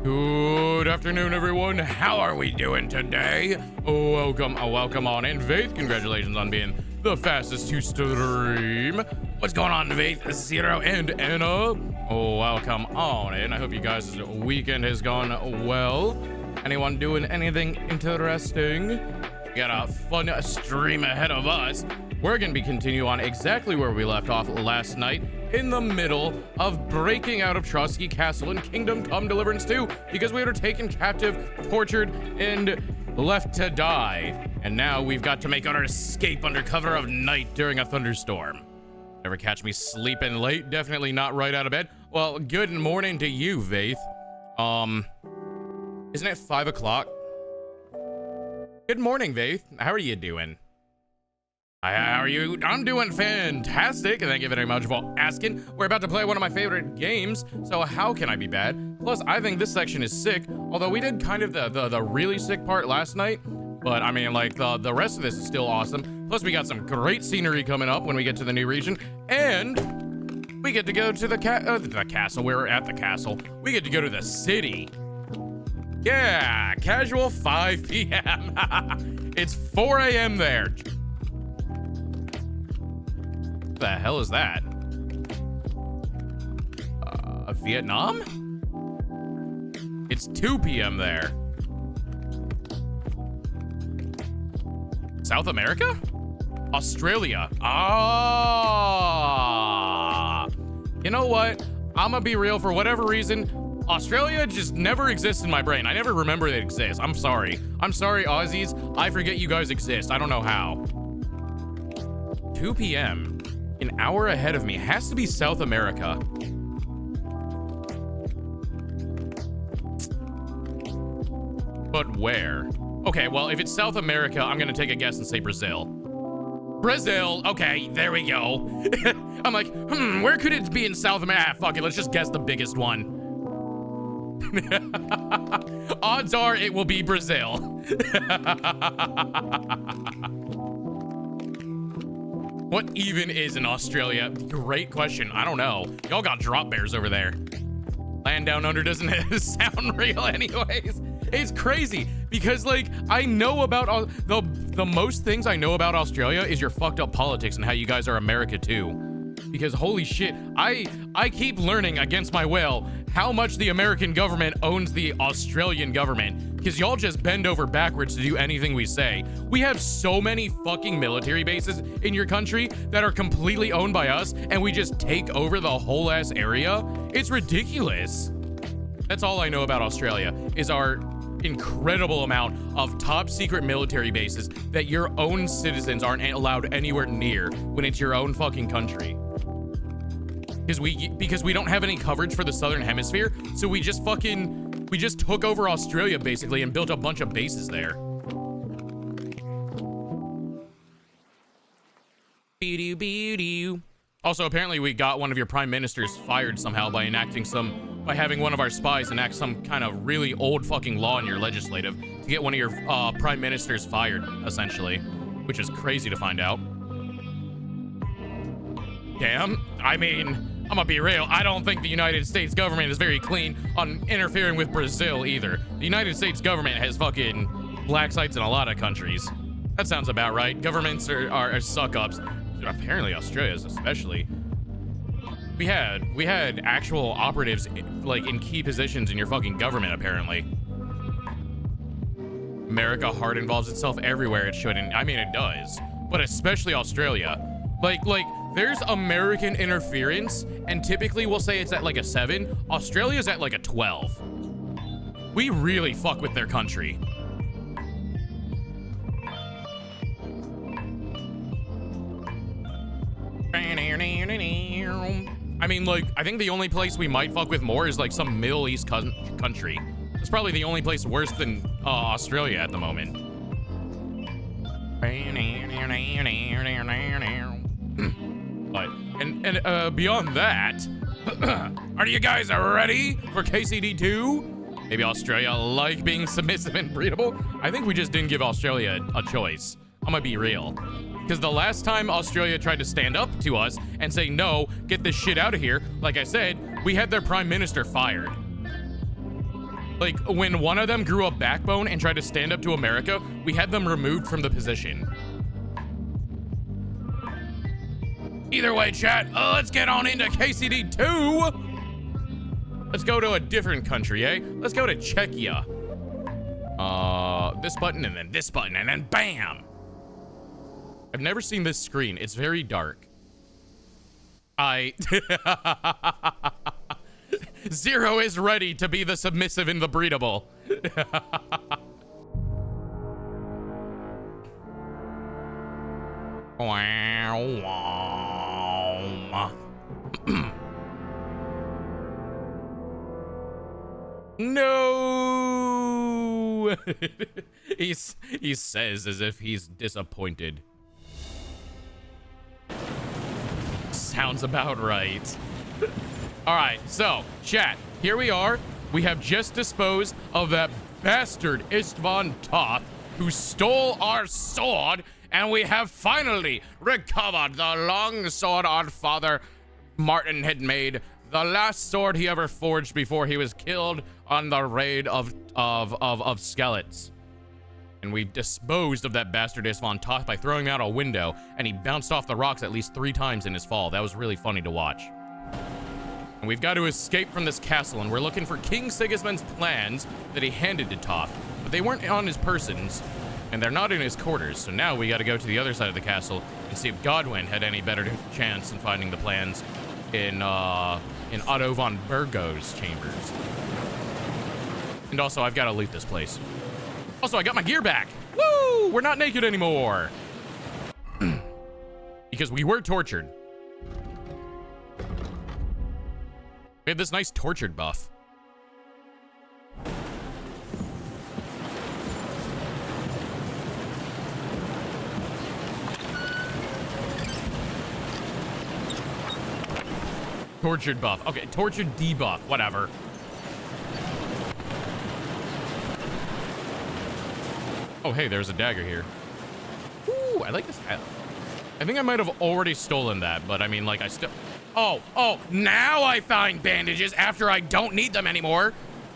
Good afternoon, everyone. How are we doing today? Welcome on in. Faith, congratulations on being the fastest to stream. What's going on, Faith, Zero, and Anna? Welcome on in. I hope you guys' weekend has gone well. Anyone doing anything interesting? We got a fun stream ahead of us. We're going to be continue on exactly where we left off last night, in the middle of breaking out of Trotsky Castle in Kingdom Come Deliverance 2 because we were taken captive, tortured, and left to die. And now we've got to make our escape under cover of night during a thunderstorm. Never catch me sleeping late, definitely not right out of bed. Well, good morning to you, Faith. Isn't it 5 o'clock? Good morning, Faith. How are you doing? How are you? I'm doing fantastic. Thank you very much for asking. We're about to play one of my favorite games, so how can I be bad? Plus, I think this section is sick, although we did kind of the really sick part last night, but I mean, like, the rest of this is still awesome. Plus, we got some great scenery coming up when we get to the new region, and we get to go to the castle. We're at the castle. We get to go to the city. Yeah, casual 5 p.m. It's 4 a.m. there. What the hell is that? Vietnam? It's 2 p.m. there. South America? Australia. Ah. You know what? I'm gonna be real. For whatever reason, Australia just never exists in my brain. I never remember it exists. I'm sorry. I'm sorry, Aussies. I forget you guys exist. I don't know how. 2 p.m. An hour ahead of me. Has to be South America. But where? Okay, well, if it's South America, I'm gonna take a guess and say Brazil. Brazil. Okay, there we go. I'm like, where could it be in South America? Fuck it, let's just guess the biggest one. Odds are it will be Brazil. What even is in Australia? Great question. I don't know. Y'all got drop bears over there. Land Down Under doesn't sound real anyways. It's crazy because, like, I know about the most things I know about Australia is your fucked up politics and how you guys are America too. Because holy shit, I keep learning against my will how much the American government owns the Australian government. Because y'all just bend over backwards to do anything we say. We have so many fucking military bases in your country that are completely owned by us, and we just take over the whole ass area. It's ridiculous. That's all I know about Australia, is our incredible amount of top secret military bases that your own citizens aren't allowed anywhere near when it's your own fucking country. Because we don't have any coverage for the Southern Hemisphere, so we just took over Australia basically and built a bunch of bases there. Also, apparently we got one of your prime ministers fired somehow by having one of our spies enact some kind of really old fucking law in your legislative to get one of your prime ministers fired, essentially, which is crazy to find out. Damn, I mean, I'm gonna be real, I don't think the United States government is very clean on interfering with Brazil either. The United States government has fucking black sites in a lot of countries. That sounds about right. Governments are suck-ups. Apparently Australia's especially. We had actual operatives like in key positions in your fucking government, apparently. America hard involves itself everywhere it shouldn't. I mean, it does, but especially Australia. Like there's American interference, and typically we'll say it's at like a 7. Australia's at like a 12. We really fuck with their country. I mean, like, I think the only place we might fuck with more is like some Middle East country. It's probably the only place worse than Australia at the moment. But and beyond that, are you guys ready for KCD2? Maybe Australia like being submissive and breedable? I think we just didn't give Australia a choice. I'm gonna be real. Because the last time Australia tried to stand up to us and say, no, get this shit out of here, like I said, we had their prime minister fired. Like, when one of them grew a backbone and tried to stand up to America, we had them removed from the position. Either way, chat, let's get on into KCD2. Let's go to a different country, eh? Let's go to Czechia. This button and then this button and then bam. I've never seen this screen. It's very dark. Zero is ready to be the submissive and the breedable. No. he says as if he's disappointed. Sounds about right. All right, so chat, here we are. We have just disposed of that bastard Istvan Toth who stole our sword, and we have finally recovered the long sword our father Martin had made, the last sword he ever forged before he was killed on the raid of skeletons. And we disposed of that bastard Istvan Toth by throwing him out a window, and he bounced off the rocks at least 3 times in his fall. That was really funny to watch. And we've got to escape from this castle, and we're looking for King Sigismund's plans that he handed to Toth, but they weren't on his persons, and they're not in his quarters. So now we got to go to the other side of the castle and see if Godwin had any better chance in finding the plans in Otto von Burgo's chambers. And also, I've got to loot this place. Also, I got my gear back. Woo! We're not naked anymore. Because we were tortured. We had this nice tortured buff. Tortured buff. Okay, tortured debuff. Whatever. Oh, hey, there's a dagger here. Ooh, I like this. I think I might have already stolen that, but I mean, like, I still... Oh, now I find bandages after I don't need them anymore.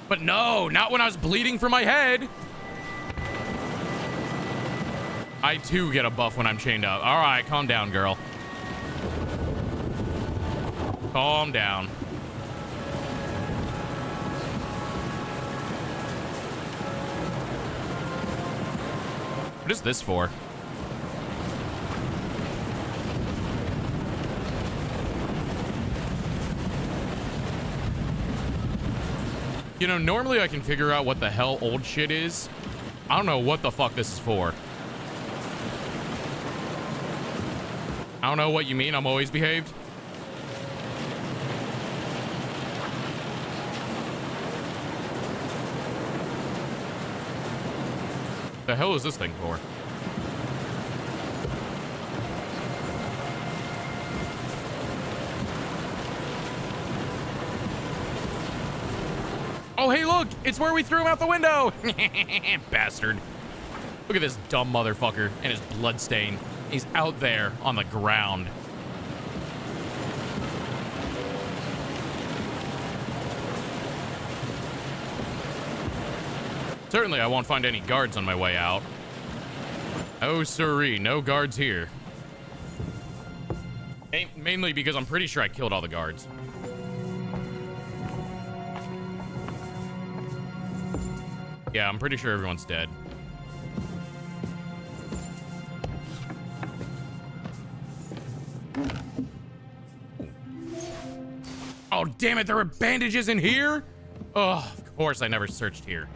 But no, not when I was bleeding from my head. I, too, get a buff when I'm chained up. All right, calm down, girl. Calm down. What is this for? You know, normally I can figure out what the hell old shit is. I don't know what the fuck this is for. I don't know what you mean. I'm always behaved. The hell is this thing for? Oh, hey, look! It's where we threw him out the window! Bastard. Look at this dumb motherfucker and his blood stain. He's out there on the ground. Certainly, I won't find any guards on my way out. Oh, siree. No guards here. Mainly because I'm pretty sure I killed all the guards. Yeah, I'm pretty sure everyone's dead. Oh, damn it. There were bandages in here? Oh, of course I never searched here.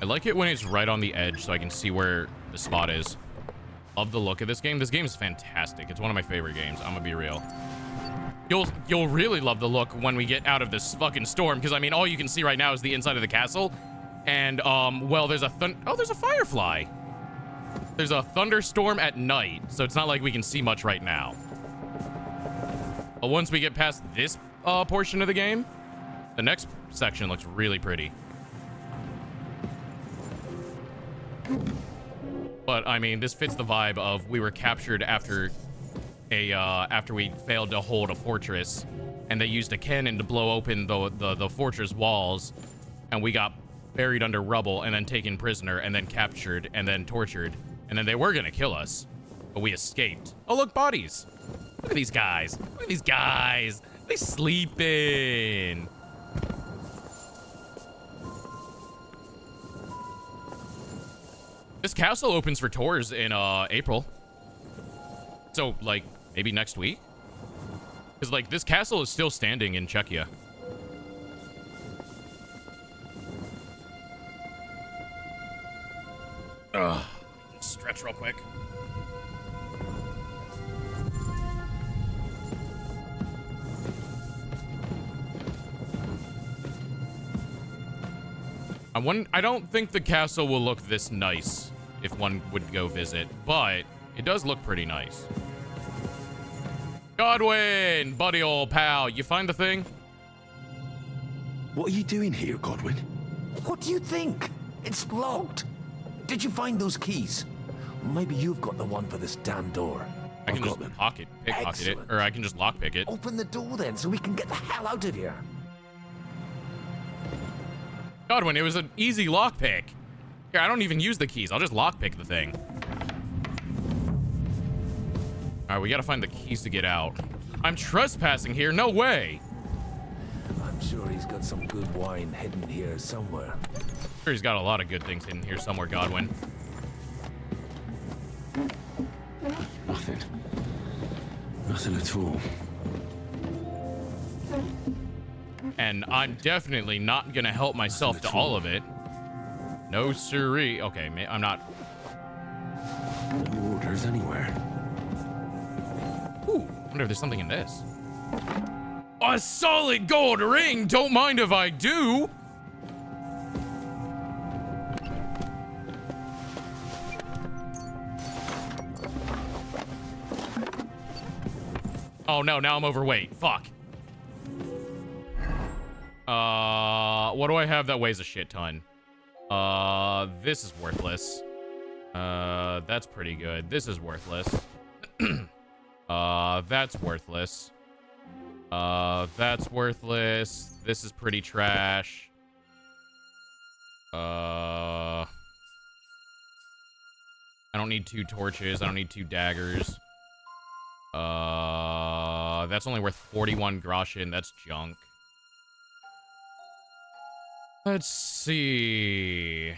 I like it when it's right on the edge so I can see where the spot is. Love the look of this game. This game is fantastic. It's one of my favorite games. I'm gonna be real. You'll really love the look when we get out of this fucking storm, because I mean all you can see right now is the inside of the castle, and well, there's a there's a firefly. There's a thunderstorm at night, so it's not like we can see much right now. But once we get past this portion of the game, the next section looks really pretty. But I mean, this fits the vibe of we were captured after we failed to hold a fortress, and they used a cannon to blow open the fortress walls, and we got buried under rubble and then taken prisoner and then captured and then tortured, and then they were gonna kill us, but we escaped. Oh look, bodies. Look at these guys. Look at these guys. They sleeping. This castle opens for tours in April. So, like, maybe next week? Because, like, this castle is still standing in Czechia. Ugh. Stretch real quick. I don't think the castle will look this nice if one would go visit, but it does look pretty nice. Godwin, buddy old pal, you find the thing? What are you doing here, Godwin? What do you think? It's locked. Did you find those keys? Maybe you've got the one for this damn door. I can just pickpocket it, or I can just lockpick it. Open the door then, so we can get the hell out of here. Godwin, it was an easy lockpick. Here, I don't even use the keys. I'll just lockpick the thing. All right, we gotta find the keys to get out. I'm trespassing here. No way. I'm sure he's got some good wine hidden here somewhere. Sure, he's got a lot of good things hidden here somewhere, Godwin. Nothing. Nothing at all. And I'm definitely not gonna help myself to all of it. No siree. Okay, I'm not. No orders anywhere. Ooh, I wonder if there's something in this. A solid gold ring. Don't mind if I do. Oh no, now I'm overweight. Fuck. What do I have that weighs a shit ton? This is worthless. That's pretty good. This is worthless. That's worthless. That's worthless. This is pretty trash. I don't need 2 torches. I don't need 2 daggers. That's only worth 41 groschen. That's junk. Let's see. This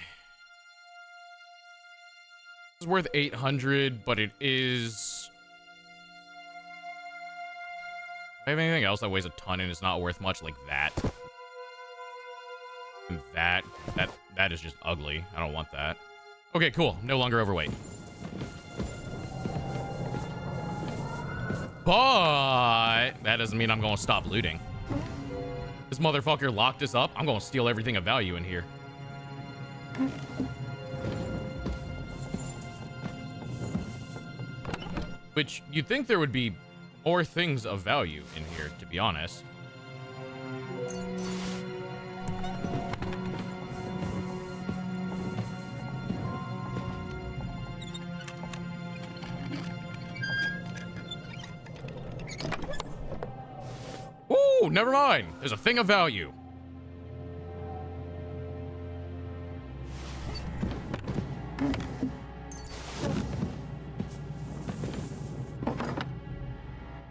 is worth 800, but it is... Do I have anything else that weighs a ton and is not worth much like that? And that is just ugly. I don't want that. Okay, cool. No longer overweight. But that doesn't mean I'm going to stop looting. This motherfucker locked us up. I'm going to steal everything of value in here. Which you'd think there would be more things of value in here, to be honest. never mind. There's a thing of value.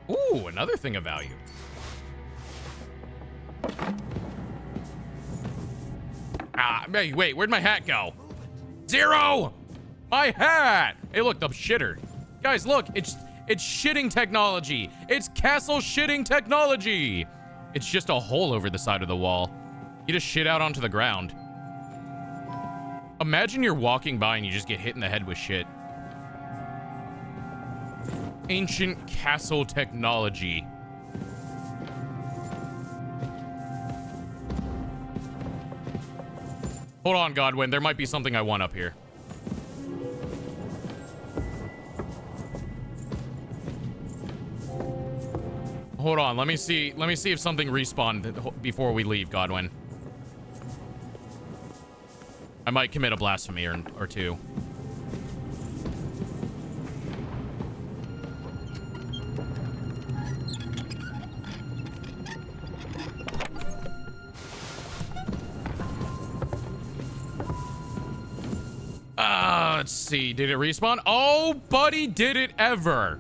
Ooh, another thing of value. Ah, wait, where'd my hat go? Zero! My hat! Hey, look, the shitter. Guys, look, it's shitting technology. It's castle shitting technology. It's just a hole over the side of the wall. You just shit out onto the ground. Imagine you're walking by and you just get hit in the head with shit. Ancient castle technology. Hold on, Godwin. There might be something I want up here. Hold on. Let me see if something respawned before we leave, Godwin. I might commit a blasphemy or two. Let's see. Did it respawn? Oh, buddy, did it ever?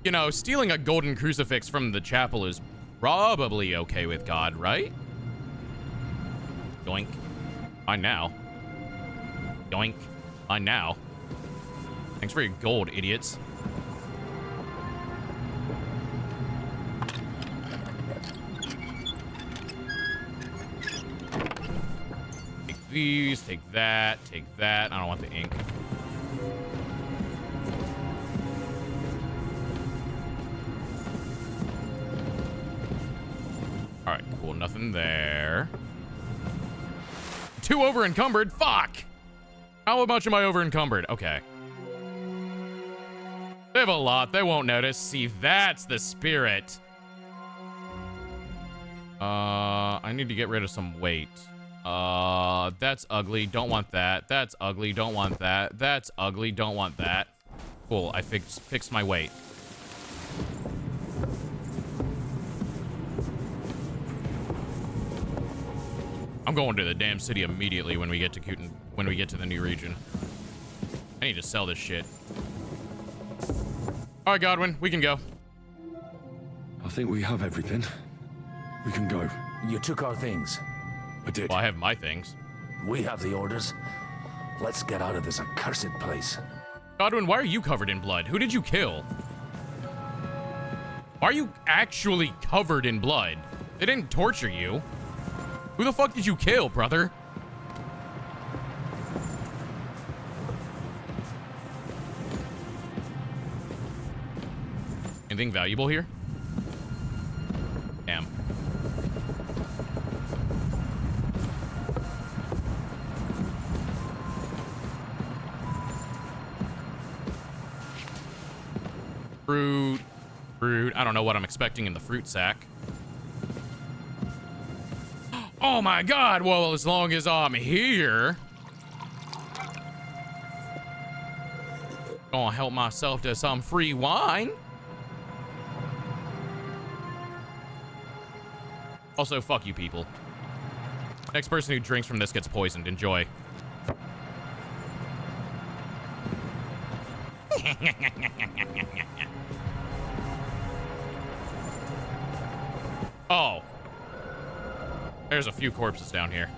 You know, stealing a golden crucifix from the chapel is probably okay with God, right? Yoink. Mine now. Yoink. Mine now. Thanks for your gold, idiots. Take these, take that, take that. I don't want the ink. All right, cool. Nothing there. 2 over encumbered. Fuck. How much am I over encumbered? Okay. They have a lot. They won't notice. See, that's the spirit. I need to get rid of some weight. That's ugly. Don't want that. That's ugly. Don't want that. That's ugly. Don't want that. Cool. I fixed my weight. I'm going to the damn city immediately when we get to when we get to the new region. I need to sell this shit. All right, Godwin, we can go. I think we have everything. We can go. You took our things. I did. Well, I have my things. We have the orders. Let's get out of this accursed place. Godwin, why are you covered in blood? Who did you kill? Why are you actually covered in blood? They didn't torture you. Who the fuck did you kill, brother? Anything valuable here? Damn. Fruit. I don't know what I'm expecting in the fruit sack. Oh my god, well, as long as I'm here. Gonna help myself to some free wine. Also, fuck you people. Next person who drinks from this gets poisoned. Enjoy. Oh. There's a few corpses down here.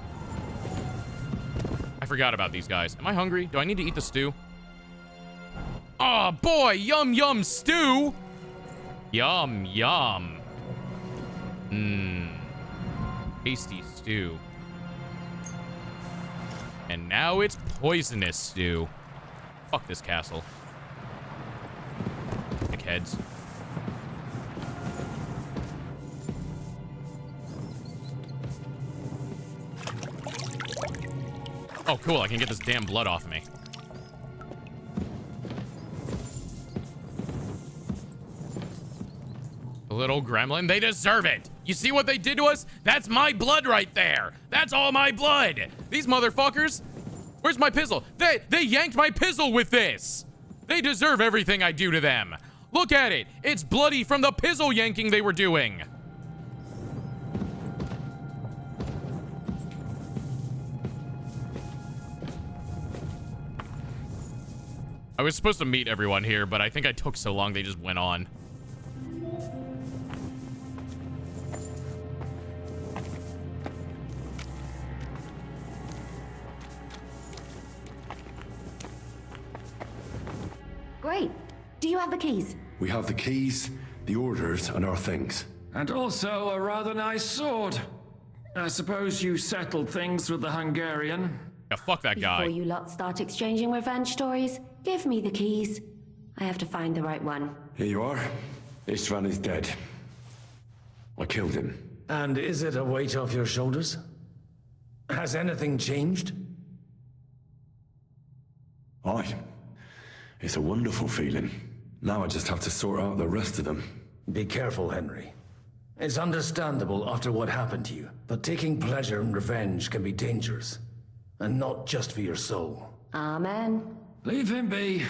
I forgot about these guys. Am I hungry? Do I need to eat the stew? Oh, boy. Yum, yum, stew. Yum, yum. Mmm. Tasty stew. And now it's poisonous stew. Fuck this castle. Dickheads. Oh, cool. I can get this damn blood off me. The little gremlin. They deserve it. You see what they did to us? That's my blood right there. That's all my blood. These motherfuckers. Where's my pizzle? They yanked my pizzle with this. They deserve everything I do to them. Look at it. It's bloody from the pizzle yanking they were doing. I was supposed to meet everyone here, but I think I took so long they just went on. Great. Do you have the keys? We have the keys, the orders, and our things. And also a rather nice sword. I suppose you settled things with the Hungarian. Yeah, fuck that guy. Before you lot start exchanging revenge stories, give me the keys. I have to find the right one. Here you are. Istvan is dead. I killed him. And is it a weight off your shoulders? Has anything changed? Aye. It's a wonderful feeling. Now I just have to sort out the rest of them. Be careful, Henry. It's understandable after what happened to you, but taking pleasure in revenge can be dangerous. And not just for your soul. Amen. Leave him be.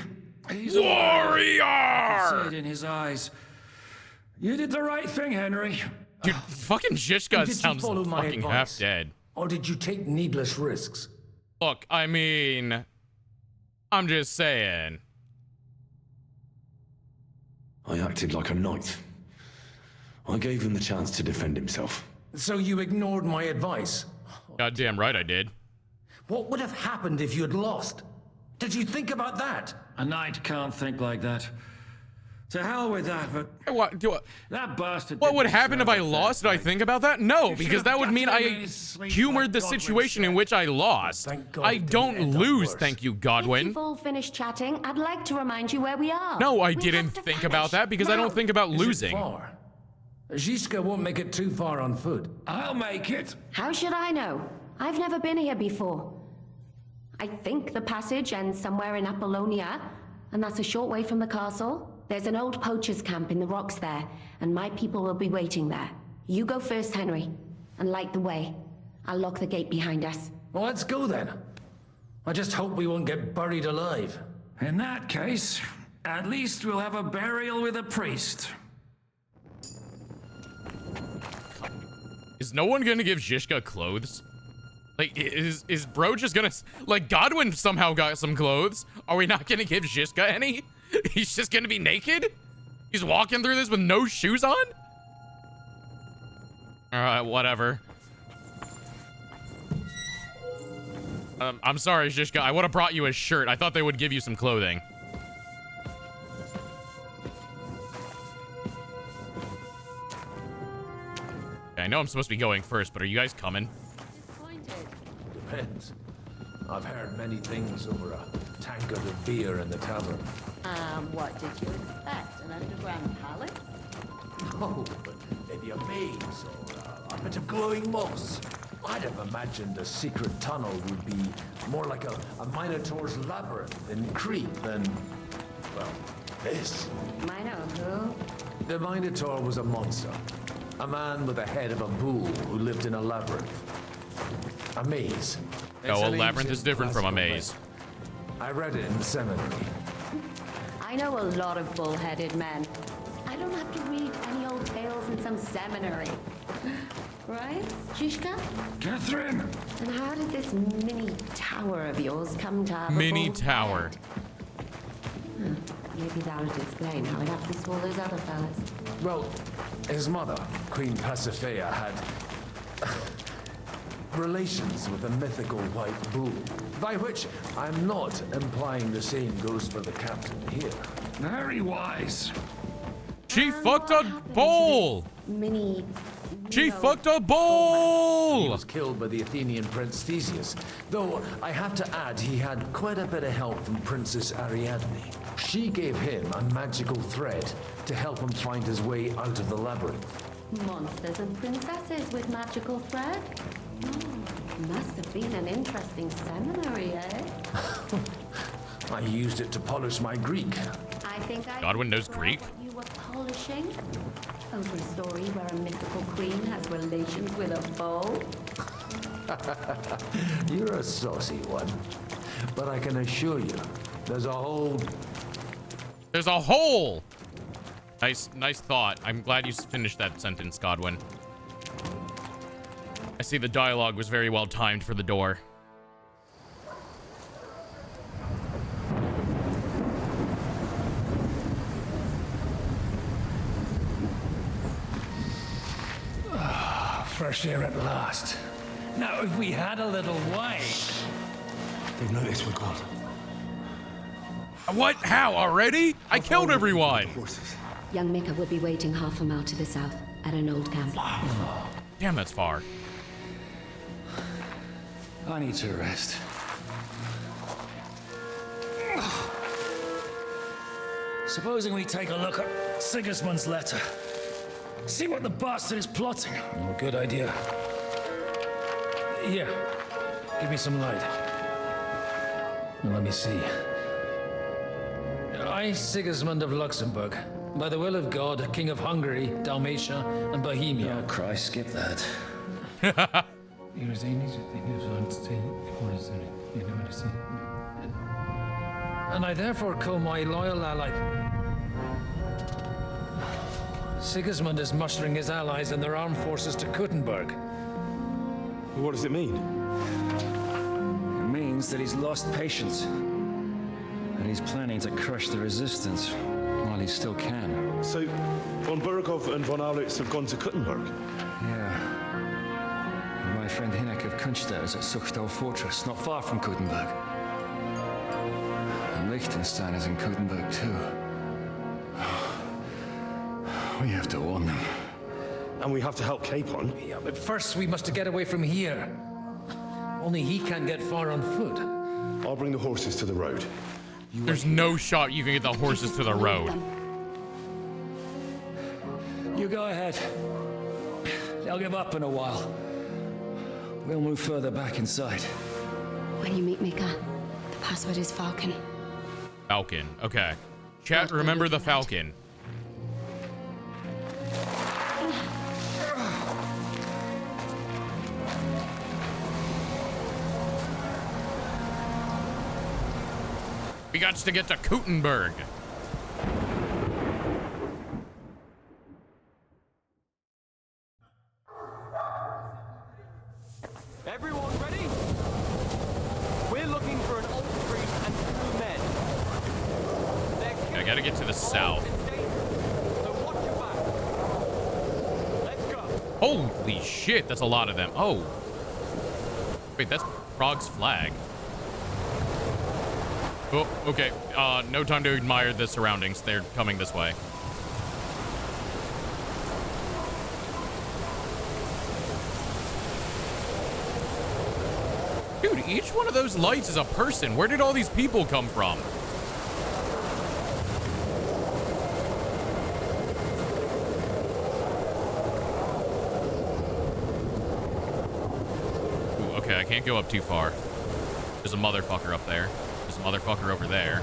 He's Warrior! I can see it in his eyes. You did the right thing, Henry. Dude, fucking Zhishka Did you sounds follow my fucking advice? half dead. Or did you take needless risks? Look, I mean, I'm just saying. I acted like a knight. I gave him the chance to defend himself. So you ignored my advice? Goddamn right I did. What would have happened if you had lost? Did you think about that? A knight can't think like that. To hell with that, but that bastard. What didn't would happen if deserve I a lost? fair Did I fight. think about that? No, You because should've that would got mean him in I his sleep humored the like Godwin situation in said. which I lost. Thank God I it don't didn't end up lose, worse. thank you, If Godwin. you've all finished chatting, I'd like to remind you where we are. No, I We didn't have to think vanish. about that because I Now. don't think about Is it losing. far? Zizka won't make it too far on foot. I'll make it. How should I know? I've never been here before. I think the passage ends somewhere in Apollonia, and that's a short way from the castle. There's an old poacher's camp in the rocks there, and my people will be waiting there. You go first, Henry, and light the way. I'll lock the gate behind us. Well, let's go then. I just hope we won't get buried alive. In that case, at least we'll have a burial with a priest. Is no one gonna give Zhishka clothes? Like, is bro just gonna... Like, Godwin somehow got some clothes. Are we not gonna give Zhishka any? He's just gonna be naked? He's walking through this with no shoes on? Alright, whatever. I'm sorry, Zhishka. I would have brought you a shirt. I thought they would give you some clothing. I know I'm supposed to be going first, but are you guys coming? Depends. I've heard many things over a tankard of beer in the tavern. What did you expect? An underground palace? Oh, maybe a maze or a bit of glowing moss. I'd have imagined a secret tunnel would be more like a Minotaur's labyrinth in Crete than, well, this. Mino who? The Minotaur was a monster. A man with the head of a bull who lived in a labyrinth. A maze. It's Oh, a an labyrinth ancient is different from a classical maze. myth. I read it in the seminary. I know a lot of bull-headed men. I don't have to read any old tales in some seminary. Right, Zhishka? Catherine! And how did this mini tower of yours come to have a Mini bull's tower. head? Maybe that would explain how it happened to all those other fellas. Well, his mother, Queen Pasiphae, had relations with a mythical white bull. By which I'm not implying the same goes for the captain here. Very wise. She And fucked what a happened to bull! this Mini. She you know, fucked a He bull! was killed by the Athenian prince Theseus, though I have to add he had quite a bit of help from Princess Ariadne. She gave him a magical thread to help him find his way out of the labyrinth. Monsters and princesses with magical thread? Must have been an interesting seminary, eh? I used it to polish my Greek. I think I Godwin knows saw Greek? what you were polishing. Over a story where a mythical queen has relations with a bull. You're a saucy one. But I can assure you, there's a whole... There's a hole! Nice thought. I'm glad you finished that sentence, Godwin. I see the dialogue was very well timed for the door. fresh air at last. Now, if we had a little wine... They've noticed we're gone. What? How? Already? I killed everyone. Horses. Young Mika will be waiting half a mile to the south at an old camp. Damn, that's far. I need to rest. Supposing we take a look at Sigismund's letter. See what the bastard is plotting. Oh, good idea. Here, give me some light. Now, let me see. I, Sigismund of Luxembourg, by the will of God, King of Hungary, Dalmatia, and Bohemia. Oh, Christ, skip that. And I therefore call my loyal ally. Sigismund is mustering his allies and their armed forces to Kuttenberg. What does it mean? It means that he's lost patience. And he's planning to crush the resistance while he still can. So, von Burgov and von Aulitz have gone to Kuttenberg? Yeah. And my friend Hinek of Kunstad is at Suchtal Fortress, not far from Kuttenberg. And Liechtenstein is in Kuttenberg too. We have to warn them. And we have to help Capon. Yeah, but first we must get away from here. Only he can't get far on foot. I'll bring the horses to the road. There's no shot you can get the horses to the road. You go ahead. They'll give up in a while. We'll move further back inside. When you meet Mika, the password is Falcon. Falcon. Okay. Chat, remember the Falcon. We got to get to Kuttenberg. Everyone ready? We're looking for an old priest and 2 men. I gotta get to the south. So watch your back. Let's go. Holy shit, that's a lot of them. Oh. Wait, that's Prague's flag. Oh, okay. No time to admire the surroundings. They're coming this way. Dude, each one of those lights is a person. Where did all these people come from? Ooh, okay, I can't go up too far. There's a motherfucker up there. There's a motherfucker over there.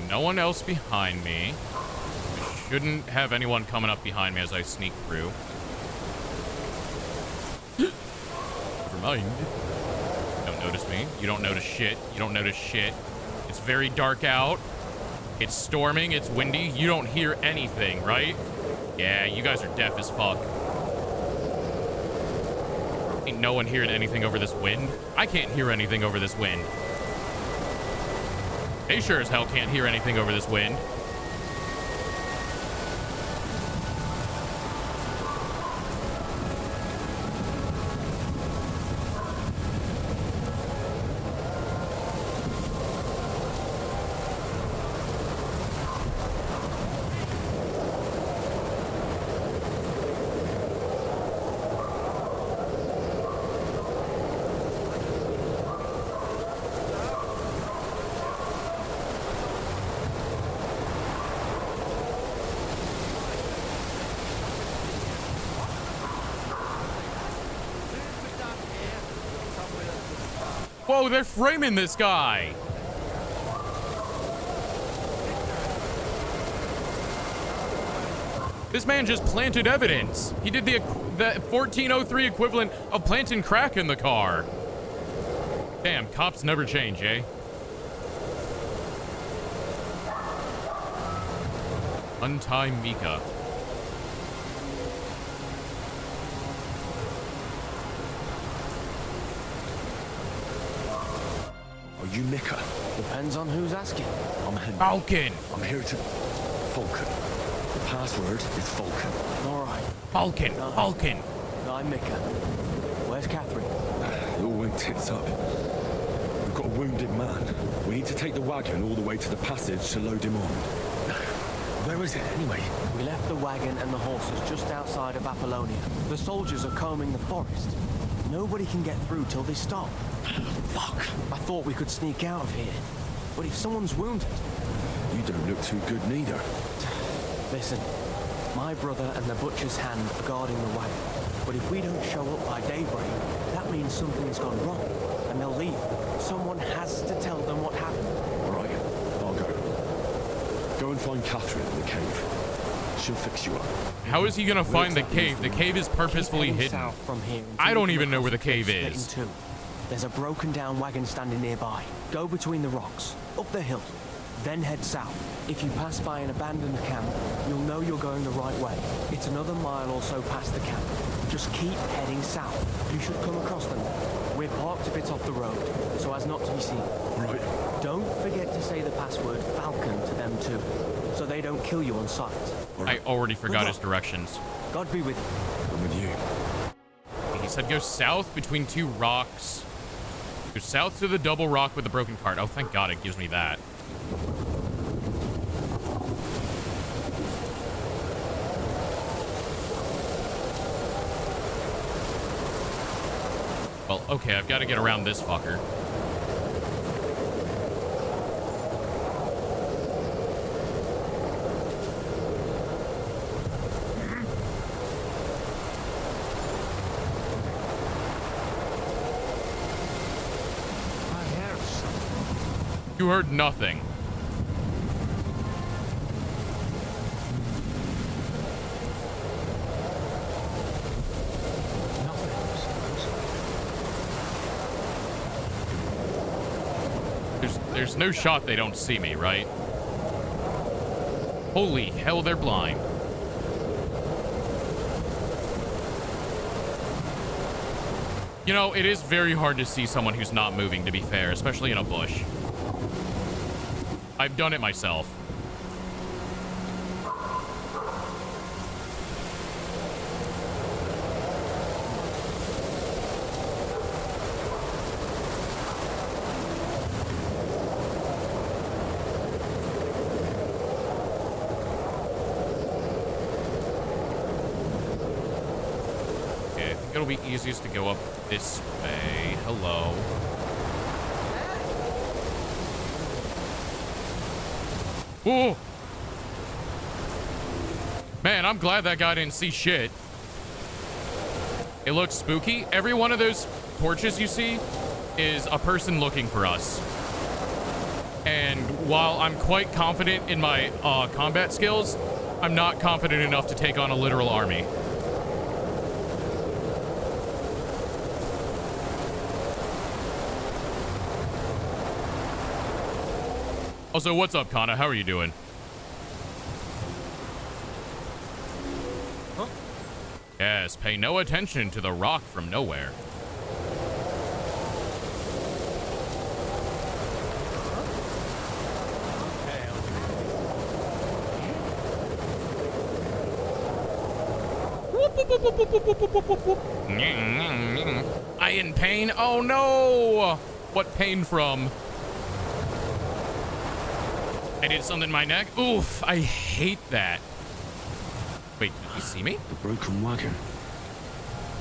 No one else behind me. I shouldn't have anyone coming up behind me as I sneak through. Never mind. Don't notice me. You don't notice shit. You don't notice shit. It's very dark out. It's storming. It's windy. You don't hear anything, right? Yeah, you guys are deaf as fuck. Ain't no one hearing anything over this wind. I can't hear anything over this wind. They sure as hell can't hear anything over this wind. Whoa, they're framing this guy. This man just planted evidence. He did the 1403 equivalent of planting crack in the car. Damn, cops never change, eh? Untie Mika. Are you Mika? Depends on who's asking. I'm Henry. Falcon. I'm here to... Falcon. The password is Falcon. All right. Falcon. Falcon. I'm Mika. Where's Catherine? It all went tits up. We've got a wounded man. We need to take the wagon all the way to the passage to load him on. Where is it, anyway? We left the wagon and the horses just outside of Apollonia. The soldiers are combing the forest. Nobody can get through till they stop. Fuck. I thought we could sneak out of here. But if someone's wounded... You don't look too good neither. Listen, my brother and the butcher's hand are guarding the wagon. But if we don't show up by daybreak, that means something's gone wrong. And they'll leave. Someone has to tell them what happened. All right, I'll go. Go and find Catherine in the cave. She'll fix you up. How is he gonna find the cave? The cave is purposefully Keep heading hidden. south from here until I don't you even come know where the across cave split in is. two. There's a broken down wagon standing nearby. Go between the rocks, up the hill, then head south. If you pass by an abandoned camp, you'll know you're going the right way. It's another mile or so past the camp. Just keep heading south. You should come across them. We're parked a bit off the road, so as not to be seen. Right. Don't forget to say the password Falcon to them too, so they don't kill you on sight. I already forgot his directions. God be with you. I'm with you. He said go south between two rocks. Go south to the double rock with the broken cart. Oh, thank God it gives me that. Well, okay, I've got to get around this fucker. You heard nothing. There's no shot they don't see me, right? Holy hell, they're blind. You know, it is very hard to see someone who's not moving, to be fair, especially in a bush. I've done it myself. Okay, I think it'll be easiest to go up this way. Hello. Whoa! Man, I'm glad that guy didn't see shit. It looks spooky. Every one of those torches you see is a person looking for us. And while I'm quite confident in my combat skills, I'm not confident enough to take on a literal army. Also, what's up, Kana? How are you doing? Huh? Yes, pay no attention to the rock from nowhere. I in pain? Oh no! What pain from? I did something in my neck. Oof, I hate that. Wait, did you see me? The broken wagon.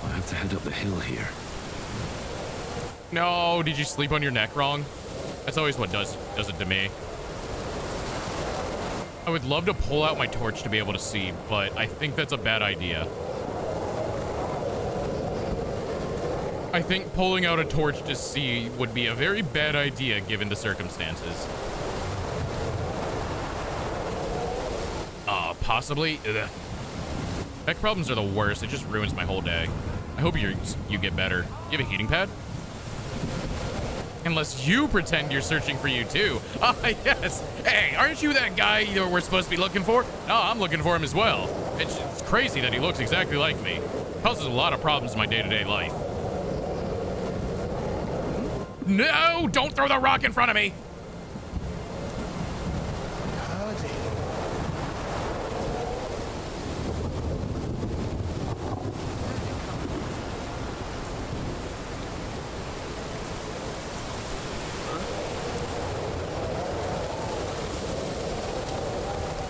I have to head up the hill here. No, did you sleep on your neck wrong? That's always what does it to me. I would love to pull out my torch to be able to see, but I think that's a bad idea. I think pulling out a torch to see would be a very bad idea given the circumstances. Possibly. Ugh. Mech problems are the worst. It just ruins my whole day. I hope you get better. You have a heating pad? Unless you pretend you're searching for you too. Ah, yes. Hey, aren't you that guy we're supposed to be looking for? No, I'm looking for him as well. It's crazy that he looks exactly like me. Causes a lot of problems in my day-to-day life. No, don't throw the rock in front of me.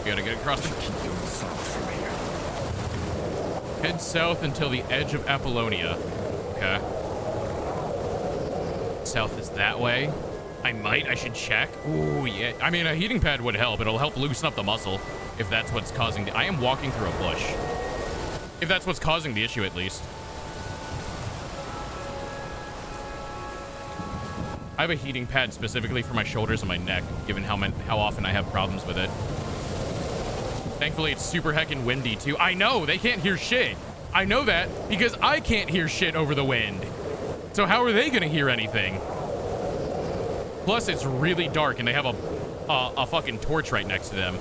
Gotta get across the... Keep going south from here. Head south until the edge of Apollonia. Okay. South is that way. I should check. Ooh, yeah. I mean, a heating pad would help. It'll help loosen up the muscle if that's what's causing the... I am walking through a bush. If that's what's causing the issue, at least. I have a heating pad specifically for my shoulders and my neck, given how often I have problems with it. Thankfully, it's super heckin' windy, too. I know, they can't hear shit. I know that because I can't hear shit over the wind. So how are they gonna hear anything? Plus, it's really dark, and they have a fucking torch right next to them.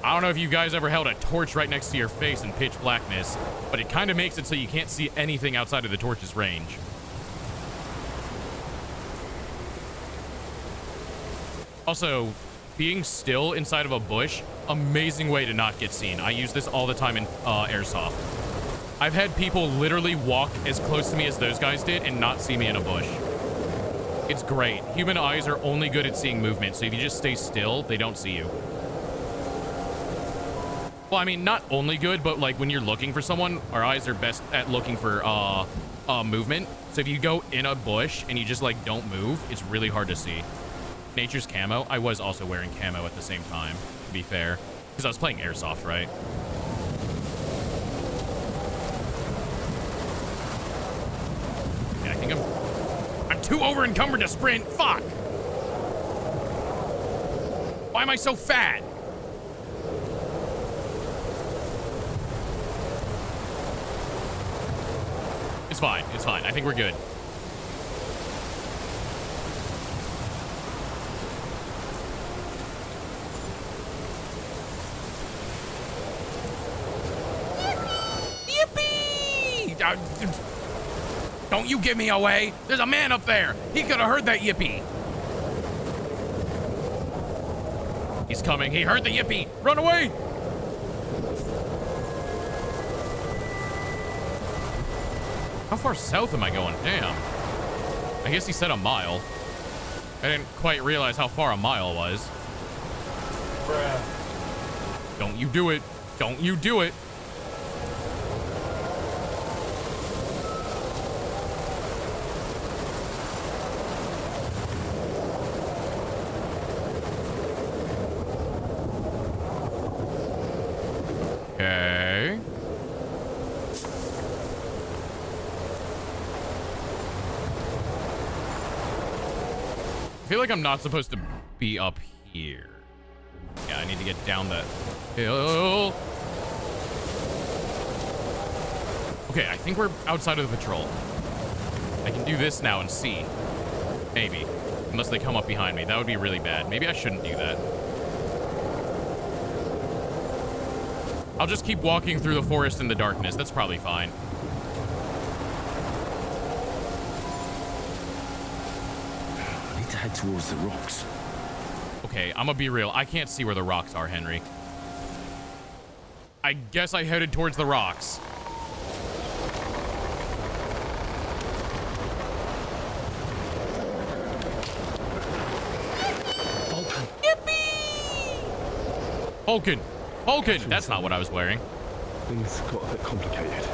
I don't know if you guys ever held a torch right next to your face in pitch blackness, but it kind of makes it so you can't see anything outside of the torch's range. Also, being still inside of a bush, amazing way to not get seen. I use this all the time in airsoft. I've had people literally walk as close to me as those guys did and not see me in a bush. It's great. Human eyes are only good at seeing movement, so if you just stay still, they don't see you. Well, I mean, not only good, but like when you're looking for someone, our eyes are best at looking for movement. So if you go in a bush and you just like don't move, it's really hard to see. Nature's camo. I was also wearing camo at the same time, to be fair, because I was playing airsoft, right? Yeah, I think I'm too over encumbered to sprint. Fuck. Why am I so fat? It's fine. It's fine. I think we're good. Don't you give me away. There's a man up there. He could have heard that yippee. He's coming. He heard the yippee. Run away. How far south am I going? Damn. I guess he said a mile. I didn't quite realize how far a mile was. Bruh. Don't you do it. Don't you do it. Okay. I feel like I'm not supposed to be up here. Yeah, I need to get down that hill. Okay, I think we're outside of the patrol. I can do this now and see. Maybe. Unless they come up behind me. That would be really bad. Maybe I shouldn't do that. I'll just keep walking through the forest in the darkness. That's probably fine. I need to head towards the rocks. Okay, I'm gonna be real. I can't see where the rocks are, Henry. I guess I headed towards the rocks. Vulcan. Yippee! Vulcan. Vulcan! That's not what I was wearing. Things got a bit complicated.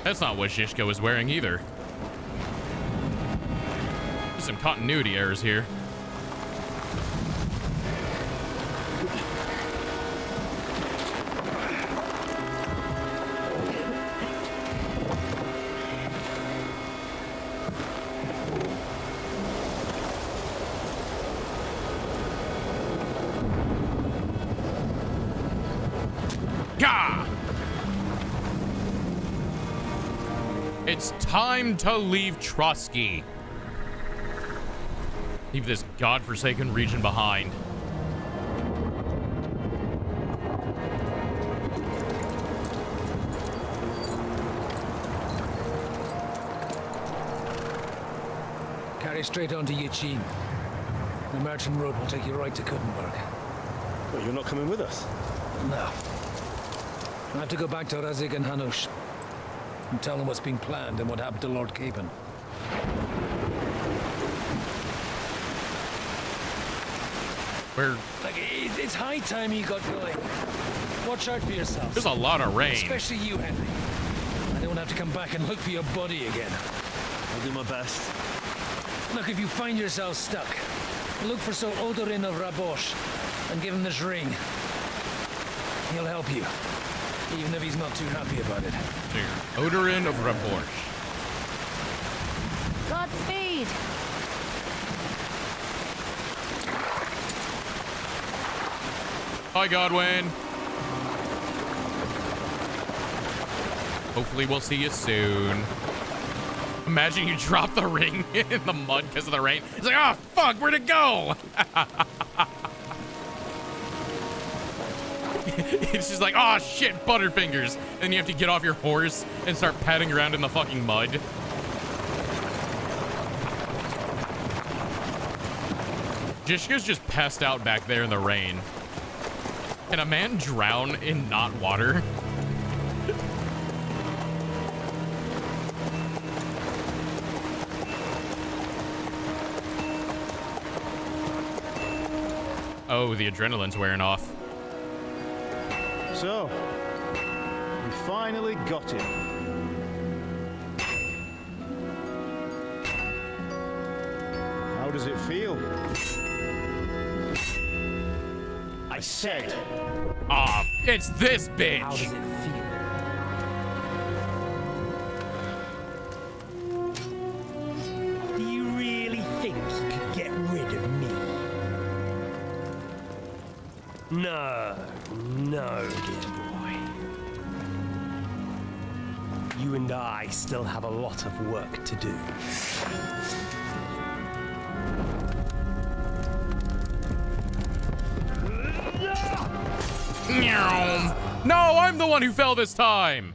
That's not what Shishka was wearing either. There's some continuity errors here. Gah! It's time to leave Trotsky. Leave this godforsaken region behind. Carry straight on to Yichin. The merchant road will take you right to Kuttenberg. Well, you're not coming with us? No. I have to go back to Razik and Hanush and tell them what's being planned and what happened to Lord Capen. Like, it's high time you got going. Watch out for yourselves. There's a lot of rain. Especially you, Henry. I don't want to have to come back and look for your body again. I'll do my best. Look, if you find yourself stuck, look for Sir Odorin of Rabosh and give him this ring. He'll help you, even if he's not too happy about it. Sir Odorin of Rabosh. Godspeed! Hi, Godwin. Hopefully we'll see you soon. Imagine you drop the ring in the mud because of the rain. It's like, oh, fuck, where'd it go? It's just like, oh, shit, Butterfingers. And you have to get off your horse and start padding around in the fucking mud. Jishka's just passed out back there in the rain. Can a man drown in not water? Oh, the adrenaline's wearing off. So, we finally got him. How does it feel? I said. Ah, it's this bitch. How does it feel? Do you really think you could get rid of me? No, no, dear boy. You and I still have a lot of work to do. No, I'm the one who fell this time.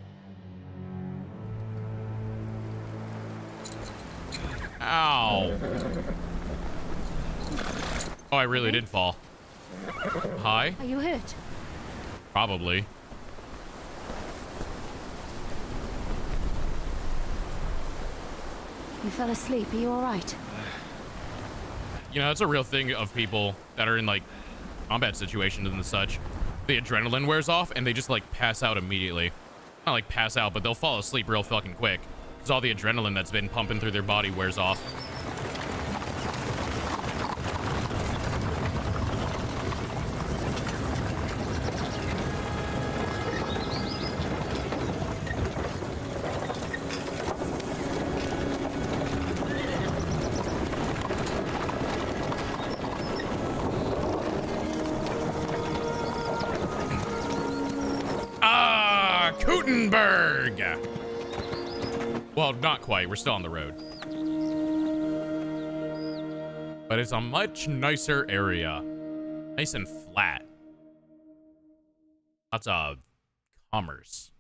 Ow. Oh, I really did fall. Hi? Are you hurt? Probably. You fell asleep. Are you all right? You know, it's a real thing of people that are in, like, combat situations and such. The adrenaline wears off, and they just, like, pass out immediately. Not, like, pass out, but they'll fall asleep real fucking quick. Because all the adrenaline that's been pumping through their body wears off. Kuttenberg! Well, not quite. We're still on the road. But it's a much nicer area. Nice and flat. Lots of commerce.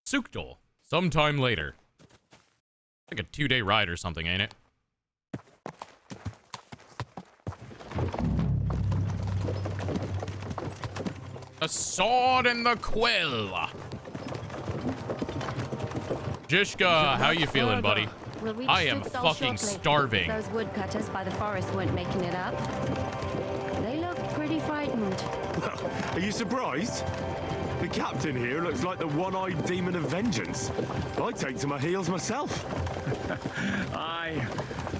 Sukdol. Sometime later. Like a 2-day ride or something, ain't it? The sword and the quill. Jishka, how you feeling, buddy? We'll reach I am Sukdol fucking shortly. starving. Those woodcutters by the forest weren't making it up. They look pretty frightened. Are you surprised? The captain here looks like the one-eyed demon of vengeance. I'd take to my heels myself. Aye,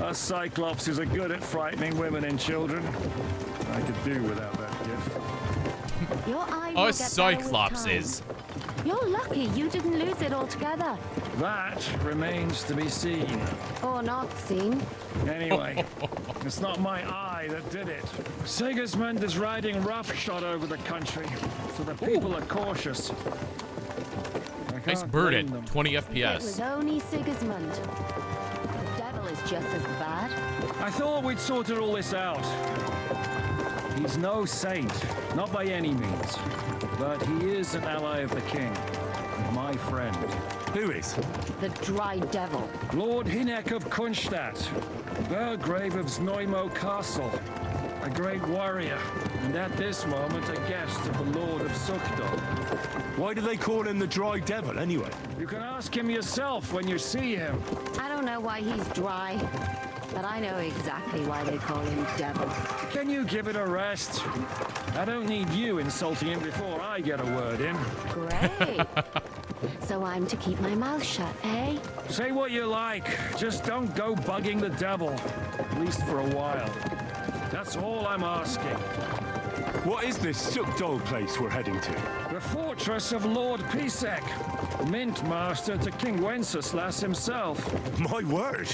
us Cyclopses are good at frightening women and children. I could do without that gift. Your eye will Us get better with Cyclopses. time. You're lucky you didn't lose it altogether. That remains to be seen. Or not seen. Anyway, it's not my eye that did it. Sigismund is riding roughshod over the country, so the people are cautious. I Nice can't bird blame at them. 20 It was FPS. only Sigismund. The devil is just as bad. I thought we'd sorted all this out. He's no saint, not by any means. But he is an ally of the king. My friend. Who is? The dry devil. Lord Hinek of Kunstadt, Burgrave of Znojmo Castle. A great warrior, and at this moment a guest of the Lord of Sukhdol. Why do they call him the Dry Devil, anyway? You can ask him yourself when you see him. I don't know why he's dry, but I know exactly why they call him devil. Can you give it a rest? I don't need you insulting him before I get a word in. Great. So I'm to keep my mouth shut, eh? Say what you like, just don't go bugging the devil. At least for a while. That's all I'm asking. What is this Sukdol place we're heading to? The fortress of Lord Pisek, Mint Master to King Wenceslas himself. My word!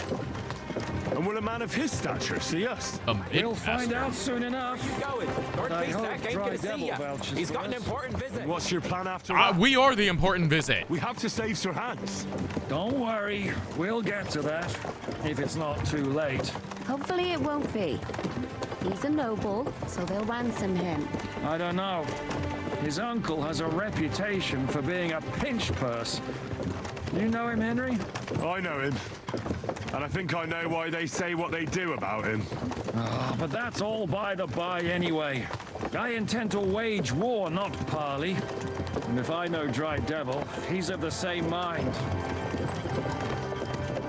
And will a man of his stature see us? We'll find out soon enough. Going. Lord I Peace hope ain't Dry gonna see Devil ya. vouches He's for got an us. important visit. What's your plan after that? We are the important visit. We have to save Sir Hans. Don't worry, we'll get to that, if it's not too late. Hopefully it won't be. He's a noble, so they'll ransom him. I don't know. His uncle has a reputation for being a pinch purse. You know him, Henry? I know him. And I think I know why they say what they do about him. Oh, but that's all by the by anyway. I intend to wage war, not parley. And if I know Dry Devil, he's of the same mind.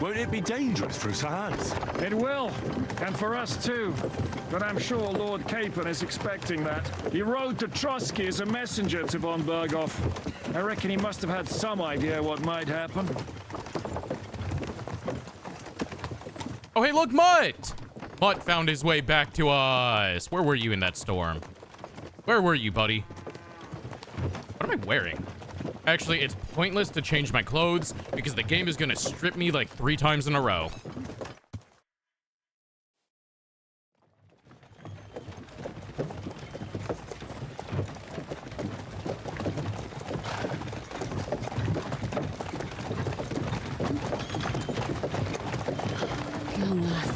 Won't it be dangerous for Sir Hans? It will, and for us too. But I'm sure Lord Capon is expecting that. He rode to Trotsky as a messenger to von Berghoff. I reckon he must have had some idea what might happen. Oh, hey, look, Mutt! Mutt found his way back to us. Where were you in that storm? Where were you, buddy? What am I wearing? Actually, it's pointless to change my clothes because the game is gonna strip me like 3 times in a row. Long last.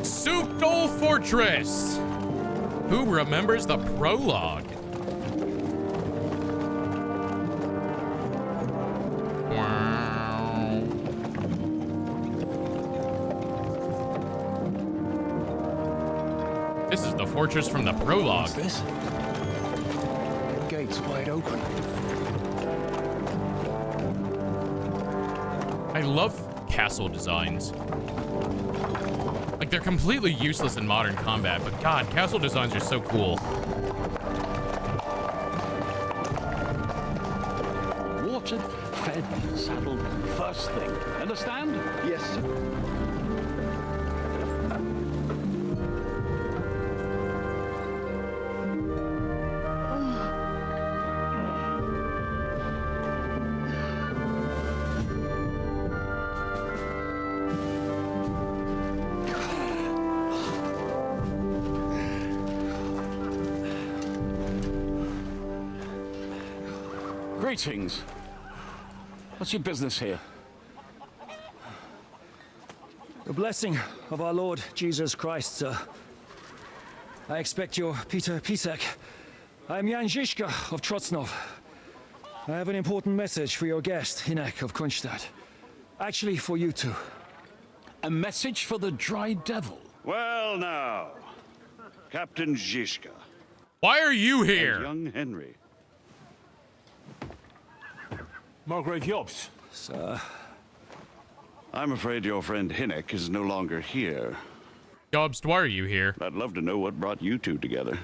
Sukdol Fortress! Who remembers the prologue? Wow. This is the fortress from the prologue. What's this? The gate's wide open. I love castle designs. Like, they're completely useless in modern combat, but God, castle designs are so cool. Watered, fed, saddled, first thing. Understand? Yes, sir. Greetings. What's your business here? The blessing of our Lord Jesus Christ, sir. I expect you're Peter Pisek. I'm Jan Žižka of Trocnov. I have an important message for your guest, Hinek of Kunstadt. Actually, for you two. A message for the Dry Devil. Well, now, Captain Žižka. Why are you And here? young Henry. Margrave Jobs. Sir. I'm afraid your friend Hinek is no longer here. Jobst, why are you here? I'd love to know what brought you two together.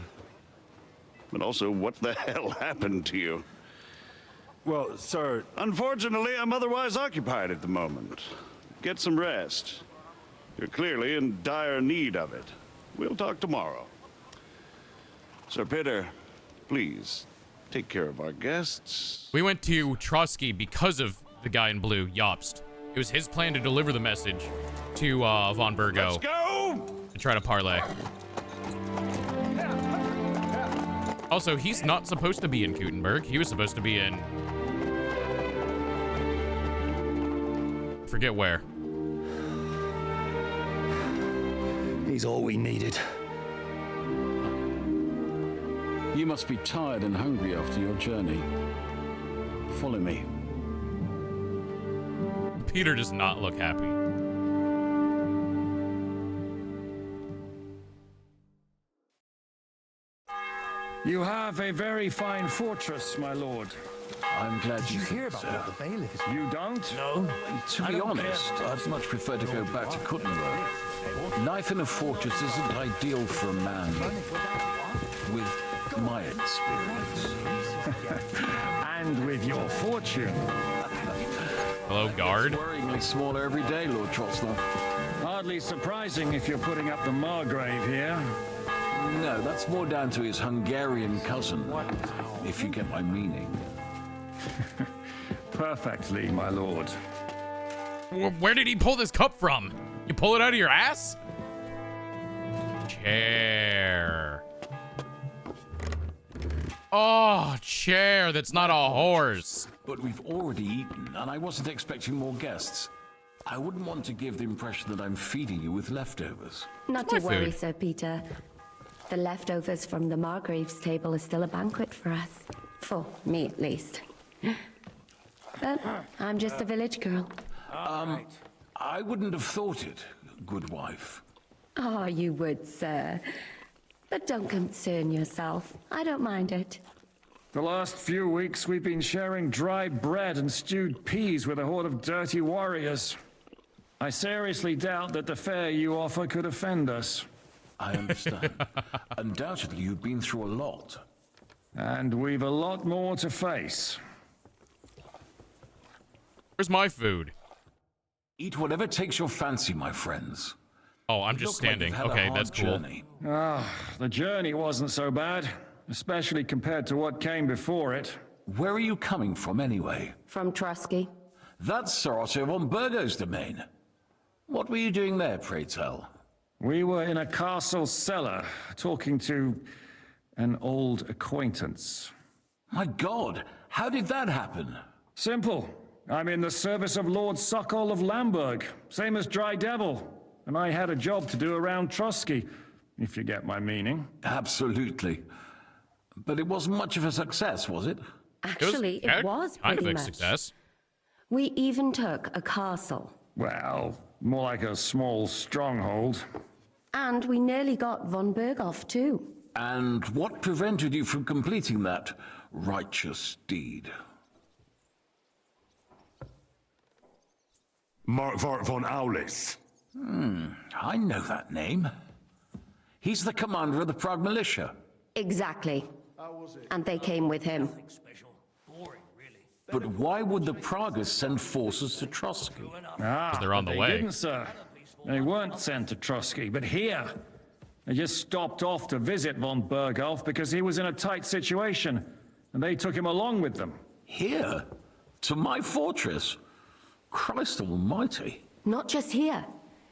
But also, what the hell happened to you? Well, sir... Unfortunately, I'm otherwise occupied at the moment. Get some rest. You're clearly in dire need of it. We'll talk tomorrow. Sir Peter, please, take care of our guests. We went to Trotsky because of the guy in blue, Jobst. It was his plan to deliver the message to von Burgo. Let's go! To try to parlay. Also, he's not supposed to be in Gutenberg. He was supposed to be in... forget where. He's all we needed. You must be tired and hungry after your journey. Follow me. Peter does not look happy. You have a very fine fortress, my lord. I'm glad you Hear about so. what the bailiff is... You don't? No. To be honest, I'd much prefer to go back to Kuttenberg. Life in a fortress isn't ideal for a man with my experience. And with your fortune. Hello, guard. Worryingly smaller every day, Lord Trotsnov. Hardly surprising if you're putting up the Margrave here. No, that's more down to his Hungarian cousin, if you get my meaning. Perfectly, my lord. Where did he pull this cup from? You pull it out of your ass? Chair. Oh, chair. That's not a horse. But we've already eaten, and I wasn't expecting more guests. I wouldn't want to give the impression that I'm feeding you with leftovers. Not My to worry, food. Sir Peter. The leftovers from the Margrave's table are still a banquet for us. For me, at least. But I'm just a village girl. I wouldn't have thought it, good wife. Oh, you would, sir. But don't concern yourself. I don't mind it. The last few weeks we've been sharing dry bread and stewed peas with a horde of dirty warriors. I seriously doubt that the fare you offer could offend us. I understand. Undoubtedly, you've been through a lot. And we've a lot more to face. Where's my food? Eat whatever takes your fancy, my friends. Oh, I'm You just look like standing. you've had a Okay, hard that's cool. journey. The journey wasn't so bad, especially compared to what came before it. Where are you coming from, anyway? From Trotsky. That's Sir Otto von Burgo's domain. What were you doing there, pray tell? We were in a castle cellar, talking to an old acquaintance. My God, how did that happen? Simple. I'm in the service of Lord Sokol of Lamberg, same as Dry Devil. And I had a job to do around Trotsky, if you get my meaning. Absolutely. But it wasn't much of a success, was it? Actually, it was kind pretty of a much. success. We even took a castle. Well, more like a small stronghold. And we nearly got von Berghoff, too. And what prevented you from completing that righteous deed? Markvart von Aulis. I know that name. He's the commander of the Prague militia. Exactly. And they came with him. But why would the Praguers send forces to Trotsky? They're on the They way. didn't, sir. They weren't sent to Trotsky, but here. They just stopped off to visit von Berghoff because he was in a tight situation, and they took him along with them. Here? To my fortress? Christ almighty. Not just here,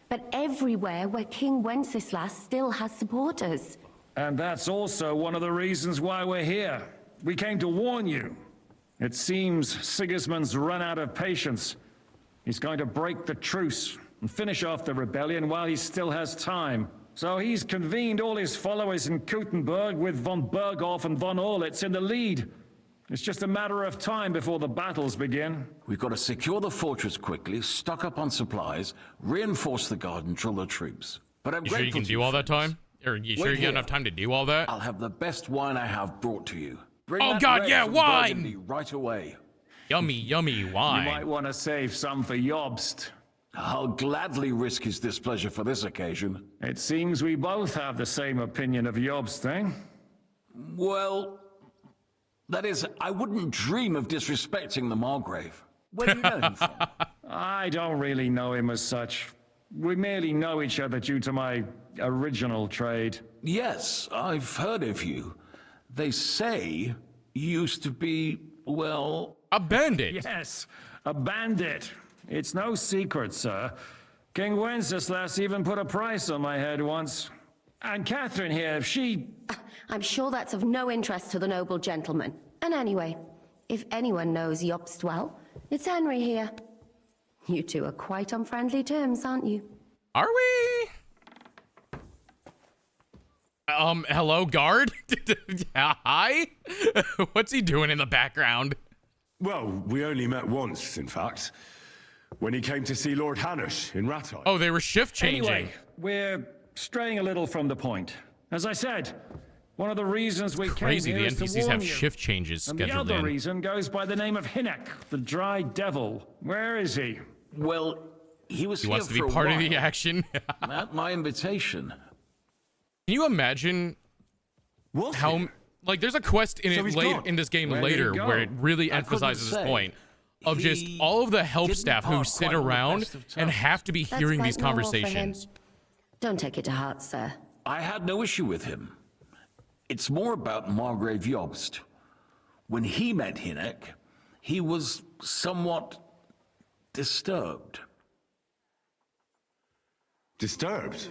but everywhere where King Wenceslas still has supporters. And that's also one of the reasons why we're here. We came to warn you. It seems Sigismund's run out of patience. He's going to break the truce and finish off the rebellion while he still has time. So he's convened all his followers in Kuttenberg with von Berghoff and von Orlitz in the lead. It's just a matter of time before the battles begin. We've got to secure the fortress quickly, stock up on supplies, reinforce the guard, and drill the troops. But I'm You sure you grateful can to do all that friends. time? Or you sure Wait you get here. enough time to do all that? I'll have the best wine I have brought to you. Bring Oh, that God, red yeah, from wine! Burgundy right away. Yummy, yummy You wine. might want to save some for Jobst. I'll gladly risk his displeasure for this occasion. It seems we both have the same opinion of Jobst, eh? Well, that is, I wouldn't dream of disrespecting the Margrave. Where do you know him from? I don't really know him as such. We merely know each other due to my original trade. Yes, I've heard of you. they say used to be, well... A bandit. Yes, a bandit. It's no secret, sir. King Wenceslas even put a price on my head once. And Catherine here, she... I'm sure that's of no interest to the noble gentleman. And anyway, if anyone knows Jobst well, it's Henry here. You two are quite on friendly terms, aren't you? Are we? Hello, guard? Hi? What's he doing in the background? Well, we only met once, in fact. When he came to see Lord Hanush in Rattay. Oh, they were shift changing. Anyway, we're straying a little from the point. As I said, one of the reasons we Crazy, came here the is to NPCs warn have you. shift changes And scheduled the other in. reason goes by the name of Hinnock, the Dry Devil. Where is he? Well, he was He here wants to be for a part of while, the action. at my invitation. Can you imagine What? how... Like, there's a quest in So it he's late gone? in this game Where did he later go? where it really I couldn't emphasizes this say. point of just He all of the help didn't staff who part sit quite on the around best of and terms. have to be That's hearing quite these normal for him. conversations. Don't take it to heart, sir. I had no issue with him. It's more about Margrave Jobst. When he met Hinnock, he was somewhat disturbed. Disturbed?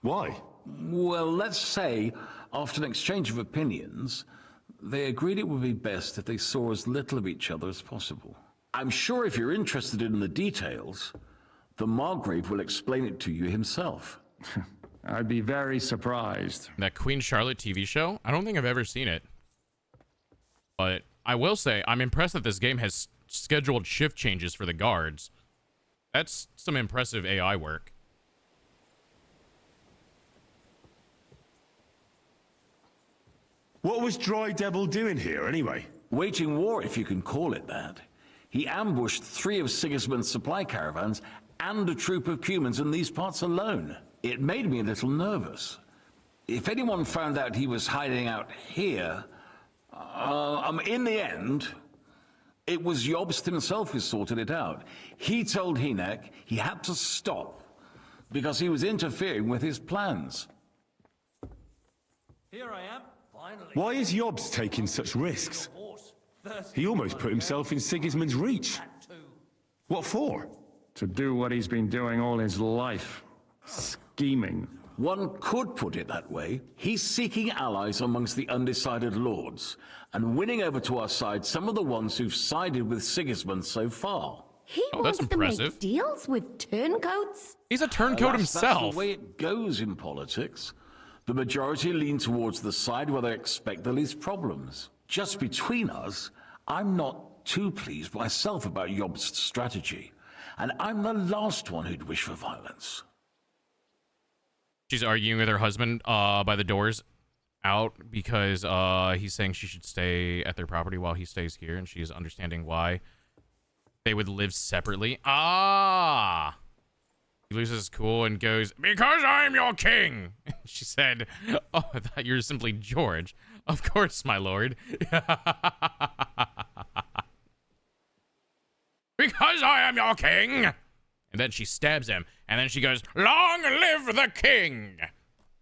Why? Well, let's say, after an exchange of opinions, they agreed it would be best if they saw as little of each other as possible. I'm sure if you're interested in the details, the Margrave will explain it to you himself. I'd be very surprised. That Queen Charlotte TV show, I don't think I've ever seen it. But I will say, I'm impressed that this game has scheduled shift changes for the guards. That's some impressive AI work. What was Dry Devil doing here, anyway? Waging war, if you can call it that. He ambushed 3 of Sigismund's supply caravans and a troop of humans in these parts alone. It made me a little nervous. If anyone found out he was hiding out here, in the end, it was Jobst himself who sorted it out. He told Hinnock he had to stop because he was interfering with his plans. Here I am. Finally. Why is Jobst taking such risks? He almost put himself in Sigismund's reach. What for? To do what he's been doing all his life. Scheming. One could put it that way. He's seeking allies amongst the undecided lords, and winning over to our side some of the ones who've sided with Sigismund so far. He Oh, that's wants to make impressive. deals with turncoats? He's a turncoat Alas, himself. That's the way it goes in politics. The majority lean towards the side where they expect the least problems. Just between us, I'm not too pleased myself about Jobst's strategy, and I'm the last one who'd wish for violence. She's arguing with her husband by the doors out because he's saying she should stay at their property while he stays here, and she's understanding why they would live separately. Ah! He loses his cool and goes, "Because I'm your king!" She said, "Oh, I thought you were simply George." "Of course, my lord." "Because I am your king!" And then she stabs him, and then she goes, "Long live the king!"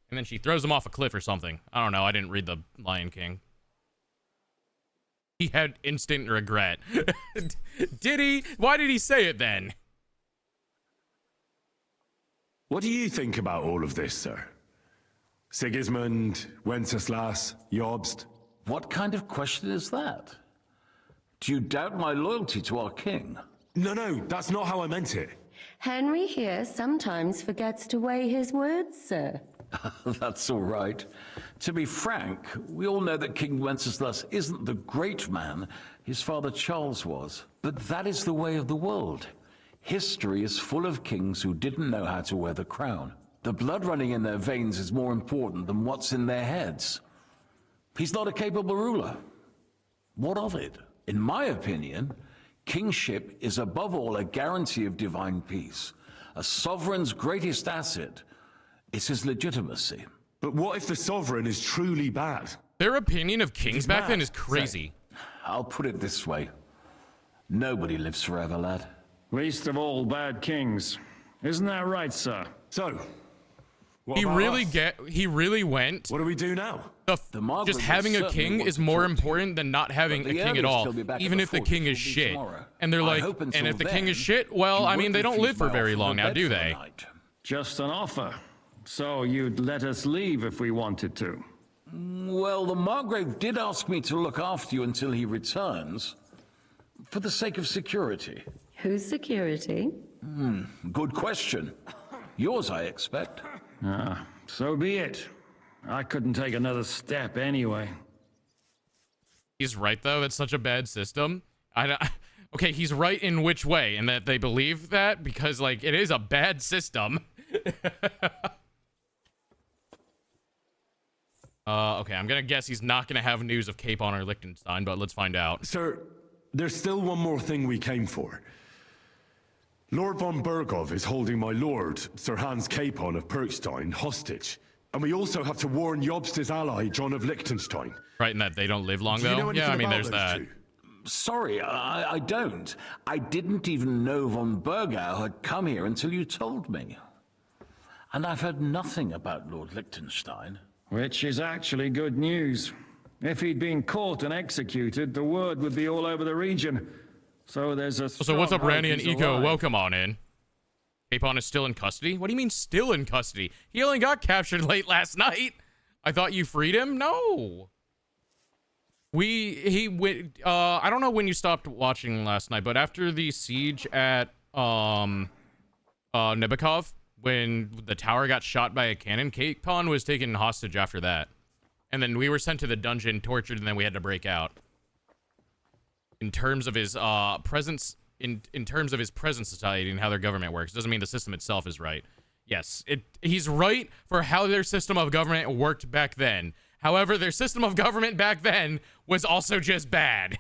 And then she throws him off a cliff or something. I don't know, I didn't read the Lion King. He had instant regret. Did he? Why did he say it then? What do you think about all of this, sir? Sigismund, Wenceslas, Jobst? What kind of question is that? Do you doubt my loyalty to our king? No, that's not how I meant it. Henry here sometimes forgets to weigh his words, sir. That's all right. To be frank, we all know that King Wenceslas isn't the great man his father Charles was. But that is the way of the world. History is full of kings who didn't know how to wear the crown. The blood running in their veins is more important than what's in their heads. He's not a capable ruler. What of it? In my opinion, kingship is above all a guarantee of divine peace. A sovereign's greatest asset is his legitimacy. But what if the sovereign is truly bad? Their opinion of kings He's back then mad, is crazy. I'll put it this way. Nobody lives forever, lad. Least of all bad kings. Isn't that right, sir? So, What He about really us? he really went. What do we do now? Margaret Just will having a certainly king want is to more talk to you. important than not having But a the king at earliest all, he'll be back at even the if the fortress king will is be shit. tomorrow. And they're I like, hope and until if the king is then, shit, well, you I mean, won't they don't refuse live for my very offer long of now, bed do for the they? night. Just an offer. So you'd let us leave if we wanted to. Well, the Margrave did ask me to look after you until he returns, for the sake of security. Whose security? Good question. Yours, I expect. So be it. I couldn't take another step anyway. He's right though. It's such a bad system. I don't, okay, he's right in which way? In that they believe that because like it is a bad system. Okay, I'm gonna guess he's not gonna have news of Capon or Liechtenstein, but let's find out. Sir, there's still one more thing we came for. Lord von Bergov is holding my lord, Sir Hans Capon of Perkstein, hostage. And we also have to warn Jobst's ally, John of Liechtenstein. Right, in that they don't live long Do you though. know Yeah, I anything mean, about there's those that. two? Sorry, I don't. I didn't even know von Bergau had come here until you told me. And I've heard nothing about Lord Liechtenstein. Which is actually good news. If he'd been caught and executed, the word would be all over the region. So there's a So what's up, strong Randy hope and he's Eco? alive. Welcome on in. Capon is still in custody? What do you mean still in custody? He only got captured late last night. I thought you freed him? No. He went, I don't know when you stopped watching last night, but after the siege at, Nebekov, when the tower got shot by a cannon, Capon was taken hostage after that. And then we were sent to the dungeon, tortured, and then we had to break out. In terms of his, presence, in terms of his present society and how their government works, doesn't mean the system itself is right. Yes, he's right for how their system of government worked back then. However, their system of government back then was also just bad.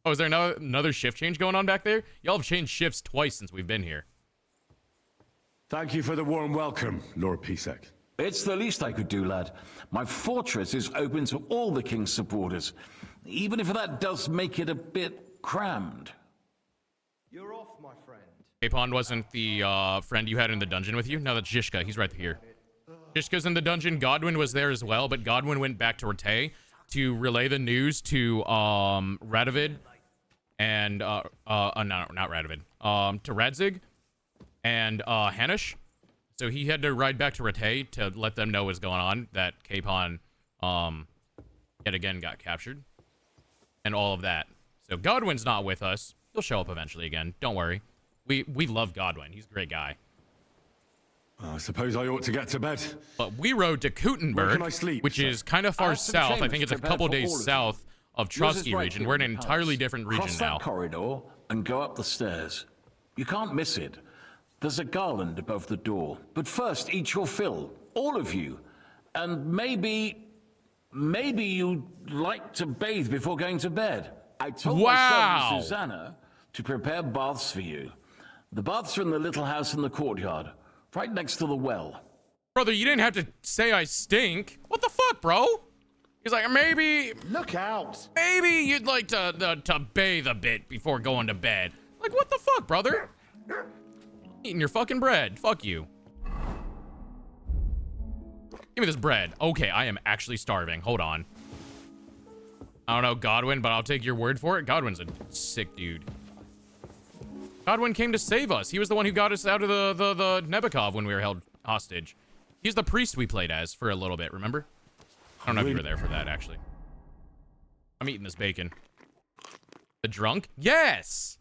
Oh, is there another shift change going on back there? Y'all have changed shifts twice since we've been here. Thank you for the warm welcome, Lord Pisek. It's the least I could do, lad. My fortress is open to all the king's supporters, even if that does make it a bit crammed. You're off, my friend. Capon wasn't the friend you had in the dungeon with you? No, that's Zizka. He's right here. Zizka's in the dungeon. Godwin was there as well, but Godwin went back to Rete to relay the news to Radovid and no, not Radovid. To Radzig and Hanish. So he had to ride back to Rete to let them know what's going on, that Capon yet again got captured and all of that. So Godwin's not with us. He'll show up eventually again. Don't worry. We love Godwin. He's a great guy. I suppose I ought to get to bed. But we rode to Kutenberg, Where can I sleep, which sir? is kind of far Some south. I chambers think it's a prepared couple for all days of you. south of Yours is Trotsky right region. here We're in an the palace. entirely different region Cross now. that corridor and go up the stairs. You can't miss it. There's a garland above the door. But first, eat your fill, all of you. And maybe you'd like to bathe before going to bed. I told my Wow. servant Susanna to prepare baths for you. The baths are in the little house in the courtyard, right next to the well. Brother, you didn't have to say I stink. What the fuck, bro? He's like, maybe Look out! you'd like to bathe a bit before going to bed. Like, what the fuck, brother? Eating your fucking bread. Fuck you. Give me this bread. Okay, I am actually starving. Hold on. I don't know Godwin, but I'll take your word for it. Godwin's a sick dude. Godwin came to save us. He was the one who got us out of the Nebekov when we were held hostage. He's the priest we played as for a little bit, remember? I don't know if you were there for that, actually. I'm eating this bacon. The drunk? Yes!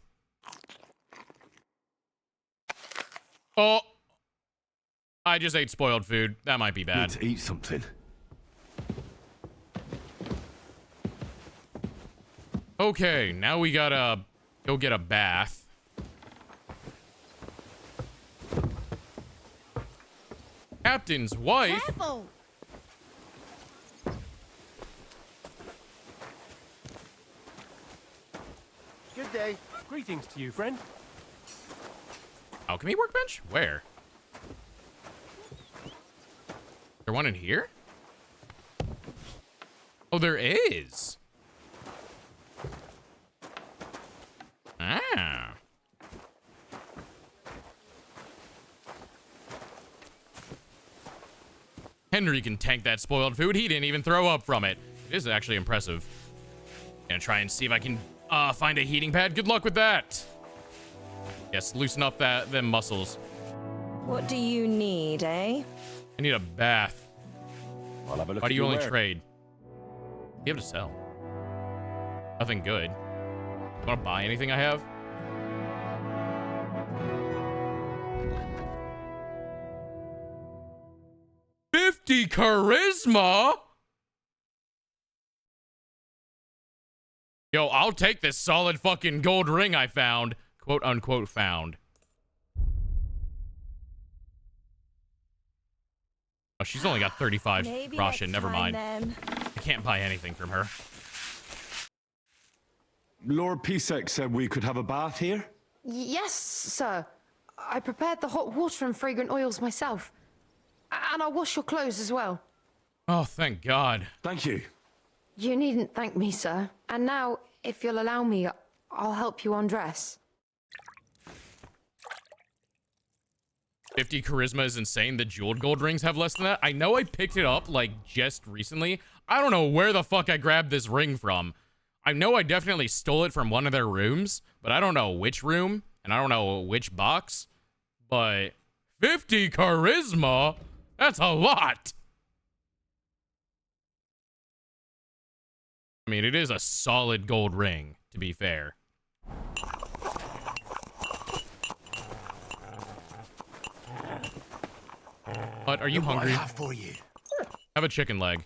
Oh. I just ate spoiled food. That might be Need bad. to eat something. Okay, now we gotta go get a bath. Captain's wife? Careful! Good day. Greetings to you, friend. Alchemy workbench? Where? There one in here? Oh, there is. Ah. Henry can tank that spoiled food. He didn't even throw up from it. It is actually impressive. Gonna try and see if I can find a heating pad. Good luck with that. Yes, loosen up them muscles. What do you need, eh? I need a bath. I'll have a look. Why do you only wares. trade? What do you have to sell? Nothing good. You want to buy anything I have? $50 charisma? Yo, I'll take this solid fucking gold ring I found. Quote unquote found. Oh, she's only got 35 Maybe Russian. next Never time, mind. then. I can't buy anything from her. Lord Pisek said we could have a bath here? Yes, sir. I prepared the hot water and fragrant oils myself. And I'll wash your clothes as well. Oh, thank God. Thank you. You needn't thank me, sir. And now, if you'll allow me, I'll help you undress. 50 charisma is insane. The jeweled gold rings have less than that. I know I picked it up, like, just recently. I don't know where the fuck I grabbed this ring from. I know I definitely stole it from one of their rooms, but I don't know which room, and I don't know which box. But 50 charisma? That's a lot. I mean, it is a solid gold ring, to be fair. But are you hungry? What I have for you. Have a chicken leg.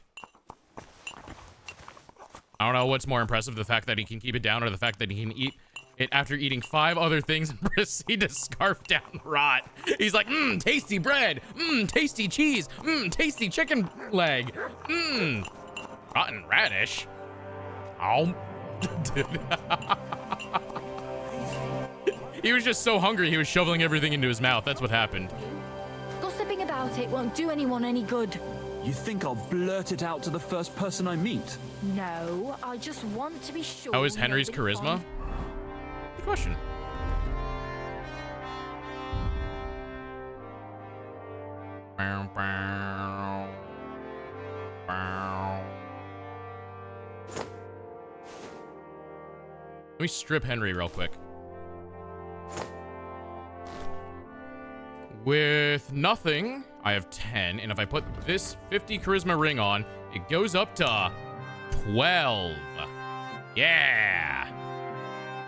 I don't know what's more impressive, the fact that he can keep it down or the fact that he can eat it after eating 5 other things and proceed to scarf down rot. He's like, tasty bread, tasty cheese, tasty chicken leg, rotten radish. Oh. He was just so hungry, he was shoveling everything into his mouth. That's what happened. Gossiping about it won't do anyone any good. You think I'll blurt it out to the first person I meet? No, I just want to be sure. How is Henry's charisma? Good question. Let me strip Henry real quick. With nothing, I have 10, and if I put this 50 charisma ring on, it goes up to 12. Yeah.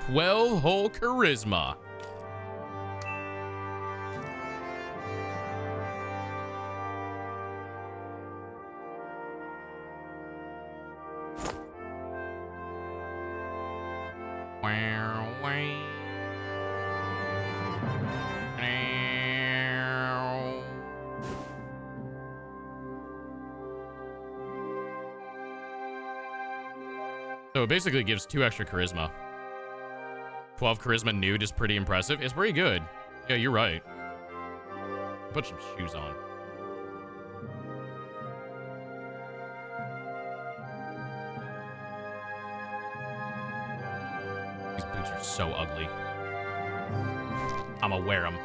12 whole charisma. So it basically gives 2 extra charisma. 12 charisma nude is pretty impressive. It's pretty good. Yeah, you're right. Put some shoes on. These boots are so ugly. I'ma wear them.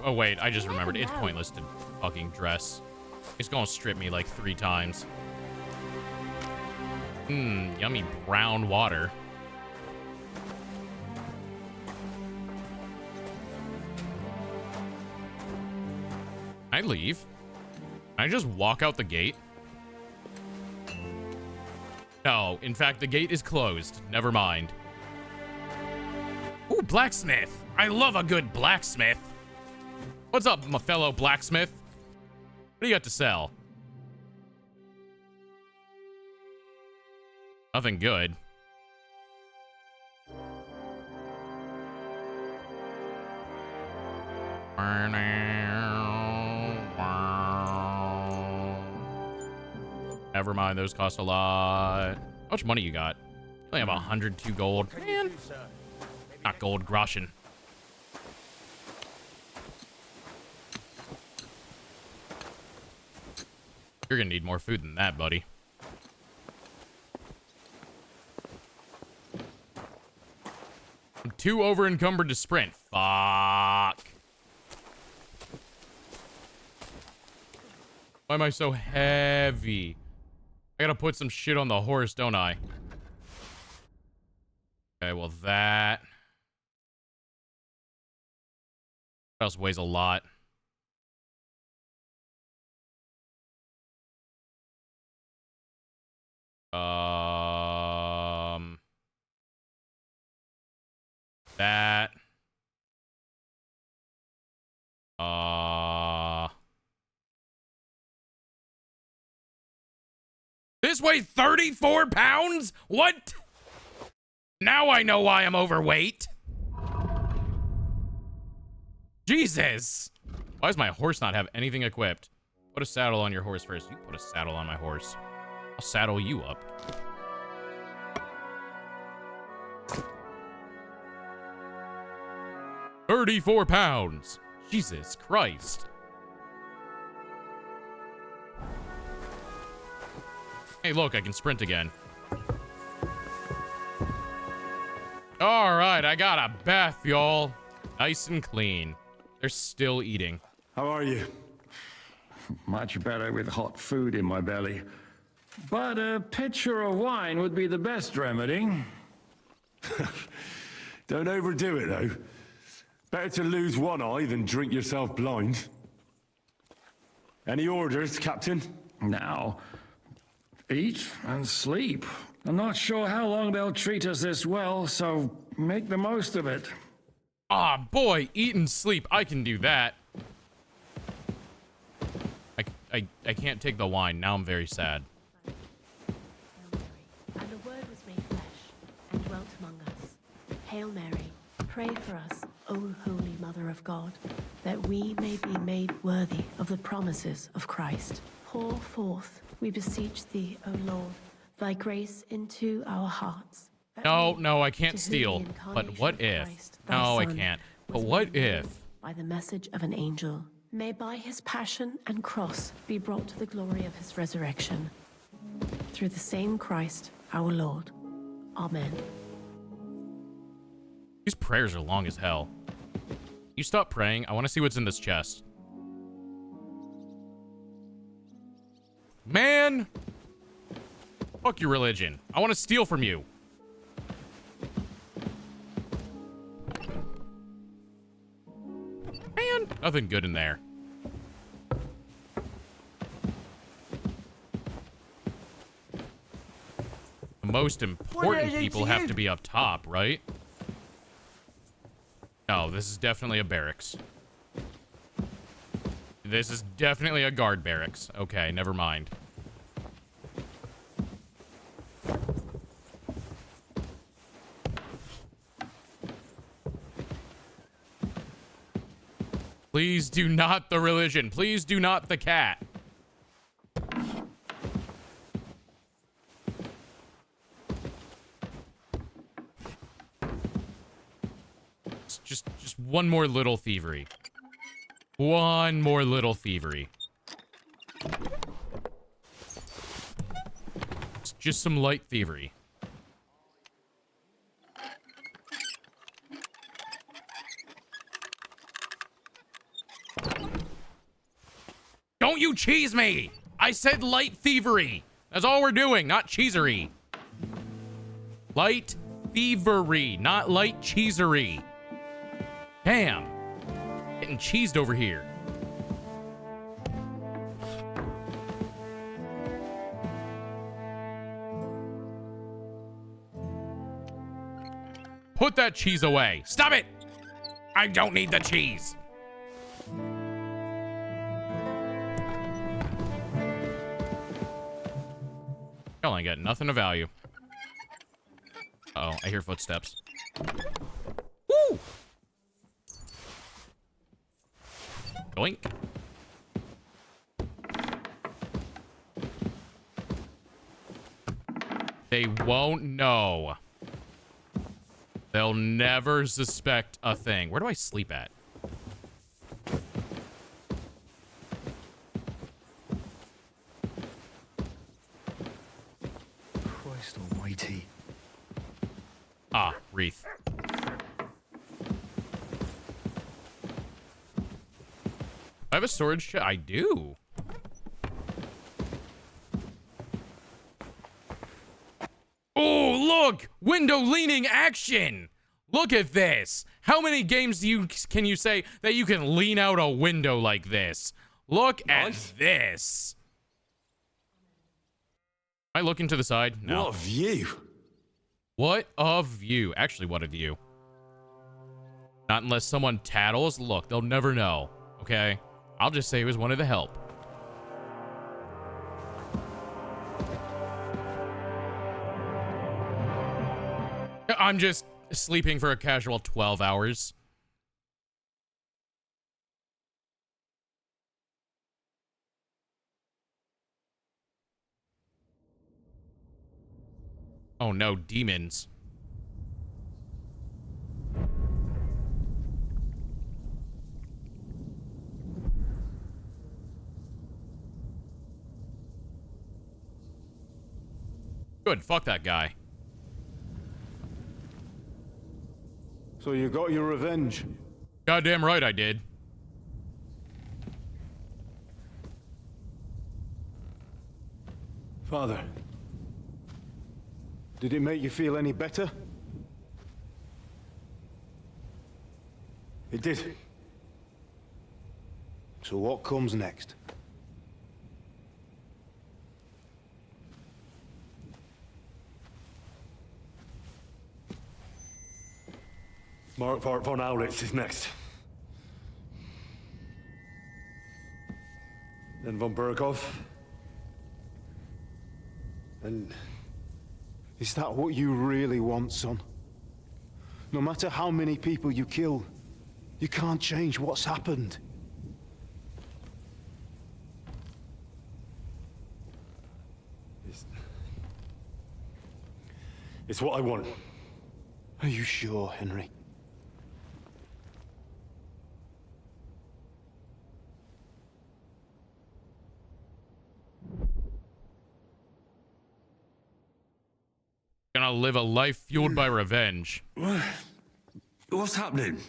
Oh wait, I just remembered. It's pointless to fucking dress. It's gonna strip me like 3 times. Yummy brown water. I leave. I just walk out the gate. No, in fact, the gate is closed. Never mind. Ooh, blacksmith. I love a good blacksmith. What's up, my fellow blacksmith? What do you got to sell? Nothing good. Never mind, those cost a lot. How much money you got? I only have 102 gold. Man. Not gold, groschen. You're gonna need more food than that, buddy. I'm too over encumbered to sprint. Fuck. Why am I so heavy? I gotta put some shit on the horse, don't I? Okay, well that... What else weighs a lot? That. This weighs 34 pounds? What? Now I know why I'm overweight. Jesus. Why does my horse not have anything equipped? Put a saddle on your horse first. You put a saddle on my horse. I'll saddle you up. £34. Jesus Christ. Hey, look, I can sprint again. All right, I got a bath, y'all. Nice and clean. They're still eating. How are you? Much better with hot food in my belly. But a pitcher of wine would be the best remedy. Don't overdo it, though. Better to lose one eye than drink yourself blind. Any orders, Captain? Now, eat and sleep. I'm not sure how long they'll treat us this well, so make the most of it. Ah, boy, eat and sleep. I can do that. I can't take the wine. Now I'm very sad. And the Word was made flesh and dwelt among us. Hail Mary, pray for us, O Holy Mother of God, that we may be made worthy of the promises of Christ. Pour forth, we beseech thee, O Lord, thy grace into our hearts. No, I can't steal. But what if? No, I can't. But what if? By the message of an angel, may by his passion and cross be brought to the glory of his resurrection. Through the same Christ, our Lord. Amen. These prayers are long as hell. You stop praying. I want to see what's in this chest. Man! Fuck your religion. I want to steal from you. Man, nothing good in there. The most important people have to be up top, right? No, this is definitely a barracks. This is definitely a guard barracks. Okay, never mind. Please do not the religion. Please do not the cat. It's just one more little thievery. One more little thievery. It's just some light thievery. Don't you cheese me! I said light thievery. That's all we're doing, not cheesery. Light thievery, not light cheesery. Damn. Getting cheesed over here. Put that cheese away. Stop it! I don't need the cheese. Y'all ain't got nothing of value. Uh-oh, I hear footsteps. Woo! Doink. They won't know. They'll never suspect a thing. Where do I sleep at? Christ almighty. Ah, wreath. I have a storage chest. I do. Look, window leaning action. Look at this. How many games can you say that you can lean out a window like this? Look at this. Am I looking to the side? No. What a view. What a view. Actually, what a view. Not unless someone tattles. Look, they'll never know. Okay? I'll just say it was one of the help. I'm just sleeping for a casual 12 hours. Oh no, demons. Good, fuck that guy. So you got your revenge? Goddamn right I did. Father, did it make you feel any better? It did. So what comes next? Mark von Aulitz is next. Then von Burgov. And is that what you really want, son? No matter how many people you kill, you can't change what's happened. It's what I want. Are you sure, Henry? Gonna live a life fueled by revenge. What's happening?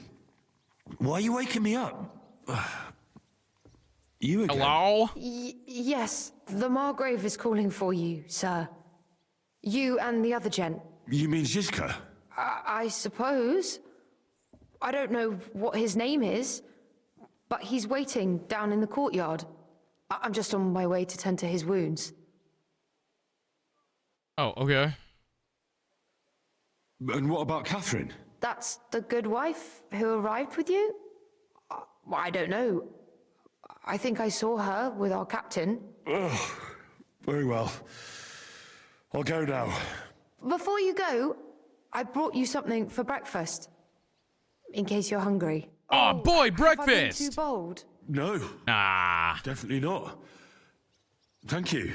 Why are you waking me up? You again? Hello? Yes, the Margrave is calling for you, sir. You and the other gent. You mean Zizka? I suppose. I don't know what his name is, but he's waiting down in the courtyard. I'm just on my way to tend to his wounds. Oh, okay. And what about Catherine? That's the good wife who arrived with you? I don't know. I think I saw her with our captain. Ugh. Very well. I'll go now. Before you go, I brought you something for breakfast. In case you're hungry. Oh, boy, breakfast! Have I been too bold? No. Ah. Definitely not. Thank you.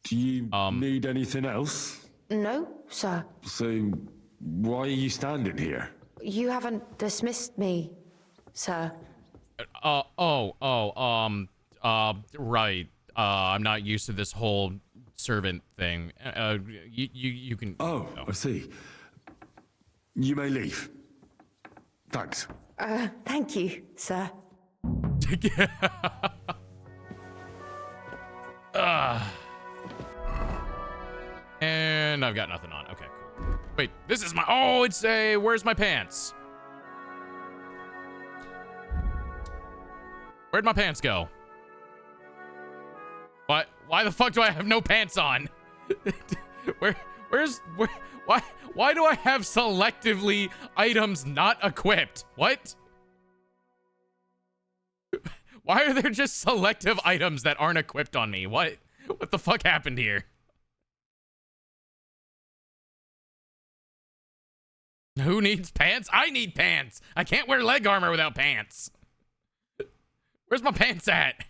Do you need anything else? No, sir. So, why are you standing here? You haven't dismissed me, sir. Right. I'm not used to this whole servant thing. You can... Oh, I see. You may leave. Thanks. Thank you, sir. And I've got nothing on. Okay, cool. Wait, this is my... Oh, it's a... Where's my pants? Where'd my pants go? What? Why the fuck do I have no pants on? Why do I have selectively items not equipped? What? Why are there just selective items that aren't equipped on me? What the fuck happened here? Who needs pants? I need pants. I can't wear leg armor without pants. Where's my pants at?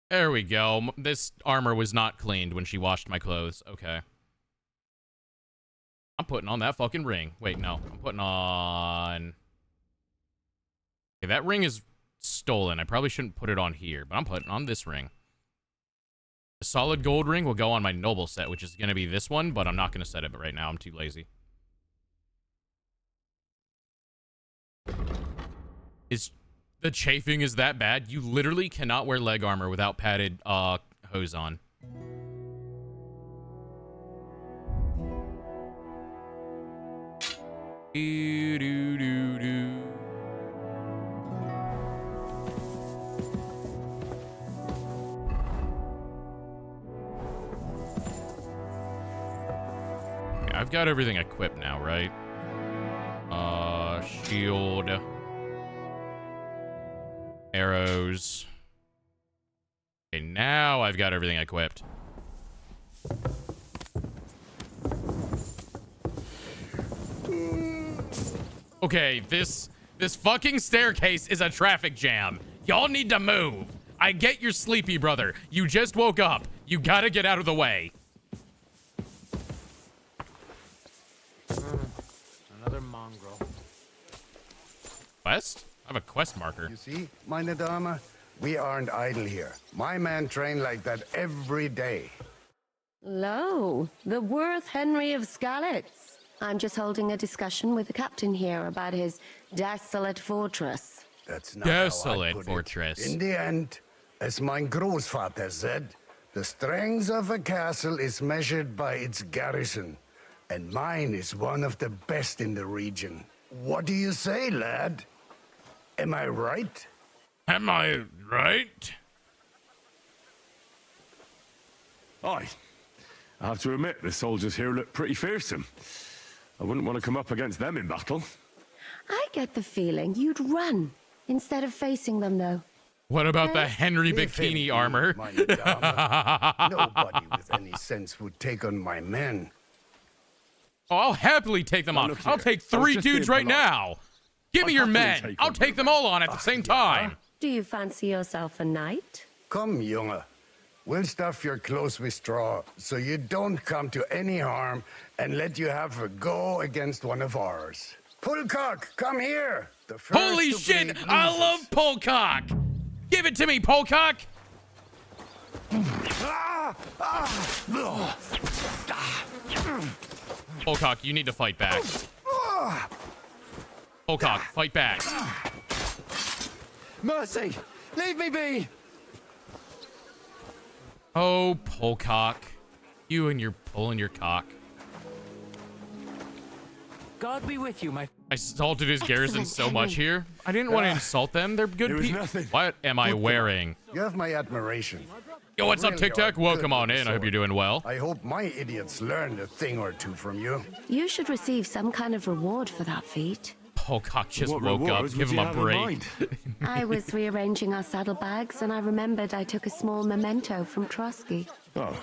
There we go. This armor was not cleaned when she washed my clothes. Okay. I'm putting on that fucking ring. Wait, no. I'm putting on... Okay, that ring is stolen. I probably shouldn't put it on here, but I'm putting on this ring. A solid gold ring will go on my noble set, which is going to be this one, but I'm not going to set it right now. I'm too lazy. Is the chafing is that bad? You literally cannot wear leg armor without padded hose on. Do, do, do, do. I've got everything equipped now, right? Shield. Arrows. Okay, now I've got everything equipped. Okay, this fucking staircase is a traffic jam. Y'all need to move. I get you're sleepy, brother. You just woke up. You gotta get out of the way. Another mongrel. Quest? I have a quest marker. You see, meine Dame, we aren't idle here. My men train like that every day. Lo, the worth Henry of Skalitz. I'm just holding a discussion with the captain here about his desolate fortress. That's not Desolate how I put fortress. It. In the end, as mein Großvater said, the strength of a castle is measured by its garrison, and mine is one of the best in the region. What do you say, lad? Am I right? Am I right? Aye. I have to admit, the soldiers here look pretty fearsome. I wouldn't want to come up against them in battle. I get the feeling you'd run instead of facing them, though. What about the Henry Bikini armor? Nobody with any sense would take on my men. Oh, I'll happily take them on. I'll take 3 dudes right now. Give me your men. I'll take them all on at the same time. Do you fancy yourself a knight? Come, Junge. We'll stuff your clothes with straw so you don't come to any harm and let you have a go against one of ours. Pullcock, come here. The first Holy to shit! bleed I loses. love Polcock. Give it to me, Polcock. Polcock, you need to fight back. Polcock, fight back. Mercy! Leave me be! Oh, Polcock. You and your pulling your cock. God be with you, my... I insulted his garrison so much here. I didn't want to insult them. They're good people. What am I wearing? You have my admiration. Yo, what's up, Really Tic Tac? are Welcome good on with in. the I hope you're doing well. I hope my idiots learned a thing or two from you. You should receive some kind of reward for that feat. Polcock just What woke up. rewards Give would him you a have in break. mind? I was rearranging our saddlebags, and I remembered I took a small memento from Trotsky. Oh.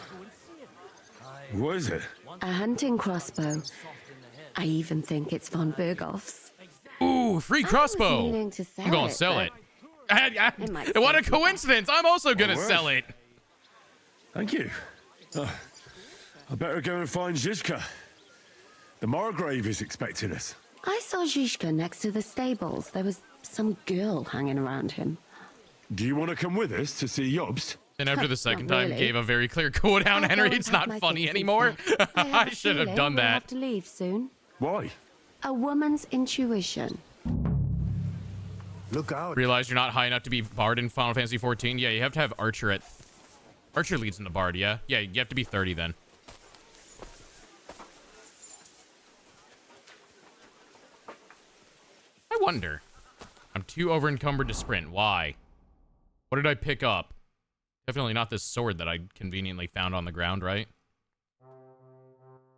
What is it? A hunting crossbow. I even think it's von Berghoff's. Ooh, free crossbow. meaning to sell I'm gonna it, sell but it. might What a save you. coincidence. I'm also gonna word. sell it. Thank you. I better go and find Zizka. The Margrave is expecting us. I saw Zhishka next to the stables. There was some girl hanging around him. Do you want to come with us to see Jobst? And after the Not second time, really. gave a very clear cooldown, I'll go Henry. and It's pack not my funny things anymore. instead. I have I a should have feeling done we'll that. have to leave soon. Why? A woman's intuition. Look out. Realize you're not high enough to be Bard in Final Fantasy 14? Yeah, you have to have Archer at... Archer leads in the Bard, yeah? Yeah, you have to be 30 then. I wonder. I'm too over-encumbered to sprint. Why? What did I pick up? Definitely not this sword that I conveniently found on the ground, right?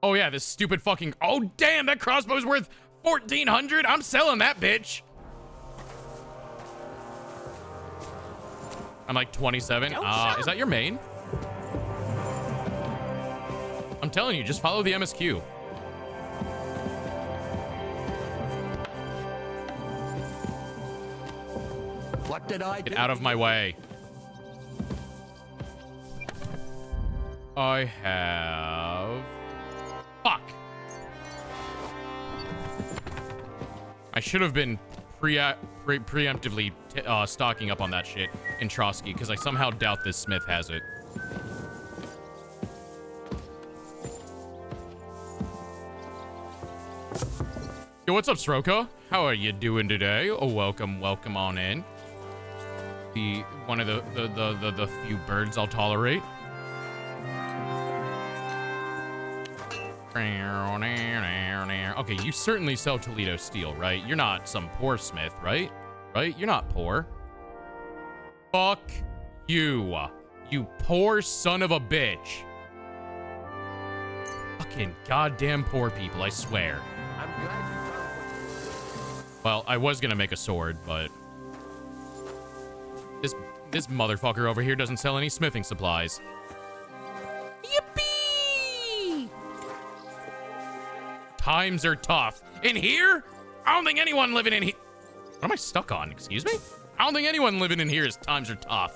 Oh yeah, this stupid fucking... Oh damn, that crossbow's worth 1,400? I'm selling that bitch. I'm like 27. Is that your main? I'm telling you, just follow the MSQ. What did I do? Get out of my way. I have... Fuck. I should have been preemptively stocking up on that shit in Trotsky, because I somehow doubt this smith has it. Yo, what's up, Sroka? How are you doing today? Oh, welcome on in. One of the few birds I'll tolerate. Okay, you certainly sell Toledo steel, right? You're not some poor smith, right? Right? You're not poor. Fuck you. You poor son of a bitch. Fucking goddamn poor people, I swear. I'm glad you found Well, I was gonna make a sword, but this motherfucker over here doesn't sell any smithing supplies. Yippee! Times are tough. In here? I don't think anyone living in here. What am I stuck on? Excuse me? I don't think anyone living in here is times are tough.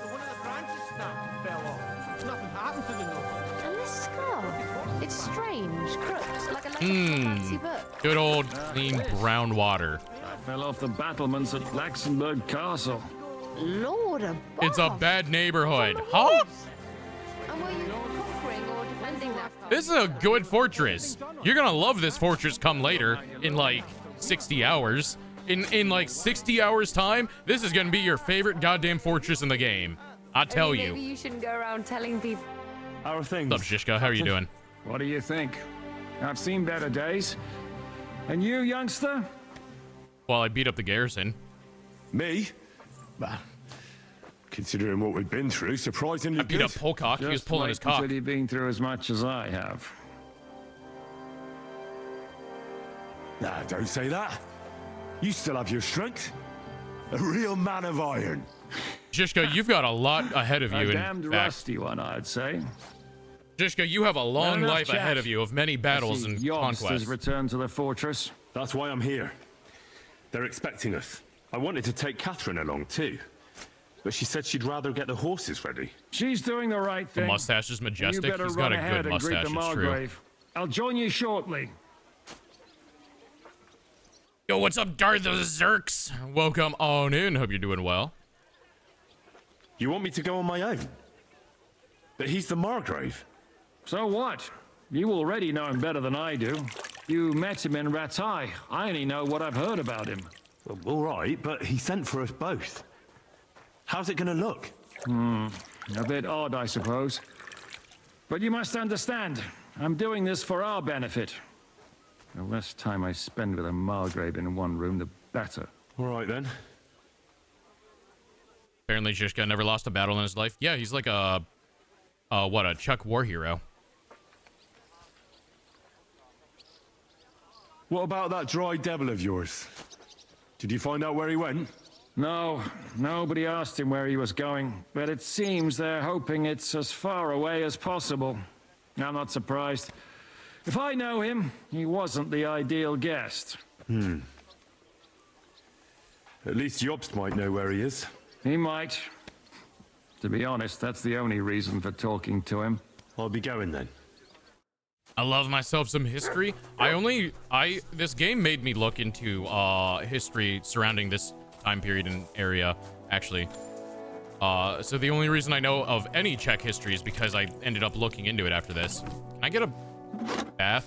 One of the branches snapped and fell off. Nothing happened to the note. And this scarf, it's strange, crooked, like a letter from a fancy book. Good old clean brown water. I fell off the battlements at Laxenburg Castle. Lord above. It's a bad neighborhood. Huh? And were you conquering or defending that? This is a good fortress. You're gonna love this fortress come later in like 60 hours. In like 60 hours time, this is gonna be your favorite goddamn fortress in the game. I tell you. Maybe you shouldn't go around telling people. How are things? What's up, Shishka? How are you doing? What do you think? I've seen better days. And you, youngster? Well, I beat up the garrison. Me? Bah. Considering what we've been through, surprisingly I beat up Polcock. He was pulling his cock. Until you've been through as much as I have. Nah, don't say that. You still have your strength. A real man of iron. Jishka, you've got a lot ahead of you. A damned rusty one, I'd say. Jishka, you have a long life ahead of you of many battles and conquests. Has returned to the fortress. That's why I'm here. They're expecting us. I wanted to take Catherine along too, but she said she'd rather get the horses ready. She's doing the right thing. The mustache is majestic. You better He's got run a ahead good and greet mustache, the it's true. Margrave. I'll join you shortly. Yo, what's up, Darth the Zerks? Welcome on in. Hope you're doing well. You want me to go on my own? But he's the Margrave. So what? You already know him better than I do. You met him in Ratai. I only know what I've heard about him. Well, all right, but he sent for us both. How's it going to look? A bit odd, I suppose. But you must understand, I'm doing this for our benefit. The less time I spend with a Margrave in one room, the better. All right, then. Apparently, Shishka never lost a battle in his life. Yeah, he's like a Chuck war hero. What about that dry devil of yours? Did you find out where he went? No, nobody asked him where he was going, but it seems they're hoping it's as far away as possible. I'm not surprised. If I know him, he wasn't the ideal guest. At least Jobst might know where he is. He might. To be honest, that's the only reason for talking to him. I'll be going then. I love myself some history. This game made me look into history surrounding this time period and area, actually. So the only reason I know of any Czech history is because I ended up looking into it after this. Can I get a bath?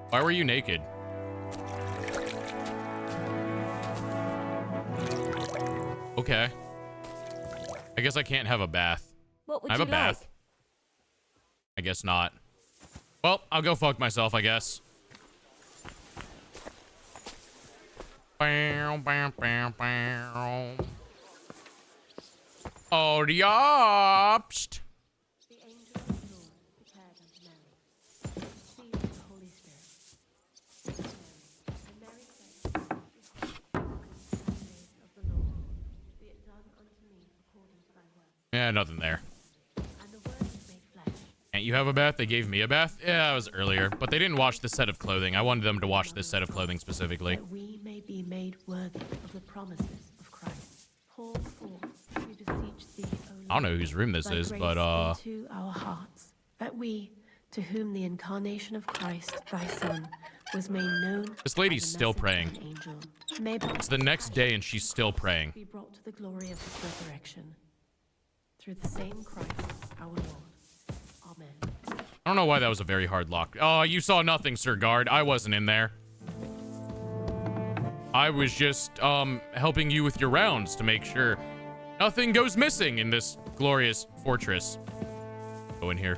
Why were you naked? Okay. I guess I can't have a bath. What would I have you a bath. like? I guess not. Well, I'll go fuck myself, I guess. Bow, bow, bow, bow. Oh, the opst. The angel of the Lord declared unto Mary, "Receive the Holy Spirit." And Mary said, "Behold, the handmaid of the Lord, be it done unto me according to thy word." Yeah, nothing there. And the word was made flesh. Can't you have a bath? They gave me a bath? Yeah, that was earlier. But they didn't wash this set of clothing. I wanted them to wash this set of clothing specifically. That we may be made worthy of the promises of Christ. Pour forth, we beseech thee, O Lord, I don't know whose room this thy is, grace but into our hearts, that we, to whom the incarnation of Christ, thy Son, was made known. This lady's by the still message of praying. an angel, may by It's the next day and she's still praying. be brought to the glory of his resurrection. Through the same Christ, our Lord. Amen. I don't know why that was a very hard lock. Oh, you saw nothing, Sir Guard. I wasn't in there. I was just, helping you with your rounds to make sure nothing goes missing in this glorious fortress. Go in here.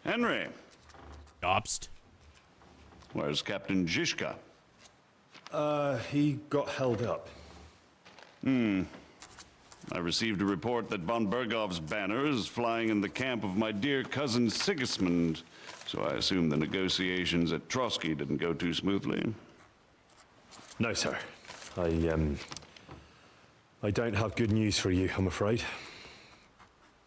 Henry. Obst. Where's Captain Zizka? He got held up. I received a report that von Bergov's banner is flying in the camp of my dear cousin Sigismund, so I assume the negotiations at Trotsky didn't go too smoothly. No, sir. I don't have good news for you, I'm afraid.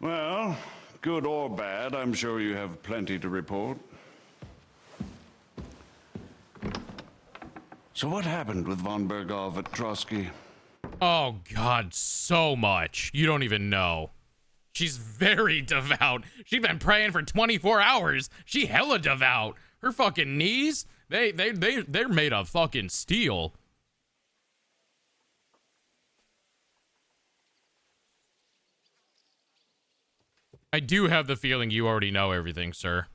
Well, good or bad, I'm sure you have plenty to report. So what happened with von Bergov at Trotsky? Oh, God, so much. You don't even know. She's very devout. She's been praying for 24 hours. She hella devout. Her fucking knees, they're made of fucking steel. I do have the feeling you already know everything, sir.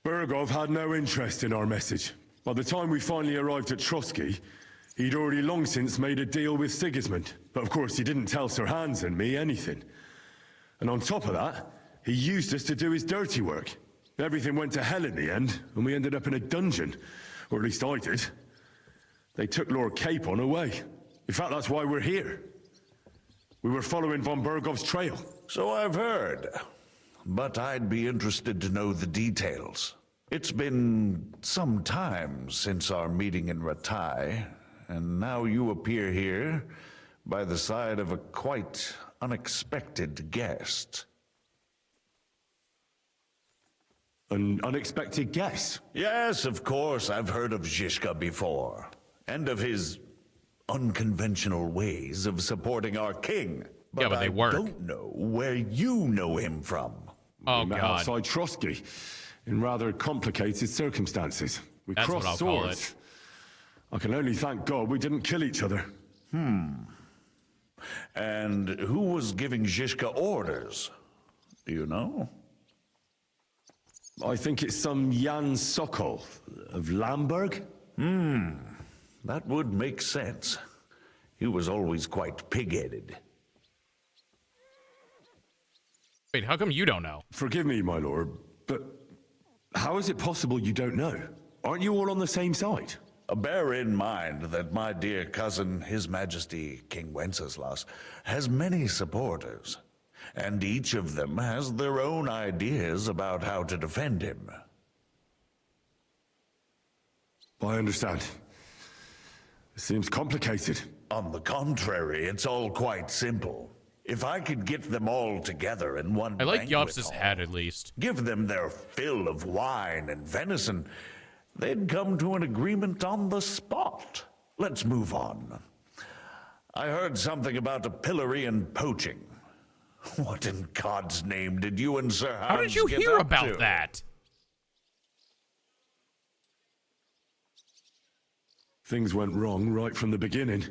Bergov had no interest in our message. By the time we finally arrived at Trotsky, he'd already long since made a deal with Sigismund. But of course, he didn't tell Sir Hans and me anything. And on top of that, he used us to do his dirty work. Everything went to hell in the end, and we ended up in a dungeon. Or at least I did. They took Lord Capon away. In fact, that's why we're here. We were following von Bergov's trail. So I've heard. But I'd be interested to know the details. It's been some time since our meeting in Ratai, and now you appear here by the side of a quite unexpected guest. An unexpected guest? Yes, of course, I've heard of Zizka before, and of his unconventional ways of supporting our king. Yeah, but they work. I don't know where you know him from. Oh, we met God. outside Trotsky, in rather complicated circumstances. We That's crossed what I'll call swords. I can only thank God we didn't kill each other. And who was giving Zizka orders? Do you know? I think it's some Jan Sokol of Lamberg. That would make sense. He was always quite pig-headed. Wait, how come you don't know? Forgive me, my lord, but how is it possible you don't know? Aren't you all on the same side? Bear in mind that my dear cousin, His Majesty King Wenceslas, has many supporters, and each of them has their own ideas about how to defend him. I understand. It seems complicated. On the contrary, it's all quite simple. If I could get them all together in one I like banquet Yops's hall, hat, at least. give them their fill of wine and venison, they'd come to an agreement on the spot. Let's move on. I heard something about a pillory and poaching. What in God's name did you and Sir Hans How did you get hear up about to? that? Things went wrong right from the beginning.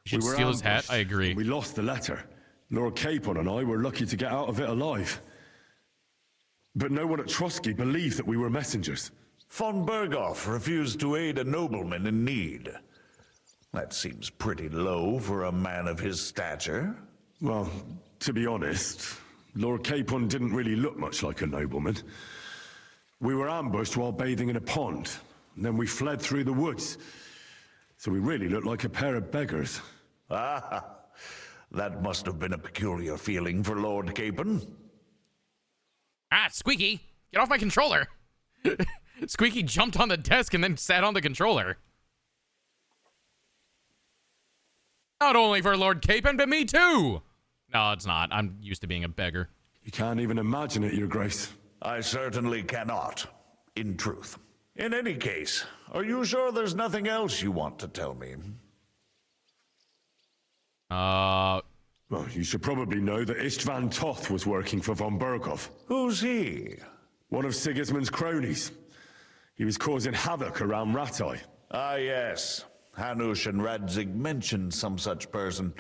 Should steal his hat? I agree. We lost the letter. Lord Capon and I were lucky to get out of it alive. But no one at Trotsky believed that we were messengers. Von Berghoff refused to aid a nobleman in need. That seems pretty low for a man of his stature. Well, to be honest, Lord Capon didn't really look much like a nobleman. We were ambushed while bathing in a pond, and then we fled through the woods. So we really looked like a pair of beggars. Ah, that must have been a peculiar feeling for Lord Capon. Ah, Squeaky, get off my controller. Squeaky jumped on the desk and then sat on the controller. Not only for Lord Capon, but me too. No, it's not. I'm used to being a beggar. You can't even imagine it, Your Grace. I certainly cannot, in truth. In any case, are you sure there's nothing else you want to tell me? Well, you should probably know that Istvan Toth was working for von Berghoff. Who's he? One of Sigismund's cronies. He was causing havoc around Ratai. Ah, yes. Hanush and Radzig mentioned some such person.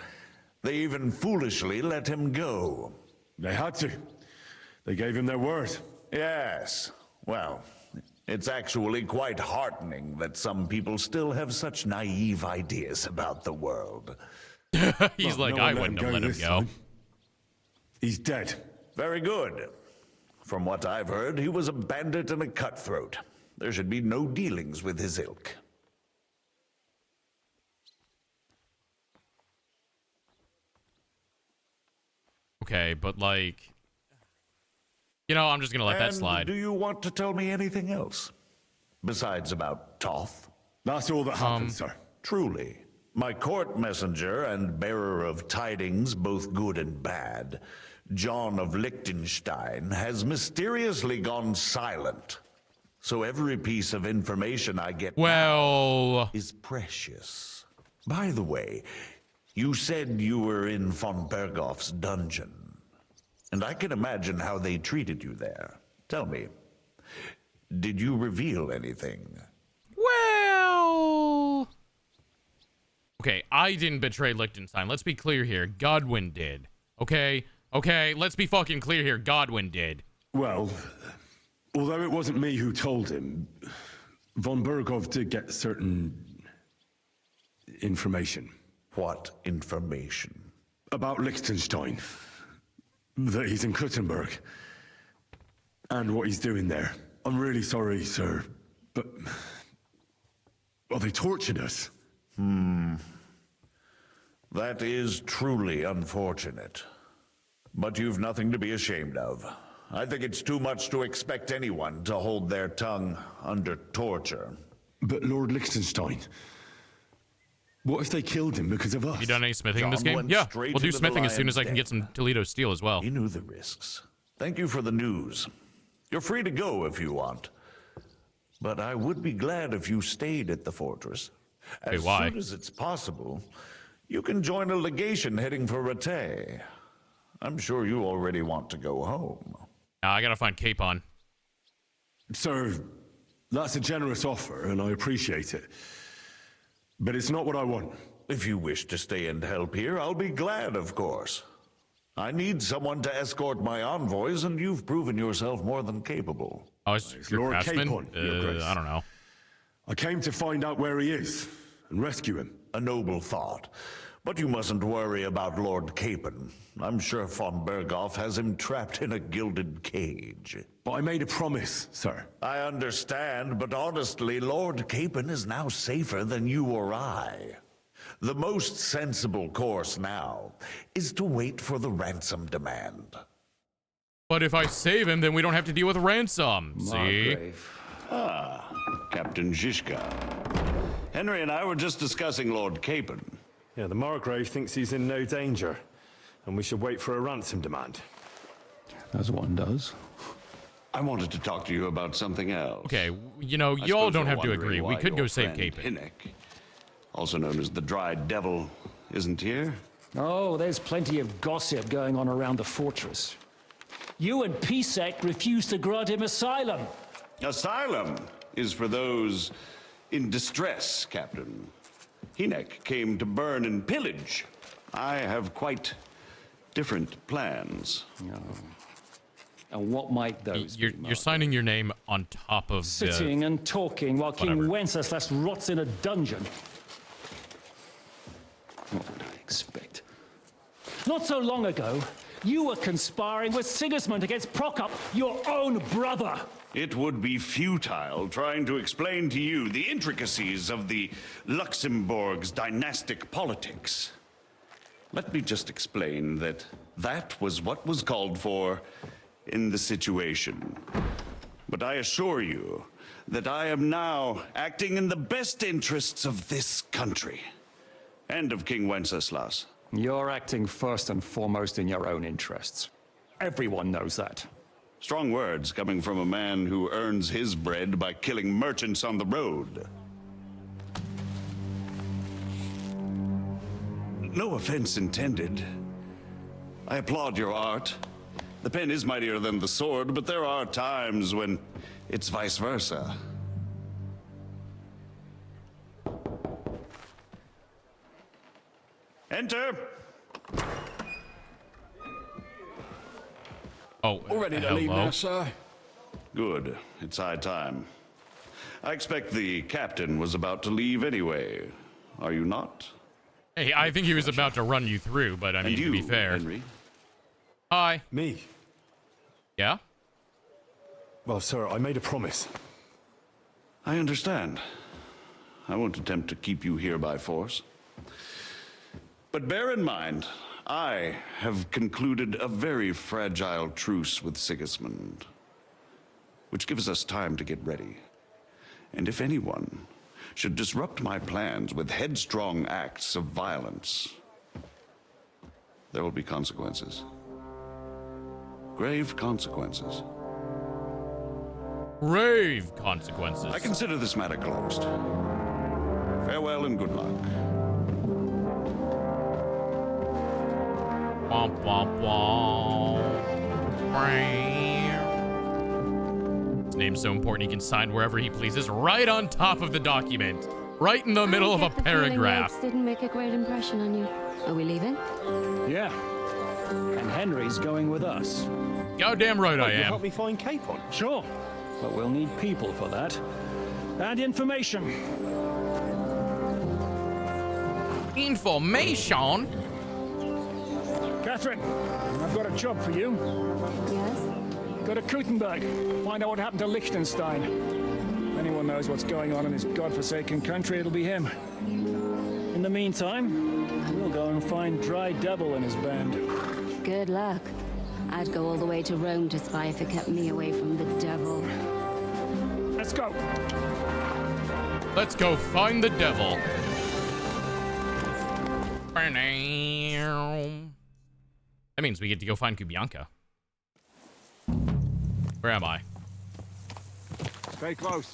They even foolishly let him go. They had to. They gave him their word. Yes. Well, it's actually quite heartening that some people still have such naive ideas about the world. He's like, I wouldn't have let him go. He's dead. Very good. From what I've heard, he was a bandit and a cutthroat. There should be no dealings with his ilk. Okay, but like, you know, I'm just gonna let that slide. Do you want to tell me anything else? Besides about Toth? That's all that happened, sir. Truly. My court messenger and bearer of tidings, both good and bad, John of Liechtenstein, has mysteriously gone silent. So every piece of information I get now is precious. By the way, you said you were in von Bergoff's dungeon. And I can imagine how they treated you there. Tell me, did you reveal anything? Well... Okay, I didn't betray Liechtenstein. Let's be clear here. Godwin did. Okay? Okay, let's be fucking clear here. Godwin did. Well, although it wasn't me who told him, von Berghoff did get certain information. What information? About Liechtenstein. That he's in Kuttenberg. And what he's doing there. I'm really sorry, sir, but... well, they tortured us. That is truly unfortunate. But you've nothing to be ashamed of. I think it's too much to expect anyone to hold their tongue under torture. But Lord Liechtenstein... what if they killed him because of us? You done any smithing in this game? Yeah, we'll do smithing as soon as I can get some Toledo steel as well. He knew the risks. Thank you for the news. You're free to go if you want. But I would be glad if you stayed at the fortress. As soon as it's possible, you can join a legation heading for Rattay. I'm sure you already want to go home. I gotta find Capon. Sir, that's a generous offer, and I appreciate it. But it's not what I want. If you wish to stay and help here, I'll be glad, of course. I need someone to escort my envoys, and you've proven yourself more than capable. Oh, it's Lord craftsman? Capon, Your Grace. I don't know. I came to find out where he is and rescue him. A noble thought. But you mustn't worry about Lord Capon. I'm sure von Berghoff has him trapped in a gilded cage. But I made a promise, sir. I understand, but honestly, Lord Capon is now safer than you or I. The most sensible course now is to wait for the ransom demand. But if I save him, then we don't have to deal with a ransom. See? Ah, Captain Zizka. Henry and I were just discussing Lord Capon. Yeah, the Margrave thinks he's in no danger, and we should wait for a ransom demand. As one does. I wanted to talk to you about something else. Okay, you know, you all don't have to agree. We could go save Capon. Hinnick, also known as the Dried Devil, isn't here? Oh, there's plenty of gossip going on around the fortress. You and Pisek refused to grant him asylum. Asylum is for those in distress, Captain. Hinnick came to burn and pillage. I have quite different plans. And what might those be? You're signing your name on top of sitting and talking while King Wenceslas rots in a dungeon. What would I expect? Not so long ago, you were conspiring with Sigismund against Prokop, your own brother. It would be futile trying to explain to you the intricacies of the Luxembourg's dynastic politics. Let me just explain that that was what was called for in the situation. But I assure you that I am now acting in the best interests of this country and of King Wenceslas. You're acting first and foremost in your own interests. Everyone knows that. Strong words coming from a man who earns his bread by killing merchants on the road. No offense intended. I applaud your art. The pen is mightier than the sword, but there are times when it's vice versa. Enter. Oh, All ready to leave now, sir. Good. It's high time. I expect the captain was about to leave anyway. Are you not? Hey, I think he was about to run you through, but I mean, And you, to be fair. Henry? Hi. Me? Yeah? Well, sir, I made a promise. I understand. I won't attempt to keep you here by force. But bear in mind, I have concluded a very fragile truce with Sigismund, which gives us time to get ready. And if anyone should disrupt my plans with headstrong acts of violence, there will be consequences. Grave consequences. Grave consequences. I consider this matter closed. Farewell and good luck. Womp womp womp. His name's so important he can sign wherever he pleases, right on top of the document. Right in the middle of a paragraph. Robes didn't make a great impression on you. Are we leaving? Yeah. And Henry's going with us. Goddamn right I You am. help me find Capon? Sure. But we'll need people for that. And information. Information? Catherine, I've got a job for you. Yes? Go to Kuttenberg. Find out what happened to Liechtenstein. If anyone knows what's going on in his godforsaken country, it'll be him. In the meantime, we'll go and find Dry Devil and his band. Good luck. I'd go all the way to Rome to spy if it kept me away from the devil. Let's go. Let's go find the devil. That means we get to go find Kubianka. Where am I? Stay close.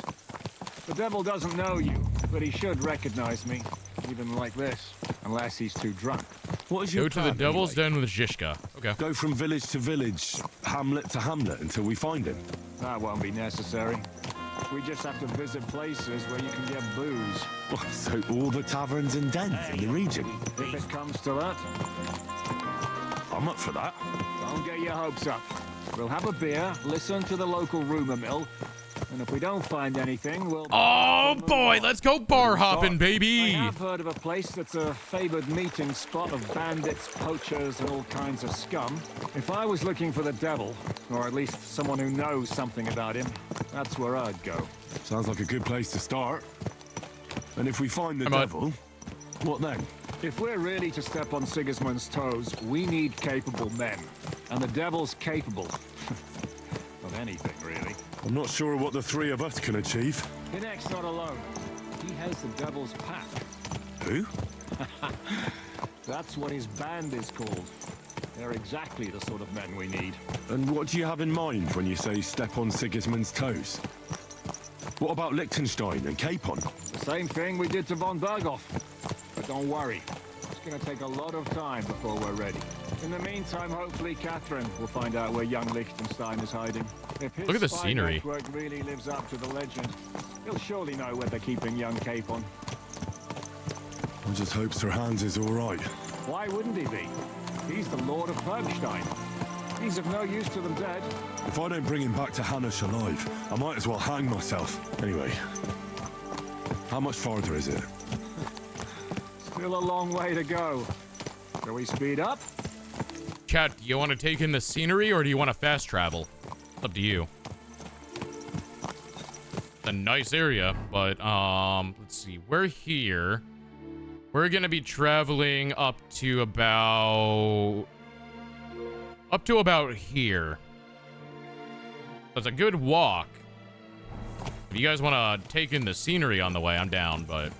The devil doesn't know you, but he should recognize me, even like this, unless he's too drunk. What is your Go to the plan, devil's anyway? den with Zizka. Okay. Go from village to village, hamlet to hamlet until we find him. That won't be necessary. We just have to visit places where you can get booze. So all the taverns and dens in the region? If it comes to that. I'm up for that. Don't get your hopes up. We'll have a beer, listen to the local rumor mill, and if we don't find anything, we'll... Oh boy, let's go bar hopping, I baby. have heard of a place that's a favored meeting spot of bandits, poachers, and all kinds of scum. If I was looking for the devil, or at least someone who knows something about him, that's where I'd go. Sounds like a good place to start. And if we find the devil, what then? If we're really to step on Sigismund's toes, we need capable men. And the devil's capable. Of anything, really. I'm not sure what the three of us can achieve. Hinek's not alone. He has the devil's pack. Who? That's what his band is called. They're exactly the sort of men we need. And what do you have in mind when you say step on Sigismund's toes? What about Liechtenstein and Capon? The same thing we did to von Berghoff. But don't worry. It's going to take a lot of time before we're ready. In the meantime, hopefully Catherine will find out where young Liechtenstein is hiding. If his Look at the spy scenery. network really lives up to the legend, he'll surely know where they're keeping young Capon. I just hope Sir Hans is all right. Why wouldn't he be? He's the Lord of Bergstein. He's of no use to them dead. If I don't bring him back to Hanish alive, I might as well hang myself. Anyway, how much farther is it? Still a long way to go. Shall we speed up? Chat, do you want to take in the scenery or do you want to fast travel? It's up to you. It's a nice area, but let's see. We're here. We're gonna be traveling up to about here. That's a good walk. If you guys want to take in the scenery on the way, I'm down, but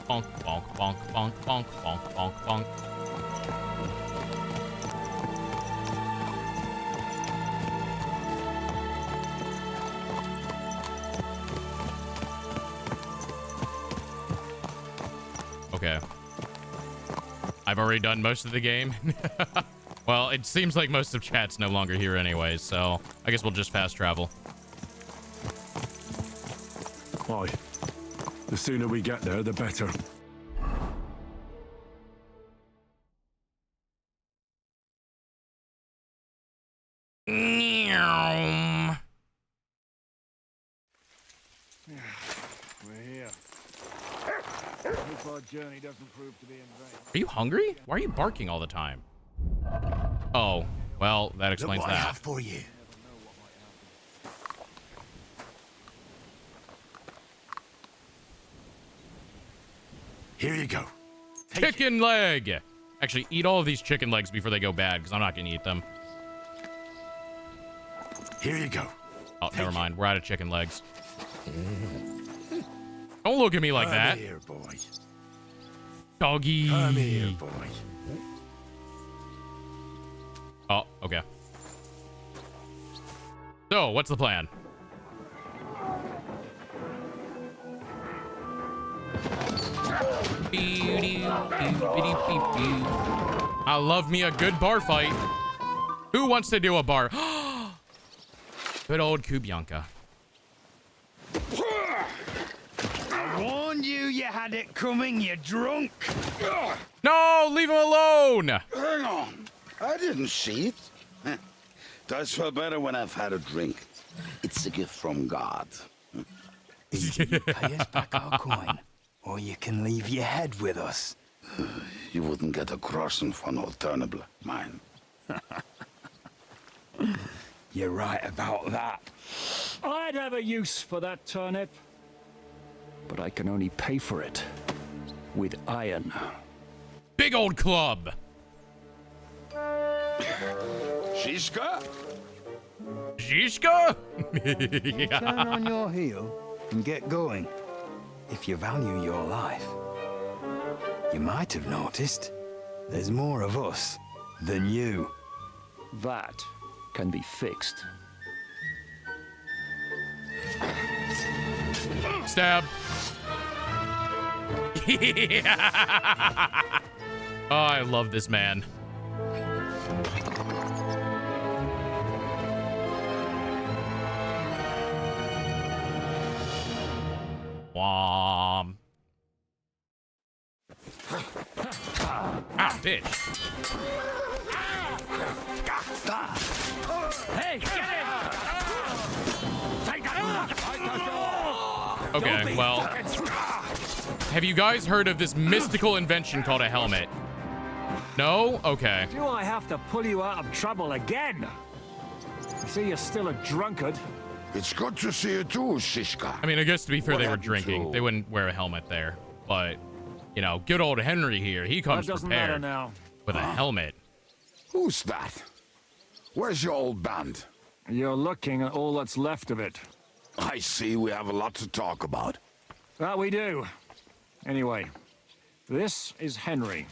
bonk, bonk, bonk, bonk, bonk, bonk, bonk, bonk. Okay. I've already done most of the game. Well, it seems like most of chat's no longer here anyways, so I guess we'll just fast travel. Why? The sooner we get there, the better. We're here. Hope our journey doesn't prove to be in vain. Are you hungry? Why are you barking all the time? Oh, well, that explains Look what I that. have for you. Here you go. Chicken leg! Actually, eat all of these chicken legs before they go bad, because I'm not going to eat them. Here you go. Oh, never mind. We're out of chicken legs. Don't look at me like that. Come here, boy. Doggy. Come here, boy. Oh, okay. So, what's the plan? I love me a good bar fight. Who wants to do a bar? Good old Kubianka. I warned you, you had it coming, you drunk. No, leave him alone. Hang on. I didn't see it. Does feel better when I've had a drink. It's a gift from God. Either you pay us back our coin, or you can leave your head with us. You wouldn't get a crossing for no turnip, mine. You're right about that. I'd have a use for that turnip. But I can only pay for it with iron. Big old club. Shishka? Shishka? Turn on your heel and get going. If you value your life, you might have noticed there's more of us than you. That can be fixed. Stab. Oh, I love this man. Wom. Ah, bitch. Hey, get him! Okay, well, have you guys heard of this mystical invention called a helmet? No? Okay. Do I have to pull you out of trouble again? I see you're still a drunkard. It's good to see you too, Shishka. I mean, I guess to be fair, they were drinking. They wouldn't wear a helmet there. But, you know, good old Henry here. He comes That doesn't matter prepared now. with a helmet. Who's that? Where's your old band? You're looking at all that's left of it. I see we have a lot to talk about. That we do. Anyway, this is Henry.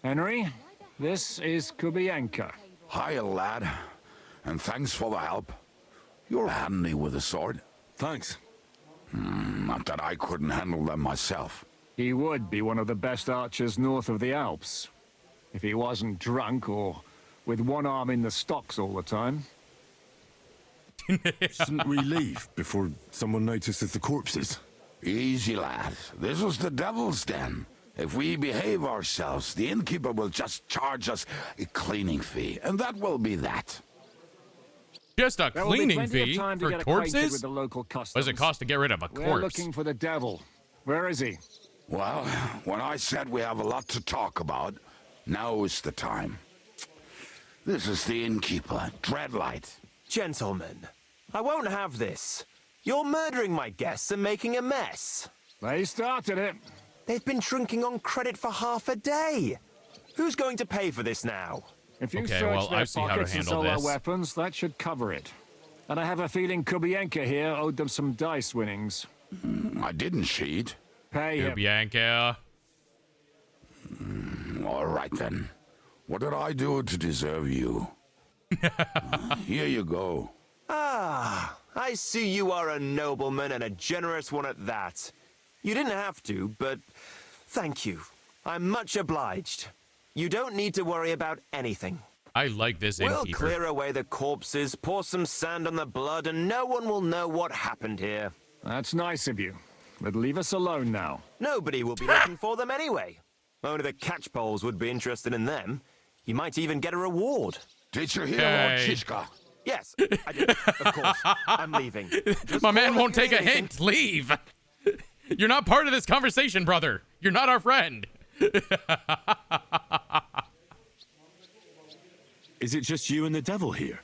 Henry, this is Kubianka. Hiya, lad. And thanks for the help. You're handy with a sword. Thanks. Not that I couldn't handle them myself. He would be one of the best archers north of the Alps. If he wasn't drunk or with one arm in the stocks all the time. Shouldn't we leave before someone notices the corpses? Easy, lad. This was the devil's den. If we behave ourselves, the innkeeper will just charge us a cleaning fee, and that will be that. Just a There will be cleaning plenty of fee time to for get acquainted corpses? with the local customs. What does it cost to get rid of a We're corpse? looking for the devil. Where is he? Well, when I said we have a lot to talk about, now is the time. This is the innkeeper, Dreadlight. Gentlemen, I won't have this. You're murdering my guests and making a mess. They started it. They've been drinking on credit for half a day. Who's going to pay for this now? If you Okay, search well, their I see how to pockets and handle stole our this. weapons, that should cover it. And I have a feeling Kubianka here owed them some dice winnings. I didn't cheat. Pay him. Bianca. All right, then. What did I do to deserve you? Here you go. Ah, I see you are a nobleman and a generous one at that. You didn't have to, but thank you. I'm much obliged. You don't need to worry about anything. I like this We'll innkeeper. clear away the corpses, pour some sand on the blood, and no one will know what happened here. That's nice of you. but leave us alone now. Nobody will be looking for them anyway. Only the catchpoles would be interested in them. You might even get a reward. Did you hear, Lord Chichka? Yes, I did. Of course. I'm leaving. My man won't take a hint. Leave. You're not part of this conversation, brother. You're not our friend. Is it just you and the devil here?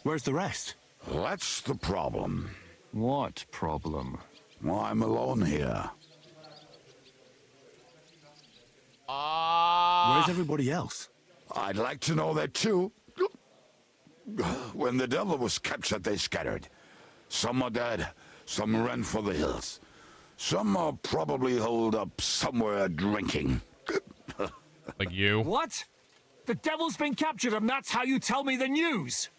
Where's the rest? That's the problem. What problem? Well, I'm alone here. Where's everybody else? I'd like to know that too. When the devil was captured, they scattered. Some are dead, some ran for the hills. Some are probably holed up somewhere drinking. Like you? What? The devil's been captured and that's how you tell me the news?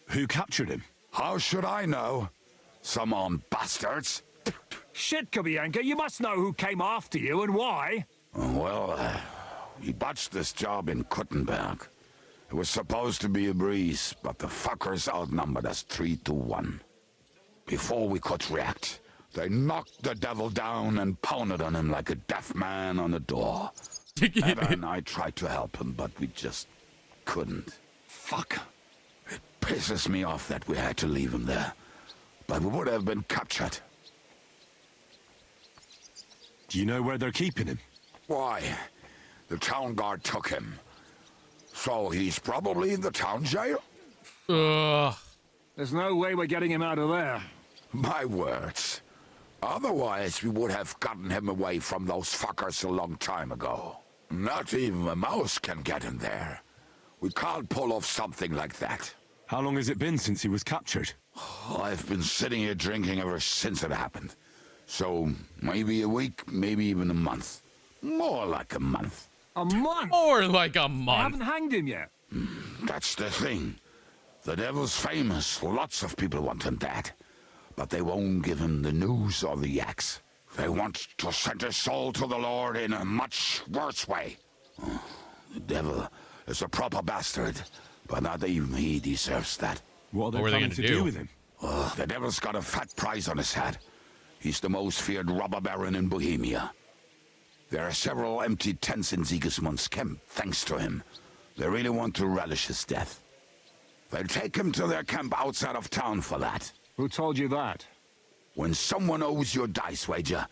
Who captured him? How should I know? Some armed bastards. Shit, Kubianka, you must know who came after you and why. Well, we botched this job in Kuttenberg. It was supposed to be a breeze, but the fuckers outnumbered us 3-1. Before we could react, they knocked the devil down and pounded on him like a deaf man on a door. Eva and I tried to help him, but we just couldn't. Fuck. It pisses me off that we had to leave him there, but we would have been captured. Do you know where they're keeping him? Why? The town guard took him. So he's probably in the town jail? Ugh. There's no way we're getting him out of there. My words. Otherwise, we would have gotten him away from those fuckers a long time ago. Not even a mouse can get him there. We can't pull off something like that. How long has it been since he was captured? I've been sitting here drinking ever since it happened. So, maybe a week, maybe even a month. More like a month. A month? More like a I month. haven't hanged him yet. That's the thing. The devil's famous. Lots of people want him dead. But they won't give him the news or the axe. They want to send his soul to the Lord in a much worse way. The devil is a proper bastard, but not even he deserves that. What are they planning to do with him? The devil's got a fat price on his head. He's the most feared robber baron in Bohemia. There are several empty tents in Sigismund's camp, thanks to him. They really want to relish his death. They'll take him to their camp outside of town for that. Who told you that? When someone owes you a dice wager,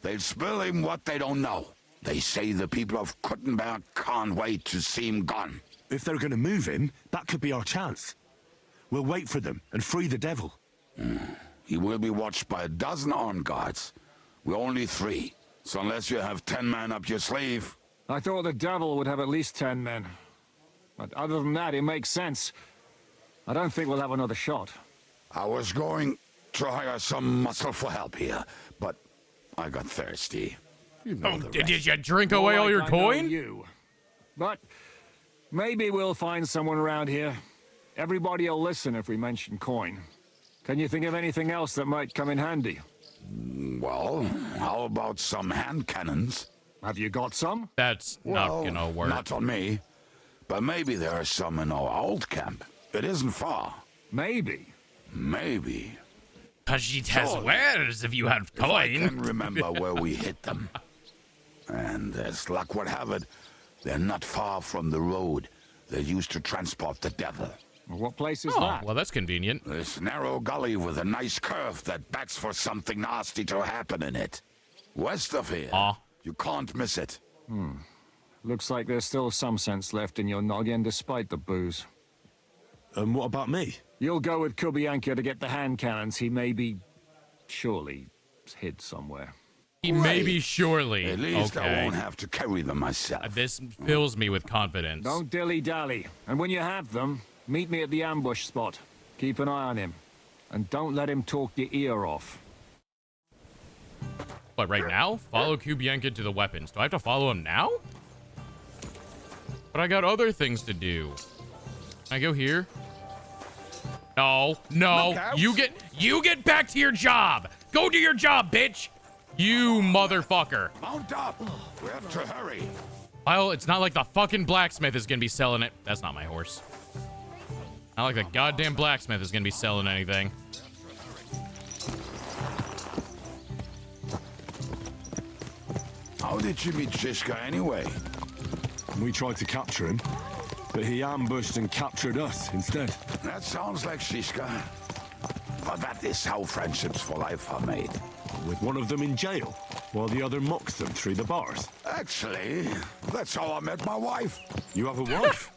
they'll spill him what they don't know. They say the people of Kuttenberg can't wait to see him gone. If they're going to move him, that could be our chance. We'll wait for them and free the devil. He will be watched by a dozen armed guards. We're only 3. So unless you have 10 men up your sleeve... I thought the devil would have at least 10 men. But other than that, it makes sense. I don't think we'll have another shot. I was going to hire some muscle for help here, but I got thirsty. You know the Did rest. you drink away all your I know coin? you. But maybe we'll find someone around here. Everybody will listen if we mention coin. Can you think of anything else that might come in handy? Well, how about some hand cannons? Have you got some? That's not gonna work. Not on me. But maybe there are some in our old camp. It isn't far. Maybe. Maybe. Cause it has Surely. wares if you have If I coin. can remember where we hit them. And as luck would have it, they're not far from the road they used to transport the devil. What place is Oh, that? well, that's convenient. This narrow gully with a nice curve that backs for something nasty to happen in it. West of here. You can't miss it. Looks like there's still some sense left in your noggin despite the booze. And what about me? You'll go with Kubianka to get the hand cannons. He may be... surely hid somewhere. He may be surely. At least I Okay. won't have to carry them myself. This fills me with confidence. Don't dilly-dally. And when you have them, meet me at the ambush spot. Keep an eye on him. And don't let him talk your ear off. What, right now? Follow Kubianka to the weapons. Do I have to follow him now? But I got other things to do. Can I go here? No, no. You get back to your job. Go do your job, bitch. You motherfucker. Mount up. We have to hurry. Well, it's not like the fucking blacksmith is gonna be selling it. That's not my horse. Not like the goddamn blacksmith is gonna be selling anything. How did you meet Shishka anyway? We tried to capture him, but he ambushed and captured us instead. That sounds like Shishka. But that is how friendships for life are made. With one of them in jail, while the other mocks them through the bars. Actually, that's how I met my wife. You have a wife?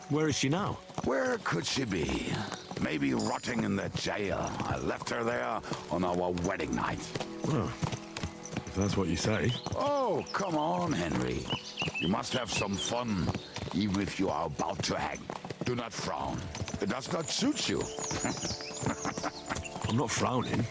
Where is she now? Where could she be? Maybe rotting in the jail. I left her there on our wedding night. Well, if that's what you say. Oh, come on, Henry. You must have some fun, even if you are about to hang. Do not frown. It does not suit you. I'm not frowning.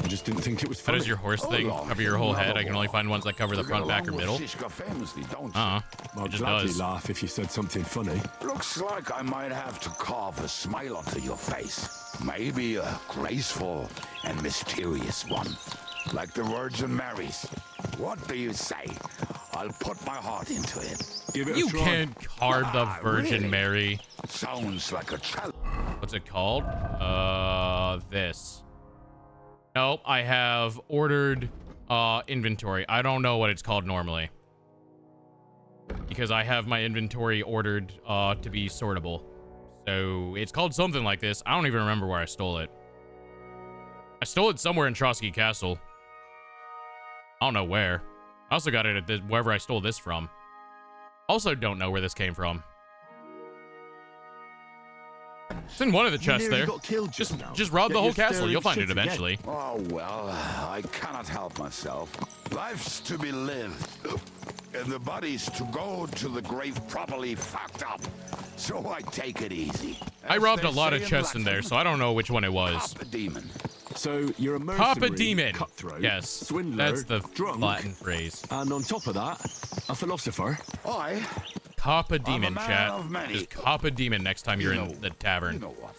I just didn't think it was funny. How does your horse thing cover your whole head? I can only find ones that cover the front, back, or middle. Famously, don't you? I'd It just gladly does. laugh if you said something funny. Looks like I might have to carve a smile onto your face. Maybe a graceful and mysterious one, like the Virgin Mary's. What do you say? I'll put my heart into it. Give it You a try. can't carve the Virgin really? Mary. Sounds like a challenge. What's it called? This. Nope, I have ordered inventory. I don't know what it's called normally. Because I have my inventory ordered to be sortable. So it's called something like this. I don't even remember where I stole it. I stole it somewhere in Trotsky Castle. I don't know where. I also got it at wherever I stole this from. Also don't know where this came from. It's in one of the chests there. Just rob the whole castle. You'll find it eventually. Oh, well, I cannot help myself. Life's to be lived, and the body's to go to the grave properly fucked up. So I take it easy. I robbed a lot of chests in there, so I don't know which one it was. Papa Demon. So you're a mercenary, Papa Demon. cutthroat, Yes, swindler, that's the drunk, Latin phrase. and on top of that, a philosopher. I Papa Demon, man chat. of many. Just Papa Demon next time you're in the tavern. You know what?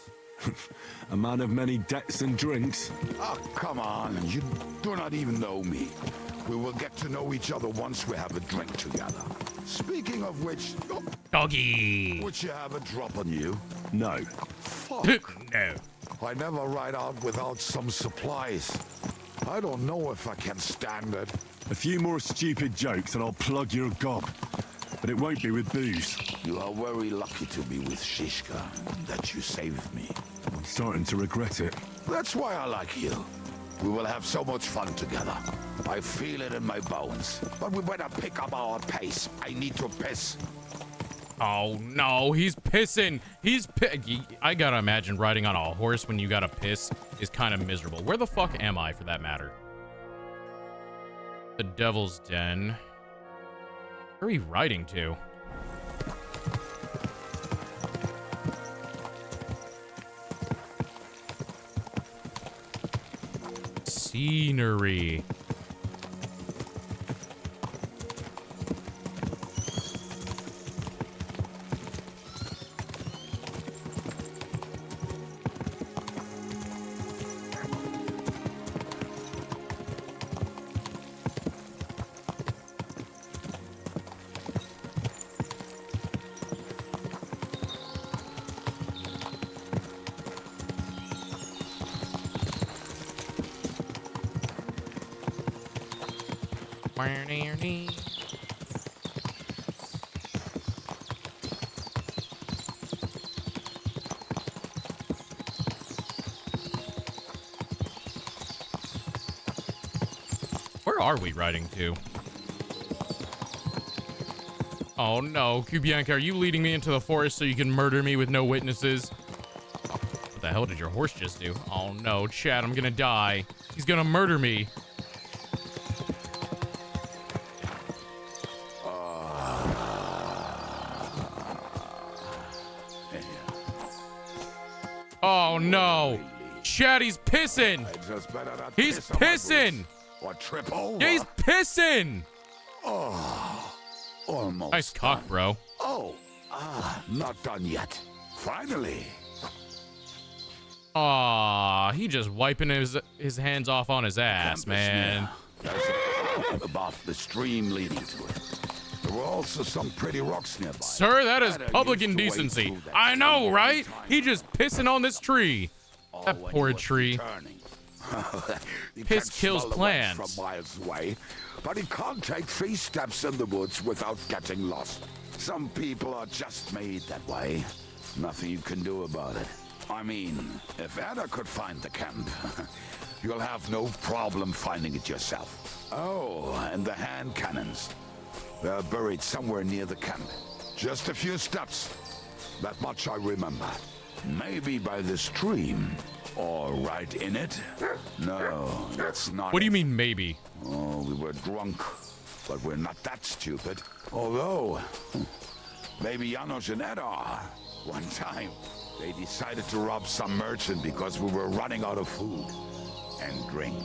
A man of many debts and drinks. Oh, come on. You do not even know me. We will get to know each other once we have a drink together. Speaking of which... Oh, Doggy. would you have a drop on you? No. Fuck. No. I never ride out without some supplies. I don't know if I can stand it. A few more stupid jokes and I'll plug your gob. But it won't be with booze. You are very lucky to be with Shishka, that you saved me. I'm starting to regret it. That's why I like you. We will have so much fun together. I feel it in my bones. But we better pick up our pace. I need to piss. Oh no, he's pissing. I gotta imagine riding on a horse when you gotta piss is kind of miserable. Where the fuck am I, for that matter? The Devil's Den. Where are we riding to? Scenery. Where are we riding to? Oh no, Kubianka, are you leading me into the forest so you can murder me with no witnesses? What the hell did your horse just do? Oh no, Chad, I'm gonna die. He's gonna murder me. Oh no! Chad, he's pissing! He's pissing! What, trip over? Yeah, he's pissing! Oh, almost. Nice cock, bro. Oh, not done yet. Finally. Aw, he just wiping his hands off on his ass, man. There's a above the stream leading to it. There were also some pretty rocks nearby. Sir, that is public indecency. I know, right? He just pissing on this tree. That poor tree. He Piss can kills smell the plants. weeds from miles away, but he can't take 3 steps in the woods without getting lost. Some people are just made that way. Nothing you can do about it. I mean, if Ada could find the camp, you'll have no problem finding it yourself. Oh, and the hand cannons. They're buried somewhere near the camp. Just a few steps. That much I remember. Maybe by the stream. Or right in it? No, that's not. What do you mean, maybe? Oh, we were drunk. But we're not that stupid. Although, maybe Janos and Ed are. One time, they decided to rob some merchant because we were running out of food and drink.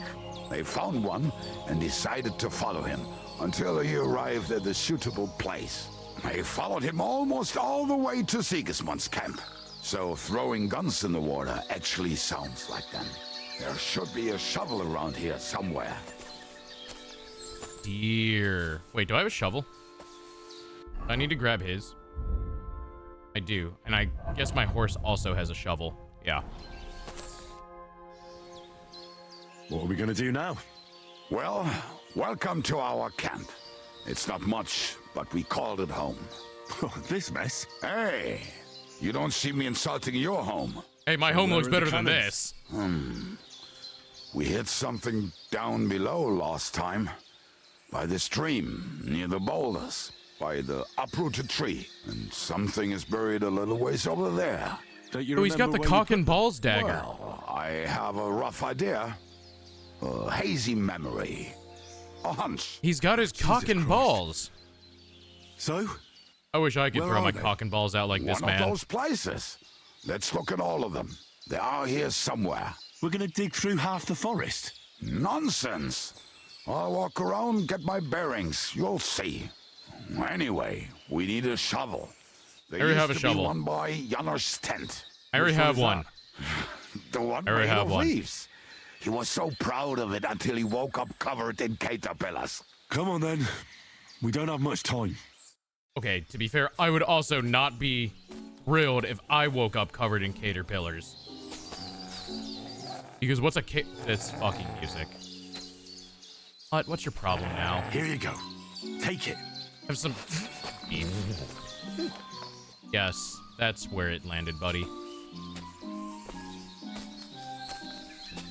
They found one and decided to follow him until he arrived at a suitable place. They followed him almost all the way to Sigismund's camp. So throwing guns in the water actually sounds like them. There should be a shovel around here somewhere. Dear. Wait, do I have a shovel? I need to grab his. I do. And I guess my horse also has a shovel. Yeah. What are we gonna do now? Well, welcome to our camp. It's not much, but we called it home. This mess? Hey, you don't see me insulting your home. Hey, my home looks better than this. We hit something down below last time. By the stream, near the boulders. By the uprooted tree. And something is buried a little ways over there. Don't you Oh, he's got the cock and balls dagger. Well, I have a rough idea. A hazy memory. A hunch. He's got his cock and balls. So? I wish I could Where throw are my they? cock and balls out like this, One man. of those places. Let's look at all of them. They are here somewhere. We're gonna dig through half the forest. Nonsense. I'll walk around, get my bearings. You'll see. Anyway, we need a shovel. There I already used have a to shovel. Be one by Janos' tent. I already Which have is one. that? The one I already made have of one. leaves. He was so proud of it until he woke up covered in caterpillars. Come on then. We don't have much time. Okay, to be fair, I would also not be thrilled if I woke up covered in caterpillars. Because what's a This fucking music. What's your problem now? Here you go. Take it. Have some... Yes, that's where it landed, buddy.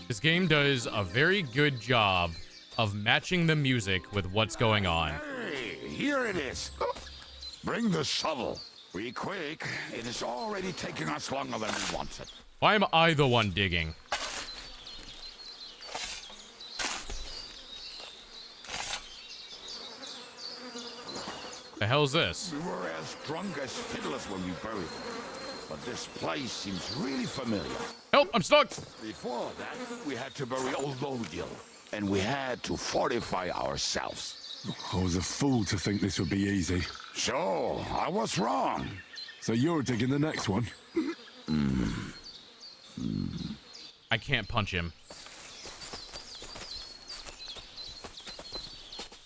This game does a very good job of matching the music with what's going on. Hey, here it is. Bring the shovel. Be quick. It is already taking us longer than we wanted. Why am I the one digging? The hell's this? We were as drunk as fiddlers when we buried him. But this place seems really familiar. Help, I'm stuck! Before that, we had to bury old Lodil. And we had to fortify ourselves. I was a fool to think this would be easy. So, I was wrong. So you're digging the next one? I can't punch him.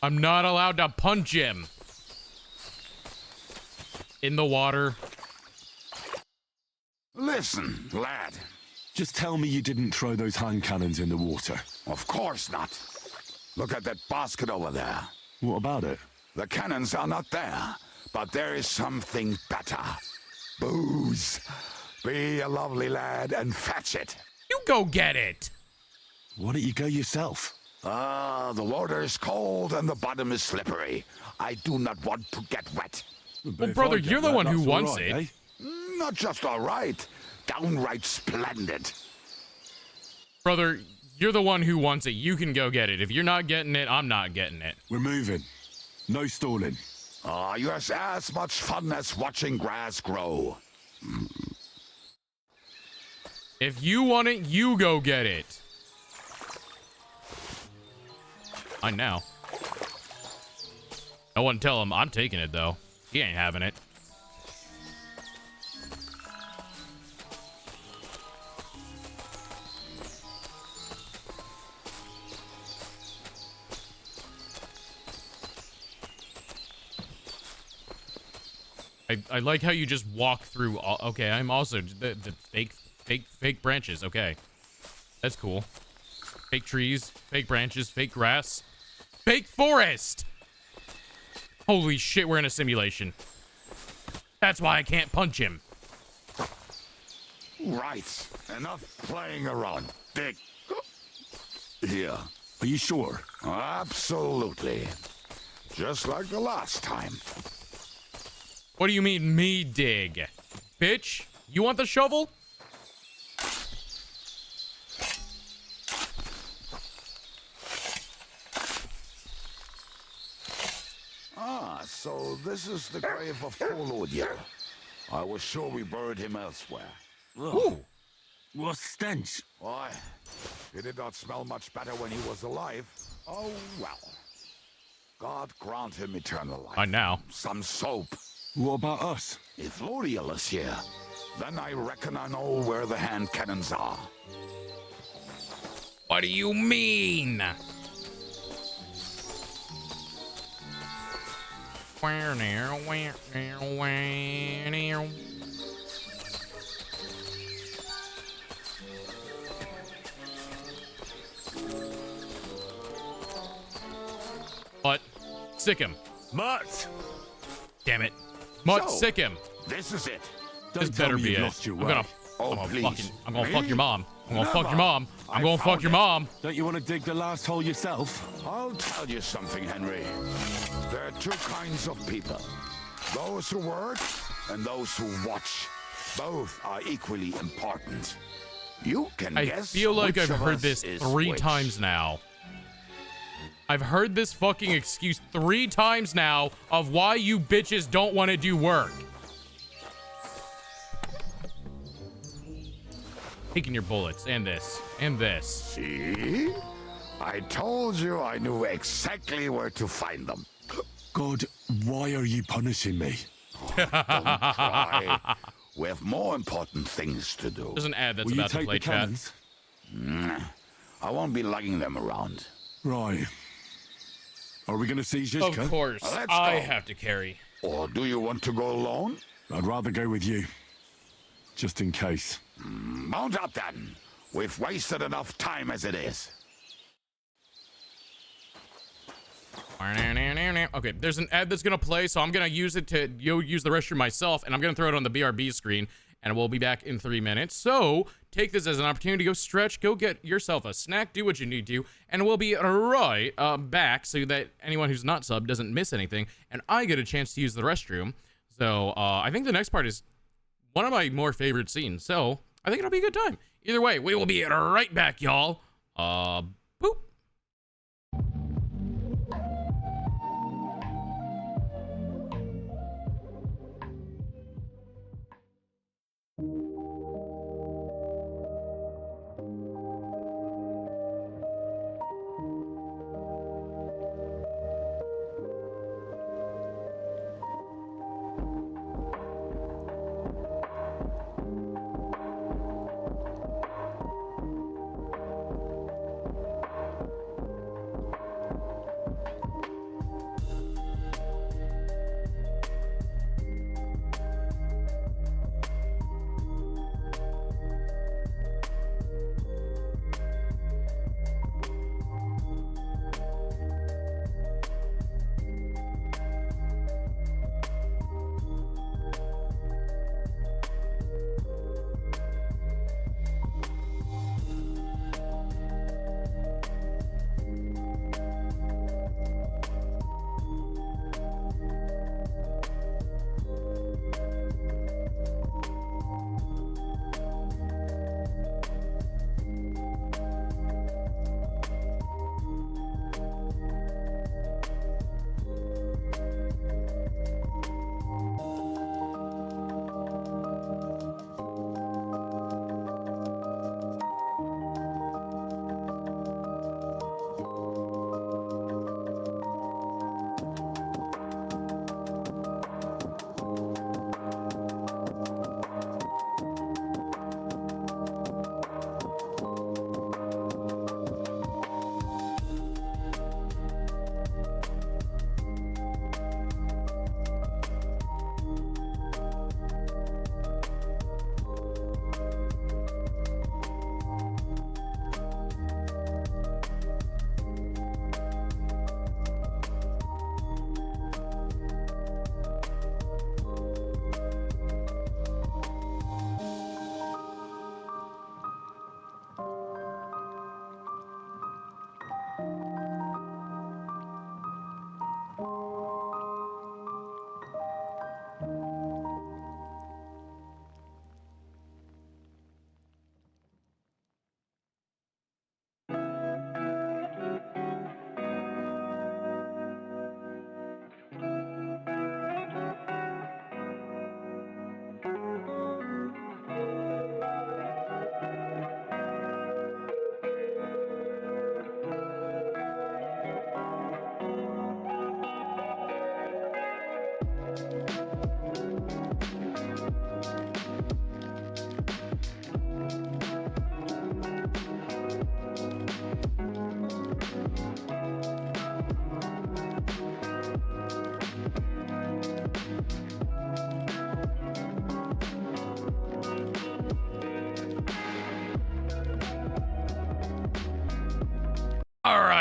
I'm not allowed to punch him. In the water. Listen, lad. Just tell me you didn't throw those hand cannons in the water. Of course not. Look at that basket over there. What about it? The cannons are not there, but there is something better. Booze. Be a lovely lad and fetch it. You go get it. Why don't you go yourself? The water is cold and the bottom is slippery. I do not want to get wet. Well, brother, you're the one who wants it. Eh? Not just all right, downright splendid. Brother, you're the one who wants it. You can go get it. If you're not getting it, I'm not getting it. We're moving. No stalling. You have as much fun as watching grass grow. If you want it, you go get it. I know. No one tell him I'm taking it, though. He ain't having it. I like how you just walk through all, okay, I'm also the fake branches. Okay. That's cool. Fake trees, fake branches, fake grass, fake forest. Holy shit, we're in a simulation. That's why I can't punch him. Right. Enough playing around. Dig. Here. Are you sure? Absolutely. Just like the last time. What do you mean, me dig? Bitch, you want the shovel? Ah, so this is the grave of Polodia. I was sure we buried him elsewhere. Ooh. What stench? Why? He did not smell much better when he was alive. Oh, well. God grant him eternal life. Not now. Some soap. What about us? If Luriel is here, then I reckon I know where the hand cannons are. What do you mean? What? Sick him. Mutt! Damn it. Mutt, So, sick him. This is it. This better be it. lost your I'm gonna, way. Oh, I'm gonna please. fucking, I'm gonna fuck Me? your mom. I'm gonna fuck your Never. mom. I'm I gonna fuck found your it. mom. Don't you want to dig the last hole yourself? I'll tell you something, Henry. There are two kinds of people. Those who work and those who watch. Both are equally important. You can I guess feel like which I've of heard us this is 3 which. times now. I've heard this fucking excuse 3 times now of why you bitches don't want to do work. Taking your bullets and this and this. See? I told you I knew exactly where to find them. God, why are you punishing me? Don't cry. We have more important things to do. There's an ad that's Will you about to take play, the chat. cannons? I won't be lugging them around. Right. Are we going to see Zizka? Of course, Let's I go. have to carry. Or do you want to go alone? I'd rather go with you. Just in case. Mount up then. We've wasted enough time as it is. Okay, there's an ad that's gonna play, so I'm gonna use it to use the restroom myself, and I'm gonna throw it on the BRB screen, and we'll be back in 3 minutes. So take this as an opportunity to go stretch, go get yourself a snack, do what you need to, and we'll be right back so that anyone who's not subbed doesn't miss anything, and I get a chance to use the restroom. So I think the next part is one of my more favorite scenes, so I think it'll be a good time. Either way, we will be right back, y'all. Boop.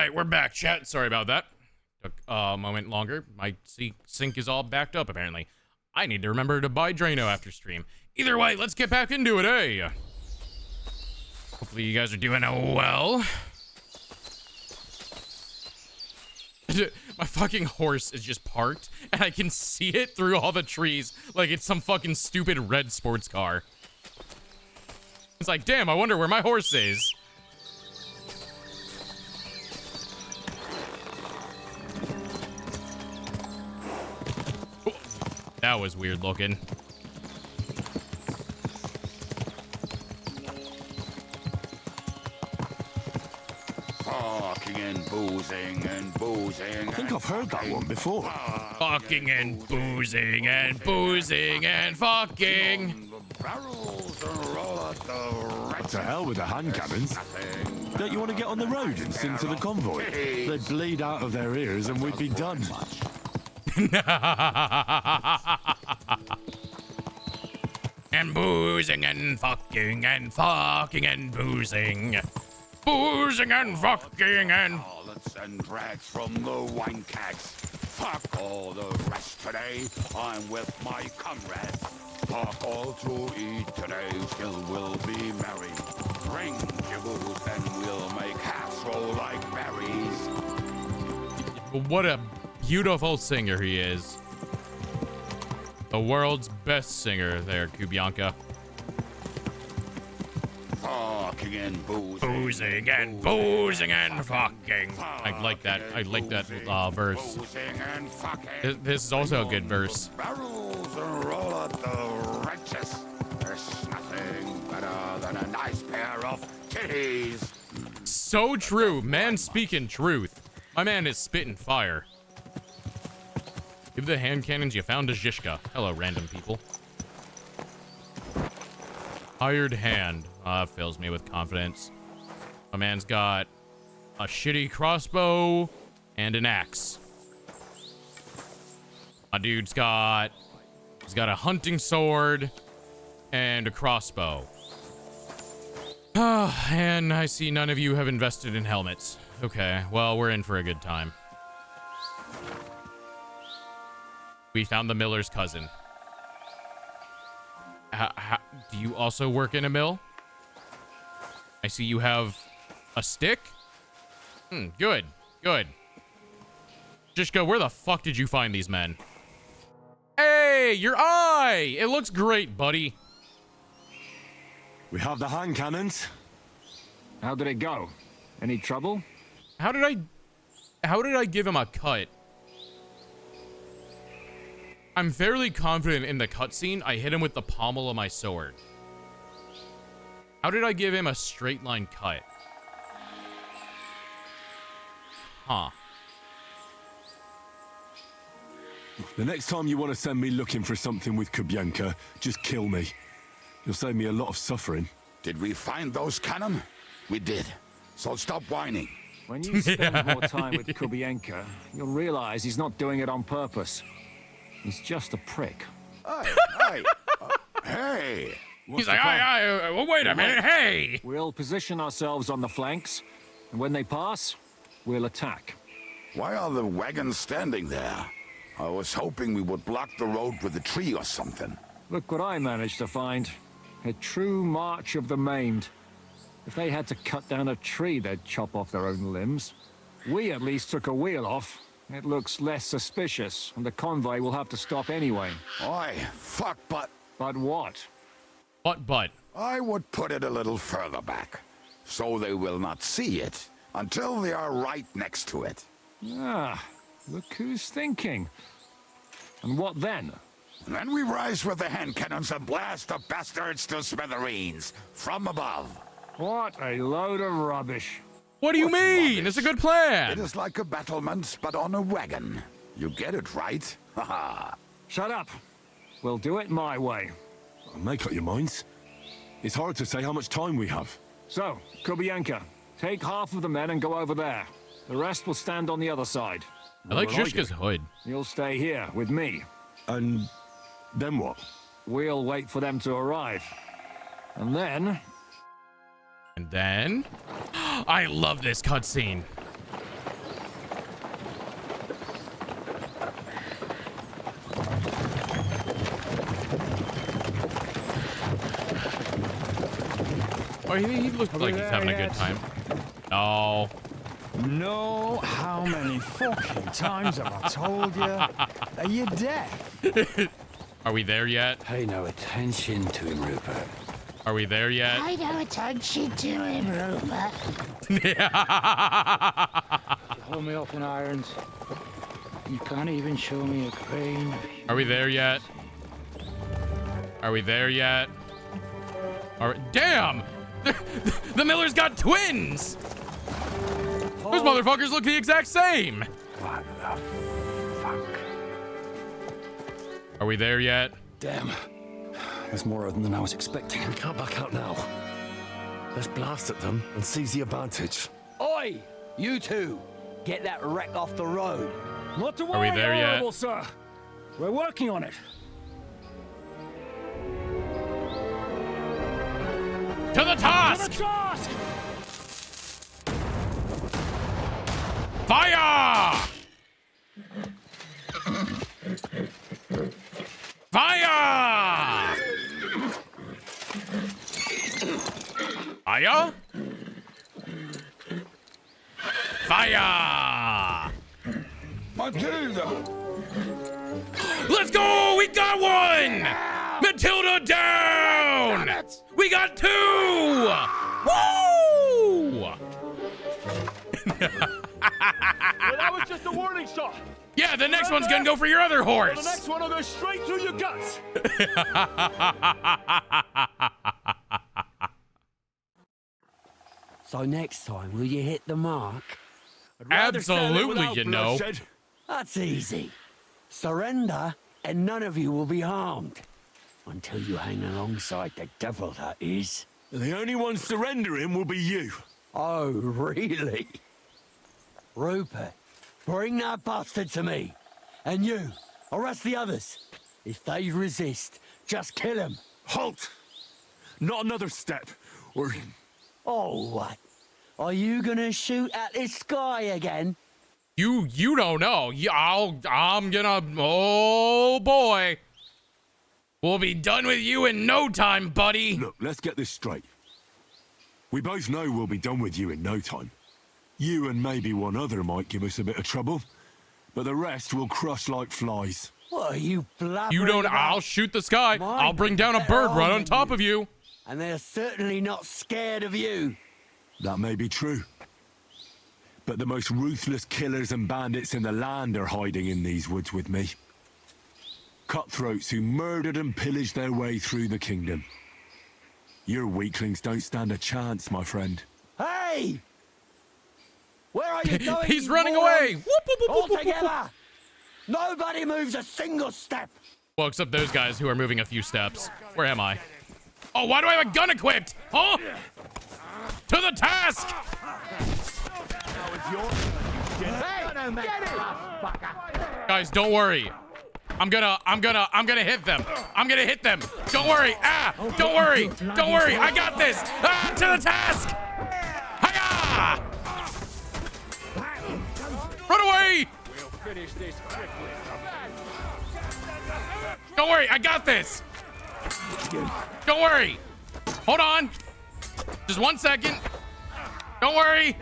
right, we're back, chat. Sorry about that. Took a moment longer. My sync is all backed up, apparently. I need to remember to buy Drano after stream. Either way, let's get back into it, eh? Hopefully you guys are doing well. My fucking horse is just parked, and I can see it through all the trees like it's some fucking stupid red sports car. It's like, damn, I wonder where my horse is. That was weird looking. Fucking and boozing and boozing. I think I've heard that one before. Fucking and boozing and boozing and fucking. What the hell with the hand cannons? Don't you want to get on the road and sing to the convoy? They'd bleed out of their ears and we'd be done. And boozing and fucking and fucking and boozing. Boozing and fucking and... Harlots and drags from the wine kegs. Fuck all the rest today. I'm with my comrades. Fuck all to eat today. Still we'll be merry. Bring your booze and we'll make casserole like berries. What a beautiful singer he is. The world's best singer there, Kubianka. Fucking and boozing. Boozing and boozing and fucking. I like that. I like that verse. This is also a good verse. Barrels and roll out the wrenches. There's nothing better than a nice pair of titties. So true. Man speaking truth. My man is spitting fire. Give the hand cannons you found to Zhishka. Hello, random people. Hired hand. Fills me with confidence. My man's got a shitty crossbow and an axe. My dude's got... He's got a hunting sword and a crossbow. And I see none of you have invested in helmets. Okay, well, we're in for a good time. We found the miller's cousin. Do you also work in a mill? I see you have a stick. Good, good. Jishka, where the fuck did you find these men? Hey, your eye! It looks great, buddy. We have the hand cannons. How did it go? Any trouble? How did I give him a cut? I'm fairly confident in the cutscene I hit him with the pommel of my sword. How did I give him a straight line cut? Huh. The next time you want to send me looking for something with Kubianka, just kill me. You'll save me a lot of suffering. Did we find those cannon? We did. So stop whining. When you spend more time with Kubianka, you'll realize he's not doing it on purpose. He's just a prick. Hey! He's like, well, wait a minute, hey! We'll position ourselves on the flanks, and when they pass, we'll attack. Why are the wagons standing there? I was hoping we would block the road with a tree or something. Look what I managed to find. A true march of the maimed. If they had to cut down a tree, they'd chop off their own limbs. We at least took a wheel off. It looks less suspicious, and the convoy will have to stop anyway. Oi, fuck, but... But what? But? I would put it a little further back, so they will not see it until they are right next to it. Ah, look who's thinking. And what then? Then we rise with the hand cannons and blast the bastards to smithereens, from above. What a load of rubbish. What do you mean? Rubbish? It's a good plan. It is like a battlement, but on a wagon. You get it right? Haha. Shut up. We'll do it my way. Make up your minds. It's hard to say how much time we have. So, Kubianka, take half of the men and go over there. The rest will stand on the other side. I like Zhishka's hood. You'll stay here with me. And then what? We'll wait for them to arrive. And then... I love this cutscene. Oh, he looked like he's having a good time. No. No, how many fucking times have I told you? Are you deaf? Are we there yet? Pay no attention to him, Rupert. Are we there yet? Pay no attention to him, Rupert. Hold me up in irons. You can't even show me a grain. Are we there yet? Are we there yet? Damn! The Millers got twins! Those motherfuckers look the exact same! What the fuck? Are we there yet? Damn. There's more of them than I was expecting. We can't back out now. Let's blast at them and seize the advantage. Oi! You two! Get that wreck off the road. Not to Are we worry, there yet? Honorable Sir. We're working on it. To the task! To the task! Fire! Fire! Fire? Fire! Matilda! Let's go! We got one! Matilda down! We got two! Woo! Well, that was just a warning shot. Yeah, the next one's gonna go for your other horse. Well, the next one will go straight through your guts. So next time, will you hit the mark? Absolutely, you know. That's easy. Surrender, and none of you will be harmed. Until you hang alongside the devil, that is. The only one surrendering will be you. Oh, really? Rupert, bring that bastard to me. And you, arrest the others. If they resist, just kill them. Halt! Not another step, or... Oh, what? Are you gonna shoot at this sky again? You don't know. I'm gonna... Oh, boy. We'll be done with you in no time, buddy. Look, let's get this straight. We both know we'll be done with you in no time. You and maybe one other might give us a bit of trouble, but the rest will crush like flies. What are you blabbering You don't... about? I'll shoot the sky. I'll bring down a bird right on top of you. And they're certainly not scared of you. That may be true. But the most ruthless killers and bandits in the land are hiding in these woods with me. Cutthroats who murdered and pillaged their way through the kingdom. Your weaklings don't stand a chance, my friend. Hey! Where are you going? He's you running morons? away. Whoop, whoop, whoop, All whoop, whoop, together! Nobody moves a single step! Well, except those guys who are moving a few steps. Where am I? Oh, why do I have a gun equipped? Huh? To the task! Guys, don't worry. I'm gonna hit them. I'm gonna hit them. Don't worry. Don't worry. Don't worry. I got this. To the task. Hiya! Run away. Don't worry. I got this. Don't worry. Hold on. Just 1 second. Don't worry.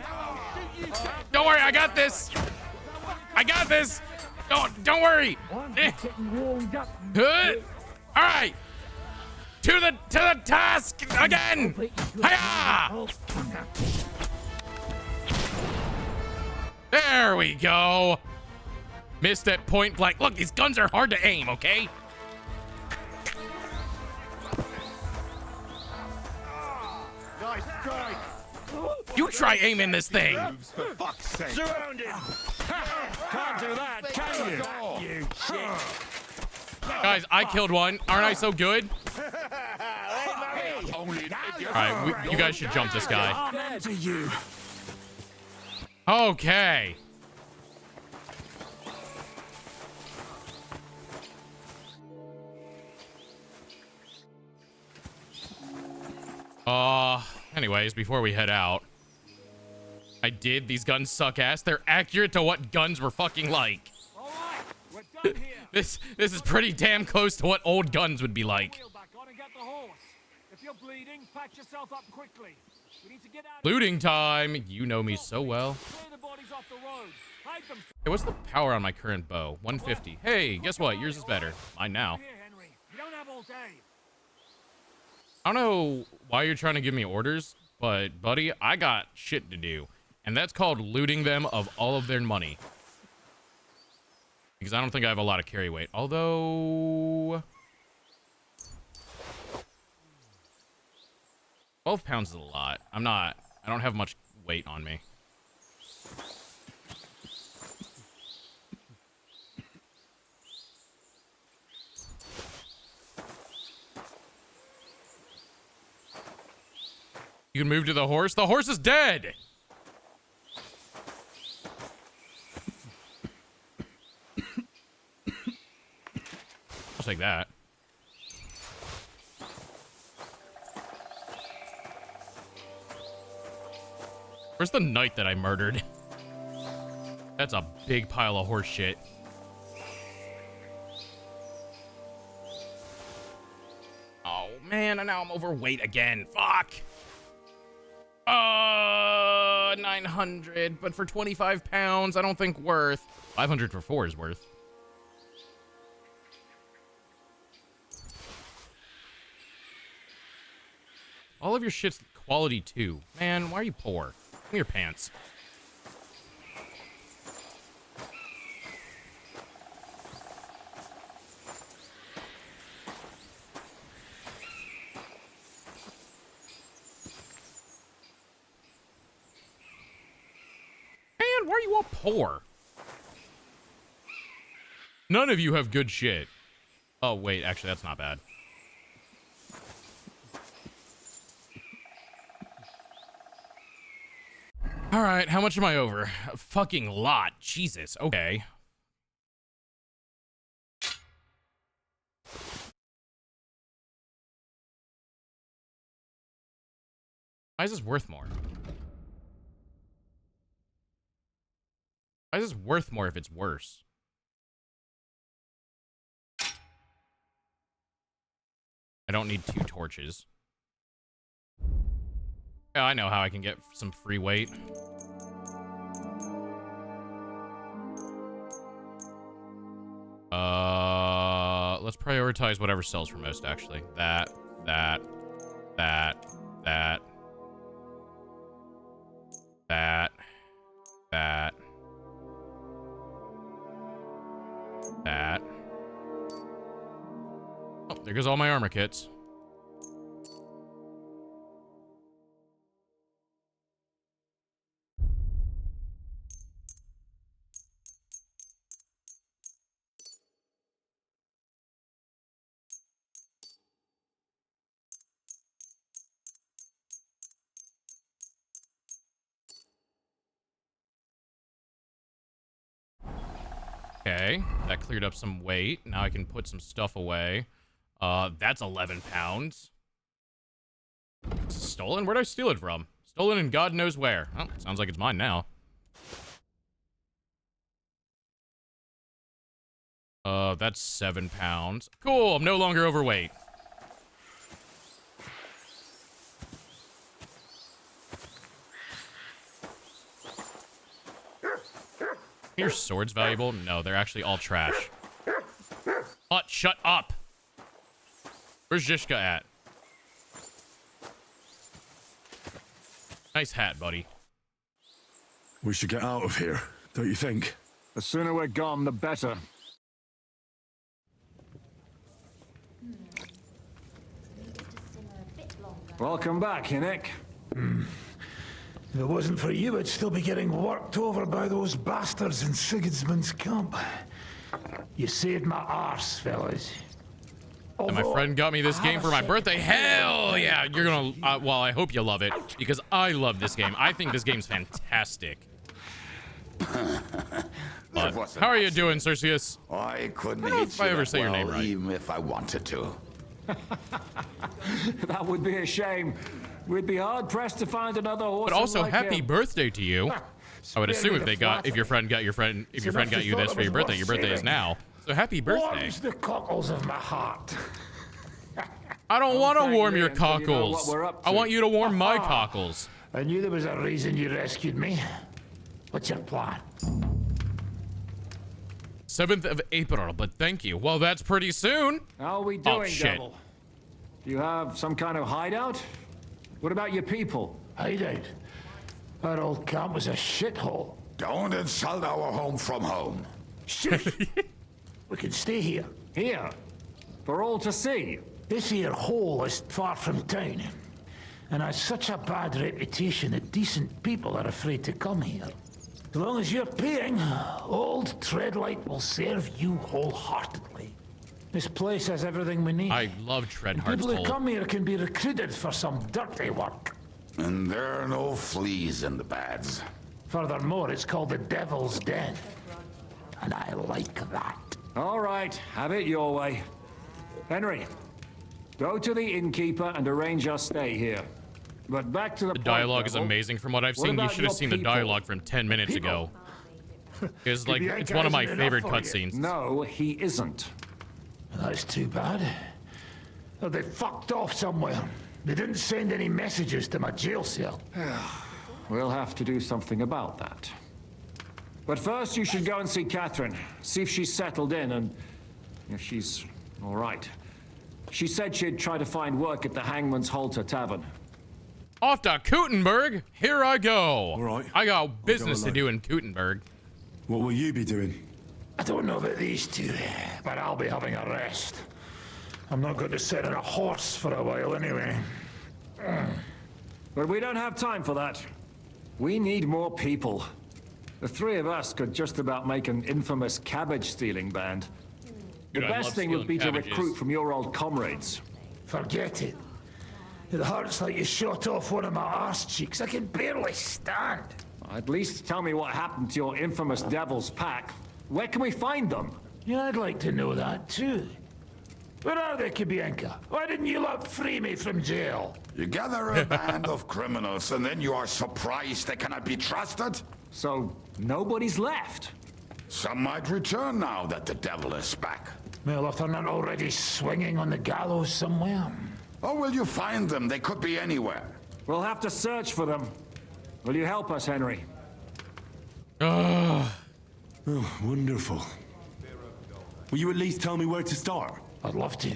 Don't worry. I got this. I got this. Don't worry. All right. To the task again. Hiya! There we go. Missed at point blank. Look, these guns are hard to aim, okay? Nice strike. You try aiming this thing. For fuck's sake. Surrounded. Can't do that, can you? You shit. Guys, I killed one. Aren't I so good? All right, you guys should jump this guy. To you. Okay. Anyways, before we head out, these guns suck ass. They're accurate to what guns were fucking like. This is pretty damn close to what old guns would be like. you're bleeding, patch yourself up quickly. We need to get out. Looting time. You know me so well. Clear the bodies off the road. Hide them. Hey, what's the power on my current bow? 150. Hey, guess what? Yours is better. Mine now. Here, Henry. You don't have all day. I don't know why you're trying to give me orders, but buddy, I got shit to do. And that's called looting them of all of their money. Because I don't think I have a lot of carry weight. Although 12 pounds is a lot. I don't have much weight on me. You can move to the horse. The horse is dead. I'll take that. Where's the knight that I murdered? That's a big pile of horse shit. Oh man, and now I'm overweight again. Fuck. 900, but for 25 pounds, I don't think worth. 500 for 4 is worth. All of your shit's quality too. Man, why are you poor? Give me your pants. Man, why are you all poor? None of you have good shit. Oh, wait, actually, that's not bad. All right, how much am I over? A fucking lot. Jesus. Okay. Why is this worth more? Why is this worth more if it's worse? I don't need 2 torches. Yeah, I know how I can get some free weight. Let's prioritize whatever sells for most, actually. That. That. Oh, there goes all my armor kits. Okay, that cleared up some weight. Now I can put some stuff away. That's 11 pounds. Stolen? Where'd I steal it from? Stolen and God knows where. Oh, sounds like it's mine now. That's 7 pounds. Cool, I'm no longer overweight. Your sword's valuable? No, they're actually all trash. Shut up! Where's Zhishka at? Nice hat, buddy. We should get out of here, don't you think? The sooner we're gone, the better. Welcome back, Hinnick. If it wasn't for you, I'd still be getting worked over by those bastards in Sigismund's camp. You saved my arse, fellas. And my friend got me this game for my birthday. Hell yeah! You're gonna, well, I hope you love it, because I love this game. I think this game's fantastic. How are you doing, Cerseus? I couldn't I don't know hit if you I ever that say your name well, right. even if I wanted to. That would be a shame. We'd be hard pressed to find another horse. But also, like happy him. birthday to you. I would assume if your friend got you this for your birthday is now. So happy birthday. Warms the cockles of my heart. I don't want to warm your until you know what cockles. we're up I to. want you to warm my cockles. I knew there was a reason you rescued me. What's your plan? 7th of April, but thank you. Well, that's pretty soon. How are we Oh, doing, shit. Devil? Do you have some kind of hideout? What about your people? Hideout? That old camp was a shithole. Don't insult our home from home. Shit! We can stay here. Here? For all to see? This here hole is far from town, and has such a bad reputation that decent people are afraid to come here. As long as you're paying, old Treadlight will serve you wholeheartedly. This place has everything we need. I love Treadheart's People who hole. come here can be recruited for some dirty work. And there are no fleas in the beds. Furthermore, it's called the Devil's Den. And I like that. All right, have it your way. Henry, go to the innkeeper and arrange our stay here. But back to the point, Dialogue is Devil. amazing from what I've What seen. You about should have your seen the people? dialogue from 10 minutes People? ago. It's like, it's one of my favorite cutscenes. No, he isn't. That's too bad. Oh, they fucked off somewhere. They didn't send any messages to my jail cell. We'll have to do something about that. But first, you should go and see Catherine. See if she's settled in and if she's all right. She said she'd try to find work at the Hangman's Halter Tavern. Off to Kootenberg. Here I go. All right. I got business to alone. do in Kootenberg. What will you be doing? I don't know about these two, but I'll be having a rest. I'm not going to sit on a horse for a while anyway. But we don't have time for that. We need more people. The three of us could just about make an infamous cabbage-stealing band. The Dude, I best love thing would stealing be to cabbages. recruit from your old comrades. Forget it. It hurts like you shot off one of my arse cheeks. I can barely stand. At least tell me what happened to your infamous Devil's Pack. Where can we find them? Yeah, I'd like to know that too. Where are they, Kibienka? Why didn't you lot free me from jail? You gather a band of criminals and then you are surprised they cannot be trusted? So, nobody's left? Some might return now that the devil is back. Well, if they're not already swinging on the gallows somewhere. Or will you find them? They could be anywhere. We'll have to search for them. Will you help us, Henry? Oh, wonderful. Will you at least tell me where to start? I'd love to.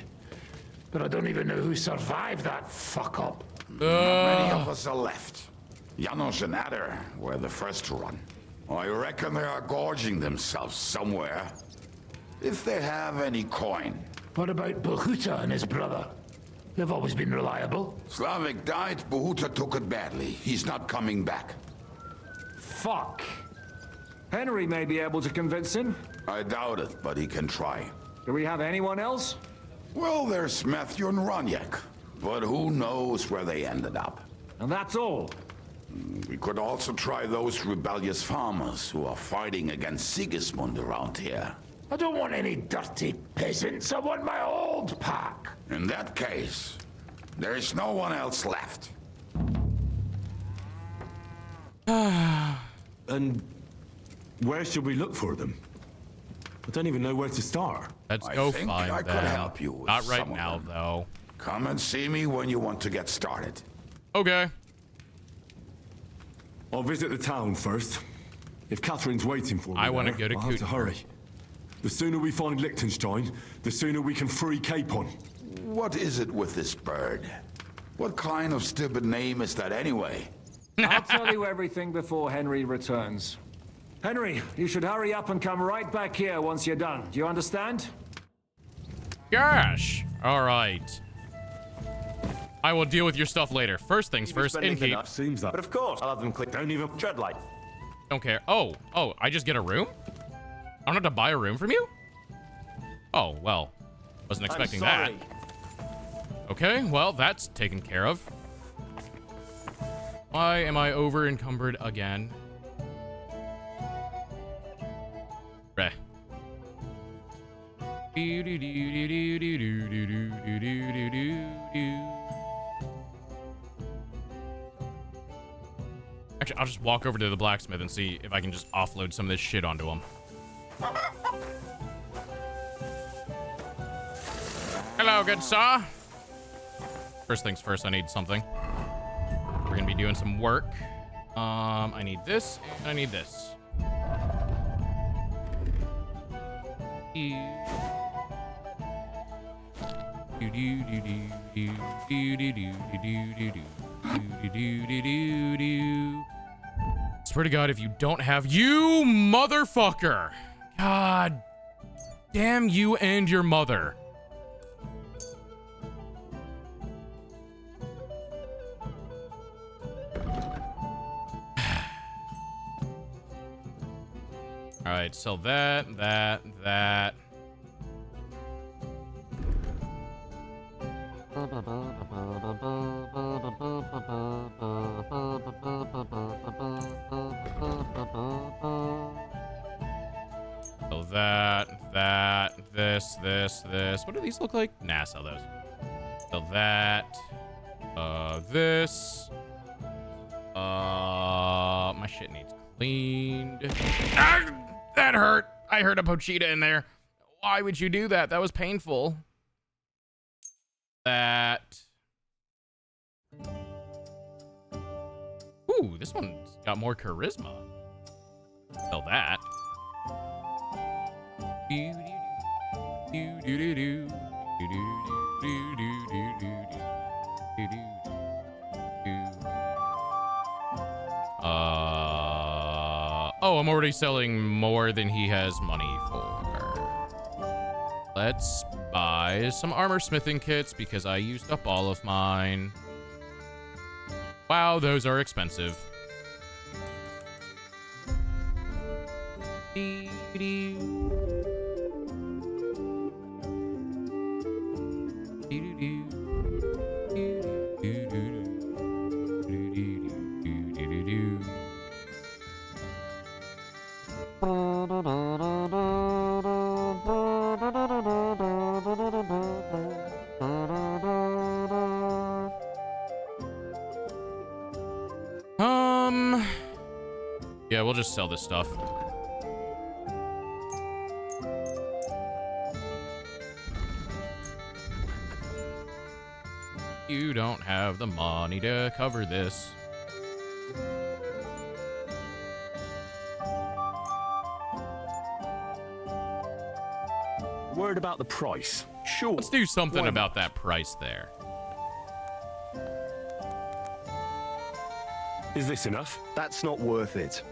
But I don't even know who survived that fuck up. Not many of us are left. Janos and Adder were the first to run. I reckon they are gorging themselves somewhere. If they have any coin. What about Bohuta and his brother? They've always been reliable. Slavik died, Bohuta took it badly. He's not coming back. Fuck. Henry may be able to convince him. I doubt it, but he can try. Do we have anyone else? Well, there's Matthew and Roniak, but who knows where they ended up. And that's all. We could also try those rebellious farmers who are fighting against Sigismund around here. I don't want any dirty peasants. I want my old pack. In that case, there is no one else left. And where should we look for them? I don't even know where to start. Let's I go think find I them. could help you with Not right some of now, them. though. Come and see me when you want to get started. Okay. I'll visit the town first. If Catherine's waiting for me, I wanna there, go to I'll have to Kootenberg. hurry. The sooner we find Liechtenstein, the sooner we can free Capon. What is it with this bird? What kind of stupid name is that anyway? I'll tell you everything before Henry returns. Henry, you should hurry up and come right back here once you're done. Do you understand? Gosh. All right. I will deal with your stuff later. First things first, innkeep. Seems that. But of course, I'll have them click. Don't even. Treadlight. Don't care. Oh, I just get a room? I don't have to buy a room from you? Oh, well. Wasn't expecting that. Okay, well, that's taken care of. Why am I over encumbered again? Reh. Actually, I'll just walk over to the blacksmith and see if I can just offload some of this shit onto him. Hello, good sir. First things first, I need something. We're gonna be doing some work. I need this, and I need this. Swear to God, if you don't have you, motherfucker. God damn you and your mother. All right, so that. So that, this. What do these look like? Nah, sell those. So that, this. My shit needs cleaned. Ah, that hurt. I heard a pochita in there. Why would you do that? That was painful. That. Ooh, this one's got more charisma. Sell that. Oh, I'm already selling more than he has money for. Let's buy some armor smithing kits because I used up all of mine. Wow, those are expensive. Yeah, we'll just sell this stuff. You don't have the money to cover this. Word about the price. Sure. Let's do something about that price there. Is this enough? That's not worth it.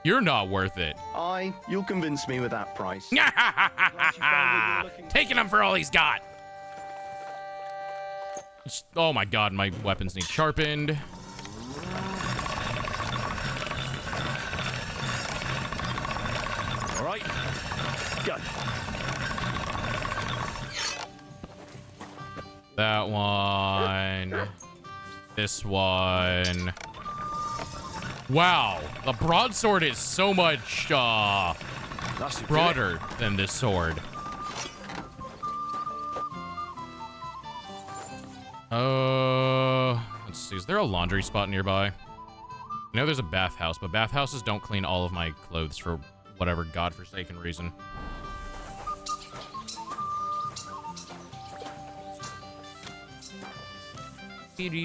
You're not worth it. You'll convince me with that price. Taking him for all he's got. Oh my God, my weapons need sharpened. All right, go. That one. This one. Wow, the broadsword is so much broader than this sword. Let's see. Is there a laundry spot nearby? I know there's a bathhouse, but bathhouses don't clean all of my clothes for whatever godforsaken reason. There's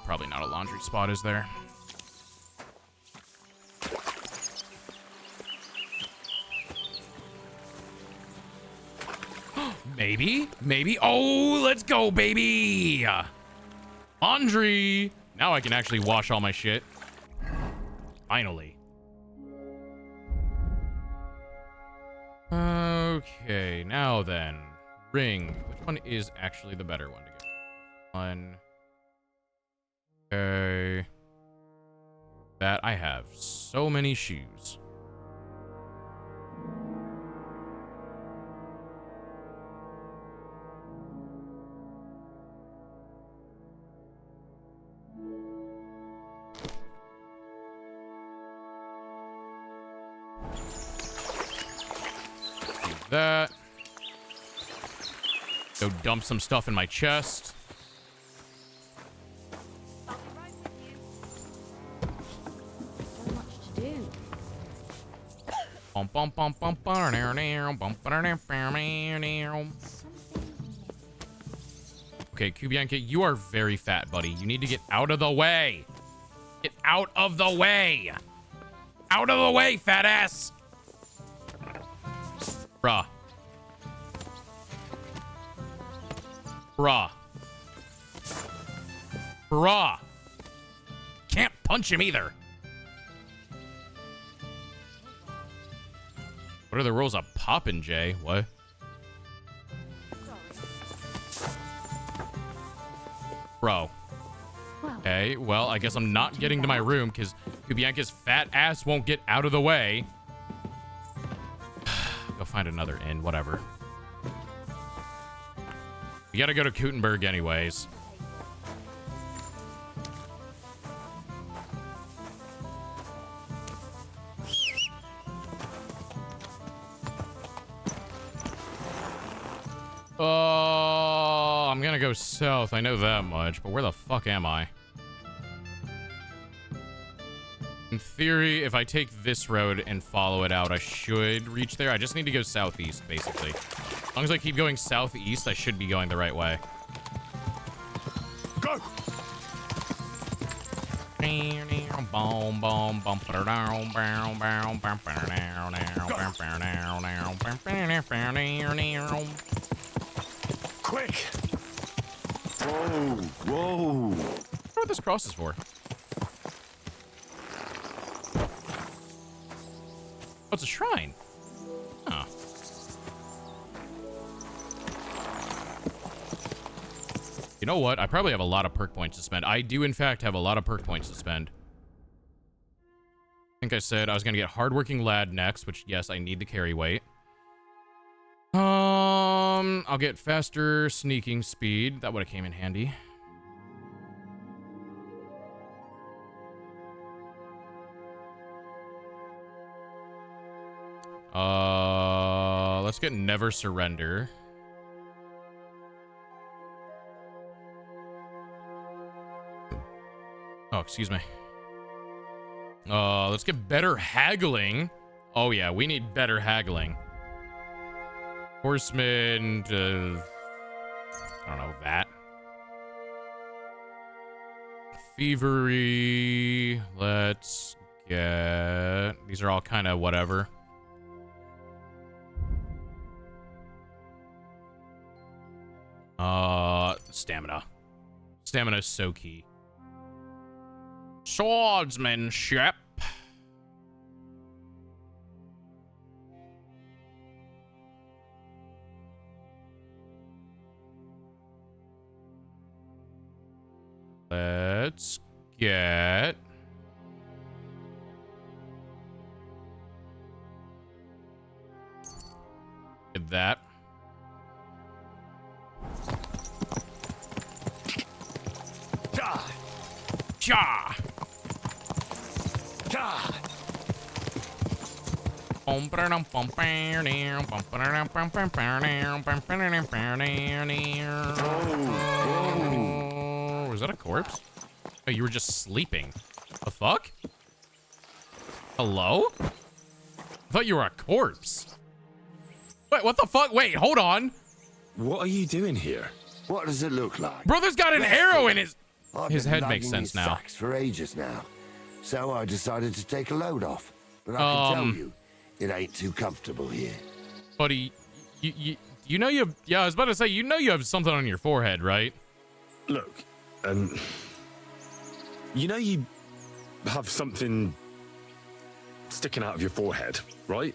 probably not a laundry spot, is there? Maybe. Oh, let's go, baby. Laundry. Now I can actually wash all my shit. Finally. Okay, now then. Ring. Which one is actually the better one to get? One. Okay. That I have so many shoes. That. Go dump some stuff in my chest. Okay, Kubianka, you are very fat, buddy. You need to get out of the way. Get out of the way. Out of the way, fat ass. Bruh. Bruh. Bruh. Can't punch him either. What are the rules of poppin', Jay? What? Bro. Okay, well, I guess I'm not getting to my room because Kubianka's fat ass won't get out of the way. Go find another inn, whatever. We gotta go to Kuttenberg anyways. I'm gonna go south. I know that much, but where the fuck am I? In theory, if I take this road and follow it out, I should reach there. I just need to go southeast, basically. As long as I keep going southeast, I should be going the right way. Go! Quick! Whoa, whoa. I wonder what this cross is for. Oh, it's a shrine. Huh. You know what? I probably have a lot of perk points to spend. I do, in fact, have a lot of perk points to spend. I think I said I was going to get hardworking lad next, which, yes, I need to carry weight. I'll get faster sneaking speed. That would have came in handy. Let's get never surrender. Oh, excuse me. Let's get better haggling. Oh yeah, we need better haggling. Horseman, I don't know, that. Thievery, let's get... These are all kind of whatever. Stamina. Stamina is so key. Swordsmanship. Let's get... Get that. Cha! Cha! Was that a corpse? Oh, you were just sleeping. The fuck? Hello? I thought you were a corpse. Wait, what the fuck? Wait, hold on. What are you doing here? What does it look like? Brother's got an arrow in his... I've His been head makes lugging sense these now. sacks for ages now, so I decided to take a load off. But I can tell you, it ain't too comfortable here. Buddy, you know you have... Yeah, I was about to say, you know you have something on your forehead, right? Look, you know you have something sticking out of your forehead, right?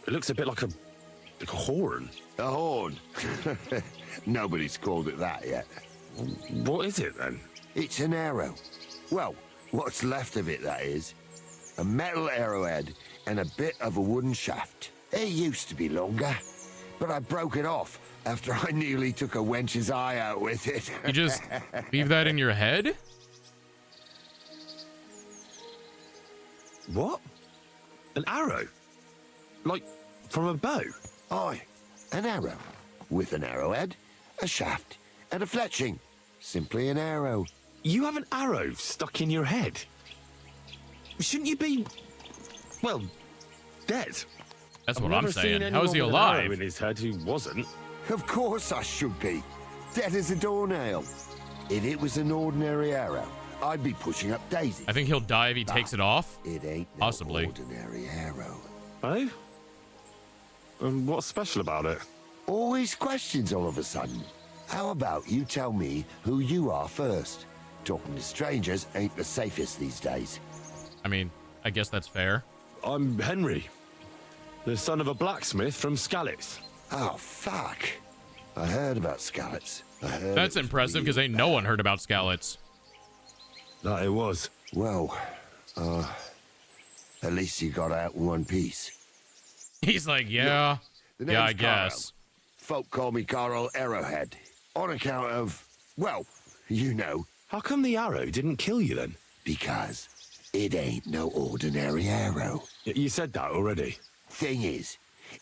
It looks a bit like a horn. A horn? Nobody's called it that yet. What is it then? It's an arrow. Well, what's left of it, that is. A metal arrowhead and a bit of a wooden shaft. It used to be longer, but I broke it off after I nearly took a wench's eye out with it. You just leave that in your head? What? An arrow? Like, from a bow? Aye, an arrow. With an arrowhead, a shaft, and a fletching. Simply an arrow. You have an arrow stuck in your head? Shouldn't you be, well, dead? That's I've what never I'm seen saying. anyone How is he with an arrow alive? in his head who wasn't. Of course I should be. Dead as a doornail. If it was an ordinary arrow, I'd be pushing up daisies. I think he'll die if he takes it off. It ain't no Possibly. ordinary arrow. Oh? And what's special about it? Always questions all of a sudden. How about you tell me who you are first? Talking to strangers ain't the safest these days. I mean, I guess that's fair. I'm Henry, the son of a blacksmith from Skalitz. Oh, fuck. I heard about Skalitz. That's impressive because ain't no one heard about Skalitz. That it was. Well, at least you got out in one piece. He's like, yeah, The yeah, I name's Carl. guess. Folk call me Carl Arrowhead. On account of, well, you know. How come the arrow didn't kill you then? Because it ain't no ordinary arrow. You said that already. Thing is,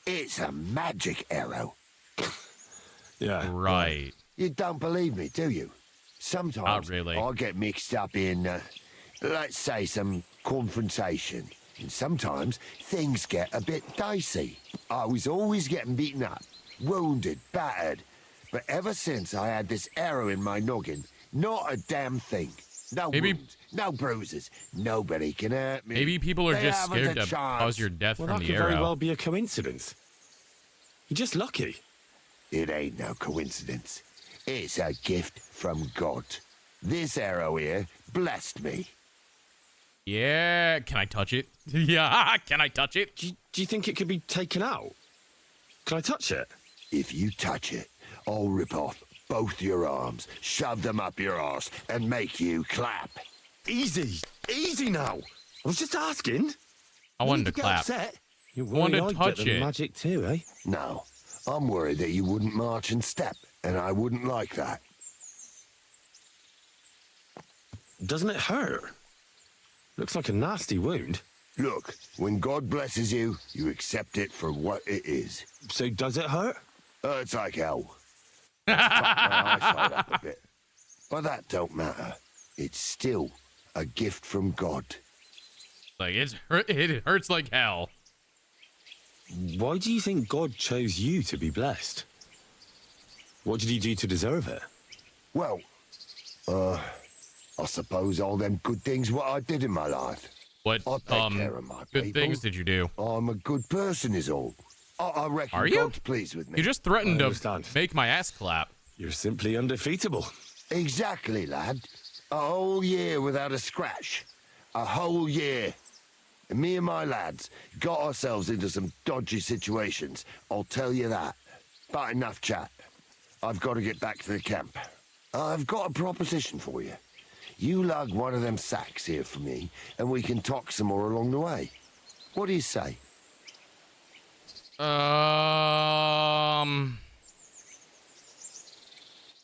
it's a magic arrow. Yeah. Right. You don't believe me, do you? Sometimes Not really. I get mixed up in, let's say, some confrontation. And sometimes things get a bit dicey. I was always getting beaten up, wounded, battered. But ever since I had this arrow in my noggin, not a damn thing. No wounds, no bruises. Nobody can hurt me. Maybe people are They just haven't scared a to chance. cause your death Well, from that the could very arrow. well be a coincidence. You're just lucky. It ain't no coincidence. It's a gift from God. This arrow here blessed me. Yeah, can I touch it? Yeah, can I touch it? Do you think it could be taken out? Can I touch it? If you touch it, I'll rip off both your arms, shove them up your arse, and make you clap. Easy. Easy now. I was just asking. I wanted to get clap. upset. You're I wanted worried to I'd touch get the it. magic too, eh? No, I'm worried that you wouldn't march and step, and I wouldn't like that. Doesn't it hurt? Looks like a nasty wound. Look, when God blesses you, you accept it for what it is. So does it hurt? It's like hell. Fuck my eyesight up a bit. But that don't matter. It's still a gift from God. Like it hurts like hell. Why do you think God chose you to be blessed? What did you do to deserve it? Well, I suppose all them good things what I did in my life. What I take care of my good people. things did you do? I'm a good person is all. I reckon Are you? God's pleased with me. You just threatened I to understand. make my ass clap. You're simply undefeatable. Exactly, lad. A whole year without a scratch. A whole year. And me and my lads got ourselves into some dodgy situations, I'll tell you that. But enough chat. I've got to get back to the camp. I've got a proposition for you. You lug one of them sacks here for me, and we can talk some more along the way. What do you say?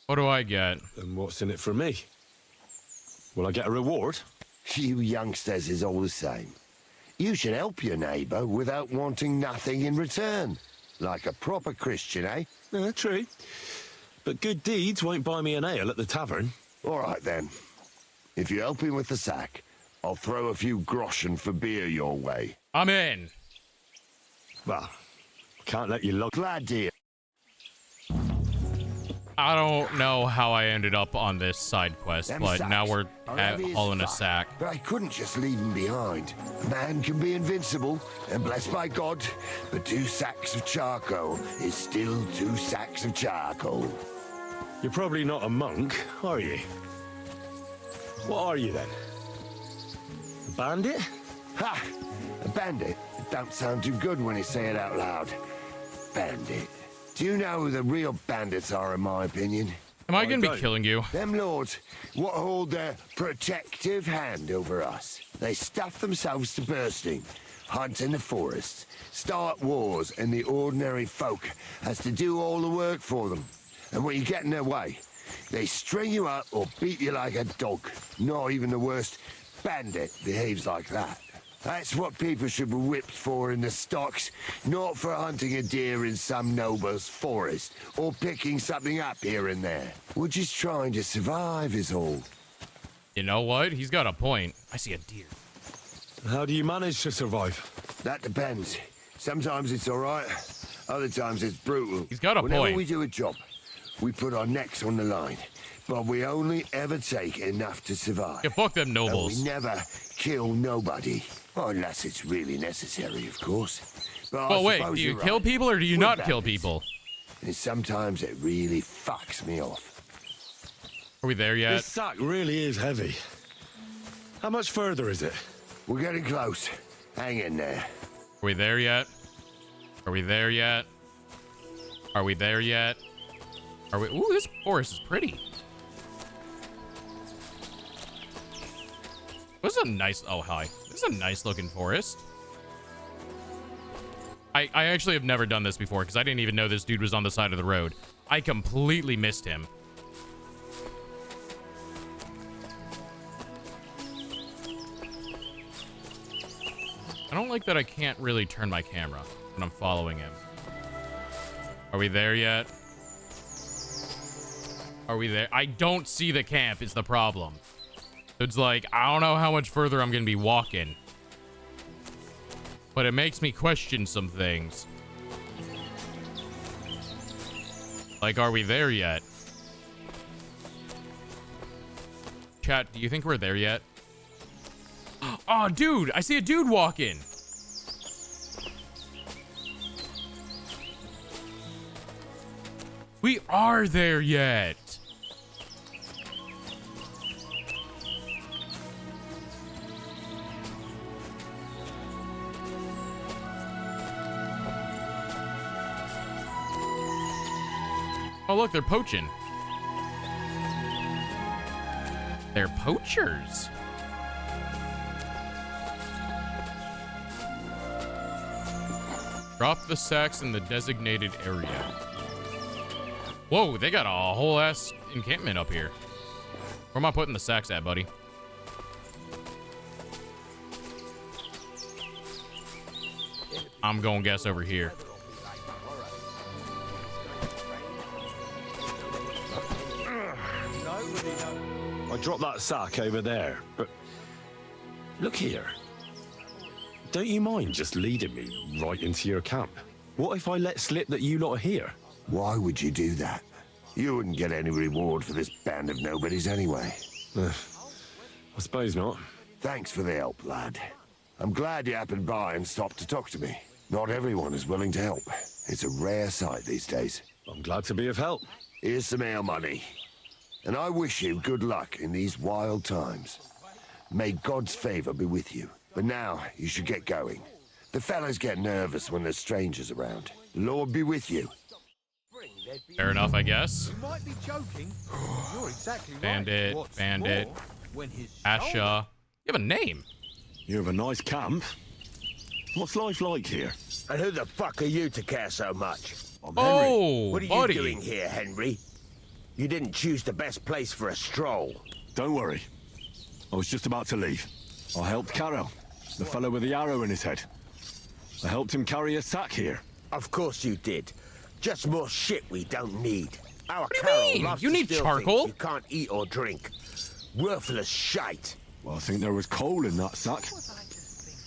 What do I get? And what's in it for me? Will I get a reward? You youngsters is all the same. You should help your neighbour without wanting nothing in return. Like a proper Christian, eh? True. But good deeds won't buy me an ale at the tavern. All right, then. If you help him with the sack, I'll throw a few groschen for beer your way. I'm in. Well, can't let you log. Glad to hear. I don't know how I ended up on this side quest, Them but sacks now we're are heavy as hauling a fuck, sack. But I couldn't just leave him behind. A man can be invincible and blessed by God, but 2 sacks of charcoal is still 2 sacks of charcoal. You're probably not a monk, are you? What are you then? A bandit? Ha! A bandit? It don't sound too good when you say it out loud. Bandit. Do you know who the real bandits are, in my opinion? Am I gonna be killing you? Them lords what hold their protective hand over us. They stuff themselves to bursting, hunt in the forests, start wars, and the ordinary folk has to do all the work for them. And when you get in their way, they string you up or beat you like a dog. Not even the worst bandit behaves like that. That's what people should be whipped for in the stocks, not for hunting a deer in some noble's forest, or picking something up here and there. We're just trying to survive is all. You know what? He's got a point. I see a deer. How do you manage to survive? That depends. Sometimes it's all right. Other times it's brutal. He's got a Whenever point. we do a job, we put our necks on the line. But we only ever take enough to survive. Yeah, fuck them nobles. And we never kill nobody. Well, unless it's really necessary, of course. But Well, I wait, suppose do you you're kill right. people or do you With not that, kill people? And sometimes it really fucks me off. Are we there yet? This sack really is heavy. How much further is it? We're getting close. Hang in there. Are we there yet? Are we there yet? Are we there yet? Are we? Ooh, this forest is pretty. This is a nice. Oh, hi. This is a nice looking forest. I actually have never done this before because I didn't even know this dude was on the side of the road. I completely missed him. I don't like that I can't really turn my camera when I'm following him. Are we there yet? Are we there? I don't see the camp is the problem. It's like, I don't know how much further I'm going to be walking. But it makes me question some things. Like, are we there yet? Chat, do you think we're there yet? Oh, dude, I see a dude walking. We are there yet. Oh, look, they're poaching. They're poachers. Drop the sacks in the designated area. Whoa, they got a whole ass encampment up here. Where am I putting the sacks at, buddy? I'm gonna guess over here. I dropped that sack over there, but look here. Don't you mind just leading me right into your camp? What if I let slip that you lot are here? Why would you do that? You wouldn't get any reward for this band of nobodies anyway. I suppose not. Thanks for the help, lad. I'm glad you happened by and stopped to talk to me. Not everyone is willing to help. It's a rare sight these days. I'm glad to be of help. Here's some ale money. And I wish you good luck in these wild times. May God's favor be with you. But now, you should get going. The fellas get nervous when there's strangers around. The Lord be with you. Fair enough, I guess. You might be joking. You're exactly right. Bandit, What's Bandit, more, when his Asha. You have a name. You have a nice camp. What's life like here? And who the fuck are you to care so much? I'm Oh, What are buddy. you doing here, Henry? You didn't choose the best place for a stroll. Don't worry. I was just about to leave. I helped Carol, the fellow with the arrow in his head. I helped him carry a sack here. Of course you did. Just more shit we don't need. Our What do you Carol mean? loves You to need steal charcoal? things you can't eat or drink. Worthless shite. Well, I think there was coal in that sack.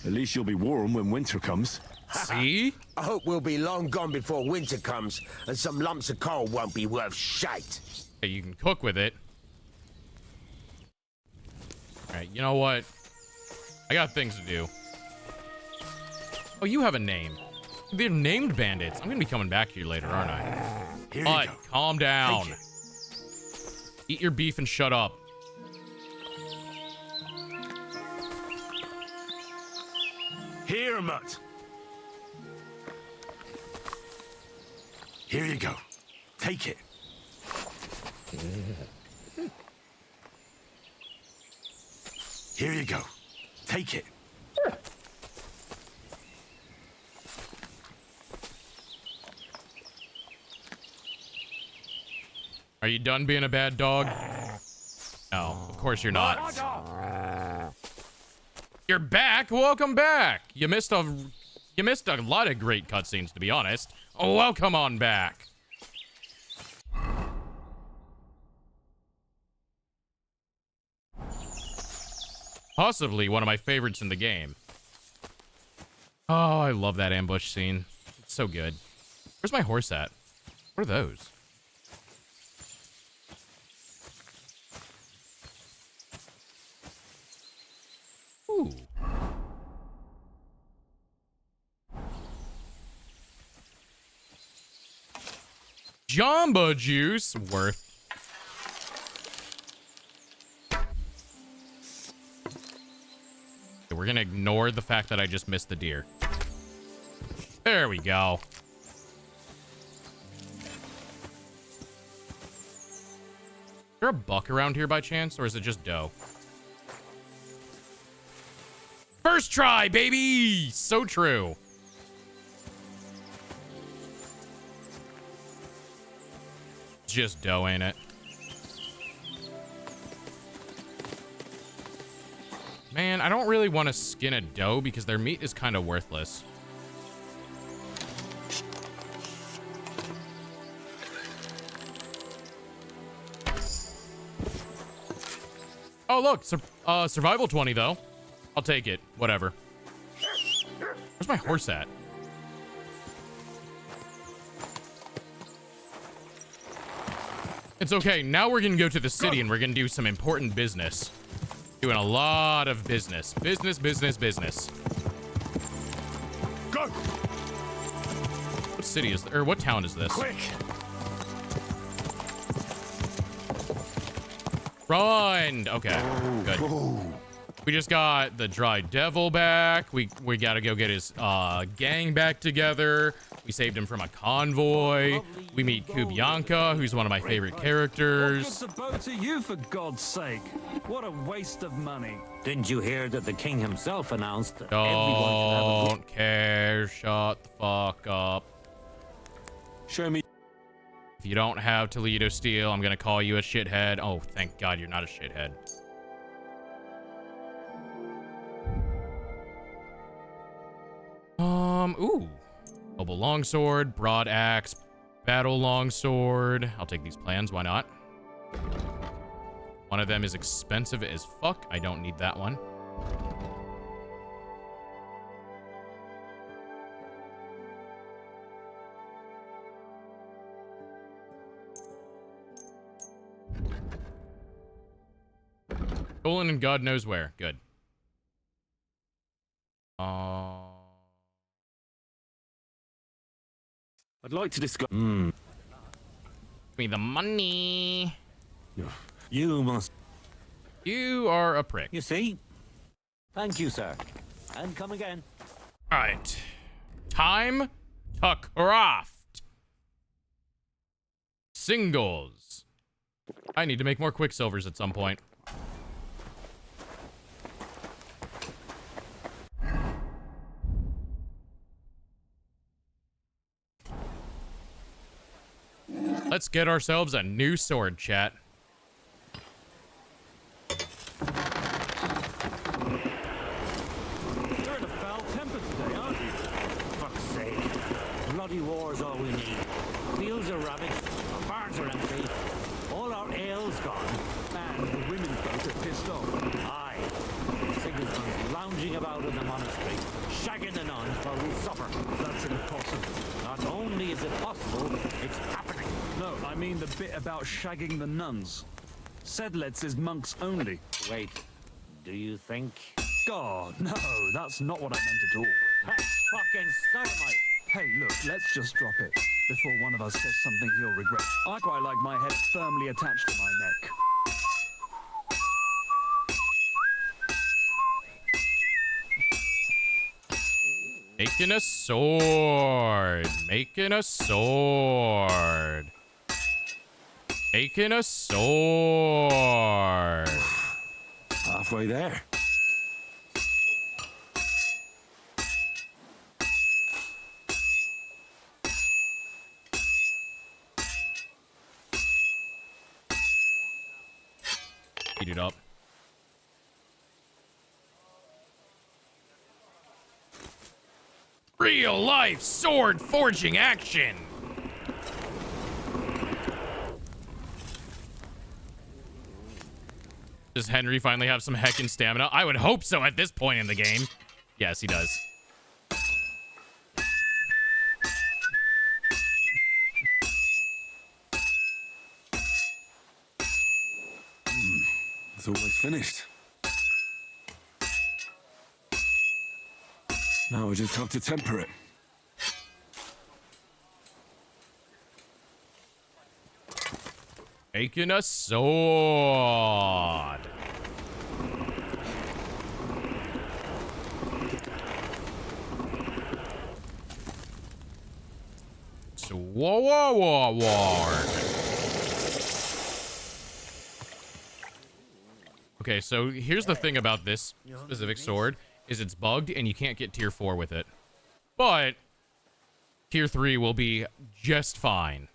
At least you'll be warm when winter comes. See? I hope we'll be long gone before winter comes, and some lumps of coal won't be worth shite. Hey, you can cook with it. Alright, you know what? I got things to do. Oh, you have a name. They're named bandits. I'm gonna be coming back here later, aren't I? Here But you go. calm down. Take it. Eat your beef and shut up. Here, Mutt. Here you go. Take it. Here you go. Take it. Are you done being a bad dog? No, of course you're not. You're back. Welcome back. You missed a lot of great cutscenes, to be honest. Oh, welcome on back. Possibly one of my favorites in the game. Oh, I love that ambush scene. It's so good. Where's my horse at? What are those? Ooh. Jamba juice worth. Okay, we're gonna ignore the fact that I just missed the deer. There we go. Is there a buck around here by chance, or is it just doe? First try, baby! So true. It's just doe, ain't it? Man, I don't really want to skin a doe because their meat is kind of worthless. Oh, look, survival 20 though. I'll take it. Whatever. Where's my horse at? It's okay. Now we're gonna go to the city and we're gonna do some important business. Doing a lot of business. Business. Go! What city is, or what town is this? Quick! Run! Okay, good. We just got the dry devil back. We gotta go get his gang back together. We saved him from a convoy. We meet Kubyanka, who's one of my favorite characters. What's the boat to you, for God's sake? What a waste of money. Didn't you hear that the king himself announced that everyone should have a Don't care. Shut the fuck up. Show me. If you don't have Toledo steel, I'm gonna call you a shithead. Oh, thank God you're not a shithead. Ooh. Noble longsword, broad axe, battle longsword. I'll take these plans, why not? One of them is expensive as fuck. I don't need that one. Stolen and God knows where. Good. I'd like to discuss. Give me the money. You must. You are a prick. You see? Thank you, sir. And come again. All right. Time to craft. Singles. I need to make more quicksilvers at some point. Let's get ourselves a new sword, chat. You're in a foul temper today, aren't you? Fuck's sake. Bloody war's all we need. Fields are ravaged, our barns are empty, all our ale's gone, and the women folk are pissed off. Aye. Sigismund's lounging about in the monastery, shagging the nuns while we suffer. That's impossible. Not only is it possible, it's happening. No, I mean the bit about shagging the nuns. Sedlitz is monks only. Wait, do you think? God, no, that's not what I meant at all. That's fucking sodomite. Hey, look, let's just drop it before one of us says something he'll regret. I quite like my head firmly attached to my neck. Making a sword. Making a sword. Making a sword. Halfway there. Heat it up. Real life sword forging action. Does Henry finally have some heckin' stamina? I would hope so at this point in the game. Yes, he does. It's almost finished. Now we just have to temper it. Making a sword. Sword. Okay, so here's the thing about this specific sword, is it's bugged and you can't get tier 4 with it. But tier 3 will be just fine.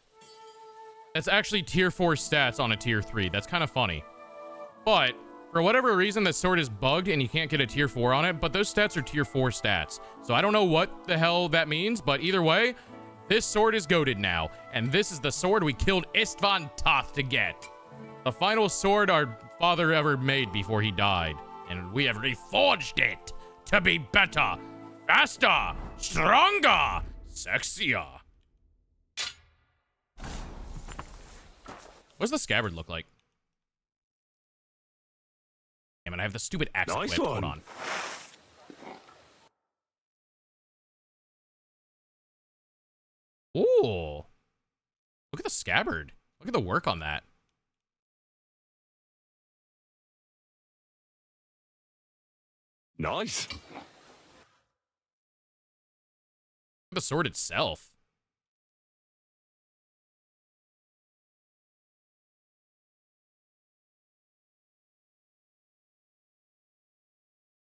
That's actually tier 4 stats on a tier 3. That's kind of funny. But for whatever reason, the sword is bugged and you can't get a tier 4 on it, but those stats are tier 4 stats. So I don't know what the hell that means, but either way, this sword is goated now. And this is the sword we killed Istvan Toth to get. The final sword our father ever made before he died. And we have reforged it to be better, faster, stronger, sexier. What's the scabbard look like? Damn it, I have the stupid axe equipped. Hold on. Ooh. Look at the scabbard. Look at the work on that. Nice. Look at the sword itself.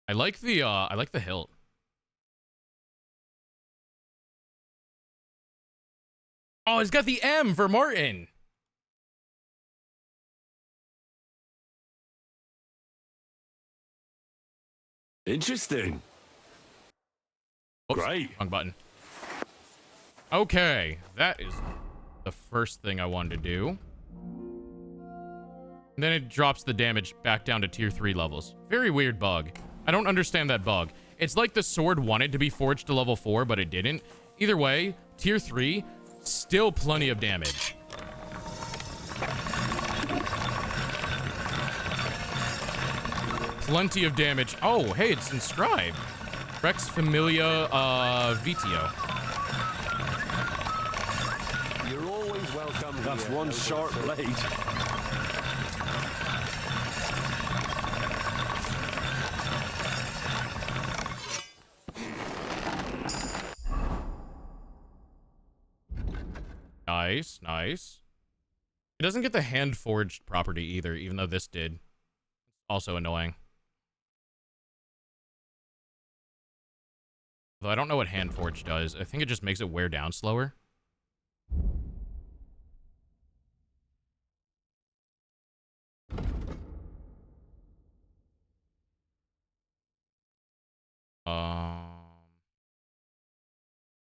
I like the hilt. Oh, it's got the M for Martin. Interesting. Oops, great. Wrong button. Okay, that is the first thing I wanted to do. And then it drops the damage back down to tier 3 levels. Very weird bug. I don't understand that bug. It's like the sword wanted to be forged to level 4, but it didn't. Either way, tier 3, still plenty of damage. Plenty of damage. Oh, hey, it's inscribed. Rex Familia Vitio. You're always welcome. That's one sharp blade. Nice, nice. It doesn't get the hand forged property either, even though this did. Also annoying. Though I don't know what hand forged does. I think it just makes it wear down slower.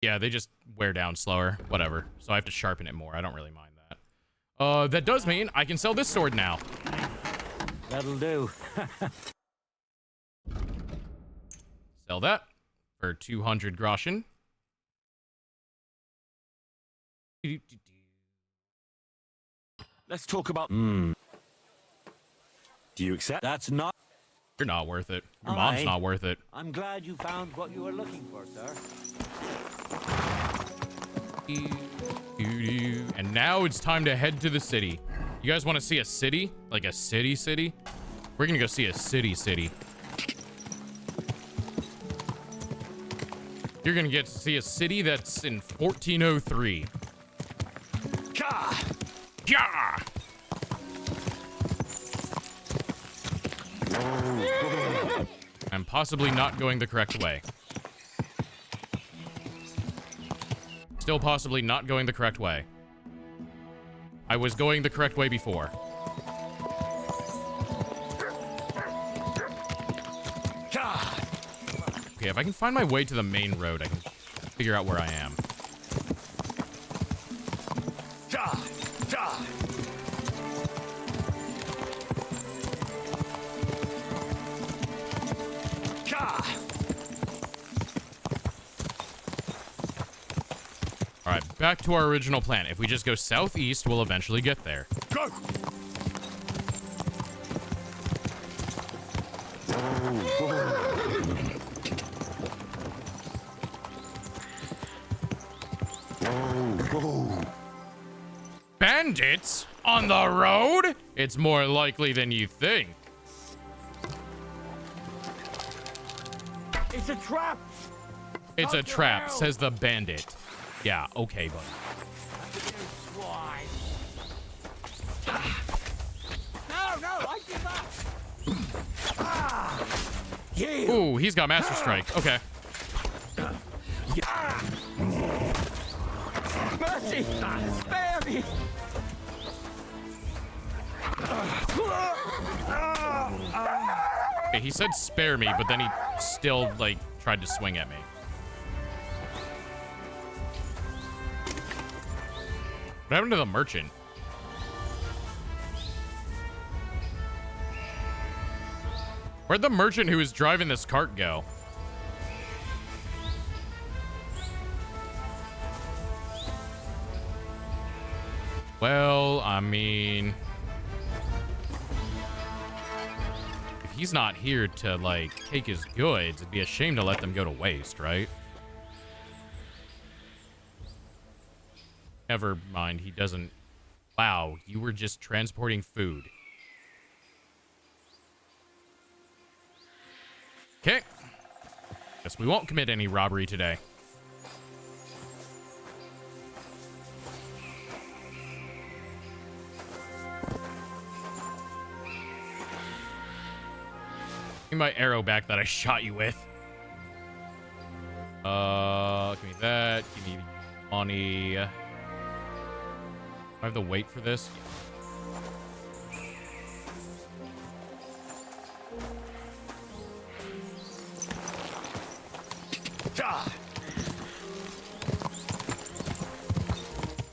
Yeah, they just wear down slower. Whatever. So I have to sharpen it more. I don't really mind that. That does mean I can sell this sword now. That'll do. Sell that for 200 groschen. Let's talk about... Do you accept? That's not... You're not worth it. Your mom's not worth it. I'm glad you found what you were looking for, sir. And now it's time to head to the city. You guys want to see a city? Like a city? We're gonna go see a city. You're gonna get to see a city that's in 1403. Yeah! I'm possibly not going the correct way. Still possibly not going the correct way. I was going the correct way before. Okay, if I can find my way to the main road, I can figure out where I am. All right, back to our original plan. If we just go southeast, we'll eventually get there. Go! Bandits? On the road? It's more likely than you think. It's a trap! It's a trap, says the bandit. Yeah, okay, buddy. No, I give up! Ooh, he's got Master Strike. Okay. Mercy! Spare me! Okay, he said spare me, but then he still, like, tried to swing at me. What happened to the merchant? Where'd the merchant who was driving this cart go? Well, I mean... if he's not here to, like, take his goods, it'd be a shame to let them go to waste, right? Never mind, he doesn't... Wow, you were just transporting food. Okay. Guess we won't commit any robbery today. Give me my arrow back that I shot you with. Give me that. Give me money. Do I have to wait for this?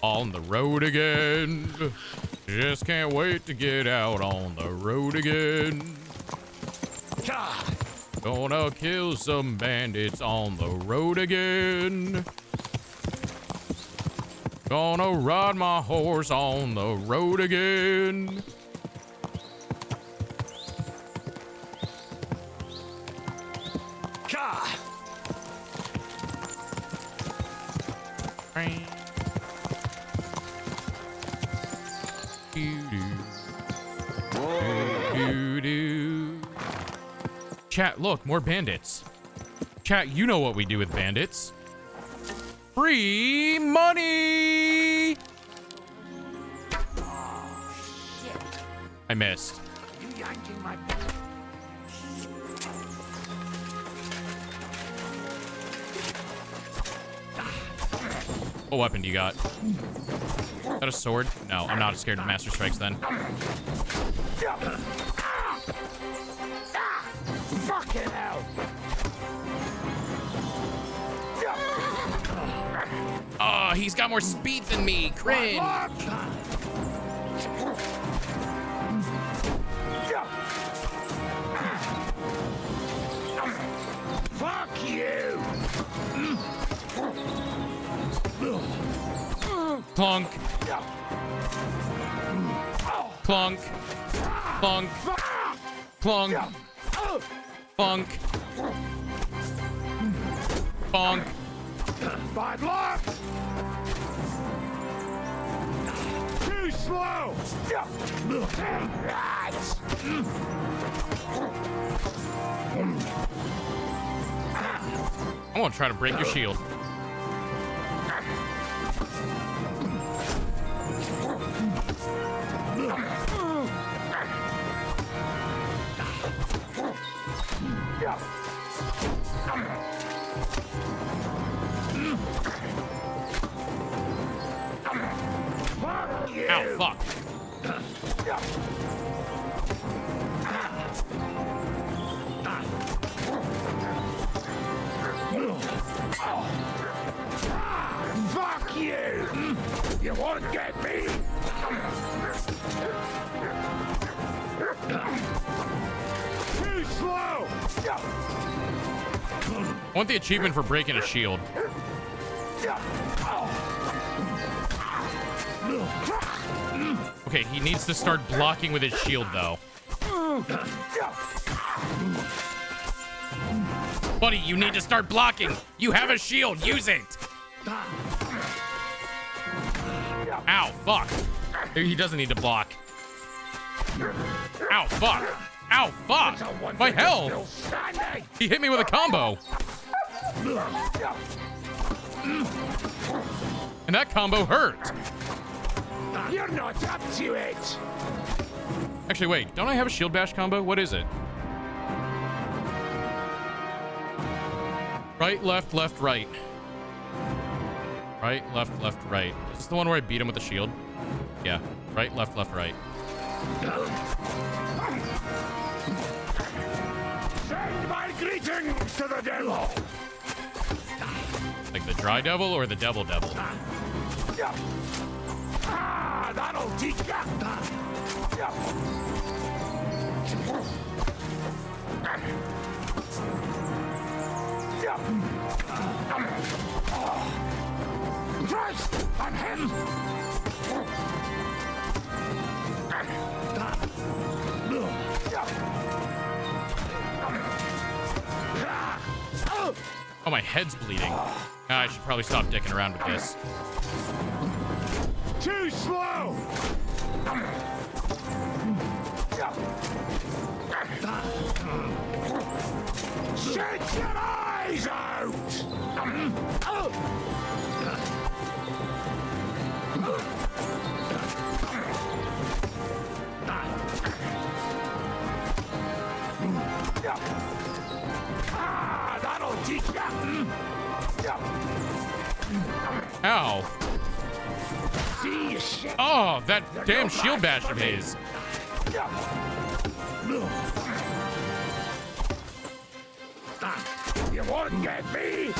On the road again. Just can't wait to get out on the road again. Gonna kill some bandits on the road again. Gonna ride my horse on the road again. Chat, look, more bandits. Chat, you know what we do with bandits. Free money! I missed. You yanking my... What weapon do you got? Is that a sword? No, I'm not scared of Master Strikes then. Fucking hell! Oh, he's got more speed than me. Cringe. Fuck you! Clunk. Clunk. Clunk. Clunk. Clunk. Bonk. Bad luck! Too slow! I'm gonna try to break your shield. Ow, fuck. Fuck you! You won't get me! Too slow! I want the achievement for breaking a shield. Okay, he needs to start blocking with his shield, though. Buddy, you need to start blocking. You have a shield. Use it. Ow, fuck. He doesn't need to block. Ow, fuck. Ow, fuck. My health. He hit me with a combo. And that combo hurt. You're not up to it. Actually, wait. Don't I have a shield bash combo? What is it? Right, left, left, right. Right, left, left, right. Is this the one where I beat him with the shield? Yeah. Right, left, left, right. Send my greetings to the devil. Like the dry devil or the devil devil? Ah, that'll teach ya. First on him. Oh, my head's bleeding. I should probably stop dicking around with this. Too slow. Shut your eyes out. Ah, that'll teach ya. Ow. See you shit. Oh, that damn shield bash of his. You won't get me.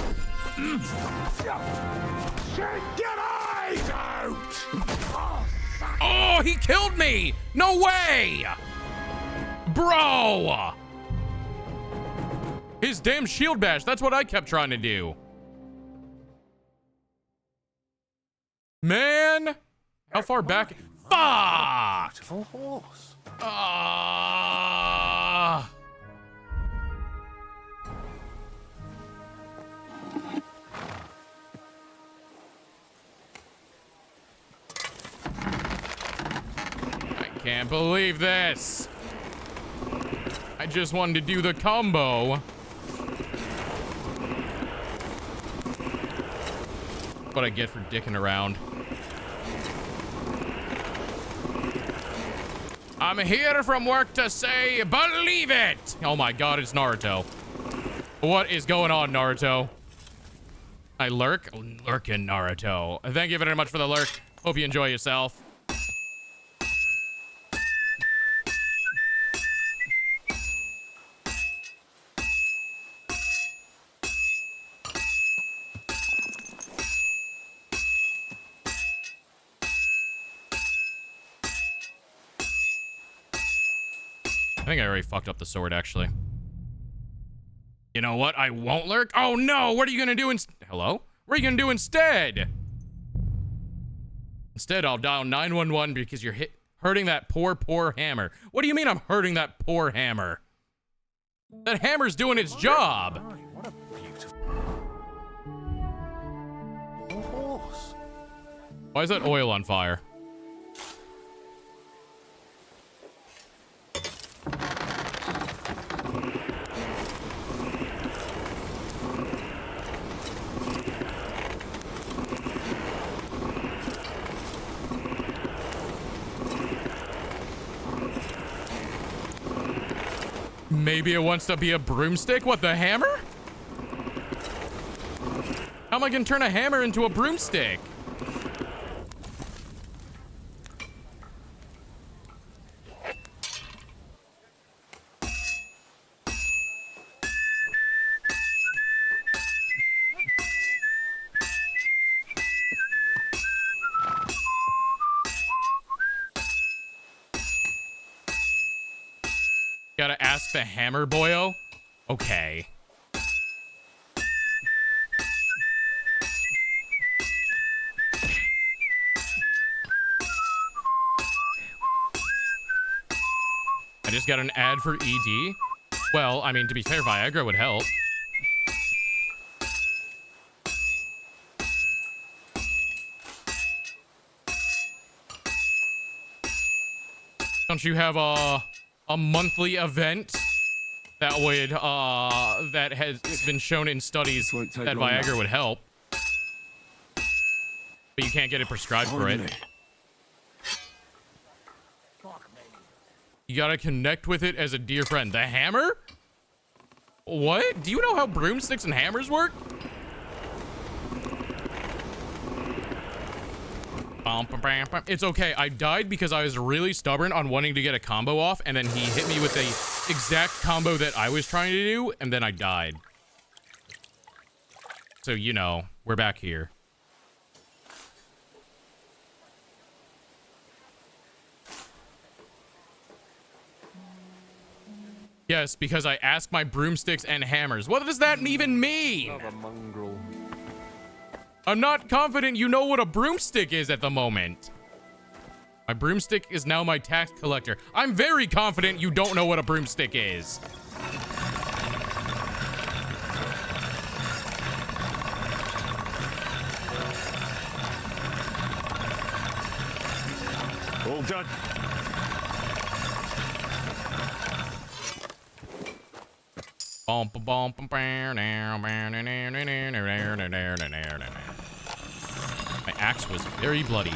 Shut your eyes out. Oh, he killed me. No way. Bro. His damn shield bash. That's what I kept trying to do. Man. How far back? Fuck. Beautiful horse. I can't believe this. I just wanted to do the combo. What I get for dicking around. I'm here from work to say, believe it! Oh my god, it's Naruto. What is going on, Naruto? I lurk? Lurkin' Naruto. Thank you very much for the lurk. Hope you enjoy yourself. I think I already fucked up the sword, actually. You know what? I won't lurk. Oh, no. What are you going to do Hello? What are you going to do instead? Instead, I'll dial 911 because you're hurting that poor hammer. What do you mean I'm hurting that poor hammer? That hammer's doing its job. What a beautiful horse. Why is that oil on fire? Maybe it wants to be a broomstick? What, the hammer? How am I gonna turn a hammer into a broomstick? Gotta ask the hammer boyo? Okay. I just got an ad for ED. Well, I mean, to be fair, Viagra would help. Don't you have a monthly event that would that has been shown in studies that Viagra would help, but you can't get it prescribed for it? You gotta connect with it as a dear friend. The hammer? What? Do you know how broomsticks and hammers work? It's okay. I died because I was really stubborn on wanting to get a combo off, and then he hit me with the exact combo that I was trying to do, and then I died. So, you know, we're back here. Yes, because I asked my broomsticks and hammers. What does that even mean? Of a mongrel. I'm not confident you know what a broomstick is at the moment. My broomstick is now my tax collector. I'm very confident you don't know what a broomstick is. All done. My axe was very bloody.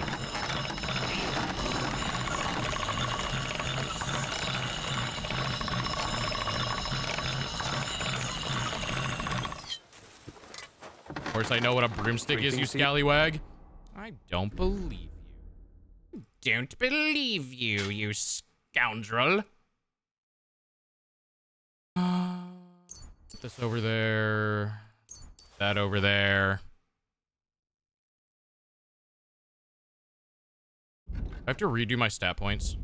Of course, I know what a broomstick is, you scallywag. I don't believe you. Don't believe you, you scoundrel. Put this over there. That over there. I have to redo my stat points.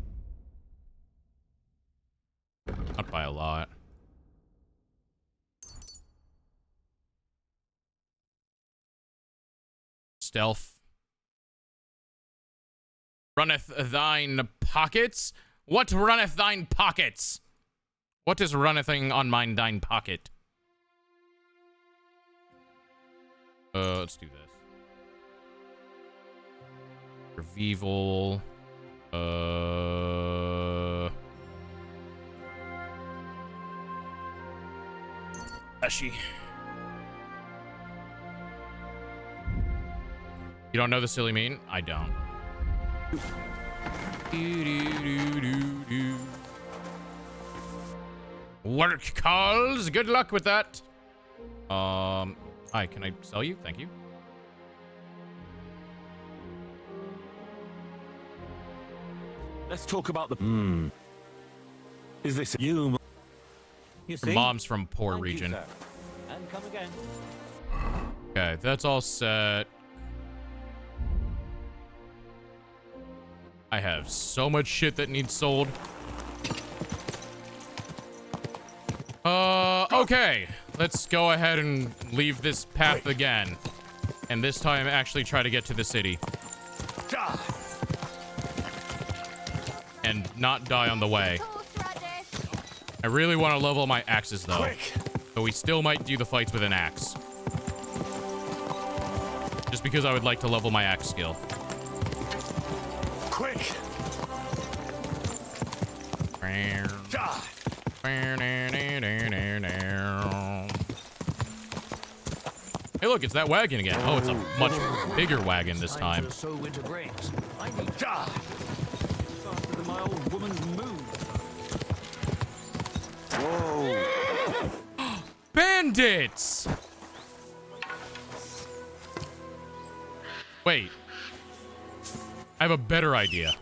Not by a lot. Stealth. Runneth thine pockets? What runneth thine pockets? What is runnething on mine thine pocket? Let's do this. Revival. Ashy. You don't know the silly meme? I don't. Work calls. Good luck with that. Hi, can I sell you? Thank you. Let's talk about the... Is this you? Your mom's from poor region. And come again. Okay, that's all set. I have so much shit that needs sold. Okay. Let's go ahead and leave this path again. And this time actually try to get to the city. And not die on the way. I really want to level my axes though. But we still might do the fights with an axe. Just because I would like to level my axe skill. Quick! Hey, look, it's that wagon again. Oh, it's a much bigger wagon this time. So winter brings. I need faster than my old woman's mood. Whoa! Bandits! Wait. I have a better idea.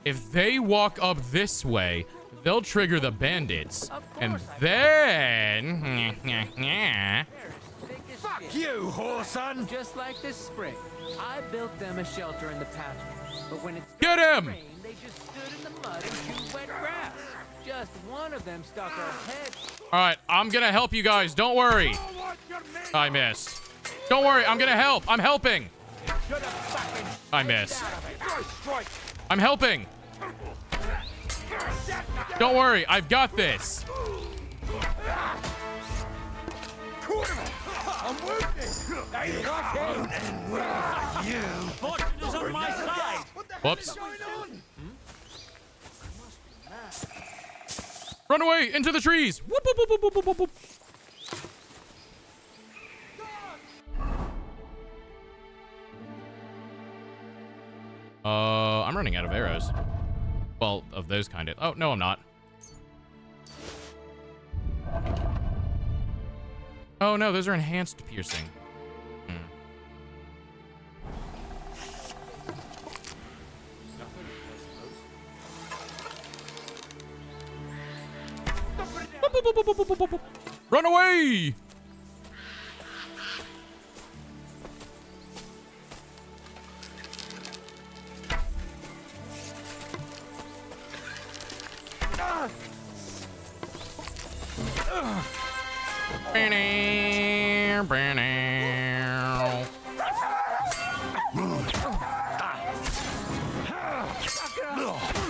If they walk up this way, they'll trigger the bandits. And then... Fuck you, whoreson! Just like this spring, I built them a shelter in the pasture. But when it's Get him! rain, they just stood in the mud and chewed wet grass. Just one of them stuck her head. All right, I'm gonna help you guys. Don't worry. I missed. Don't worry, I'm gonna help. I'm helping. I missed. I'm helping. Don't worry, I've got this. I'm wounded. I got him. You. Fortune is on my side. Whoops. Run away into the trees. Whoop, whoop, whoop, whoop, whoop, whoop, whoop. I'm running out of arrows. Well, of those kind of. Oh, no, I'm not. Oh, no, those are enhanced piercing. Run away!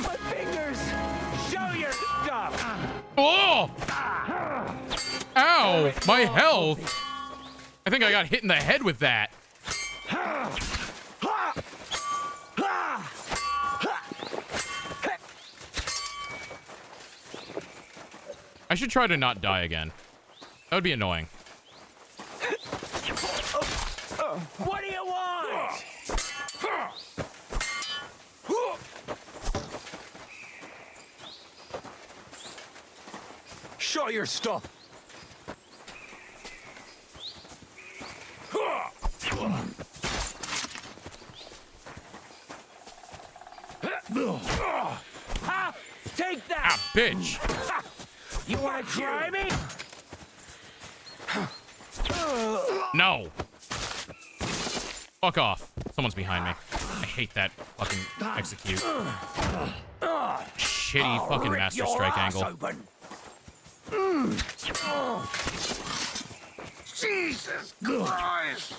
My fingers! Show your stuff! Oh! Ow! My health! I think I got hit in the head with that. I should try to not die again. That would be annoying. What do you want? Show your stuff. Ha! Take that! Ah, bitch! You want to try me? No! Fuck off. Someone's behind me. I hate that fucking execute. Shitty fucking Master Strike angle. Jesus Christ!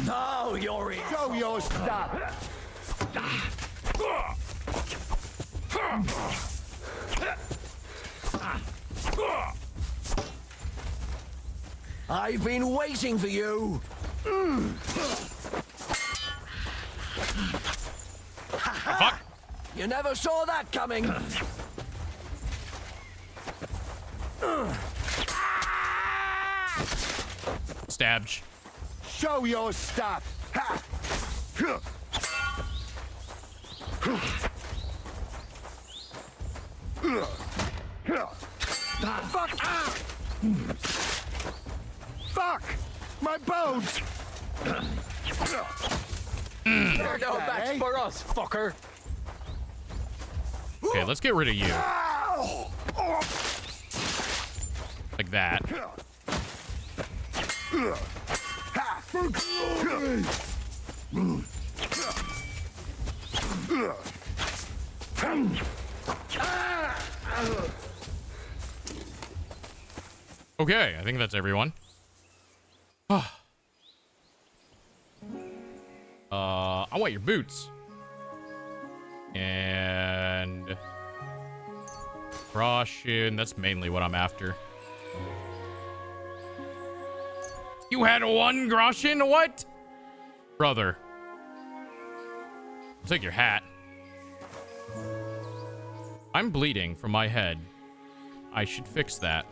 Now you're in. Show your stuff! I've been waiting for you. Fuck! You never saw that coming. Stabbed. Show your stuff! Ha! Fuck! Fuck! My bones! You're no match for us, fucker. Okay, let's get rid of you. Like that. Okay, I think that's everyone. I want your boots. And Groschen, that's mainly what I'm after. You had 1 Groschen? What? Brother. I'll take your hat. I'm bleeding from my head. I should fix that.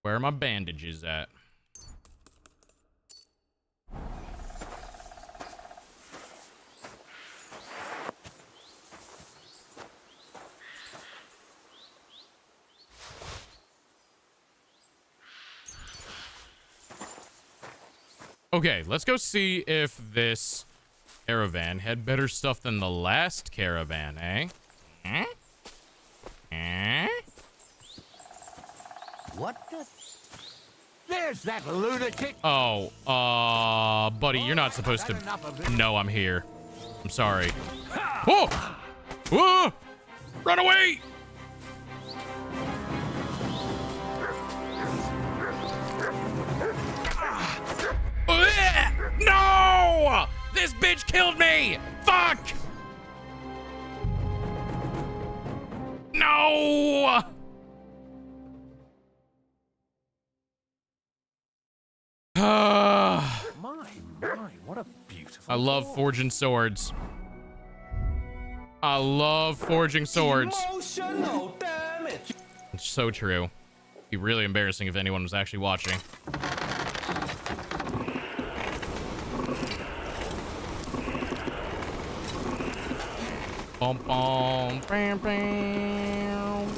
Where are my bandages at? Okay, let's go see if this caravan had better stuff than the last caravan, eh? Eh? Eh? What the? There's that lunatic! Oh, buddy, you're not supposed to know I'm here. I'm sorry. Whoa! Whoa! Run away! No! This bitch killed me! Fuck! No! My, what a beautiful. I love forging swords. I love forging swords. Emotional damage. It's so true. It'd be really embarrassing if anyone was actually watching. Bum, bum, bam, bam.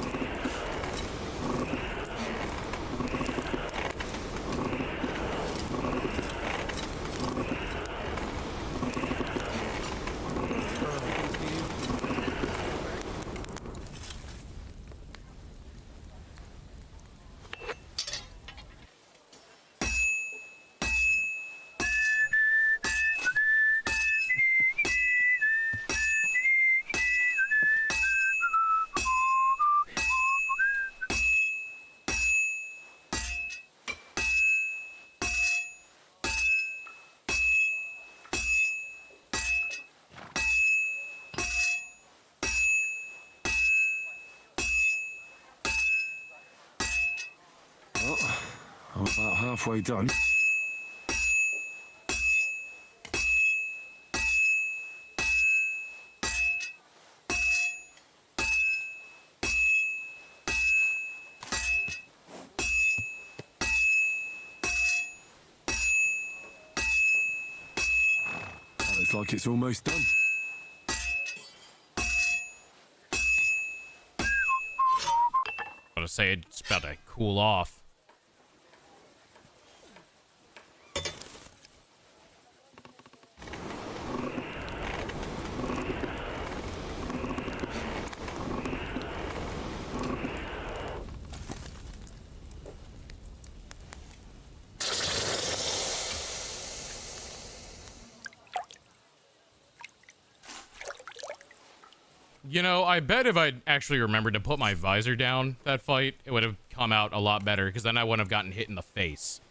Oh, I'm about halfway done. Looks like it's almost done. I was gonna say it's about to cool off. You know, I bet if I'd actually remembered to put my visor down that fight, it would have come out a lot better, because then I wouldn't have gotten hit in the face.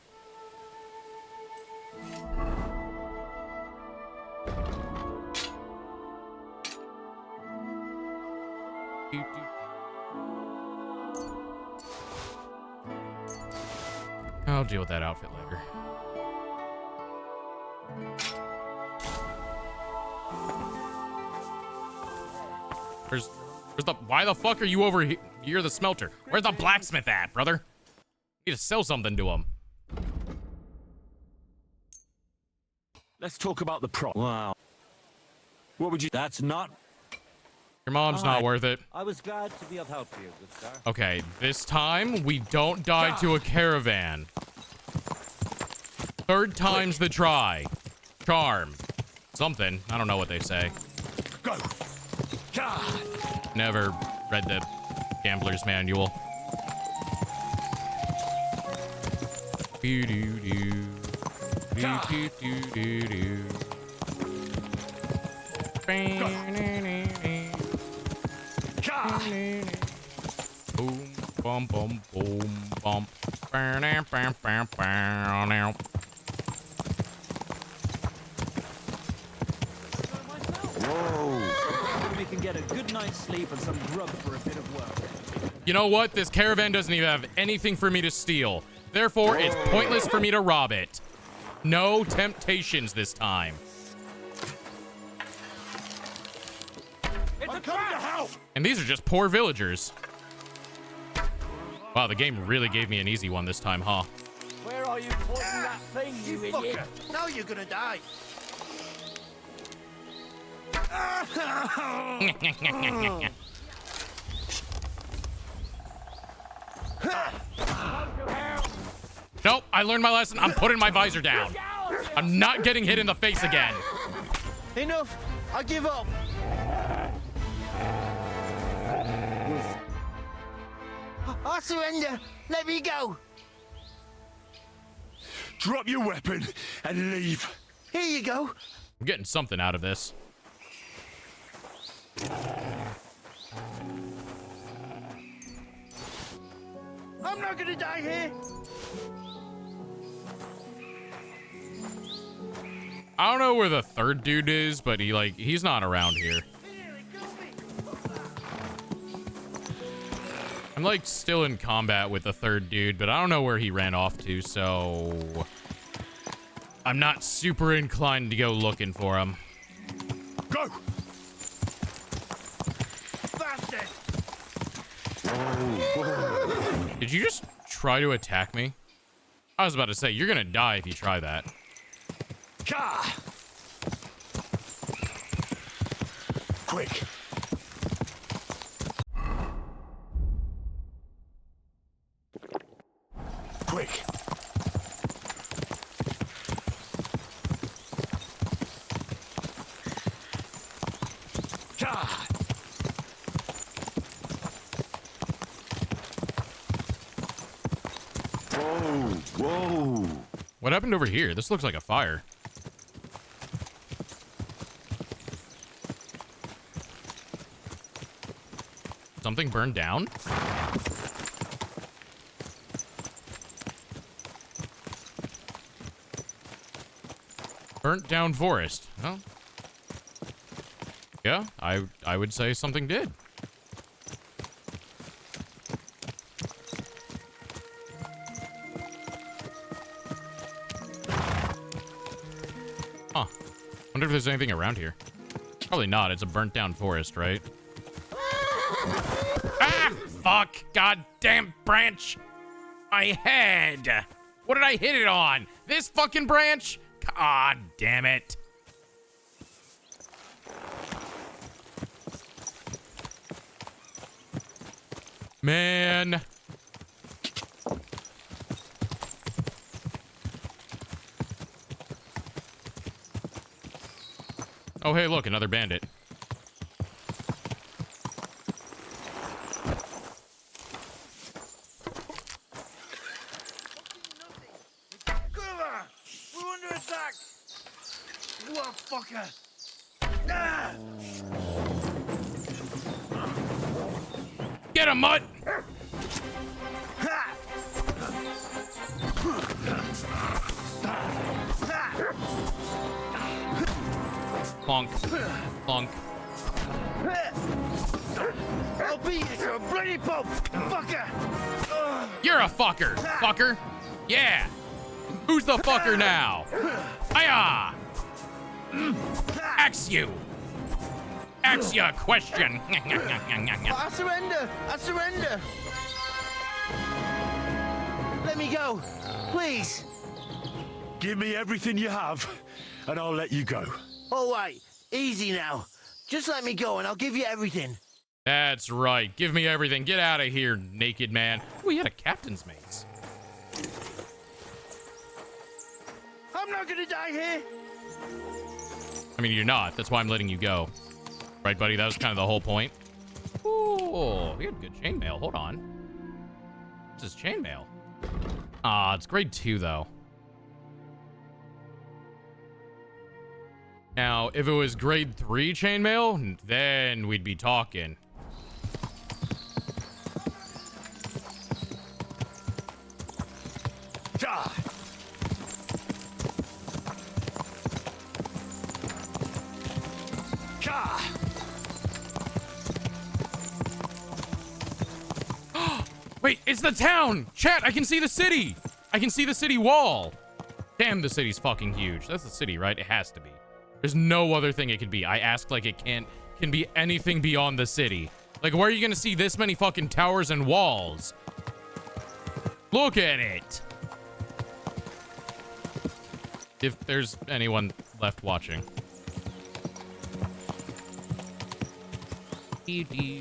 I'll deal with that outfit later. Where's the, why the fuck are you over here? You're the smelter. Where's the blacksmith at, brother? Need to sell something to him. Let's talk about the prop. Wow. What would you... That's not... Your mom's not worth it. I was glad to be of help to you, good sir. Okay, this time we don't die to a caravan. Third time's the try. Charm. Something. I don't know what they say. Go. Never read the gambler's manual. Doo-doo-doo. Doo-doo-doo-doo-doo. Boom, bum, bum, boom, bum. Bam, bam, bam, bam, now. We can get a good night's sleep and some grub for a bit of work. You know what? This caravan doesn't even have anything for me to steal. Therefore, it's pointless for me to rob it. No temptations this time. It's a trap! And these are just poor villagers. Wow, the game really gave me an easy one this time, huh? Where are you pointing that thing, you idiot? Fucker. Now you're gonna die. Nope, I learned my lesson. I'm putting my visor down. I'm not getting hit in the face again. Enough. I give up. I surrender. Let me go. Drop your weapon and leave. Here you go. I'm getting something out of this. I'm not gonna die here. I don't know where the third dude is, but he's not around here. I'm like still in combat with the third dude, but I don't know where he ran off to, so I'm not super inclined to go looking for him. Go! Bastard! Did you just try to attack me? I was about to say, you're gonna die if you try that. Ka! Quick! Quick! Ka! Whoa. What happened over here? This looks like a fire. Something burned down? Burnt down forest. Well, yeah, I would say something did. Huh. Wonder if there's anything around here. Probably not. It's a burnt down forest, right? Ah! Fuck! Goddamn branch! My head! What did I hit it on? This fucking branch? God damn it. Man. Oh, hey, look, another bandit. We're under attack! What fucker! Ah! Get him, Mutt! Plonk. Plonk. I'll beat you to a bloody pulp, fucker! You're a fucker, fucker. Yeah. Who's the fucker now? Hiya! Ax you. Ax you a question. I surrender! I surrender! Let me go, please. Give me everything you have, and I'll let you go. All right, easy now. Just let me go, and I'll give you everything. That's right. Give me everything. Get out of here, naked man. We had a captain's mates. I'm not gonna die here. I mean, you're not. That's why I'm letting you go. Right, buddy? That was kind of the whole point. Ooh, we had good chainmail. Hold on. This is chainmail. Ah, it's grade 2, though. Now, if it was grade 3 chainmail, then we'd be talking. Ja. Ka. Wait, it's the town! Chat, I can see the city! I can see the city wall! Damn, the city's fucking huge. That's the city, right? It has to be. There's no other thing it could be. I asked like it can be anything beyond the city. Like, where are you gonna see this many fucking towers and walls? Look at it! If there's anyone left watching. I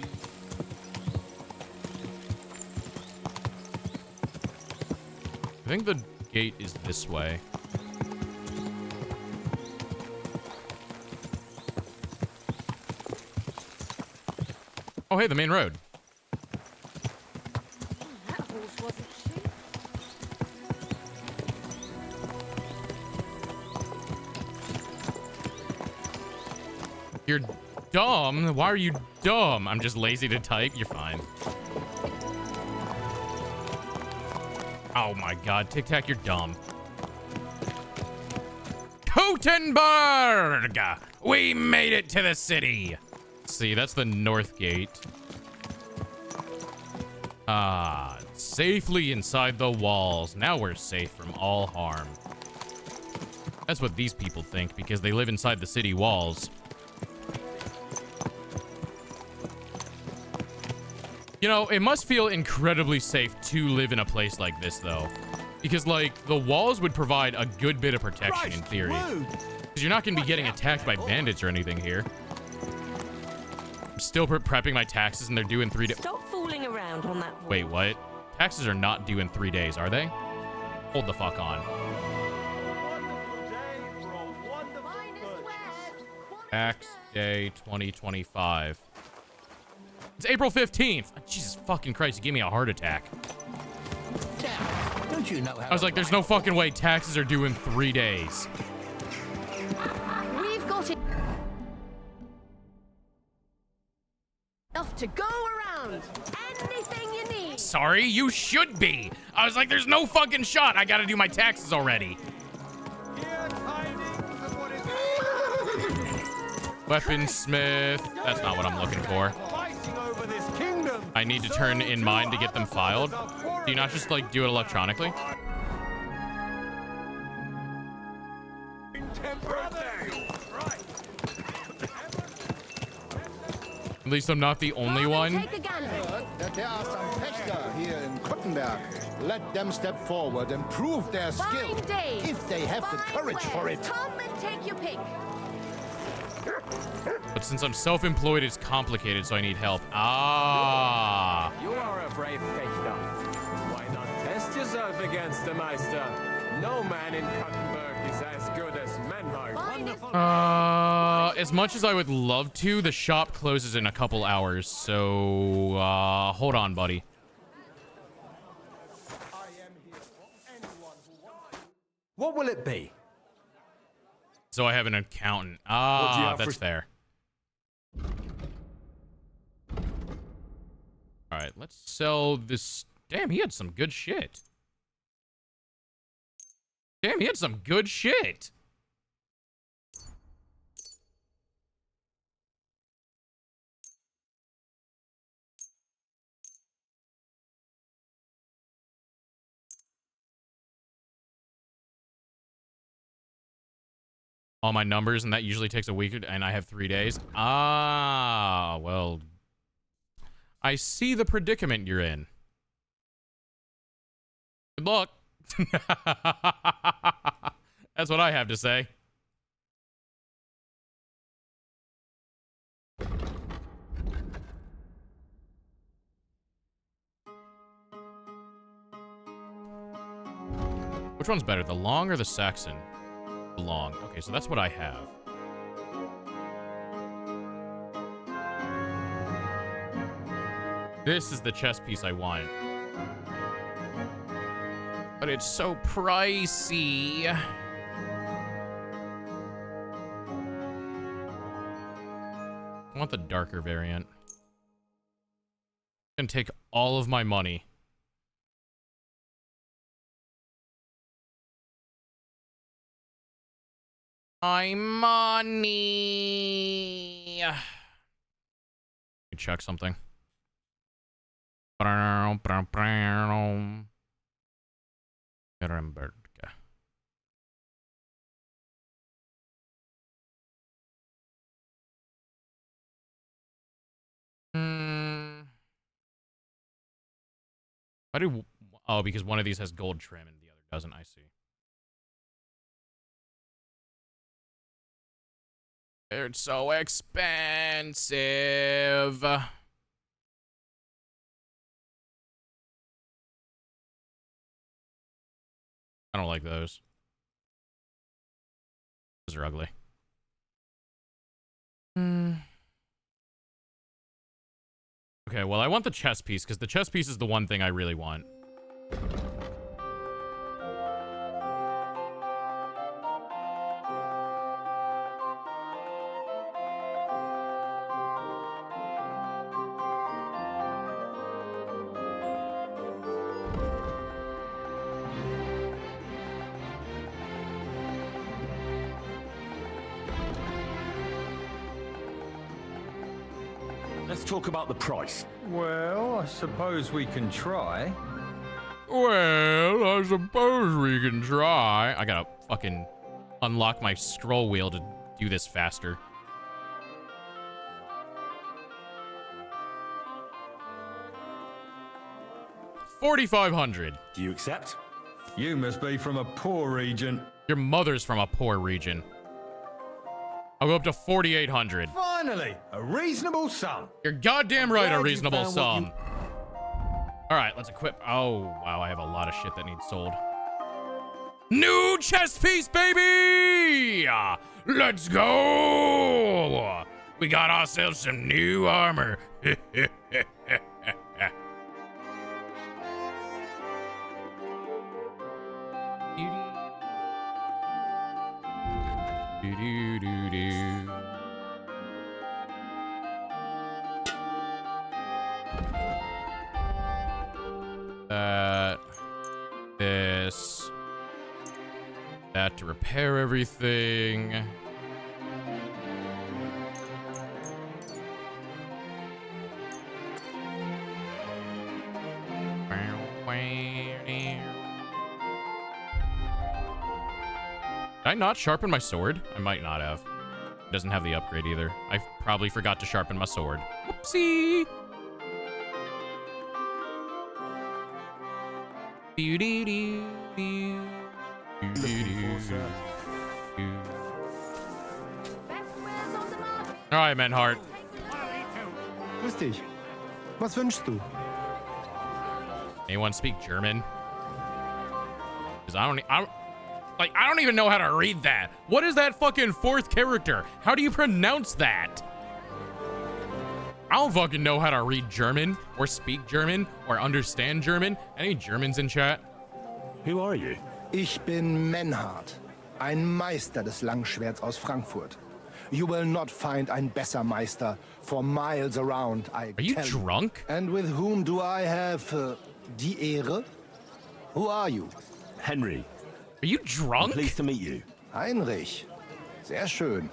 think the gate is this way. Oh, hey, the main road. That horse wasn't cheap. You're dumb? Why are you dumb? I'm just lazy to type. You're fine. Oh my god, Tic Tac, you're dumb. Kothenburg! We made it to the city. See, that's the north gate. Ah, safely inside the walls. Now we're safe from all harm. That's what these people think because they live inside the city walls. You know, it must feel incredibly safe to live in a place like this, though. Because, like, the walls would provide a good bit of protection in theory. Because you're not going to be getting attacked by bandits or anything here. I'm still prepping my taxes, and they're due in 3 days. Stop fooling around on that wall. Wait, what? Taxes are not due in 3 days, are they? Hold the fuck on. Tax day 2025. It's April 15th. Jesus fucking Christ, you gave me a heart attack. Don't you know how I was like, there's no fucking way taxes are due in 3 days. We've got it. Enough to go around. Anything you need. Sorry, you should be. I was like, there's no fucking shot. I gotta do my taxes already. Weaponsmith. That's not what I'm looking for. I need to turn in mine to get them filed. Do you not just, like, do it electronically? At least I'm not the only one. There are some Fechter here in Kothenburg. Let them step forward and prove their skill. If they have the courage for it. Come and take your pick. But since I'm self-employed, it's complicated, so I need help. Ah. You are a brave Fechter. Why not test yourself against the Meister? No man in Kothenburg is as good as Menhard. Wonderful. As much as I would love to, the shop closes in a couple hours, so, hold on, buddy. What will it be? So I have an accountant. Ah, that's fair. All right, let's sell this. Damn, he had some good shit. Damn, he had some good shit. All my numbers, and that usually takes a week, and I have 3 days. Ah, well, I see the predicament you're in. Good luck. That's what I have to say. Which one's better, the long or the Saxon? The long. Okay, so that's what I have. This is the chess piece I want. But it's so pricey. I want the darker variant. It's gonna take all of my money. My money. Let me check something. Nuremberg. Why do... Oh, because one of these has gold trim and the other doesn't. I see. They're so expensive. I don't like those. Those are ugly. Okay, well, I want the chess piece, because the chess piece is the one thing I really want. let's talk about the price. Well, I suppose we can try. Well, I suppose we can try. I gotta fucking unlock my scroll wheel to do this faster. $4,500. Do you accept? You must be from a poor region. Your mother's from a poor region. I'll go up to 4,800. Finally, a reasonable sum. You're goddamn right, a Glad you reasonable found what sum. All right, let's equip. Oh, wow, I have a lot of shit that needs sold. New chest piece, baby! Let's go! We got ourselves some new armor. This. That to repair everything. Did I not sharpen my sword? I might not have. It doesn't have the upgrade either. I probably forgot to sharpen my sword. Whoopsie! All right, Menhart. Grüß dich. Was wünschst du? Anyone speak German? Because I don't even know how to read that. What is that fucking fourth character? How do you pronounce that? I don't fucking know how to read German or speak German or understand German. Any Germans in chat? Who are you? Ich bin Menhart, ein Meister des Langschwerts aus Frankfurt. You will not find ein besser Meister for miles around, I Are you tell drunk? And with whom do I have die Ehre? Who are you? Henry. Are you drunk? I'm pleased to meet you. Heinrich. Sehr schön.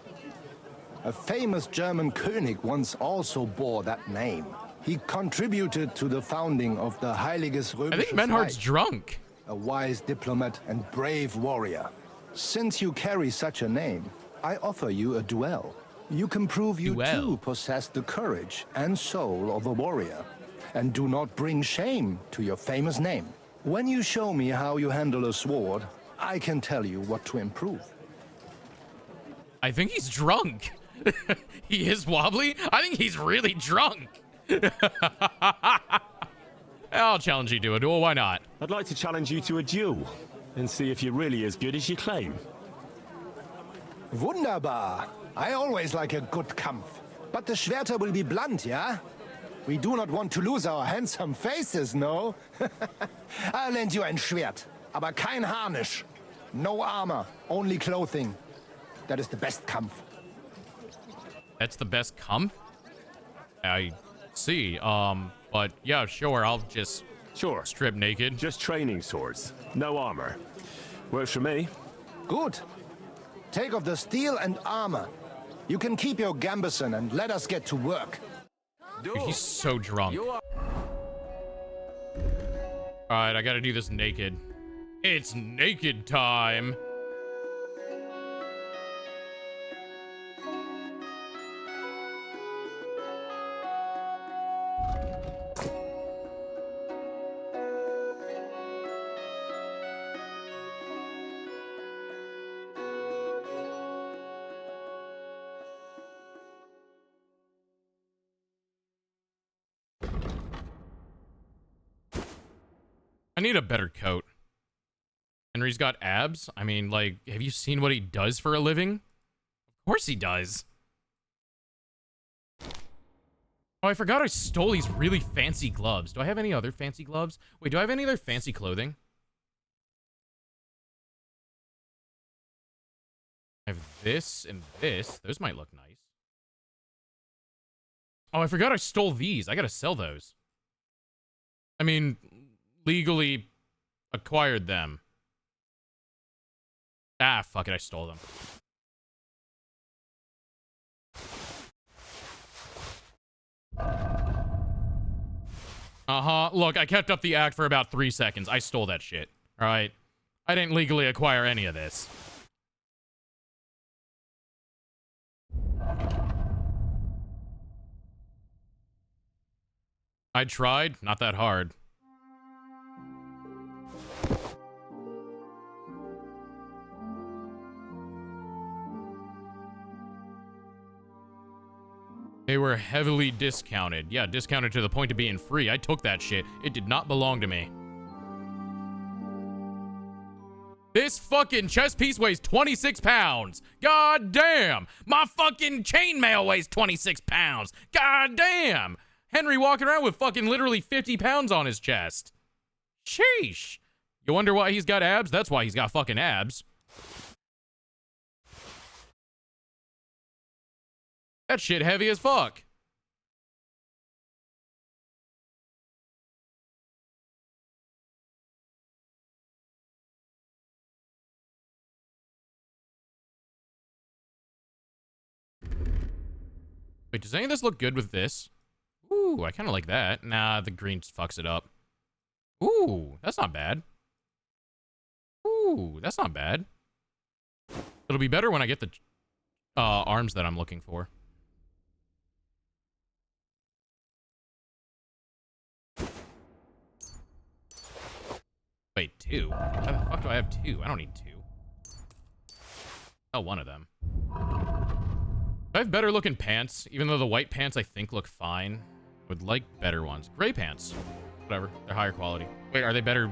A famous German König once also bore that name. He contributed to the founding of the Heiliges Römisches I think Menhart's Reich. drunk. A wise diplomat and brave warrior. Since you carry such a name, I offer you a duel. You can prove you too possess the courage and soul of a warrior, and do not bring shame to your famous name. When you show me how you handle a sword, I can tell you what to improve. I think he's drunk. He is wobbly? I think he's really drunk. I'll challenge you to a duel, why not? I'd like to challenge you to a duel and see if you're really as good as you claim. Wunderbar. I always like a good Kampf. But the Schwerter will be blunt, yeah? We do not want to lose our handsome faces, no? I'll lend you ein Schwert, aber kein Harnisch. No armor, only clothing. That is the best Kampf. That's the best Kampf? I see. But yeah, sure, I'll just strip naked. Just training swords. No armor. Works for me. Good. Take off the steel and armor. You can keep your gambeson and let us get to work. Dude, he's so drunk. Alright, I gotta do this naked. It's naked time. I need a better coat. Henry's got abs. I mean, like, have you seen what he does for a living? Of course he does. Oh, I forgot I stole these really fancy gloves. Do I have any other fancy gloves? Wait, do I have any other fancy clothing? I have this and this. Those might look nice. Oh, I forgot I stole these. I gotta sell those. I mean, legally acquired them. Ah, fuck it, I stole them. Look, I kept up the act for about 3 seconds. I stole that shit. All right? I didn't legally acquire any of this. I tried. Not that hard. They were heavily discounted. Yeah, discounted to the point of being free. I took that shit. It did not belong to me. This fucking chess piece weighs 26 pounds. God damn. My fucking chainmail weighs 26 pounds. God damn. Henry walking around with fucking literally 50 pounds on his chest. Sheesh. You wonder why he's got abs? That's why he's got fucking abs. That shit heavy as fuck. Wait, does any of this look good with this? Ooh, I kind of like that. Nah, the green fucks it up. Ooh, that's not bad. Ooh, that's not bad. It'll be better when I get the arms that I'm looking for. Wait, 2? Why the fuck do I have 2? I don't need 2. Oh, one of them. I have better looking pants, even though the white pants I think look fine. I would like better ones. Gray pants. Whatever. They're higher quality. Wait, are they better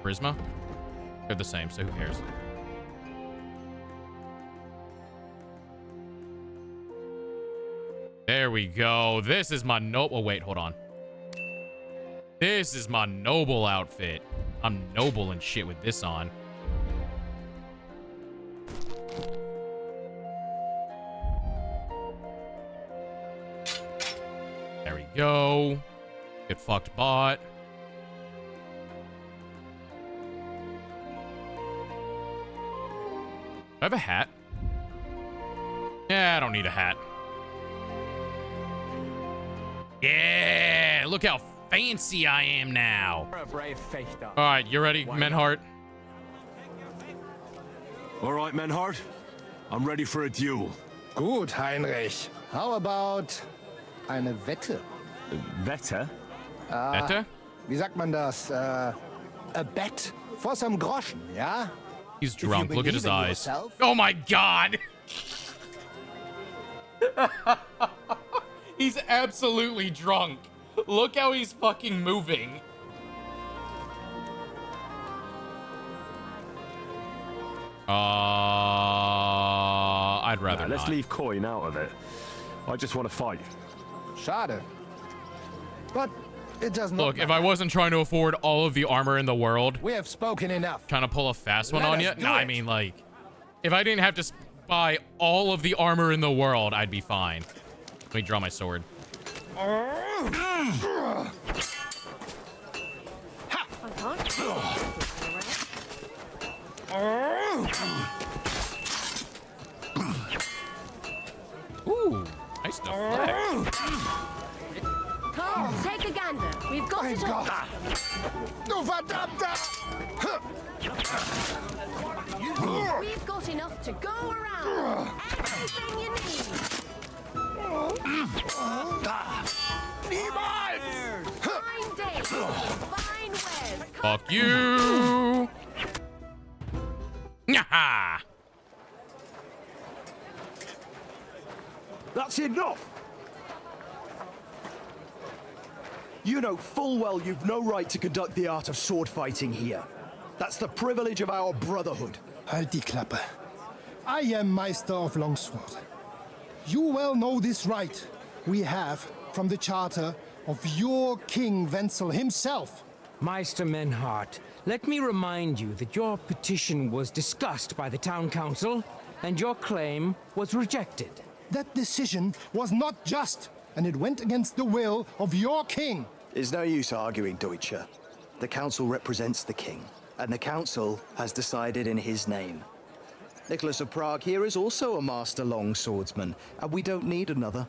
Prisma? They're the same, so who cares? There we go. This is my noble. Oh, wait, hold on. This is my noble outfit. I'm noble and shit with this on. There we go. Get fucked bot. Do I have a hat? Yeah, I don't need a hat. Yeah, look how fancy I am now. All right, you ready, Menhart? All right, Menhart. I'm ready for a duel. Gut, Heinrich. How about eine Wette? Wette? Wette? Wie sagt man das? A bet for some groschen, yeah? He's drunk. Look at his eyes. Oh my god! He's absolutely drunk. Look how he's fucking moving. I'd rather not. Let's leave coin out of it. I just want to fight. Schade. But it does not Look, if I wasn't trying to afford all of the armor in the world, we have spoken enough. Trying to pull a fast one on you? No, I mean, like, if I didn't have to buy all of the armor in the world, I'd be fine. Let me draw my sword. Ooh, nice deflect. Carl, take a gander. We've got it all. Du verdammter! We've got enough to go around. Everything you need. Niemals! Fine day. Fine wares. Fuck you! Nyaha! That's enough! You know full well you've no right to conduct the art of sword fighting here. That's the privilege of our brotherhood. Halt die Klappe. I am Meister of Longsword. You well know this right we have from the charter of your King Wenzel himself. Meister Menhart, let me remind you that your petition was discussed by the town council, and your claim was rejected. That decision was not just, and it went against the will of your king. It's no use arguing, Deutscher. The council represents the king, and the council has decided in his name. Nicholas of Prague here is also a master longswordsman, and we don't need another.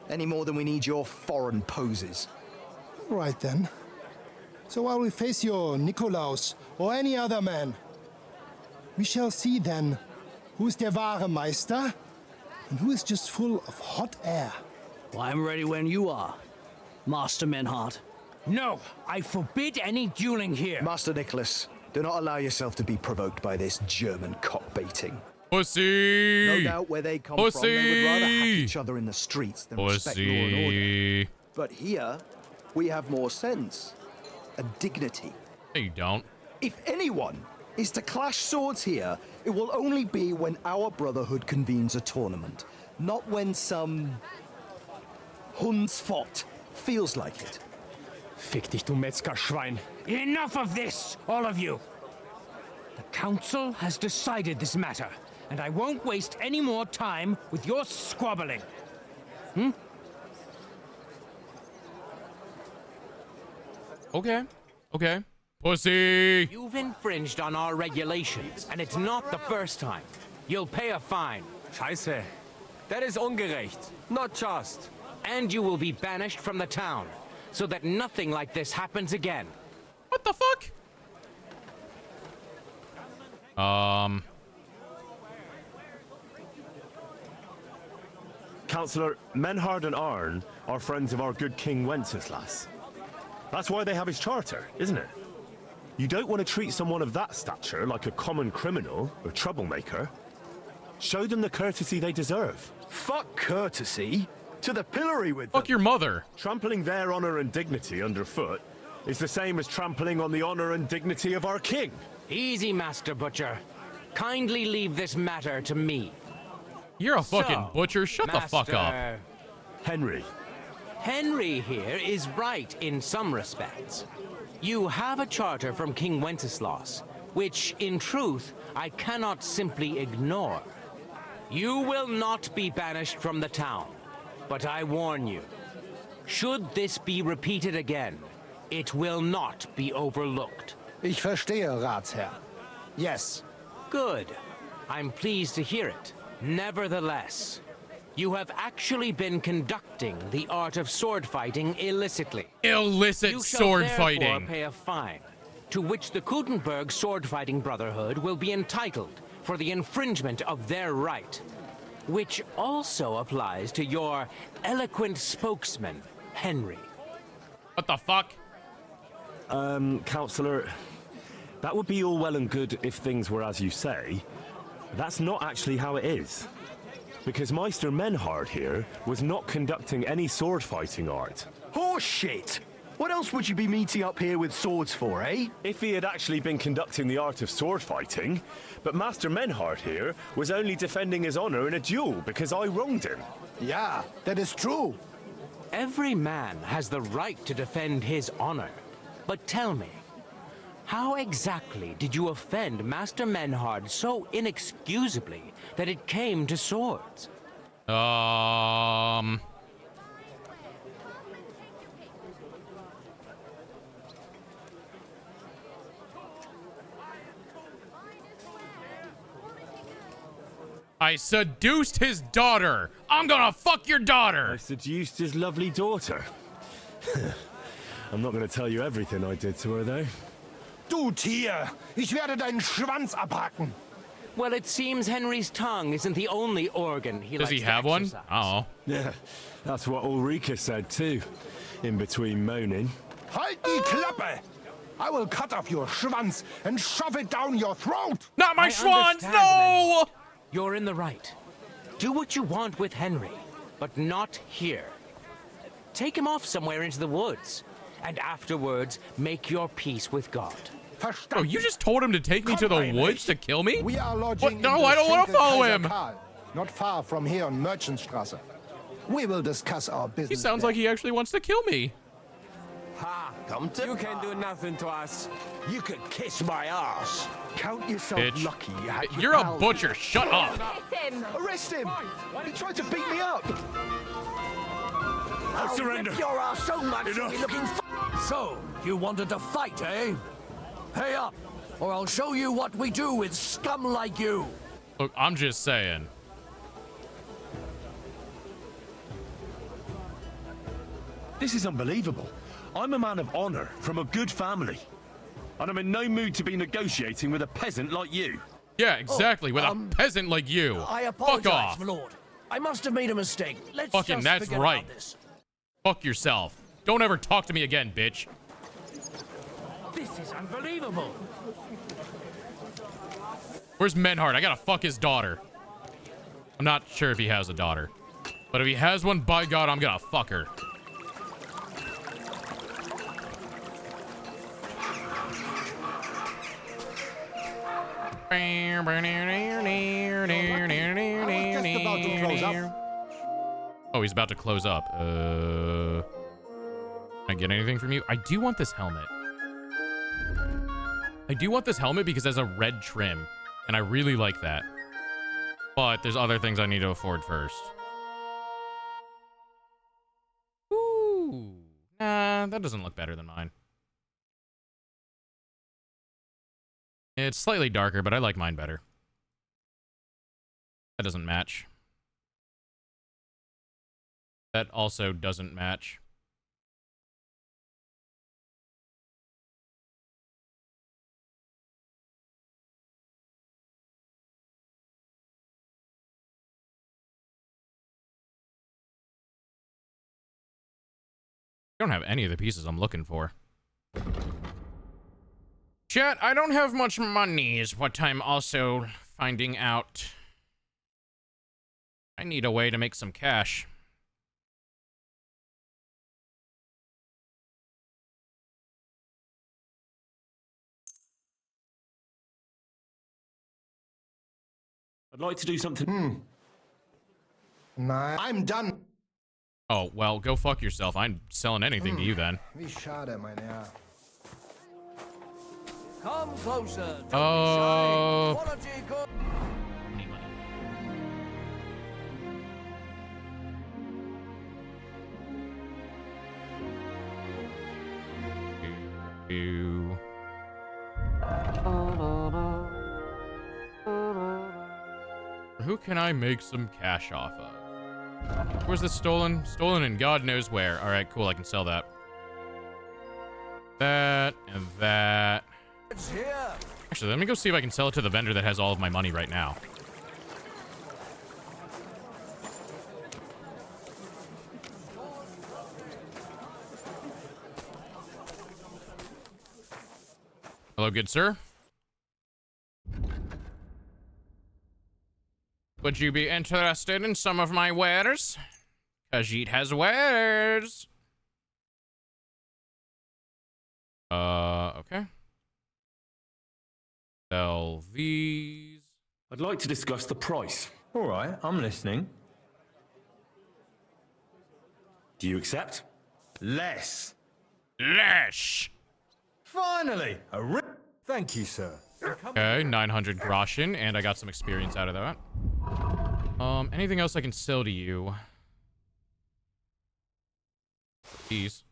Any more than we need your foreign poses. Right then. So I will face your Nikolaus or any other man. We shall see then who's der wahre Meister and who is just full of hot air. Well, I'm ready when you are, Master Menhart. No, I forbid any dueling here. Master Nicholas, do not allow yourself to be provoked by this German cock-baiting. Pussy! No doubt where they come from, they would rather hack each other in the streets than respect law and order. But here, we have more sense and dignity. No, you don't. If anyone is to clash swords here, it will only be when our brotherhood convenes a tournament, not when some Hundsfott feels like it. Fick dich, du Metzgerschwein. Enough of this, all of you. The council has decided this matter, and I won't waste any more time with your squabbling. Hmm? Okay. Okay. Pussy! You've infringed on our regulations, and it's not the first time. You'll pay a fine. Scheiße. That is ungerecht. Not just. And you will be banished from the town, so that nothing like this happens again. What the fuck? Councillor, Menhard and Arn are friends of our good King Wenceslas. That's why they have his charter, isn't it? You don't want to treat someone of that stature like a common criminal or troublemaker. Show them the courtesy they deserve. Fuck courtesy. To the pillory with them. Fuck your mother. Trampling their honor and dignity underfoot is the same as trampling on the honor and dignity of our king. Easy, Master Butcher. Kindly leave this matter to me. You're a fucking butcher. Shut the fuck up. Henry. Henry here is right in some respects. You have a charter from King Wenceslas, which, in truth, I cannot simply ignore. You will not be banished from the town, but I warn you, should this be repeated again, it will not be overlooked. Ich verstehe, Ratsherr. Yes. Good. I'm pleased to hear it. Nevertheless, you have actually been conducting the art of sword fighting illicitly. Illicit sword fighting. You shall therefore pay a fine, to which the Kutenberg Sword Fighting Brotherhood will be entitled for the infringement of their right, which also applies to your eloquent spokesman, Henry. What the fuck? Councillor, that would be all well and good if things were as you say. That's not actually how it is. Because Meister Menhard here was not conducting any sword fighting art. Horseshit! What else would you be meeting up here with swords for, eh? If he had actually been conducting the art of sword fighting, but Master Menhard here was only defending his honor in a duel because I wronged him. Yeah, that is true. Every man has the right to defend his honor. But tell me, how exactly did you offend Master Menhard so inexcusably that it came to swords? I seduced his daughter. I'm gonna fuck your daughter. I seduced his lovely daughter. I'm not gonna tell you everything I did to her, though. Du Tier! Ich werde deinen Schwanz abhacken! Well, it seems Henry's tongue isn't the only organ he Does likes he have to one? exercise. Oh. Yeah, that's what Ulrika said, too. In between moaning. Halt die Klappe! I will cut off your Schwanz and shove it down your throat! Not my I Schwanz, understand, no! Menhard. You're in the right. Do what you want with Henry, but not here. Take him off somewhere into the woods, and afterwards make your peace with God. Oh, you just told him to take me to the woods to kill me? We are lodging What? in No, the I don't want to Schenkel follow Kaiser him. Karl, not far from here on Merchantstrasse. We will discuss our business. He sounds there. like he actually wants to kill me. Ha! You can do nothing to us. You could kiss my ass. Count yourself Bitch. lucky you had your You're a pal- butcher. Shut up. Arrest him! He tried to beat me up! I surrender. Your ass so much Enough. you're looking So, you wanted to fight, eh? Pay up, or I'll show you what we do with scum like you. Look, I'm just saying. This is unbelievable. I'm a man of honor from a good family. And I'm in no mood to be negotiating with a peasant like you. Yeah, exactly. With a peasant like you. I Fuck apologize, off. my lord. I must have made a mistake. Let's Fucking, just that's forget right. about this. Fuck yourself. Don't ever talk to me again, bitch. This is unbelievable. Where's Menhart? I gotta fuck his daughter. I'm not sure if he has a daughter. But if he has one, by God, I'm gonna fuck her. Oh, he's about to close up. Can I get anything from you? I do want this helmet. I do want this helmet because it has a red trim, and I really like that. But there's other things I need to afford first. Ooh. Nah, that doesn't look better than mine. It's slightly darker, but I like mine better. That doesn't match. That also doesn't match. I don't have any of the pieces I'm looking for. Chat, I don't have much money is what I'm also finding out. I need a way to make some cash. I'd like to do something. Nah, I'm done. Oh, well, go fuck yourself. I'm selling anything to you then. Wie schade, mein Herr. Come closer. Oh. Quality good. Ew. Who can I make some cash off of? Where's this stolen? Stolen and God knows where. All right, cool. I can sell that. That and that. Actually, let me go see if I can sell it to the vendor that has all of my money right now. Hello, good sir. Would you be interested in some of my wares? Khajiit has wares. Okay. Sell these. I'd like to discuss the price. All right, I'm listening. Do you accept? Less. Less. Finally, Thank you, sir. Okay, 900 groschen, and I got some experience out of that. Anything else I can sell to you? These.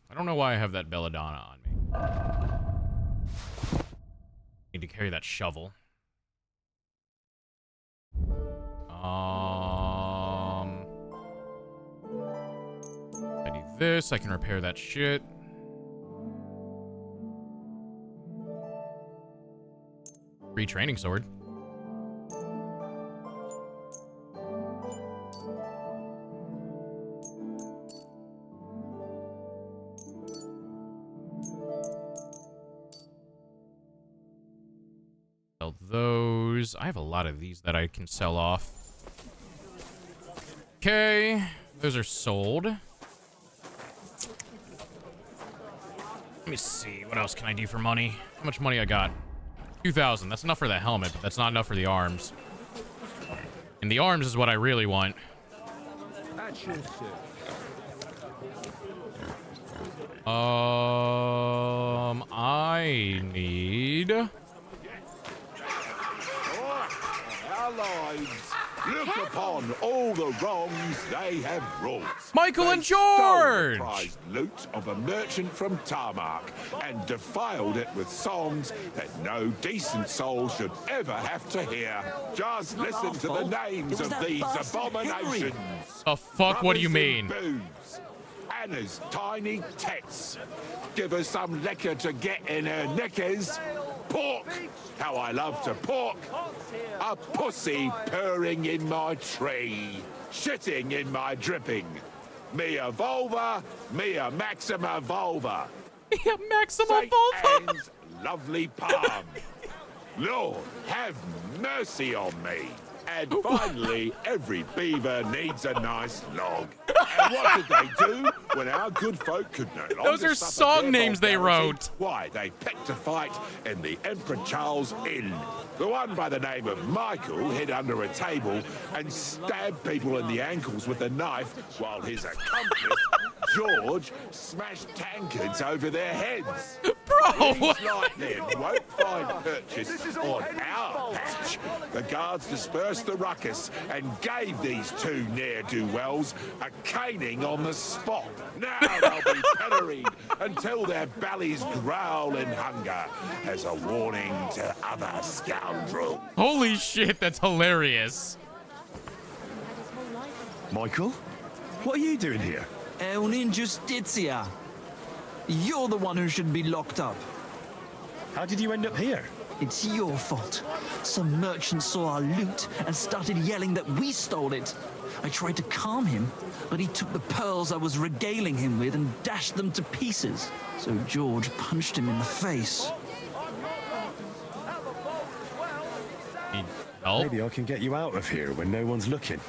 I don't know why I have that belladonna on me. Need to carry that shovel. I need this. I can repair that shit. Retraining sword. Sell those. I have a lot of these that I can sell off. Okay, those are sold. Let me see. What else can I do for money? How much money I got? 2,000. That's enough for the helmet, but that's not enough for the arms. And the arms is what I really want. I need... Allies, look upon all the wrongs they have wrought. Michael They and stole George! the prized loot of a merchant from Tarmac and defiled it with songs that no decent soul should ever have to hear. Just listen to the names of these abominations. The fuck? What do you mean? Boobs. Anna's tiny tits. Give her some liquor to get in her knickers. Pork. How I love to pork. A pussy purring in my tree. Shitting in my dripping. Me a vulva. Me a maxima vulva. Me a maxima St. vulva. Anne's lovely palm. Lord, have mercy on me. And finally, every beaver needs a nice log. And what did they do when our good folk could no longer Those are suffer song their names they vulgarity? wrote. Why, they picked a fight in the Emperor Charles Inn. The one by the name of Michael hid under a table and stabbed people in the ankles with a knife while his accomplice, George, smashed tankards over their heads. Bro! Things like them won't find purchase on our patch. The guards dispersed the ruckus and gave these two ne'er-do-wells a caning on the spot. Now they'll be pilloried until their bellies growl in hunger as a warning to other scoundrels. Holy shit, that's hilarious. Michael? What are you doing here? Un injustitia. You're the one who should be locked up. How did you end up here? It's your fault. Some merchant saw our loot and started yelling that we stole it. I tried to calm him, but he took the pearls I was regaling him with and dashed them to pieces. So George punched him in the face. Maybe I can get you out of here when no one's looking.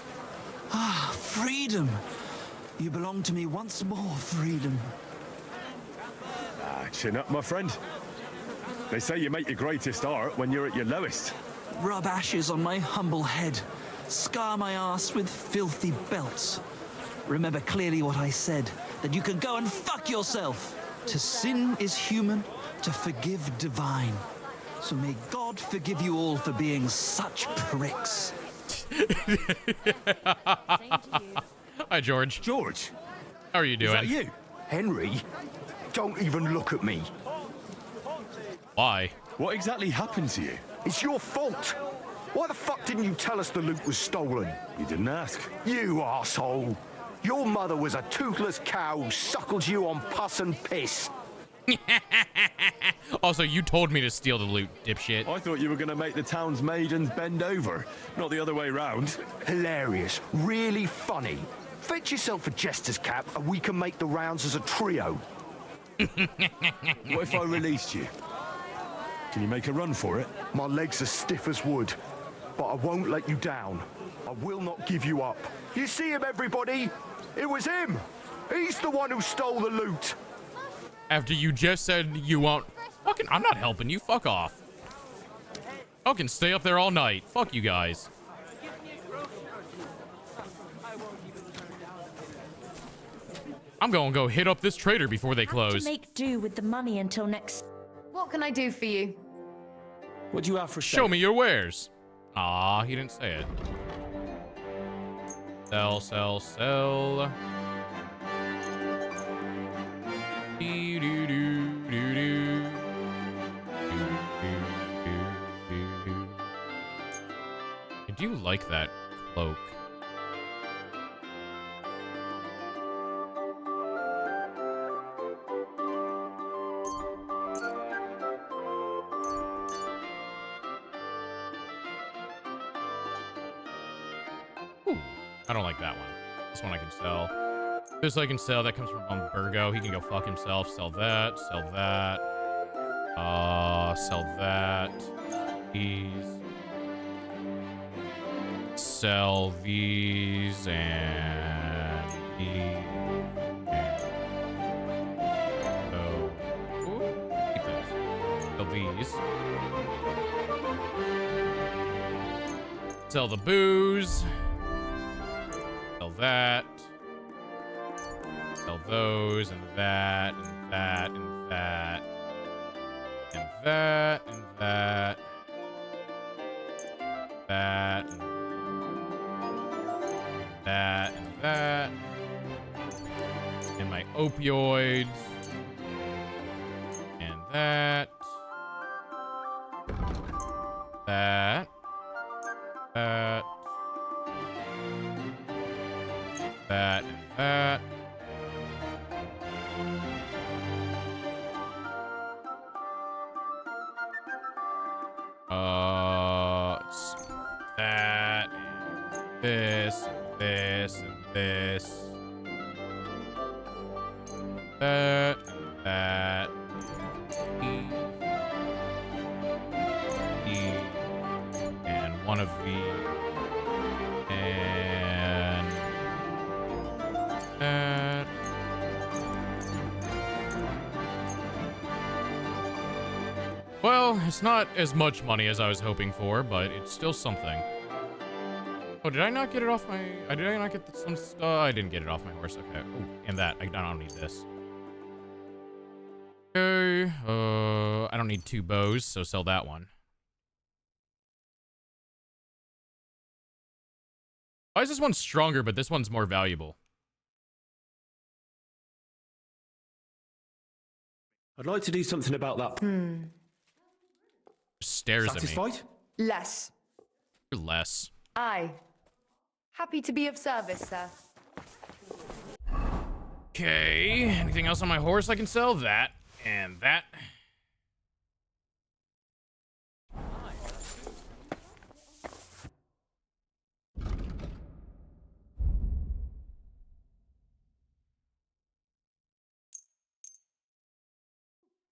Ah, freedom. You belong to me once more, freedom. Chin up, my friend. They say you make your greatest art when you're at your lowest. Rub ashes on my humble head. Scar my ass with filthy belts. Remember clearly what I said, that you can go and fuck yourself. To sin is human, to forgive divine. So may God forgive you all for being such pricks. Hi, George. George? How are you doing? Is that you? Henry? Don't even look at me. Why? What exactly happened to you? It's your fault. Why the fuck didn't you tell us the loot was stolen? You didn't ask. You arsehole. Your mother was a toothless cow who suckled you on pus and piss. Also, you told me to steal the loot, dipshit. I thought you were going to make the town's maidens bend over, not the other way round. Hilarious. Really funny. Fetch yourself a jester's cap and we can make the rounds as a trio. What if I released you? Can you make a run for it? My legs are stiff as wood, but I won't let you down. I will not give you up. You see him, everybody? It was him. He's the one who stole the loot. After you just said you won't... Fucking, I'm not helping you. Fuck off. I can stay up there all night. Fuck you guys. I'm gonna go hit up this trader before they close. To make do with the money until next. What can I do for you? What do you have for Show me your wares. Ah, he didn't say it. Sell, sell, sell. I do like that cloak. Ooh, I don't like that one. This one I can sell. This I can sell. That comes from Burgo. He can go fuck himself. Sell that. Sell that. Sell that. These. Sell these and these. So, keep those. Sell these. Sell the booze. Sell that. Sell those and that and that and that and that and that. That and that. And my opioids. And that. That. That. That. That. That. And this. This. And this. That. That. And one of these. And that. Well, it's not as much money as I was hoping for, but it's still something. Oh, did I not get it off my... did I not get some stuff? I didn't get it off my horse. Okay. Oh, and that. I don't need this. Okay. I don't need 2 bows, so sell that one. Why is this one stronger, but this one's more valuable? I'd like to do something about that. Stares Satisfied? at me. Less. Less. Aye. Happy to be of service, sir. Okay. Anything else on my horse I can sell? That. And that.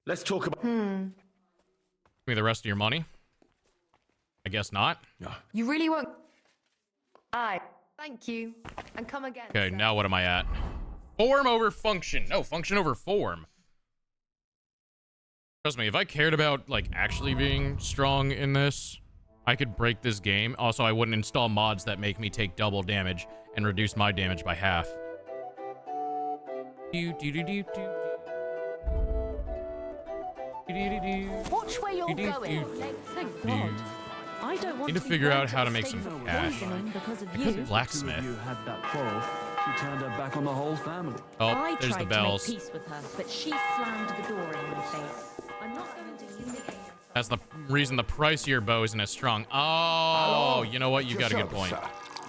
Let's talk about... Give me the rest of your money. I guess not. You really won't... Aye. Thank you. And come again. Okay, sir. now what am I at? Form over function. No, function over form. Trust me, if I cared about, like, actually being strong in this, I could break this game. Also, I wouldn't install mods that make me take double damage and reduce my damage by half. Watch where you're going. Thank God. I don't want Need to figure out how to make some cash. Because of I you. could blacksmith. You had that quarrel. She turned her back on the whole family. Oh, I there's tried the bells. to make peace with her, but she slammed the door in my face. I'm not going to humiliate. That's the reason the price of your bow isn't as strong. Oh, you know what? You've got a good point.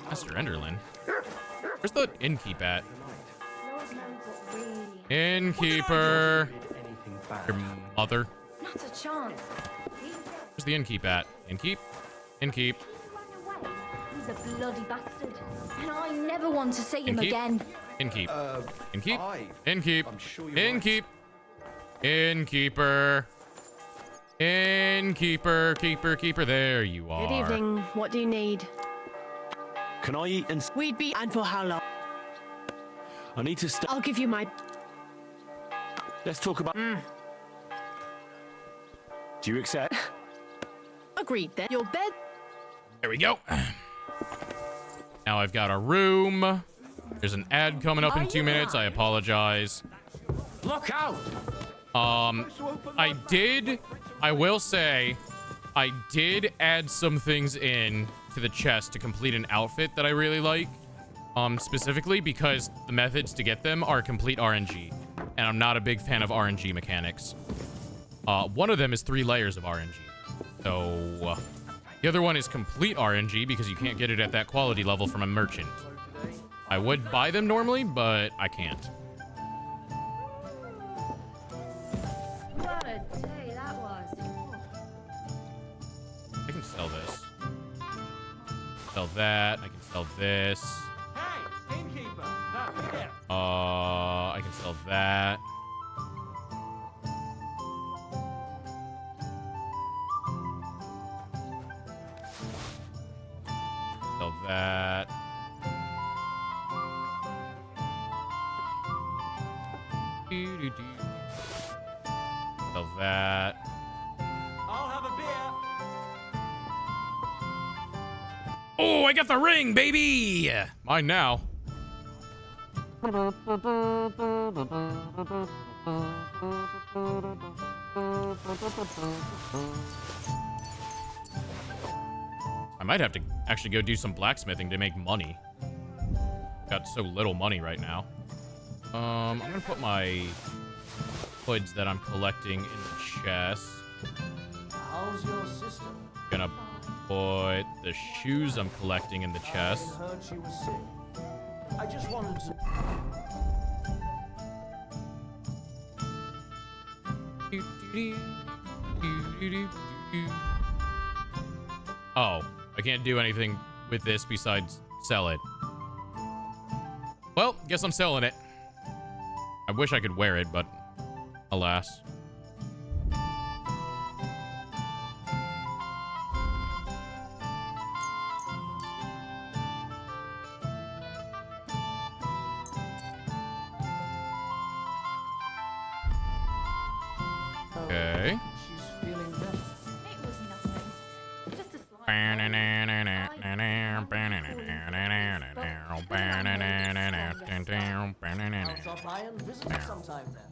Master Enderlin. Where's the innkeep at? Innkeeper. Your mother. Not a chance. Where's the innkeep at? Innkeep? Innkeep. He's a bloody bastard. And I never want to see him Innkeep? again. Innkeep. Innkeep? Innkeep. Innkeep. Innkeeper. Innkeeper. Keeper. There you are. Good evening. What do you need? Can I eat and... We'd be... And for how long? I need to stop. I'll give you my... Let's talk about... Do you accept? Agreed then. Your bed... There we go. Now I've got a room. There's an ad coming up in 2 minutes. I apologize. Look out! I will say, I did add some things in to the chest to complete an outfit that I really like. Specifically because the methods to get them are complete RNG. And I'm not a big fan of RNG mechanics. One of them is 3 layers of RNG. So, the other one is complete RNG because you can't get it at that quality level from a merchant. I would buy them normally, but I can't. What a day that was. I can sell this. Sell that. I can sell this. Hey, innkeeper, that here. I can sell that. Sell that. Sell that. I'll have a beer. Oh, I got the ring, baby! Mine now. I might have to actually go do some blacksmithing to make money. got so little money right now. I'm gonna put my hoods that I'm collecting in the chest. How's your sister? Gonna put the shoes I'm collecting in the chest. I heard she was sick. I just wanted to... Oh, I can't do anything with this besides sell it. Well, guess I'm selling it. I wish I could wear it, but alas. Okay. She's feeling better. It was nothing. Just a slight... I'll drop by and visit you sometime then.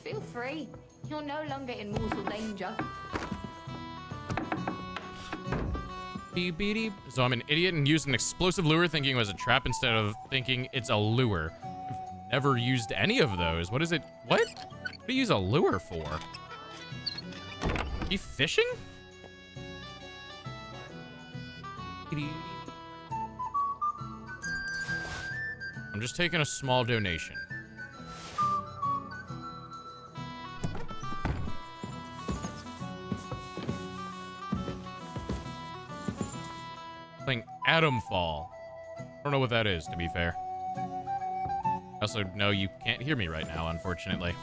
Feel free. You're no longer in mortal danger. So I'm an idiot and used an explosive lure thinking it was a trap instead of thinking it's a lure. I've never used any of those. What is it? What? What do you use a lure for? You fishing? I'm just taking a small donation. Playing Atom Fall. I don't know what that is, to be fair. I also know you can't hear me right now, unfortunately.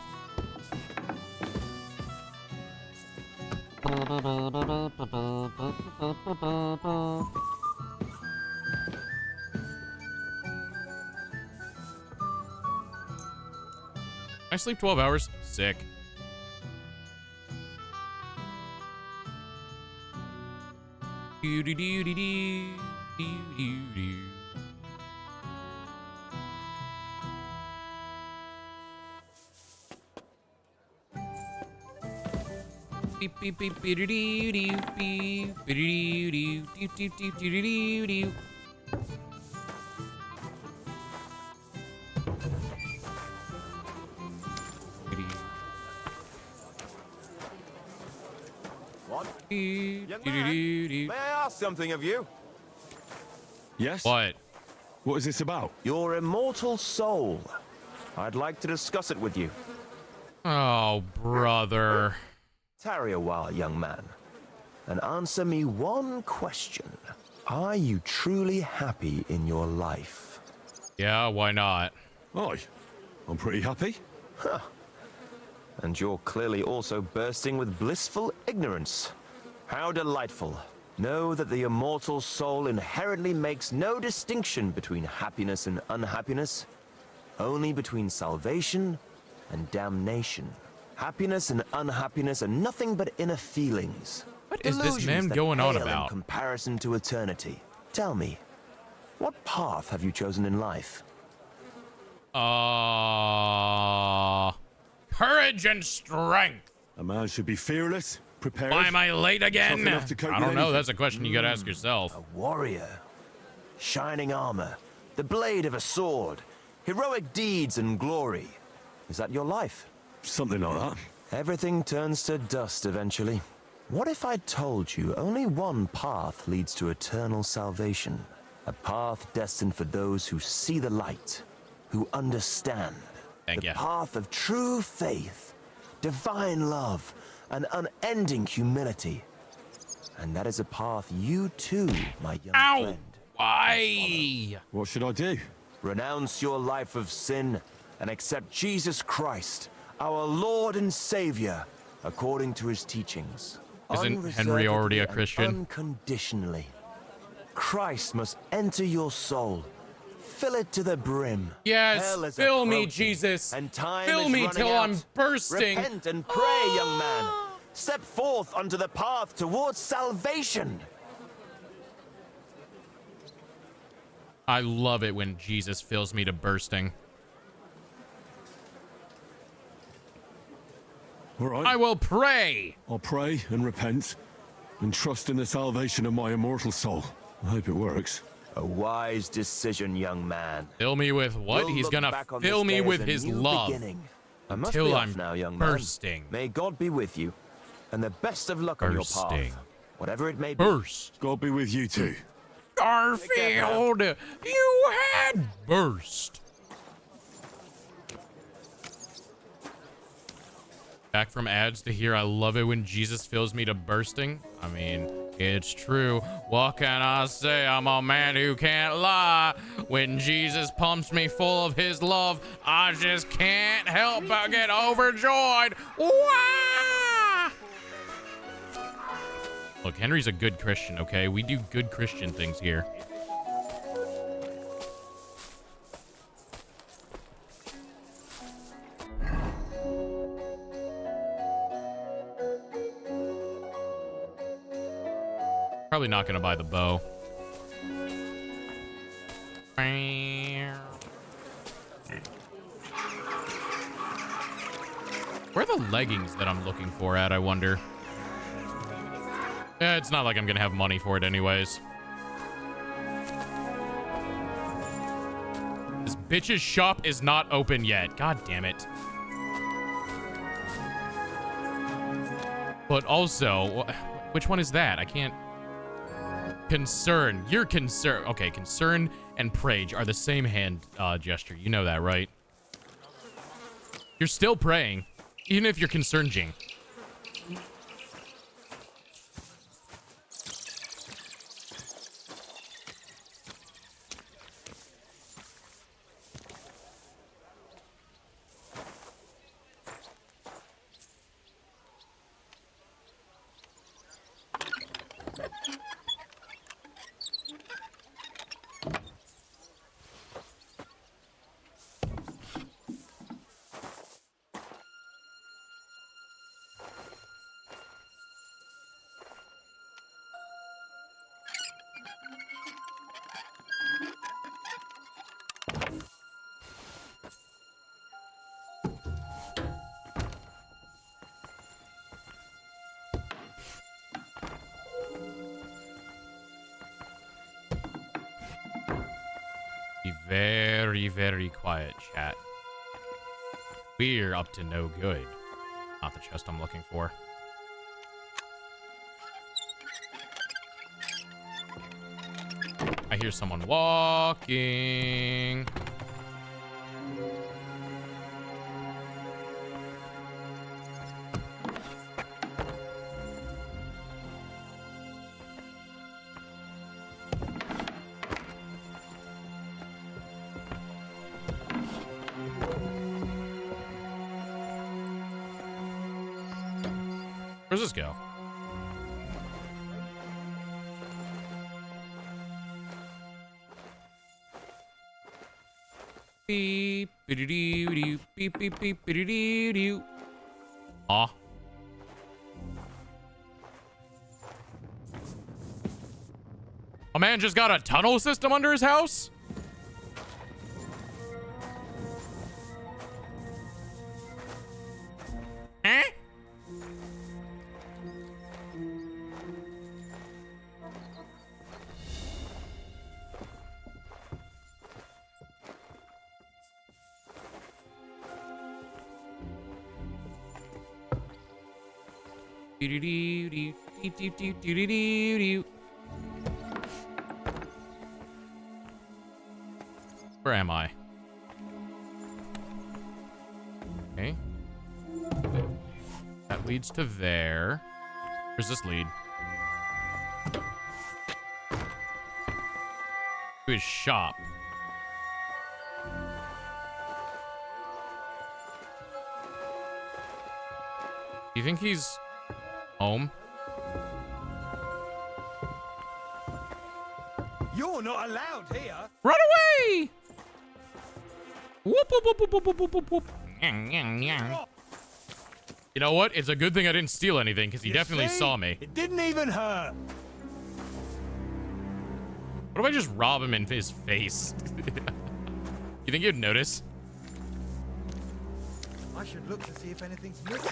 I sleep 12 hours. Sick. Beep beep beep beep doo doo doo beep doo doo doo doo doo doo doo doo. What? Young man, may I ask something of you? Yes? What? What is this about? Your immortal soul. I'd like to discuss it with you. Oh, brother. Tarry a while, young man, and answer me one question. Are you truly happy in your life? Yeah, why not? Aye, I'm pretty happy. Huh. And you're clearly also bursting with blissful ignorance. How delightful. Know that the immortal soul inherently makes no distinction between happiness and unhappiness, only between salvation and damnation. Happiness and unhappiness are nothing but inner feelings. What is this man going on about? In comparison to eternity. Tell me, what path have you chosen in life? Courage and strength. A man should be fearless, prepared. Why am I late again? Tough enough to cope I with don't know. anything. That's a question you gotta ask yourself. A warrior. Shining armor. The blade of a sword. Heroic deeds and glory. Is that your life? Something like that. Everything turns to dust eventually. What if I told you only one path leads to eternal salvation? A path destined for those who see the light, who understand. Thank you. The path of true faith, divine love, and unending humility. And that is a path you too, my young friend. Why? What should I do? Renounce your life of sin and accept Jesus Christ, our Lord and Savior, according to his teachings. Isn't Henry already a Unreservedly and Christian? Unconditionally. Christ must enter your soul. Fill it to the brim. Yes, Hell is fill me, approaching, Jesus. And time Fill is me running till out. I'm bursting. Repent and pray, young man. Step forth onto the path towards salvation. I love it when Jesus fills me to bursting. All right. I will pray. I'll pray and repent and trust in the salvation of my immortal soul. I hope it works. A wise decision, young man. Fill me with what? You'll He's look gonna back on fill this me day with as a his new love beginning. I must until be I'm off now, young bursting. man. May God be with you, and the best of luck on your Bursting. path, whatever it may be. Burst. God be with you too. Garfield, you had burst. Back from ads to here. I love it when Jesus fills me to bursting. I mean, it's true. What can I say? I'm a man who can't lie. When Jesus pumps me full of his love, I just can't help but get overjoyed. Wah! Look, Henry's a good Christian, okay? We do good Christian things here. Probably not gonna buy the bow. Where are the leggings that I'm looking for at, I wonder? It's not like I'm gonna have money for it anyways. This bitch's shop is not open yet. God damn it. But also, which one is that? I can't... Concern. You're concerned. Okay, concern and prage are the same hand gesture. You know that, right? You're still praying, even if you're concerned-ing. Very, very quiet, chat. We're up to no good. Not the chest I'm looking for. I hear someone walking. Where's this go? Beep, beep, beep, beep, beep, beep. Aw. A man just got a tunnel system under his house? Eh? Where am I? Okay. That leads to there. Where's this lead? To his shop. Do you think he's home? You're not allowed here. Run away! Whoop, whoop, whoop, whoop, whoop, whoop, whoop, whoop. You know what? It's a good thing I didn't steal anything, because he definitely saw me. It didn't even hurt. What if I just rob him in his face? You think he'd notice? I should look to see if anything's missing.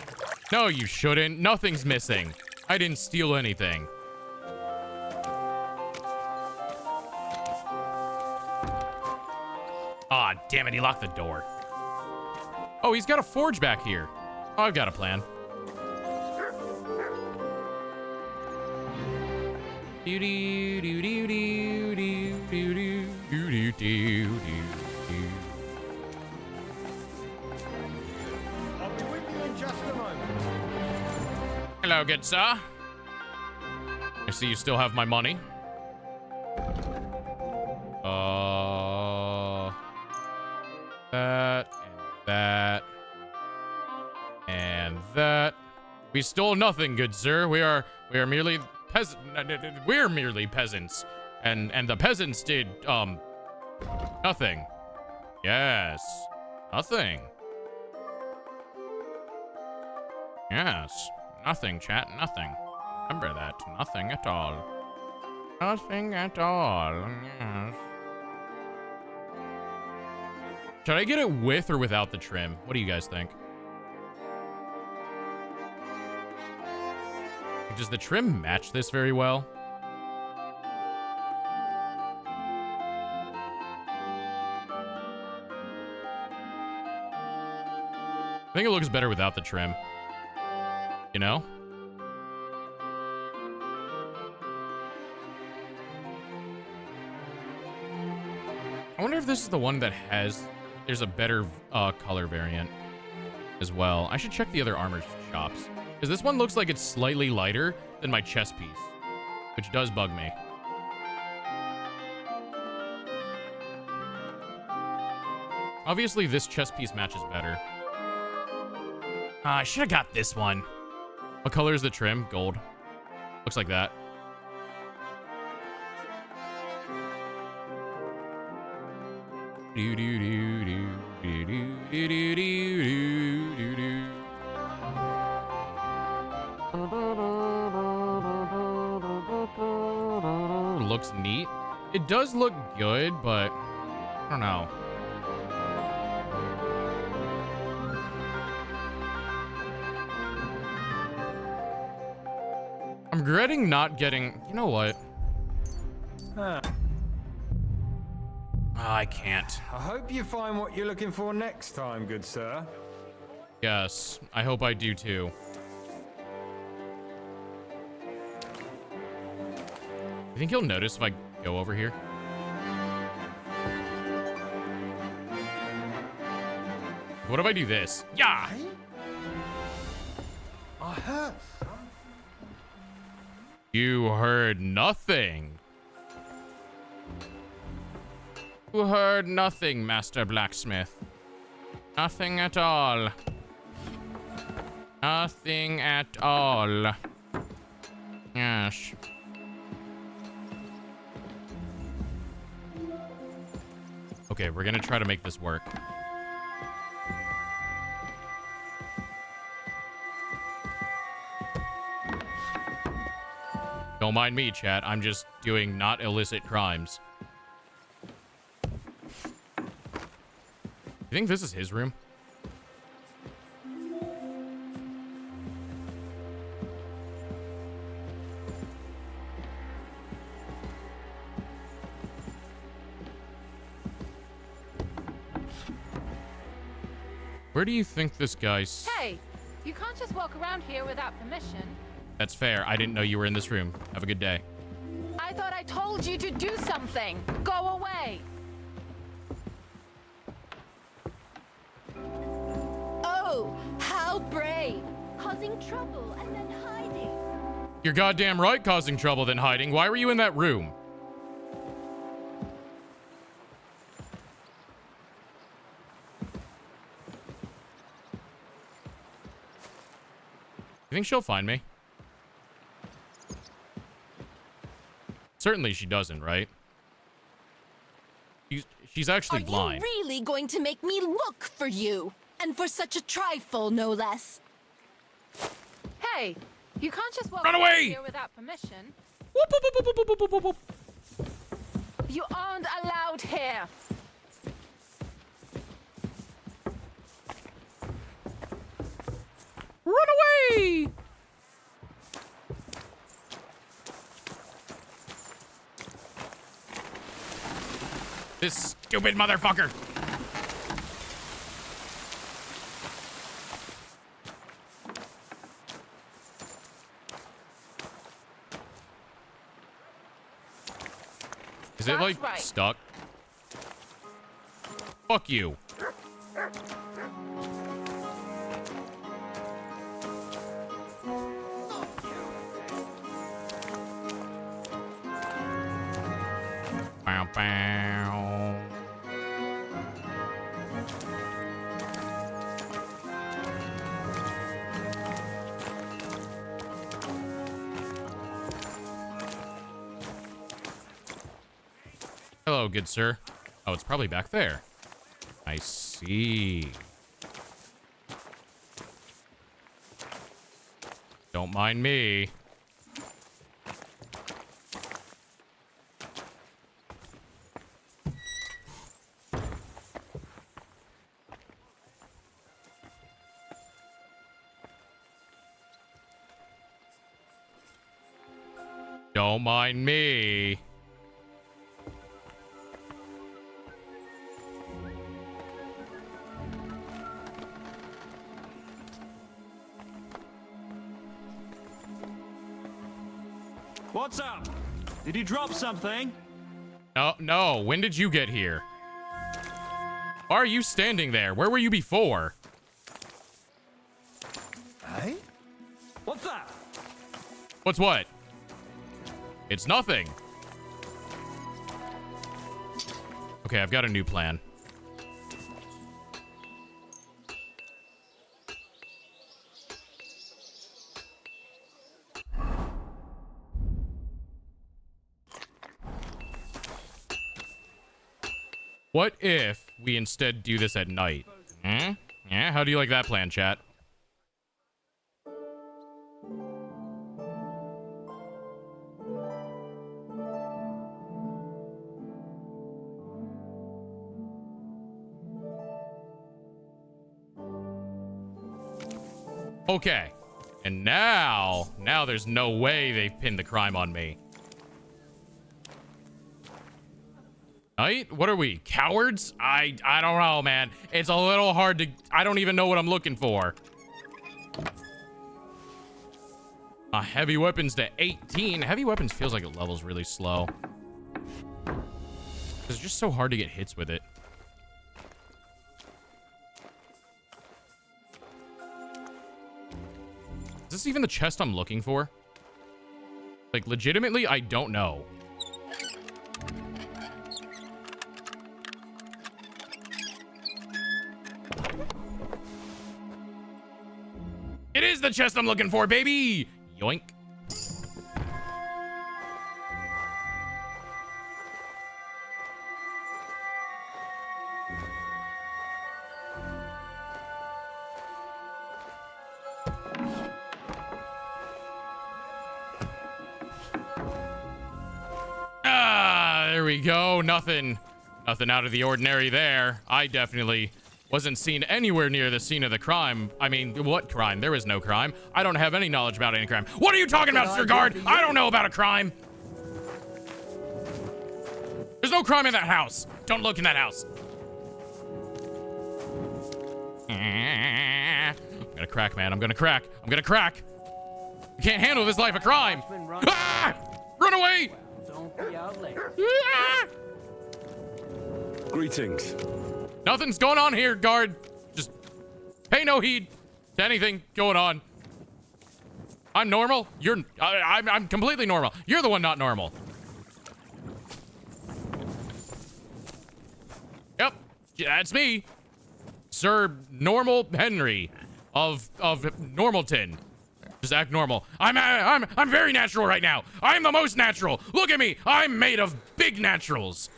No, you shouldn't. Nothing's missing. I didn't steal anything. Ah, damn it, he locked the door. Oh, he's got a forge back here. Oh, I've got a plan. Do do do do do do do do do do. I'll be with you in just a moment. Hello, good sir. I see you still have my money. That and that and that. We stole nothing, good sir. We are merely we're merely peasants, and the peasants did nothing. Yes, nothing. Yes, nothing, chat, nothing. Remember that, nothing at all. Nothing at all. Yes. Should I get it with or without the trim? What do you guys think? Does the trim match this very well? I think it looks better without the trim. You know? I wonder if this is the one that has... There's a better color variant as well. I should check the other armor shops. Because this one looks like it's slightly lighter than my chest piece, which does bug me. Obviously, this chest piece matches better. I should have got this one. What color is the trim? Gold. Looks like that. Do do do do do do do do do do do. Looks neat. It does look good, but I don't know. I'm regretting not getting... You know what? I can't. I hope you find what you're looking for next time, good sir. Yes, I hope I do too. You think he'll notice if I go over here? What if I do this? Yeah! I heard. You heard nothing. You heard nothing, Master Blacksmith. Nothing at all. Nothing at all. Yes. Okay, we're gonna try to make this work. Don't mind me, chat. I'm just doing not illicit crimes. You think this is his room? Where do you think this guy's... Hey, you can't just walk around here without permission. That's fair. I didn't know you were in this room. Have a good day. I thought I told you to do something. Go away. Oh, how brave. Causing trouble and then hiding. You're goddamn right causing trouble then hiding. Why were you in that room? You think she'll find me? Certainly she doesn't, right? She's actually blind. Are you really going to make me look for you? And for such a trifle, no less. Hey, you can't just walk Run around away! here without permission. Whoop, whoop, whoop, whoop, whoop, whoop, whoop, whoop. You aren't allowed here. Run away! This stupid motherfucker. Is it like stuck? Fuck you. Bow, bow. Hello, good sir. Oh, it's probably back there. I see. Don't mind me. Don't mind me. What's up? Did you drop something? No. When did you get here? Why are you standing there? Where were you before? Hey? What's that? What's what? It's nothing. Okay, I've got a new plan. What if we instead do this at night? Hmm? Yeah, how do you like that plan, chat? Okay. And now there's no way they've pinned the crime on me. Night? What are we, cowards? I don't know, man. It's a little hard to... I don't even know what I'm looking for. Heavy weapons to 18. Heavy weapons feels like it levels really slow. It's just so hard to get hits with it. Is this even the chest I'm looking for? Like, legitimately, I don't know. It is the chest I'm looking for, baby! Yoink. There we go. Nothing out of the ordinary there. I definitely wasn't seen anywhere near the scene of the crime. I mean, what crime? There was no crime. I don't have any knowledge about any crime. What are you talking about, Sir Guard? I don't know about a crime. There's no crime in that house. Don't look in that house. I'm gonna crack, man. I'm gonna crack. I can't handle this life of crime. Ah! Run away! Don't be out late. Ah! Greetings. Nothing's going on here, guard. Just pay no heed to anything going on. I'm normal. I'm completely normal. You're the one not normal. Yep, that's me, Sir Normal Henry of Normalton. Just act normal. I'm very natural right now. I'm the most natural. Look at me. I'm made of big naturals.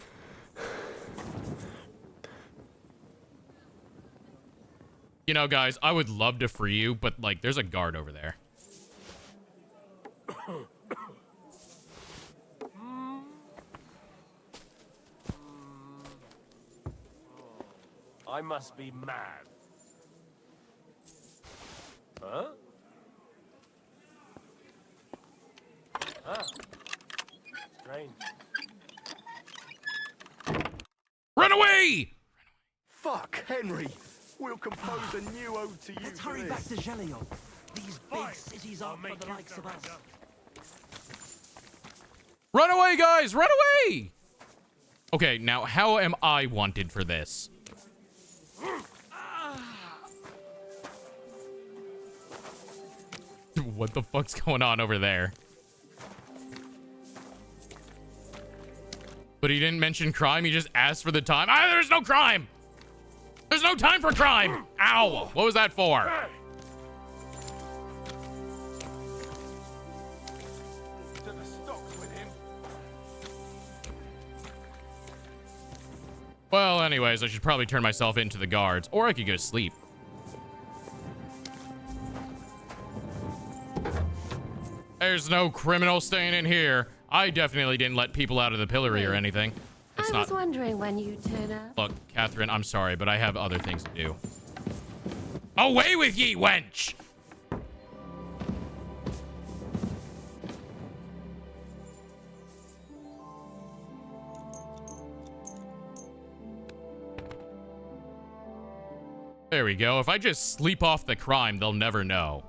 You know, guys, I would love to free you, but, like, there's a guard over there. I must be mad. Huh? Ah. Strange. Run away! Fuck, Henry. We'll compose a new ode to you. Let's hurry back to Gelion. These big cities aren't for the likes of us. Run away, guys! Run away! Okay, now how am I wanted for this? What the fuck's going on over there? But he didn't mention crime. He just asked for the time. Ah, there's no crime. There's no time for crime. Ow. What was that for? Well, anyways, I should probably turn myself into the guards, or I could go to sleep. There's no criminal staying in here. I definitely didn't let people out of the pillory or anything. It's I was wondering when you'd turn up. Look, Catherine, I'm sorry, but I have other things to do. Away with ye, wench! There we go. If I just sleep off the crime, they'll never know.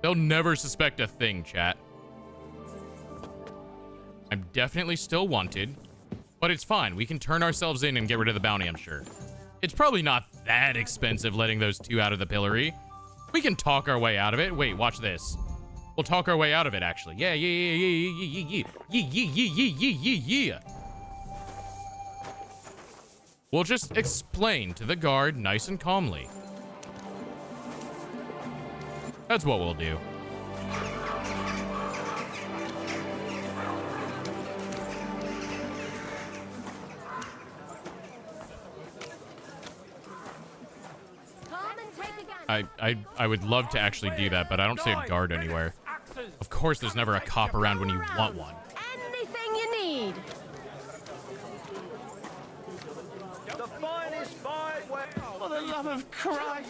They'll never suspect a thing, chat. I'm definitely still wanted, but it's fine. We can turn ourselves in and get rid of the bounty, I'm sure. It's probably not that expensive letting those two out of the pillory. We can talk our way out of it. Wait, watch this. We'll talk our way out of it, actually. Yeah. We'll just explain to the guard nice and calmly. That's what we'll do. I would love to actually do that, but I don't see a guard anywhere. Of course, there's never a cop around when you want one. Anything you need. The finest fight for the love of Christ.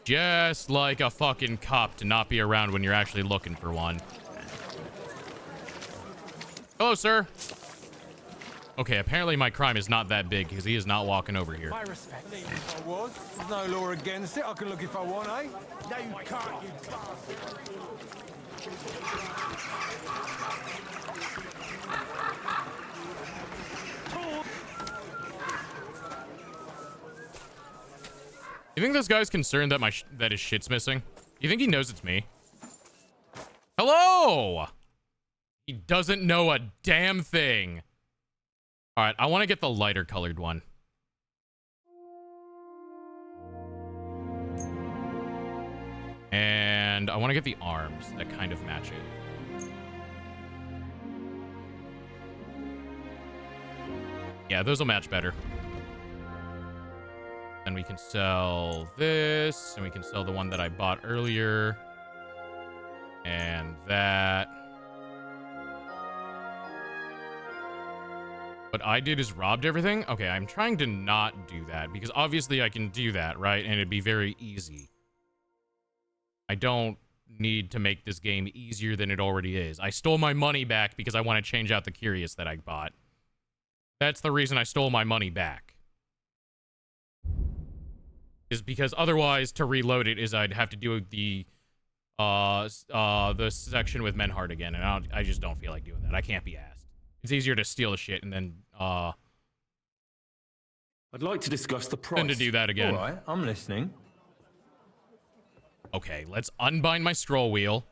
Just like a fucking cop to not be around when you're actually looking for one. Hello, sir. Okay, apparently my crime is not that big because he is not walking over here. My respect. If I was, there's no law against it. I can look if I want, eh? No, you can't, you bastard. You think this guy's concerned that that his shit's missing? You think he knows it's me? Hello! He doesn't know a damn thing. All right, I want to get the lighter colored one. And I want to get the arms that kind of match it. Yeah, those will match better. Then we can sell this, and we can sell the one that I bought earlier. And that. What I did is robbed everything? Okay, I'm trying to not do that, because obviously I can do that, right? And it'd be very easy. I don't need to make this game easier than it already is. I stole my money back because I want to change out the Curious that I bought. That's the reason I stole my money back. Is because otherwise, to reload it, is I'd have to do the section with Menhart again, and I just don't feel like doing that. I can't be asked. It's easier to steal the shit and then, I'd like to discuss the price. Than to do that again. All right, I'm listening. Okay, let's unbind my scroll wheel.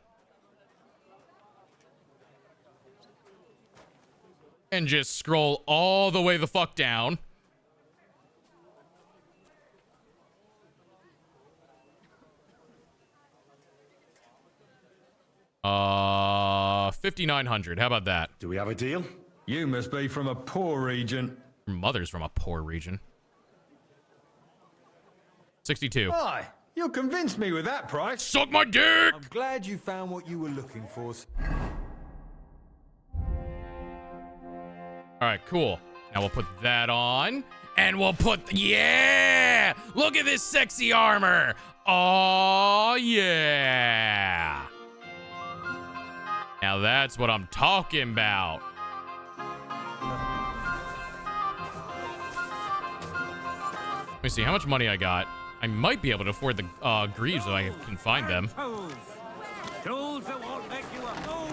And just scroll all the way the fuck down. $5,900. How about that? Do we have a deal? You must be from a poor region. Your mother's from a poor region. 62. Aye, you convinced me with that price. Suck my dick! I'm glad you found what you were looking for. All right, cool. Now we'll put that on. And we'll put... Yeah! Look at this sexy armor! Oh, yeah! Now that's what I'm talking about. Let me see how much money I got. I might be able to afford the greaves if I can find them. Tools that won't make you a fool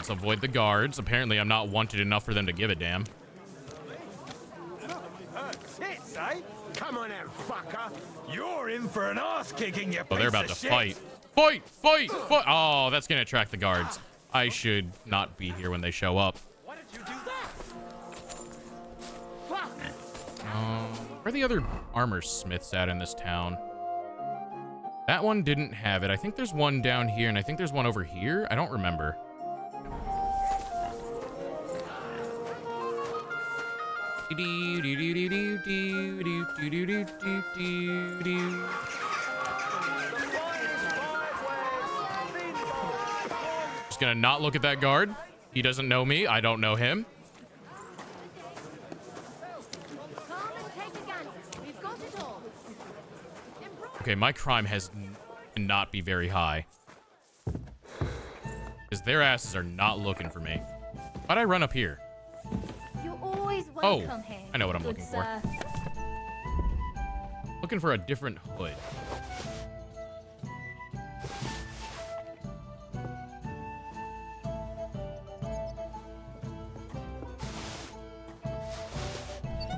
Let's avoid the guards. Apparently, I'm not wanted enough for them to give a damn. Tits, eh? Come on out, fucker. You're in for an ass kicking, you Oh, they're about to fight. Fight! Fight! Fight! Oh, that's gonna attract the guards. I should not be here when they show up. Why did you do that? Where are the other armor smiths at in this town? That one didn't have it. I think there's one down here, and I think there's one over here. I don't remember. Just gonna not look at that guard. He doesn't know me. I don't know him. Okay, my crime has not be very high. Because their asses are not looking for me. Why'd I run up here? You're always welcome here. I know what I'm looking for. Looking for a different hood.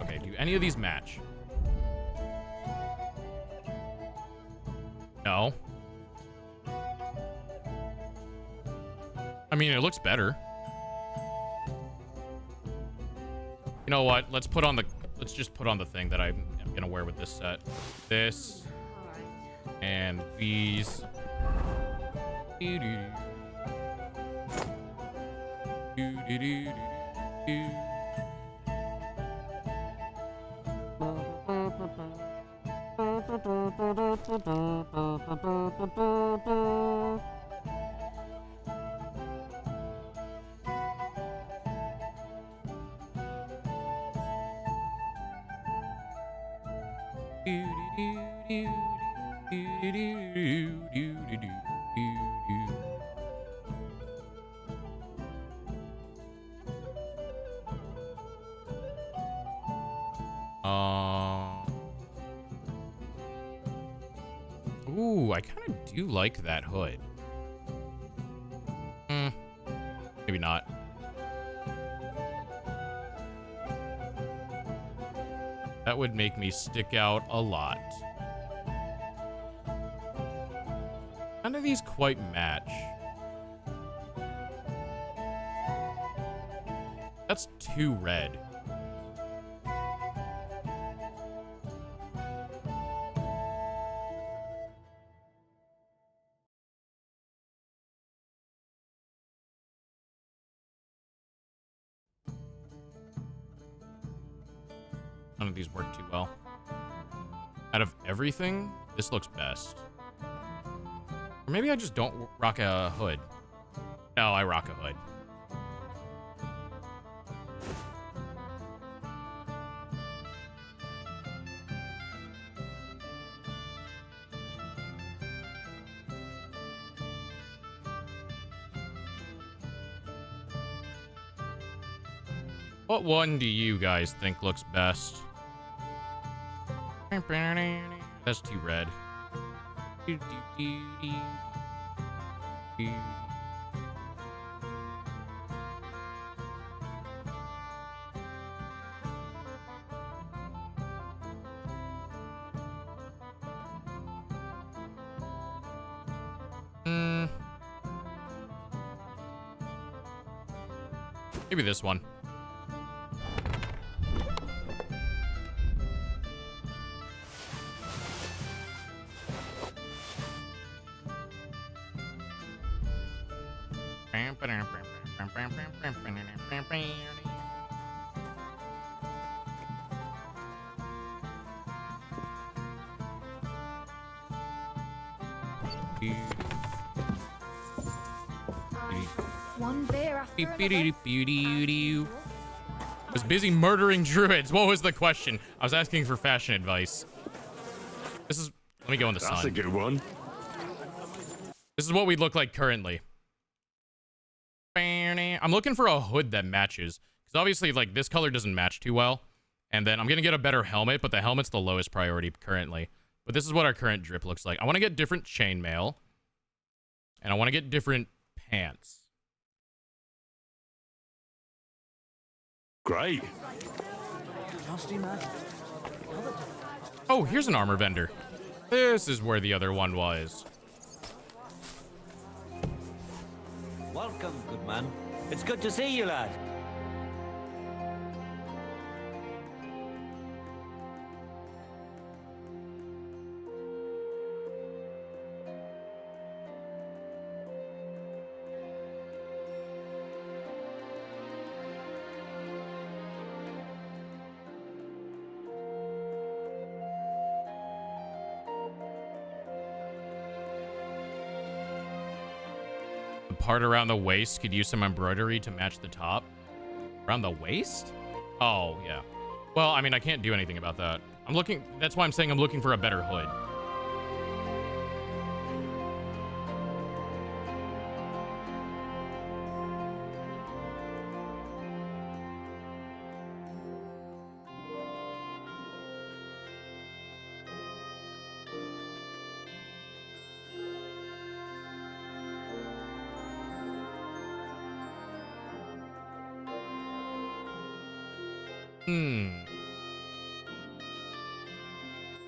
Okay, do any of these match? No. I mean, it looks better. You know what? Let's just put on the thing that I'm gonna wear with this set. This. And these. Ooh, I kind of do like that hood. Maybe not. That would make me stick out a lot. None of these quite match. That's too red. None of these work too well. Out of everything, this looks best. Or maybe I just don't rock a hood. No, I rock a hood. What one do you guys think looks best? That's too red. Maybe this one. One beer after Was busy murdering druids. What was the question? I was asking for fashion advice. This is... Let me go in the sun. That's a good one. This is what we look like currently. I'm looking for a hood that matches. Because obviously, like, this color doesn't match too well. And then I'm going to get a better helmet, but the helmet's the lowest priority currently. But this is what our current drip looks like. I want to get different chainmail. And I want to get different pants. Great. Oh, here's an armor vendor. This is where the other one was. Welcome, good man. It's good to see you, lad. The part around the waist could use some embroidery to match the top. Around the waist? Oh, yeah. Well, I mean, I can't do anything about that. I'm looking... That's why I'm saying I'm looking for a better hood.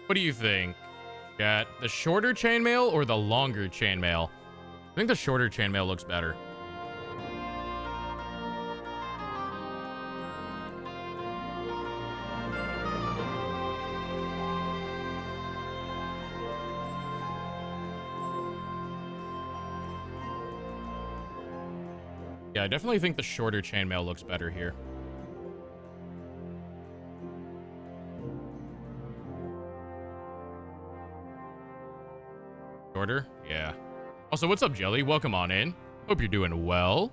What do you think? Got the shorter chainmail or the longer chainmail? I think the shorter chainmail looks better. Yeah, I definitely think the shorter chainmail looks better here. Shorter? Yeah. Also, what's up, Jelly? Welcome on in. Hope you're doing well.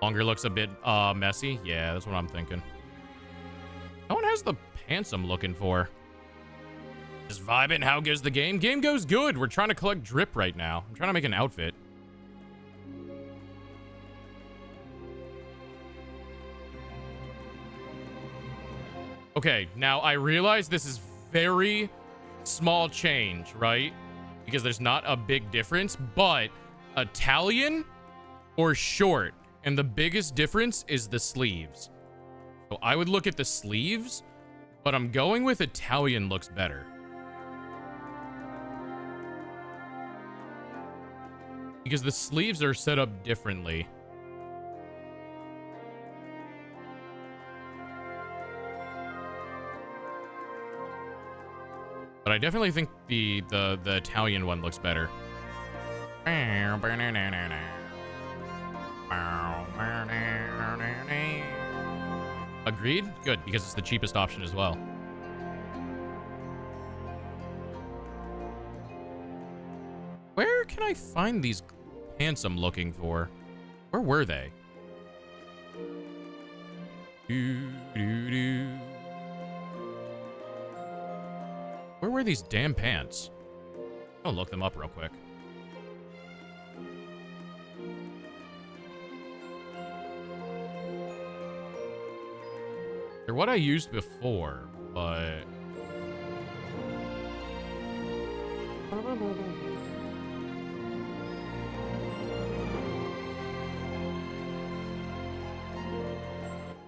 Longer looks a bit messy. Yeah, that's what I'm thinking. No one has the pants I'm looking for. Just vibing. How goes the game? Game goes good. We're trying to collect drip right now. I'm trying to make an outfit. Okay, now I realize this is very small change, right? Because there's not a big difference, but Italian or short, and the biggest difference is the sleeves. So I would look at the sleeves, but I'm going with Italian looks better. Because the sleeves are set up differently. But I definitely think the Italian one looks better. Agreed? Good, because it's the cheapest option as well. Where can I find these pants I'm looking for? Where were they? Where were these damn pants? I'll look them up real quick. They're what I used before, but...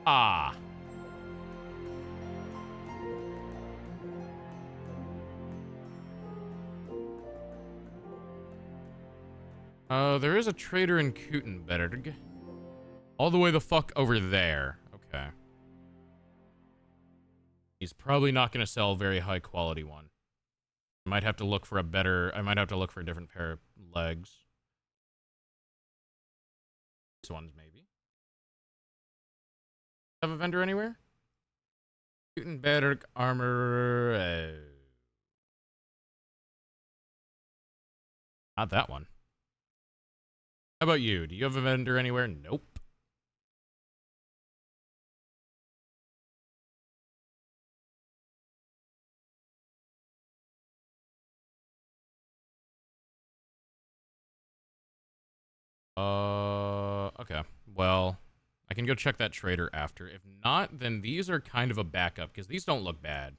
Ah. There is a trader in Kutenberg. All the way the fuck over there. Okay. He's probably not going to sell a very high quality one. I might have to look for a different pair of legs. These ones, maybe. Have a vendor anywhere? Gutenberg armor. Not that one. How about you? Do you have a vendor anywhere? Nope. Okay. Well, I can go check that trader after. If not, then these are kind of a backup because these don't look bad.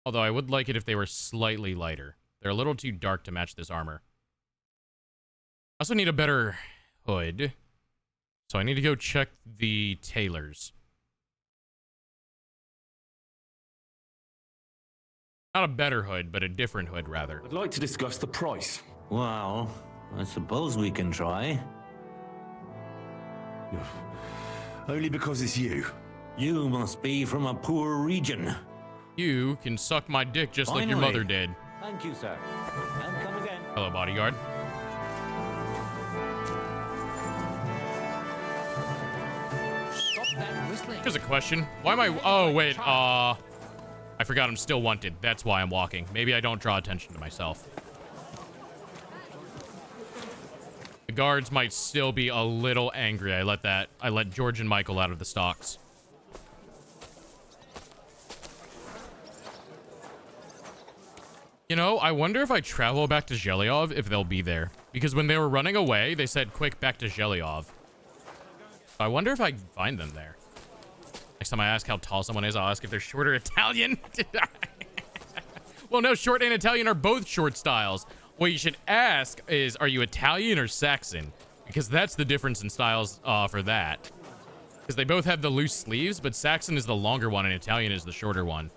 Although I would like it if they were slightly lighter. They're a little too dark to match this armor. I also need a better hood. So I need to go check the tailors. Not a better hood, but a different hood, rather. I'd like to discuss the price. Well, I suppose we can try. Only because it's you. You must be from a poor region. You can suck my dick just like your mother did. Thank you, sir. And come again. Hello, bodyguard. Stop that whistling. Here's a question. Why am I... Oh, wait. I forgot I'm still wanted. That's why I'm walking. Maybe I don't draw attention to myself. The guards might still be a little angry. I let George and Michael out of the stocks. You know, I wonder if I travel back to Zhelyov, if they'll be there. Because when they were running away, they said, quick, back to Zhelyov. So I wonder if I can find them there. Next time I ask how tall someone is, I'll ask if they're short or Italian. Well, no, short and Italian are both short styles. What you should ask is, are you Italian or Saxon? Because that's the difference in styles for that. Because they both have the loose sleeves, but Saxon is the longer one and Italian is the shorter one.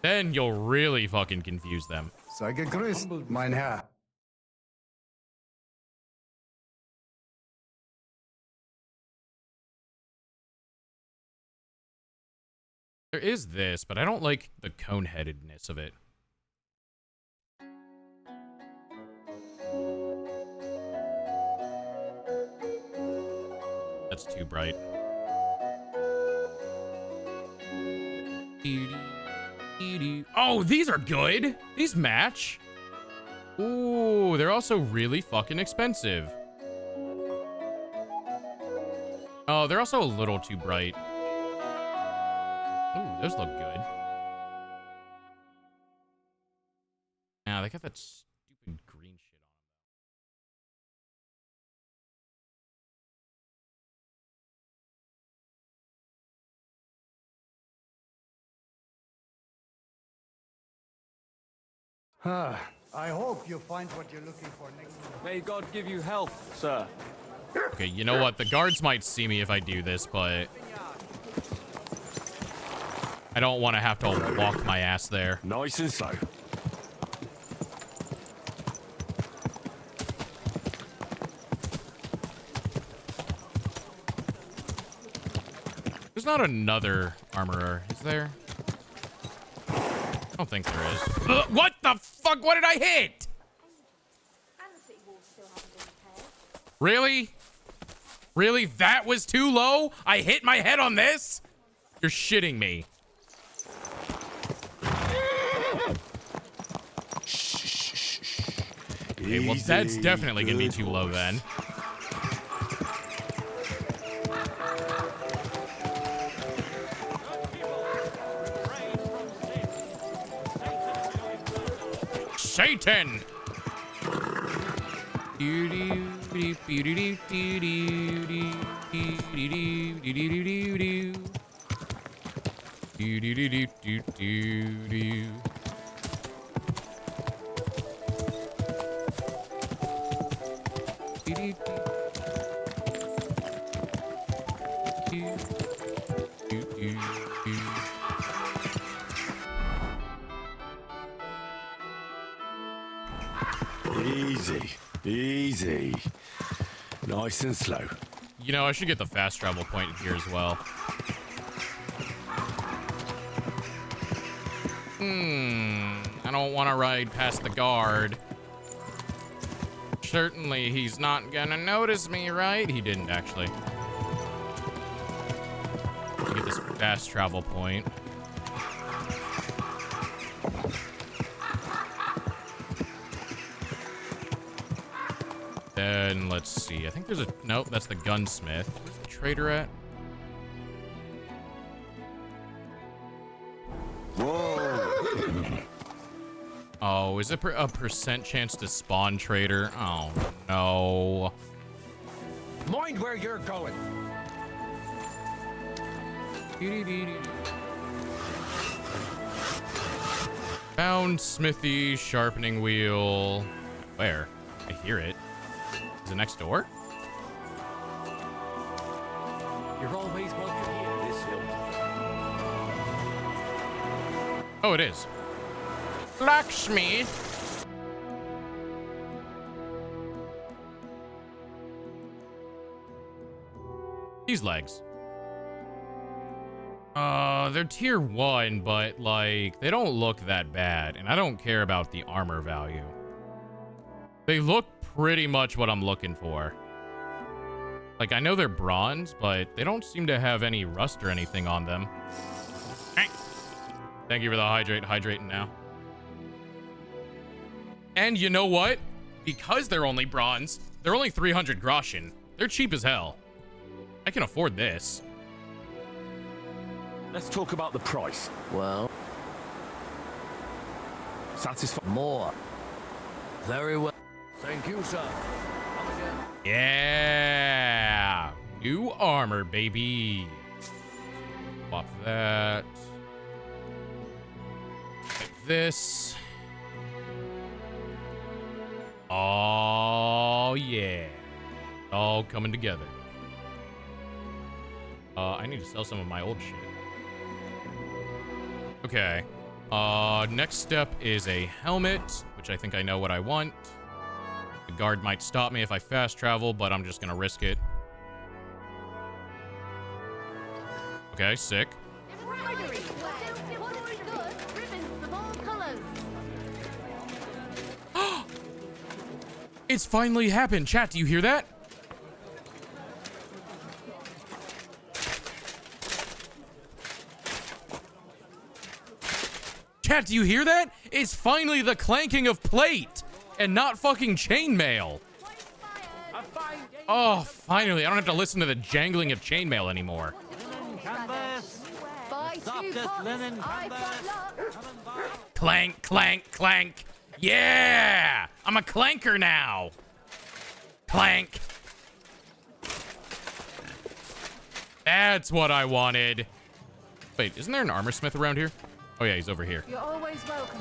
Then you'll really fucking confuse them. Sei gegrüßt, mein Herr. There is this, but I don't like the cone-headedness of it. That's too bright. Oh, these are good. These match. Ooh, they're also really fucking expensive. Oh, they're also a little too bright. Ooh, those look good. Nah, they got that stupid green shit I hope you find what you're looking for next time. May God give you health, sir. Okay, you know what? The guards might see me if I do this, but I don't want to have to walk my ass there. Nice and slow. There's not another armorer, is there? I don't think there is. What the fuck? What did I hit? Really? Really? That was too low? I hit my head on this? You're shitting me. Okay, well, that's definitely gonna be too low then. Satan! Easy, easy. Nice and slow. You know, I should get the fast travel point here as well. I don't want to ride past the guard. Certainly, he's not gonna notice me, right? He didn't, actually. Get this fast travel point. Then, let's see. I think there's a... Nope, that's the gunsmith. Where's the trader at? Whoa! Oh, is it a percent chance to spawn trader? Oh, no. Mind where you're going. Found smithy, sharpening wheel. Where? I hear it. Is it next door? You're always welcome here, this hill. Oh, it is. Blacksmith. These legs. They're tier 1, but, like, they don't look that bad. And I don't care about the armor value. They look pretty much what I'm looking for. Like, I know they're bronze, but they don't seem to have any rust or anything on them. Thank you for the hydrating now. And you know what? Because they're only bronze, they're only 300 groschen. They're cheap as hell. I can afford this. Let's talk about the price. Well, satisfied. More. Very well. Thank you, sir. Come again. Yeah. New armor, baby. Swap that. Like this. Oh, yeah. All coming together. I need to sell some of my old shit. Okay. Next step is a helmet, which I think I know what I want. The guard might stop me if I fast travel, but I'm just gonna risk it. Okay, sick. Embroidery. What's good? Ribbons of all colors. It's finally happened. Chat, do you hear that? Chat, do you hear that? It's finally the clanking of plate and not fucking chainmail. Oh, finally. I don't have to listen to the jangling of chainmail anymore. Clank, clank, clank. Yeah! I'm a clanker now. Clank. That's what I wanted. Wait, isn't there an armor smith around here? Oh yeah, he's over here. You're always welcome.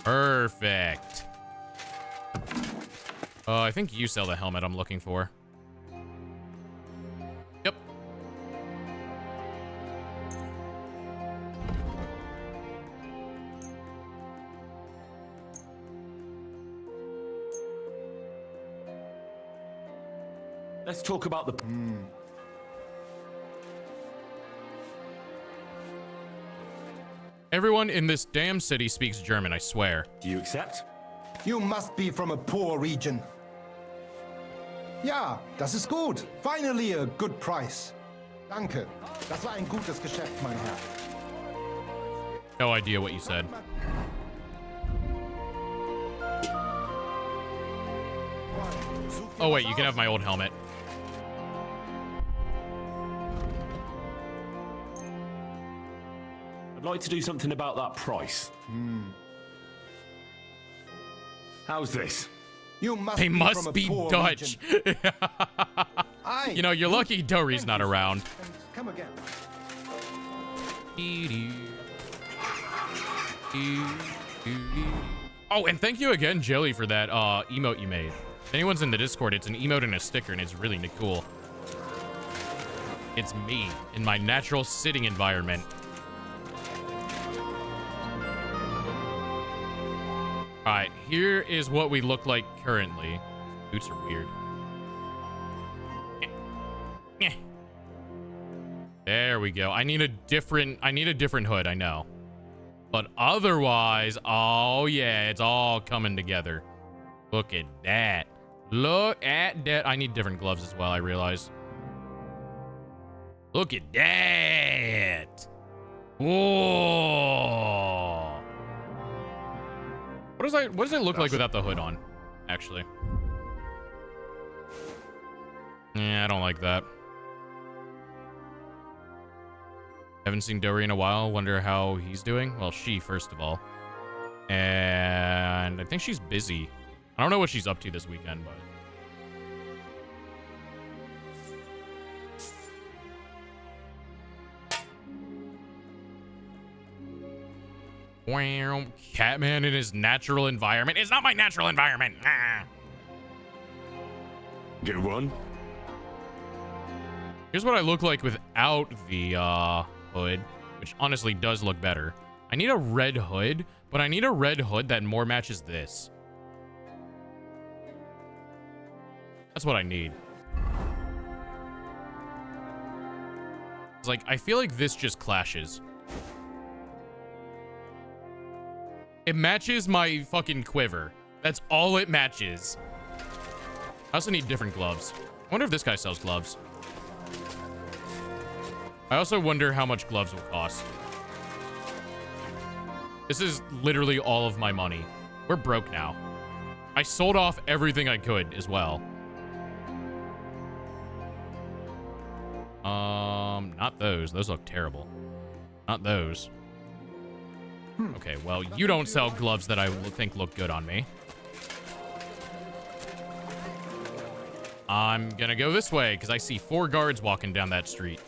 Perfect. I think you sell the helmet I'm looking for. Yep. Let's talk about the... Everyone in this damn city speaks German, I swear. Do you accept? You must be from a poor region. Ja, das ist gut. Finally a good price. Danke. Das war ein gutes Geschäft, mein Herr. No idea what you said. Oh wait, you can have my old helmet. I'd like to do something about that price. How's this? You must they be must from a be poor Dutch. You know, you're lucky Dory's not around. Come again. Oh, and thank you again, Jelly, for that emote you made. If anyone's in the Discord, it's an emote and a sticker, and it's really cool. It's me in my natural sitting environment. Alright, here is what we look like currently. Boots are weird. There we go. I need a different hood, I know. But otherwise, oh yeah, it's all coming together. Look at that. Look at that. I need different gloves as well, I realize. Look at that. Whoa. What does it look like without the hood on, actually? Yeah, I don't like that. Haven't seen Dory in a while. Wonder how he's doing. Well, she, first of all. And I think she's busy. I don't know what she's up to this weekend, but... Wow, Catman in his natural environment. It's not my natural environment. Nah. Get one. Here's what I look like without the hood, which honestly does look better. I need a red hood, but I need a red hood that more matches this. That's what I need. It's like, I feel like this just clashes. It matches my fucking quiver. That's all it matches. I also need different gloves. I wonder if this guy sells gloves. I also wonder how much gloves will cost. This is literally all of my money. We're broke now. I sold off everything I could as well. Not those. Those look terrible. Not those. Okay, well, you don't sell gloves that I think look good on me. I'm gonna go this way, because I see 4 guards walking down that street.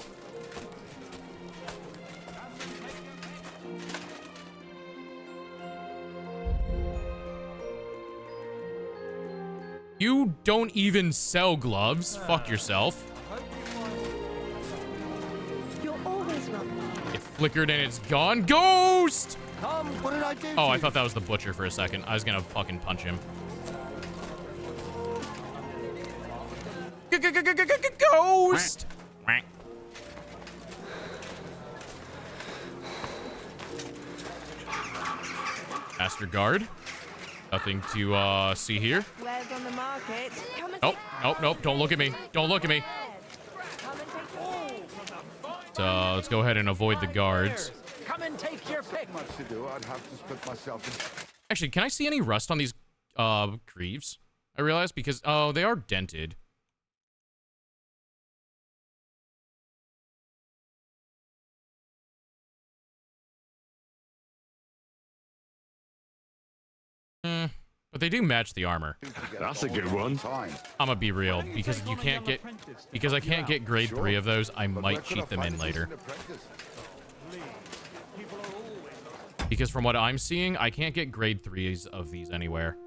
You don't even sell gloves. Fuck yourself. You're always welcome. It flickered and it's gone. Ghost! Come, what did I do? Oh, I thought that was the butcher for a second. I was gonna fucking punch him. Ghost! Master guard. Nothing to see here. Wares on the market. Come and Nope, nope, nope. Don't look at me. Don't look at me. So let's go ahead and avoid the guards. Come and take your pick. Much to do. I'd have to split myself in. Actually, can I see any rust on these greaves? I realized because they are dented. But they do match the armor. That's a good one. I'm gonna be real, because you can't get, because I can't get grade 3 of those, I might cheat them in later. Because from what I'm seeing, I can't get grade 3s of these anywhere,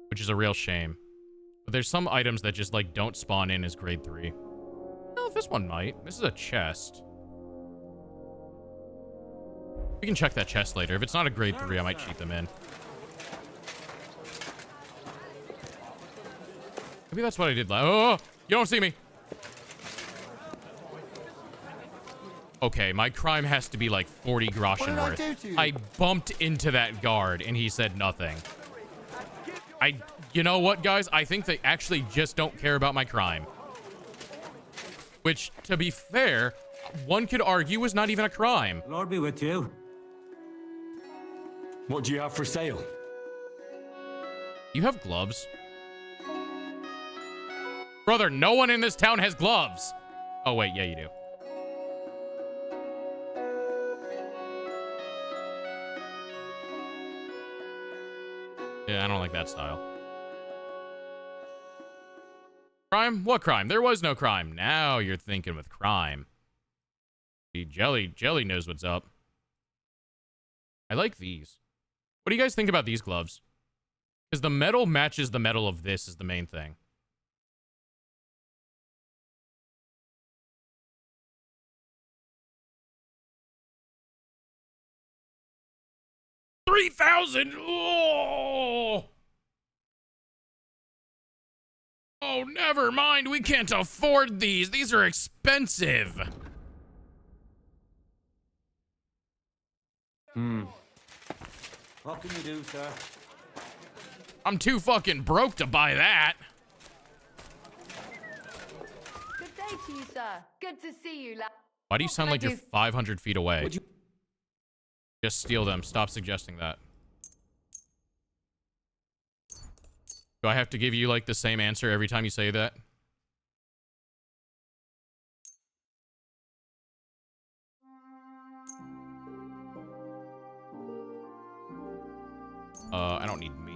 which is a real shame. But there's some items that just like don't spawn in as grade 3. Oh, this one might. This is a chest. We can check that chest later. If it's not a grade 3, I might cheat them in. Maybe that's what I did last. Oh, you don't see me. Okay, my crime has to be like 40 groschen worth. I bumped into that guard and he said nothing. You know what, guys? I think they actually just don't care about my crime. Which, to be fair, one could argue was not even a crime. Lord be with you. What do you have for sale? You have gloves? Brother, no one in this town has gloves. Oh, wait. Yeah, you do. Yeah, I don't like that style. Crime? What crime? There was no crime. Now you're thinking with crime. See, Jelly knows what's up. I like these. What do you guys think about these gloves? Because the metal matches the metal of this is the main thing. 3,000. Oh, never mind. We can't afford these. These are expensive. What can you do, sir? I'm too fucking broke to buy that. Good day to you, sir. Good to see you, lad. Why do you sound like you're 500 feet away? Just steal them. Stop suggesting that. Do I have to give you, like, the same answer every time you say that? I don't need mead.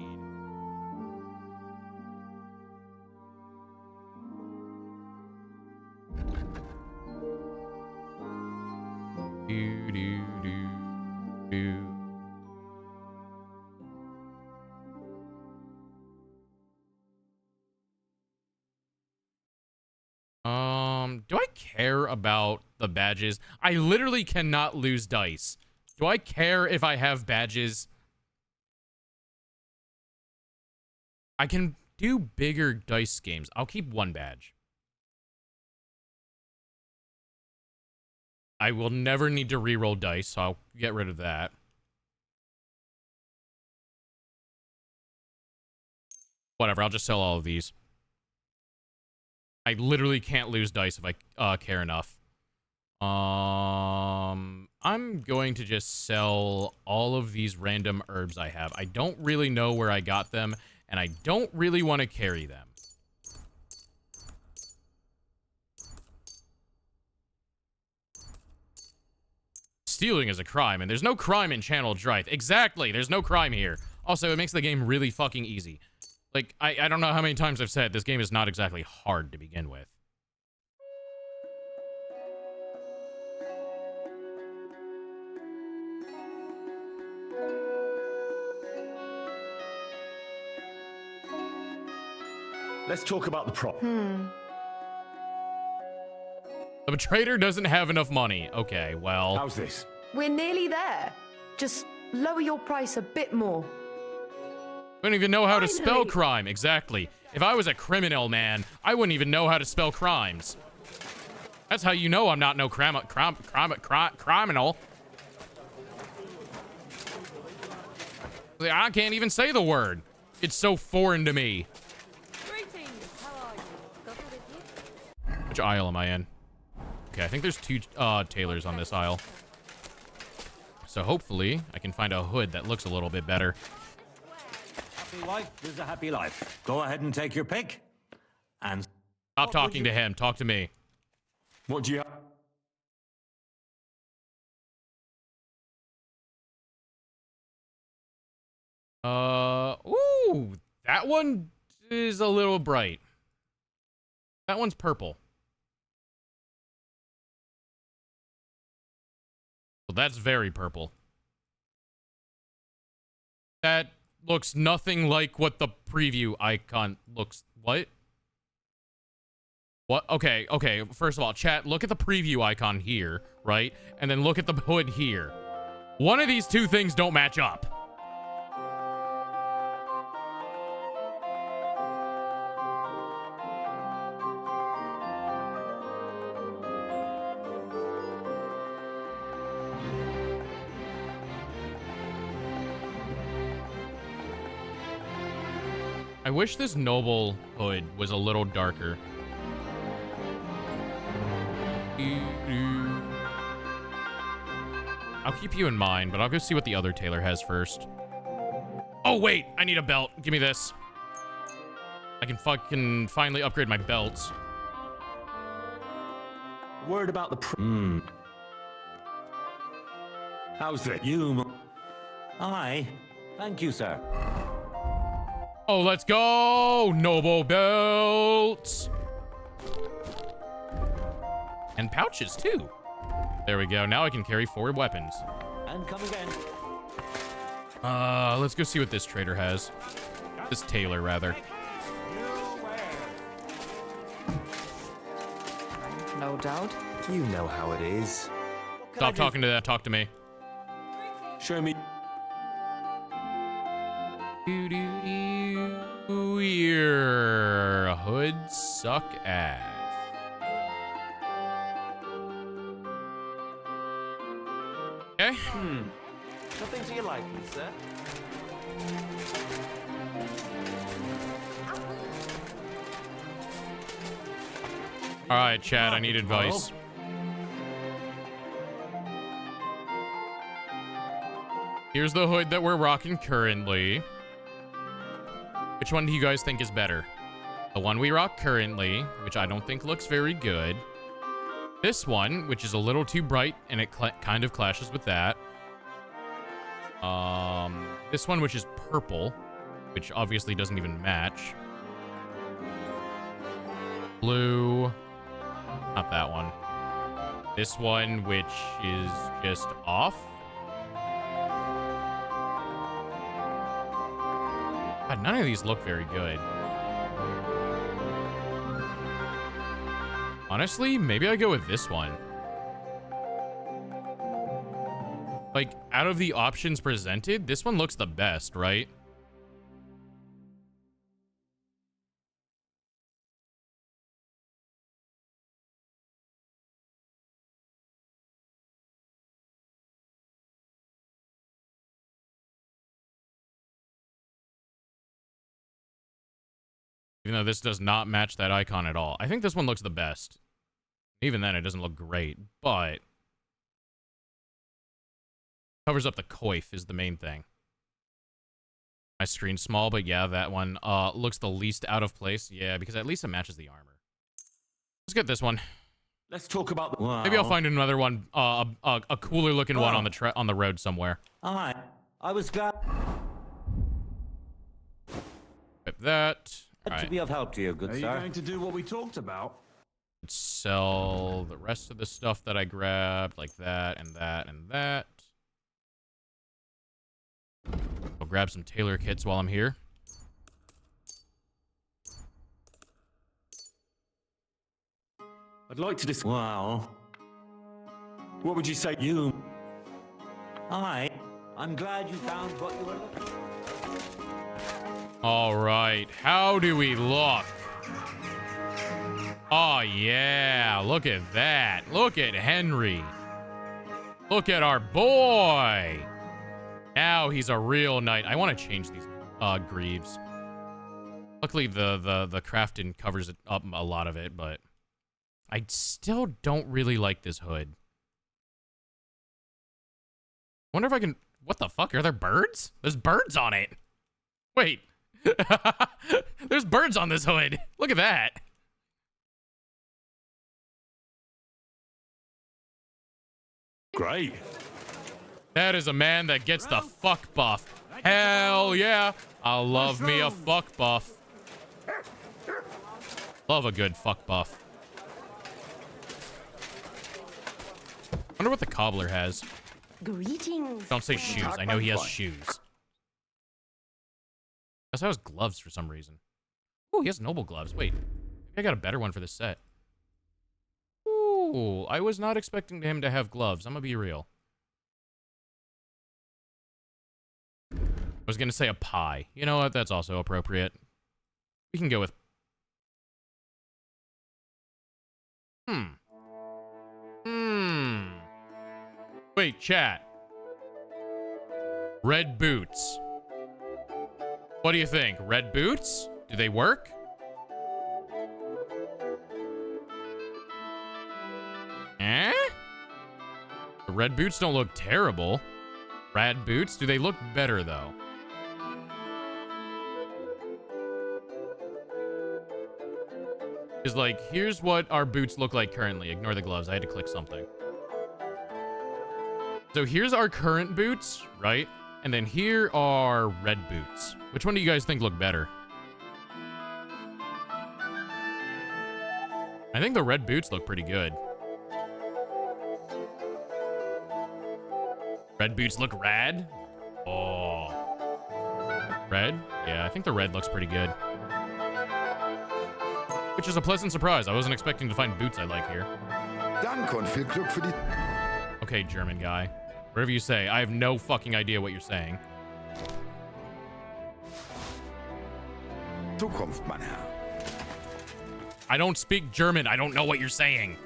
Do, do, do, do. Do I care about the badges? I literally cannot lose dice. Do I care if I have badges? I can do bigger dice games. I'll keep one badge. I will never need to reroll dice, so I'll get rid of that. Whatever, I'll just sell all of these. I literally can't lose dice if I care enough. I'm going to just sell all of these random herbs I have. I don't really know where I got them, and I don't really want to carry them. Stealing is a crime, and there's no crime in Channel Drythe. Exactly, there's no crime here. Also, it makes the game really fucking easy. Like, I don't know how many times I've said this game is not exactly hard to begin with. Let's talk about the prop. The trader doesn't have enough money. Okay, well. How's this? We're nearly there. Just lower your price a bit more. I don't even know how to spell crime. Exactly. If I was a criminal, man, I wouldn't even know how to spell crimes. That's how you know I'm not no criminal. I can't even say the word. It's so foreign to me. Greetings. How are you? Got it with you? Which aisle am I in? Okay, I think there's two tailors on this aisle. So hopefully I can find a hood that looks a little bit better. Happy life is a happy life. Go ahead and take your pick. And stop talking to him. Talk to me. What do you have? Ooh, that one is a little bright. That one's purple. Well, that's very purple. That looks nothing like what the preview icon looks. What? What? Okay, okay. First of all, chat, look at the preview icon here, right? And then look at the hood here. One of these two things don't match up. I wish this noble hood was a little darker. I'll keep you in mind, but I'll go see what the other tailor has first. Oh, wait! I need a belt. Give me this. I can fucking finally upgrade my belts. Word about the How's that? You... Aye. Thank you, sir. Oh, let's go! Noble belts! And pouches, too. There we go. Now I can carry 4 weapons. And come again. Let's go see what this trader has. This tailor, rather. No doubt. You know how it is. Stop talking to that. Talk to me. Show me. Your hoods suck ass. Okay. Nothing to your liking, sir. All right, Chad, I need advice. Here's the hood that we're rocking currently. Which one do you guys think is better? The one we rock currently, which I don't think looks very good. This one, which is a little too bright, and it kind of clashes with that. This one, which is purple, which obviously doesn't even match. Blue. Not that one. This one, which is just off. God, none of these look very good. Honestly, maybe I go with this one. Like, out of the options presented, this one looks the best, right? Even though this does not match that icon at all. I think this one looks the best. Even then, it doesn't look great, but covers up the coif is the main thing. My screen's small, but yeah, that one looks the least out of place. Yeah, because at least it matches the armor. Let's get this one. Let's talk about the... Wow. Maybe I'll find another one, a cooler looking one on the road somewhere. I was glad... Equip that. To be of help to you, good sir. Are you going to do what we talked about? Let's sell the rest of the stuff that I grabbed, like that and that and that. I'll grab some tailor kits while I'm here. I'd like to Wow. What would you say? You... I'm glad you found what you were looking for. All right, how do we look? Oh, yeah, look at that. Look at Henry. Look at our boy. Now he's a real knight. I want to change these greaves. Luckily, the crafting covers it up a lot of it, but I still don't really like this hood. Wonder if I can... What the fuck? Are there birds? There's birds on it. Wait. There's birds on this hood. Look at that. Great. That is a man that gets the fuck buff. Hell yeah. I love me a fuck buff. Love a good fuck buff. Wonder what the cobbler has. Greetings. Don't say shoes. I know he has shoes. He also has gloves for some reason. Oh, he has noble gloves. Wait, maybe I got a better one for this set. Ooh, I was not expecting him to have gloves. I'm gonna be real. I was gonna say a pie. You know what? That's also appropriate. We can go with... Wait, chat. Red boots. What do you think? Red boots? Do they work? Eh? The red boots don't look terrible. Rad boots? Do they look better, though? Because, like, here's what our boots look like currently. Ignore the gloves. I had to click something. So here's our current boots, right? And then here are red boots. Which one do you guys think look better? I think the red boots look pretty good. Red boots look rad? Oh. Red? Yeah, I think the red looks pretty good. Which is a pleasant surprise. I wasn't expecting to find boots I like here. Okay, German guy. Whatever you say, I have no fucking idea what you're saying. Zukunft, mein Herr. I don't speak German. I don't know what you're saying.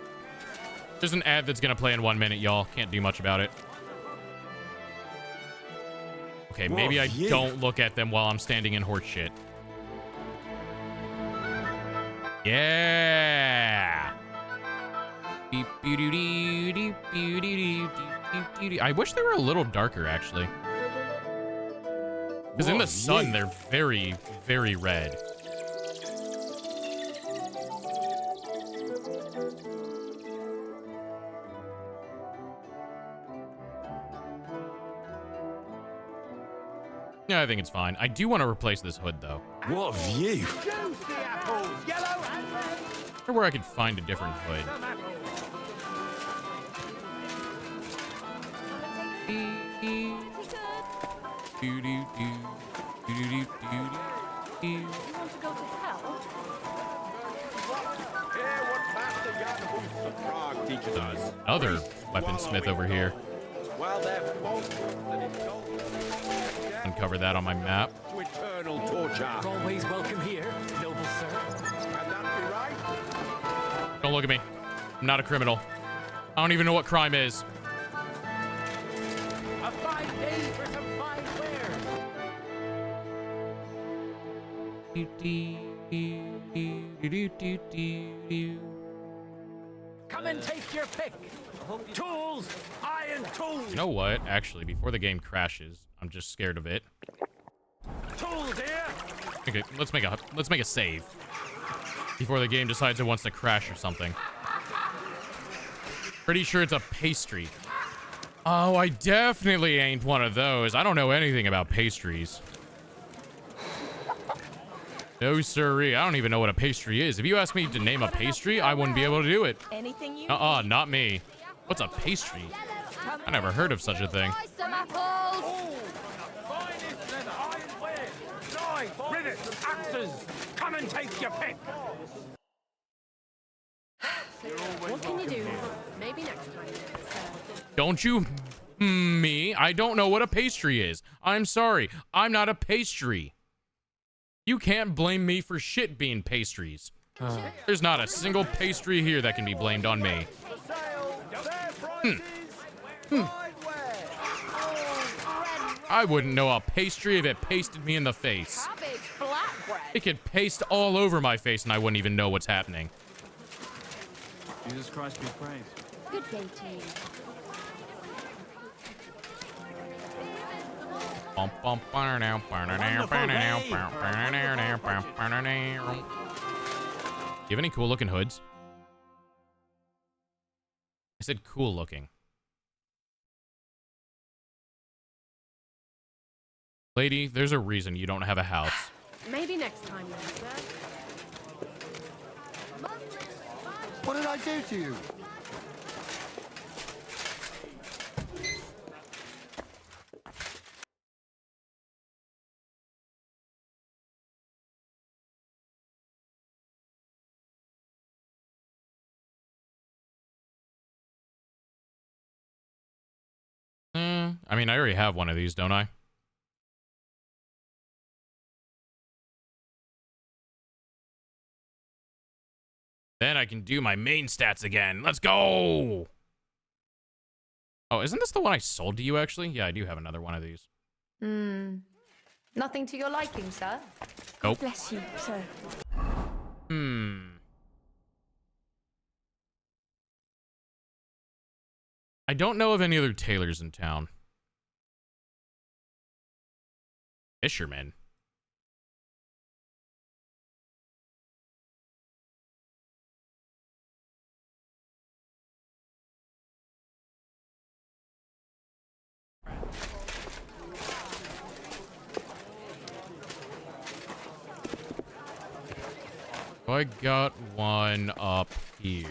There's an ad that's gonna play in 1 minute, y'all. Can't do much about it. Okay, maybe I don't look at them while I'm standing in horse shit. Yeah. I wish they were a little darker, actually. Because in the sun, they're very, very red. Yeah, I think it's fine. I do want to replace this hood, though. What a view! Juicy apples, yellow and red. I wonder where I could find a different hood. You want to go to hell? Another weaponsmith over here. Uncover that on my map. To eternal torture. Always welcome here, noble sir. Can that be right? Don't look at me. I'm not a criminal. I don't even know what crime is. A fine day for some fine wares. Come and take your pick. Tools, iron tools. You know what? Actually, before the game crashes, I'm just scared of it. Tools here. Okay, let's make a save before the game decides it wants to crash or something. Pretty sure it's a pastry. Oh, I definitely ain't one of those. I don't know anything about pastries. No siree. I don't even know what a pastry is. If you asked me to name a pastry, I wouldn't be able to do it. Anything you Not me. What's a pastry? I never heard of such a thing. Some apples. Finest leather, ironware, knives, rivets, axes. Come and take your pick. What can you do? Maybe next time. Don't you me? I don't know what a pastry is. I'm sorry. I'm not a pastry. You can't blame me for shit being pastries. There's not a single pastry here that can be blamed on me. I wouldn't know a pastry if it pasted me in the face. It could paste all over my face and I wouldn't even know what's happening. Jesus Christ be praised. Good day to you. You have any cool looking hoods? I said cool looking. Lady, there's a reason you don't have a house. Maybe next time, then, sir. What did I do to you? I mean, I already have one of these, don't I? Then I can do my main stats again. Let's go! Oh, isn't this the one I sold to you, actually? Yeah, I do have another one of these. Nothing to your liking, sir? Nope. Bless you, sir. I don't know of any other tailors in town. Fisherman. So I got one up here.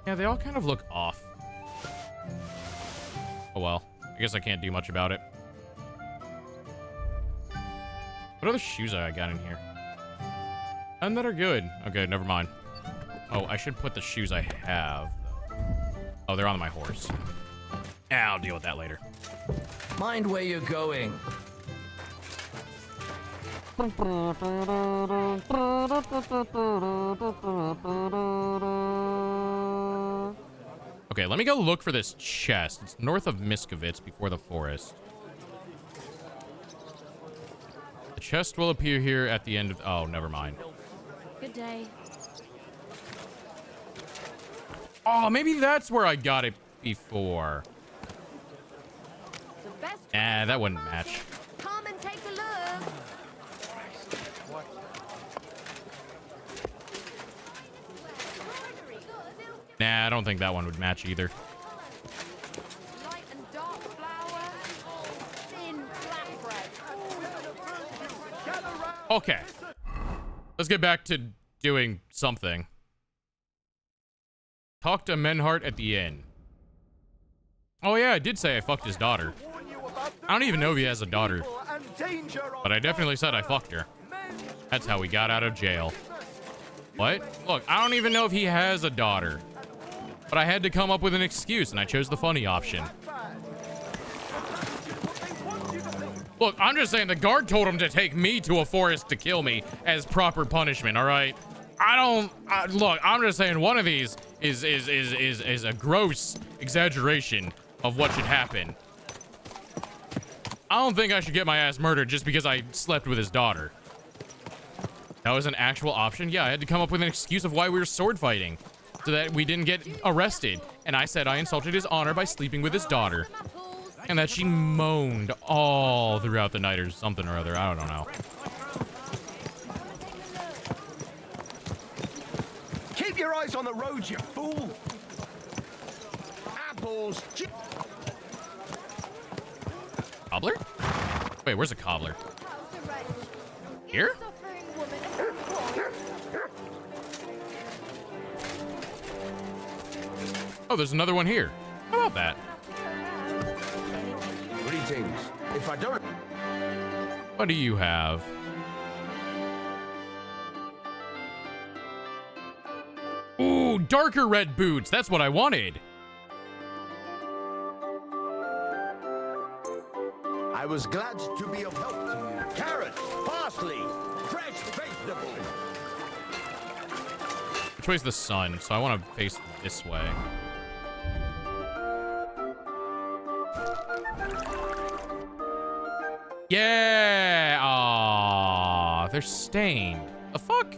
Yeah, they all kind of look off. Oh well, I guess I can't do much about it. What other shoes I got in here? None that are good. Okay, never mind. Oh, I should put the shoes I have. Oh, they're on my horse. I'll deal with that later. Mind where you're going. Okay, let me go look for this chest. It's north of Miskovitz before the forest. The chest will appear here at the end of... Oh, never mind. Good day. Oh, maybe that's where I got it before. Nah, that wouldn't match. Come and take a look. Nah, I don't think that one would match either. Light and dark flour. Thin flatbread. Okay. Let's get back to doing something. Talk to Menhart at the inn. Oh yeah, I did say I fucked his daughter. I don't even know if he has a daughter. But I definitely said I fucked her. That's how we got out of jail. What? Look, I don't even know if he has a daughter. But I had to come up with an excuse, and I chose the funny option. Look, I'm just saying the guard told him to take me to a forest to kill me as proper punishment, all right? Look, I'm just saying one of these is a gross exaggeration of what should happen. I don't think I should get my ass murdered just because I slept with his daughter. That was an actual option? Yeah, I had to come up with an excuse of why we were sword fighting so that we didn't get arrested. And I said I insulted his honor by sleeping with his daughter. And that she moaned all throughout the night or something or other. I don't know. Keep your eyes on the road, you fool! Apples! Cobbler? Wait, where's a cobbler? Here? Oh, there's another one here. How about that? Greetings. If I don't... What do you have? Ooh, darker red boots. That's what I wanted. I was glad to be of help to you. Carrots, parsley, fresh vegetables. Which way's the sun? So I want to face this way. Yeah! Aww, they're stained. The fuck?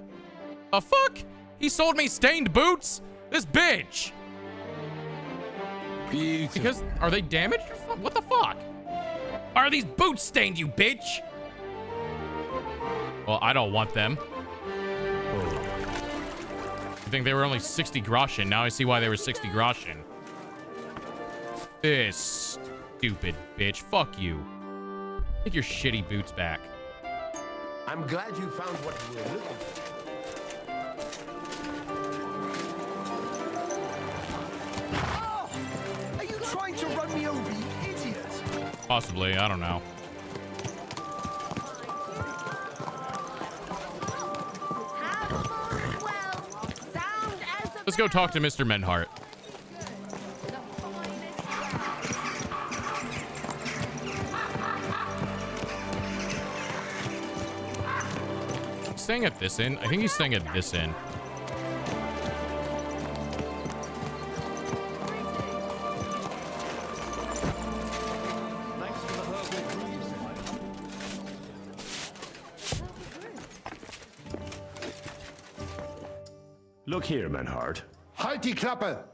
The fuck? He sold me stained boots? This bitch! Beautiful. Because, are they damaged or something? What the fuck? Are these boots stained, you bitch? Well, I don't want them. I think they were only 60 groschen. Now I see why they were 60 groschen. This stupid bitch. Fuck you. Take your shitty boots back. I'm glad you found what you were looking for. Oh! Are you trying to run me over, you idiot? Possibly. I don't know. Let's go talk to Mr. Menhart. Staying at this inn? I think he's staying at this inn. Look here, Menhart. Halt die Klappe!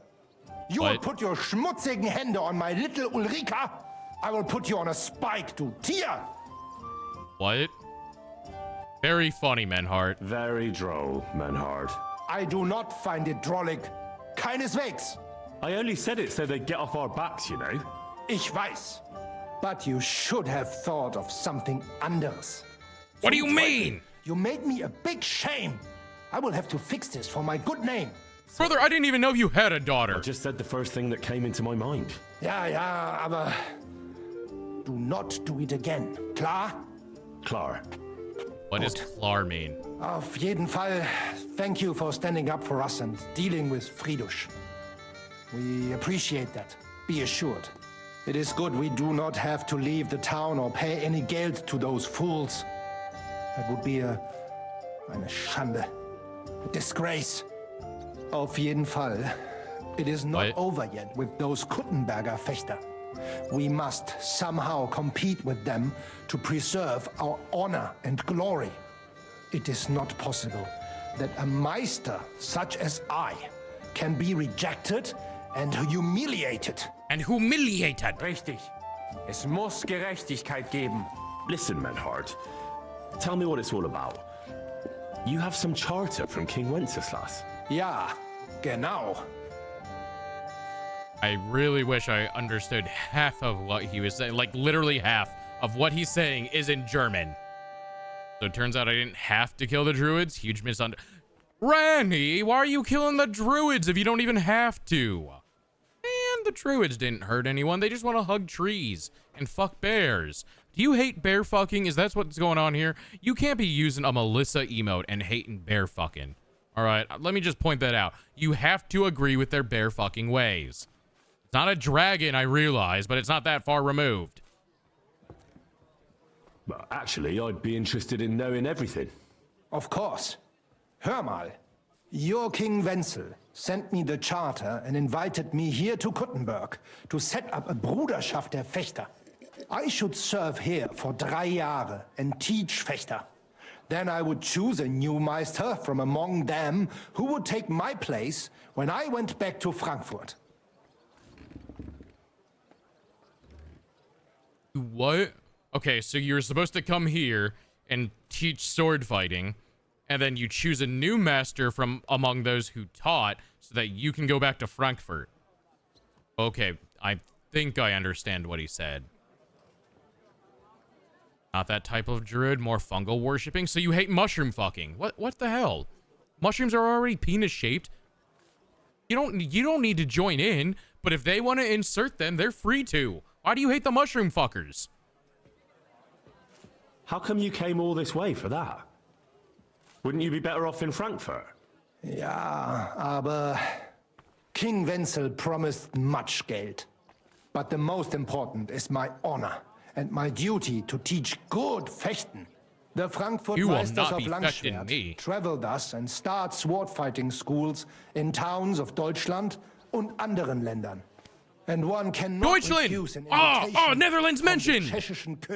You will put your schmutzigen Hände on my little Ulrika. I will put you on a spike, du Tier! What? Very funny, Menhart. Very droll, Menhart. I do not find it drollig. Keineswegs. I only said it so they'd get off our backs, you know. Ich weiß. But you should have thought of something anderes. What do you mean? You made me a big shame. I will have to fix this for my good name. Brother, I didn't even know you had a daughter. I just said the first thing that came into my mind. Ja, aber do not do it again. Klar? Klar. What does klar mean? Auf jeden Fall, thank you for standing up for us and dealing with Fridush. We appreciate that. Be assured. It is good we do not have to leave the town or pay any geld to those fools. That would be eine Schande. A disgrace. Auf jeden Fall. It is not over yet with those Kuttenberger Fechter. We must somehow compete with them to preserve our honor and glory. It is not possible that a Meister such as I can be rejected and humiliated. Richtig. Es muss Gerechtigkeit geben. Listen, Menhard. Tell me what it's all about. You have some charter from King Wenceslas. Ja, genau. I really wish I understood half of what he was saying. Like, literally half of what he's saying is in German. So it turns out I didn't have to kill the druids. Huge Randy, why are you killing the druids if you don't even have to? Man, the druids didn't hurt anyone. They just want to hug trees and fuck bears. Do you hate bear fucking? Is that what's going on here? You can't be using a Melissa emote and hating bear fucking. All right, let me just point that out. You have to agree with their bear fucking ways. It's not a dragon, I realize, but it's not that far removed. But actually, I'd be interested in knowing everything. Of course. Hör mal. Your King Wenzel sent me the charter and invited me here to Kuttenberg to set up a Bruderschaft der Fechter. I should serve here for 3 Jahre and teach Fechter. Then I would choose a new Meister from among them who would take my place when I went back to Frankfurt. What? Okay, so you're supposed to come here and teach sword fighting, and then you choose a new master from among those who taught so that you can go back to Frankfurt. Okay, I think I understand what he said. Not that type of druid, more fungal worshipping. So you hate mushroom fucking. What the hell? Mushrooms are already penis shaped. You don't need to join in, but if they want to insert them, they're free to. Why do you hate the mushroom fuckers? How come you came all this way for that? Wouldn't you be better off in Frankfurt? Ja, aber King Wenzel promised much Geld. But the most important is my honor and my duty to teach good Fechten. The Frankfurt Meisters of Langschwert travel thus and start sword fighting schools in towns of Deutschland und anderen Ländern. And one cannot refuse an invitation Netherlands mentioned.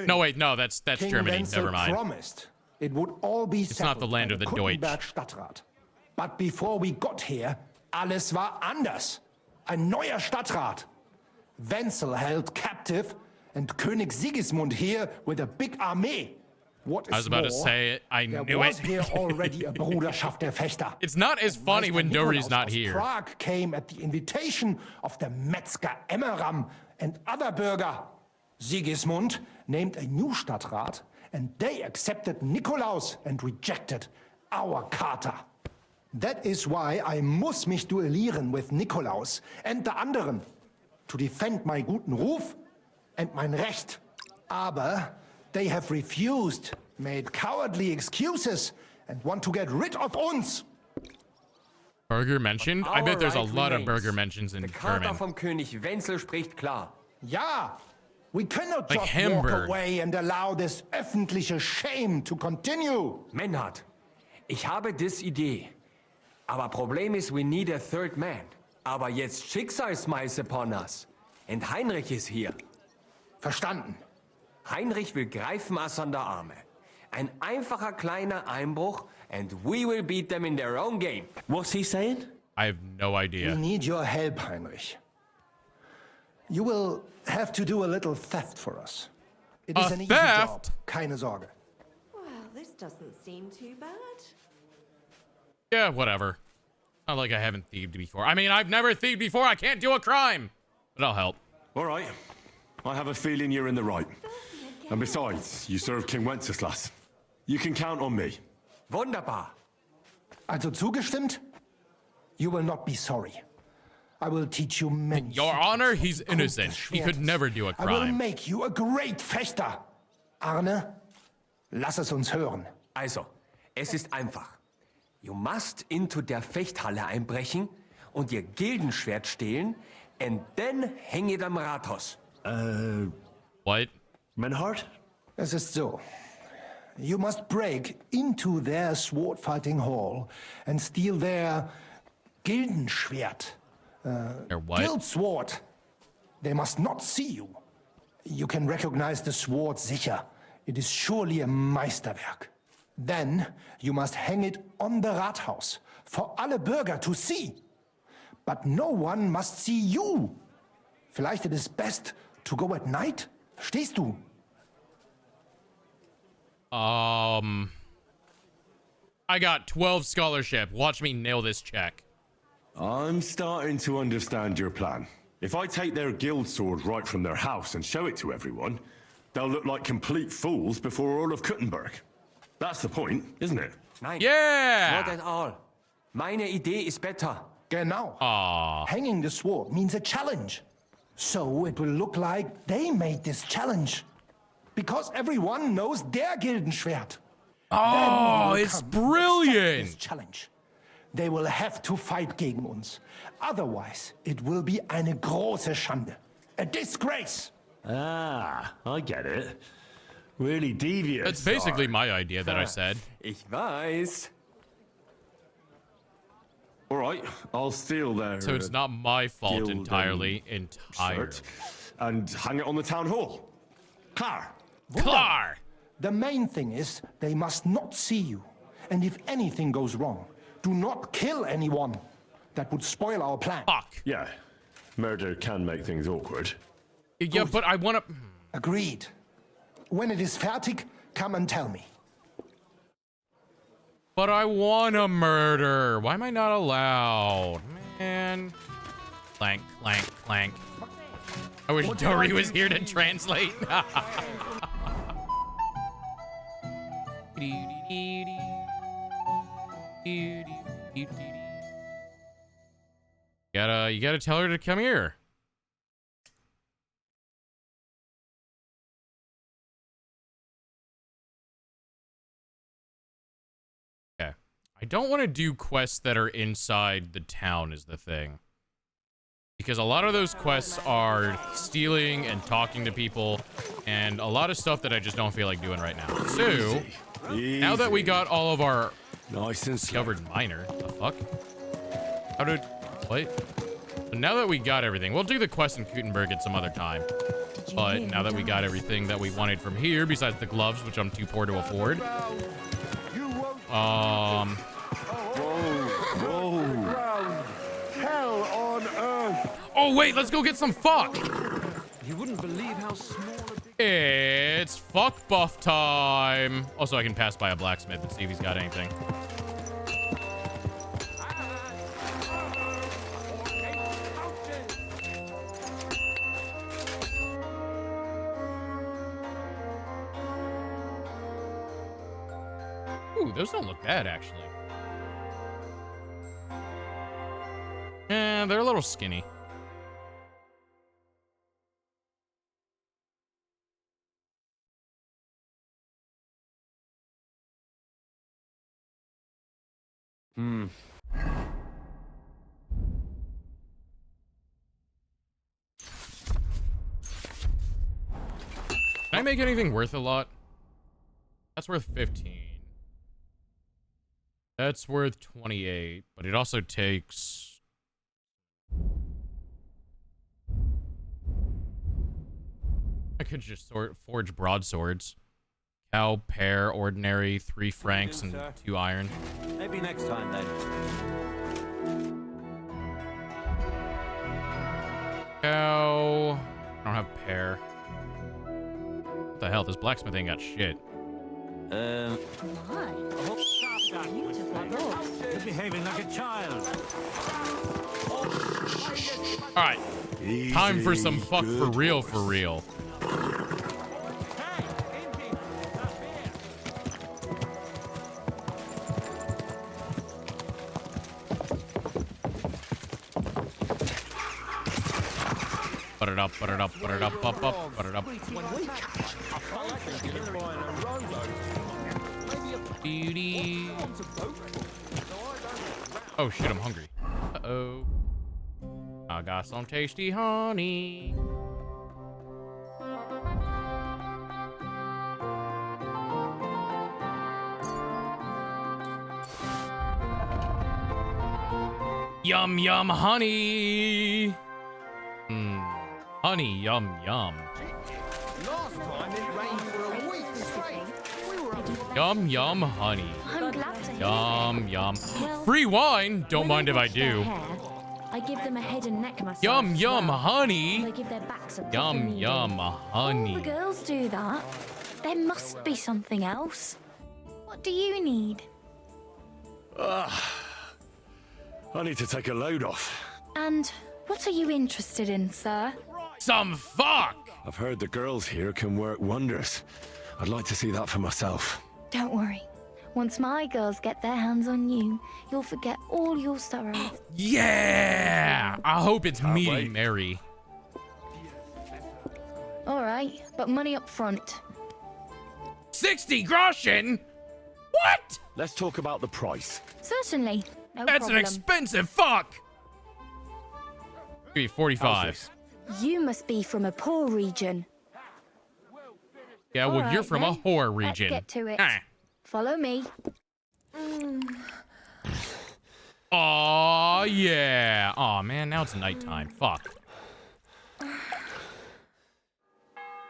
No, wait, no, that's King Germany. Wenzel Never mind. Promised it would all be It's not the land of the Deutsch. Stadtrat. But before we got here, alles war anders. Ein neuer Stadtrat. Wenzel held captive and König Sigismund here with a big army. What is I was about more, to say it. I knew there was it. here already a Bruderschaft der Fechter. It's not as funny when Dory's not here. Prague came at the invitation of the Metzger Emmeram and other Bürger. Sigismund named a new Stadtrat, and they accepted Nikolaus and rejected our Charter. That is why I muss mich duellieren with Nikolaus and the anderen to defend my guten Ruf and mein Recht. Aber they have refused, made cowardly excuses, and want to get rid of uns. Burger mentioned? I bet there's a lot of burger mentions in German. vom König Wenzel spricht klar. Ja, we cannot Like just Hamburg. walk away and allow this öffentliche shame to continue. Menhard, ich habe dis Idee. Aber Problem ist, we need a third man. Aber jetzt Schicksalsmeis upon us. Und Heinrich ist hier. Verstanden. Heinrich will greifen us an der Arme. Ein einfacher kleiner Einbruch and we will beat them in their own game. What's he saying? I have no idea. We need your help, Heinrich. You will have to do a little theft for us. It is an easy job, keine Sorge. Well, this doesn't seem too bad. Yeah, whatever. Not like I haven't thieved before. I mean, I've never thieved before. I can't do a crime. But I'll help. All right. I have a feeling you're in the right. And besides, you serve King Wenceslas. You can count on me. Wunderbar. Also zugestimmt? You will not be sorry. I will teach you many. Your Honor, he's innocent. He could never do a I will crime. make you a great Fechter. Arne, lass es uns hören. Also, es ist einfach. You must into der Fechthalle einbrechen und ihr Gildenschwert stehlen and then hang it am Rathaus. What? Menhard? Es ist so. You must break into their sword fighting hall and steal their Gildenschwert. Their what? Guild sword. They must not see you. You can recognize the sword sicher. It is surely a Meisterwerk. Then you must hang it on the Rathaus for alle Bürger to see. But no one must see you. Vielleicht it is best to go at night? Stehst du? I got 12 scholarship. Watch me nail this check. I'm starting to understand your plan. If I take their guild sword right from their house and show it to everyone, they'll look like complete fools before all of Kuttenberg. That's the point, isn't it? Nein. Yeah! Not at all. Meine Idee is better. Genau. Aww. Hanging the sword means a challenge. So it will look like they made this challenge. Because everyone knows their Gildenschwert. Oh, it's brilliant. This challenge. They will have to fight gegen uns. Otherwise, it will be eine große Schande. A disgrace. Ah, I get it. Really devious. That's basically my idea that I said. Ich weiß. All right, I'll steal their. So it's not my fault guild entirely. shirt and hang it on the town hall. Klar. Klar. The main thing is they must not see you. And if anything goes wrong, do not kill anyone. That would spoil our plan. Fuck. Yeah, murder can make things awkward. Yeah, but I want to. Agreed. When it is fertig, come and tell me. But I want to murder. Why am I not allowed? Man. Clank, clank, clank. I wish Dory was here to translate. You gotta tell her to come here. Okay. I don't want to do quests that are inside the town is the thing. Because a lot of those quests are stealing and talking to people and a lot of stuff that I just don't feel like doing right now. So, now that we got all of our nice and discovered miner, the fuck? How did, what? So now that we got everything, we'll do the quest in Kuttenberg at some other time. But now that we got everything that we wanted from here, besides the gloves, which I'm too poor to afford. Whoa. Hell on earth. Oh, wait, let's go get some fuck. You wouldn't believe how small It's fuck buff time. Also, I can pass by a blacksmith and see if he's got anything. Ooh, those don't look bad, actually. They're a little skinny. Hmm. Can I make anything worth a lot? That's worth 15. That's worth 28, but it also takes... I could just forge broadswords. Cow, pear, ordinary, 3 francs, and 2 iron. Maybe next time then. Cow. I don't have pear. What the hell? This blacksmith ain't got shit. My. You're behaving like a child. Alright. Time for some fuck for real, for real. Put it up, put it up, put it up, up, put it up. Beauty. Oh shit, I'm hungry. Uh-oh. I got some tasty honey. Yum, yum, honey. Honey, yum, yum. Last time it rained for a week straight. Yum, yum, honey. I'm glad to hear Yum, it. yum. Well, Free wine? Don't when mind I if I wash their do. hair, I give them a head and neck massage. Yum, as yum, well. honey. They give their backs a proper Yum, kneading. yum, All honey. the girls do that. There must be something else. What do you need? I need to take a load off. And what are you interested in, sir? Some fuck! I've heard the girls here can work wonders. I'd like to see that for myself. Don't worry. Once my girls get their hands on you, you'll forget all your sorrows. Yeah! I hope it's me, wait. Mary. All right, but money up front. 60 groschen? What? Let's talk about the price. Certainly. No That's problem. an expensive fuck! Give me 45. You must be from a poor region. Yeah, well, All you're right, from then. a whore region. Let's get to it. Ah. Follow me. Aw, yeah. Aw, man, now it's nighttime. Fuck.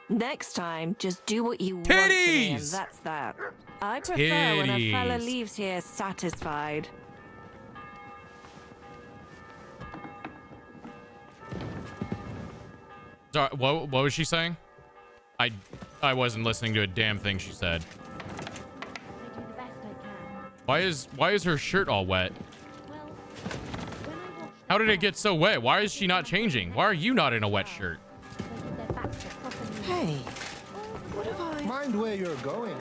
Next time, just do what you want to me, and Titties! that's that. I prefer when a fella Titties. leaves here satisfied. Sorry, what was she saying? I wasn't listening to a damn thing she said. Why is her shirt all wet? How did it get so wet? Why is she not changing? Why are you not in a wet shirt? Hey, what have I... Mind where you're going.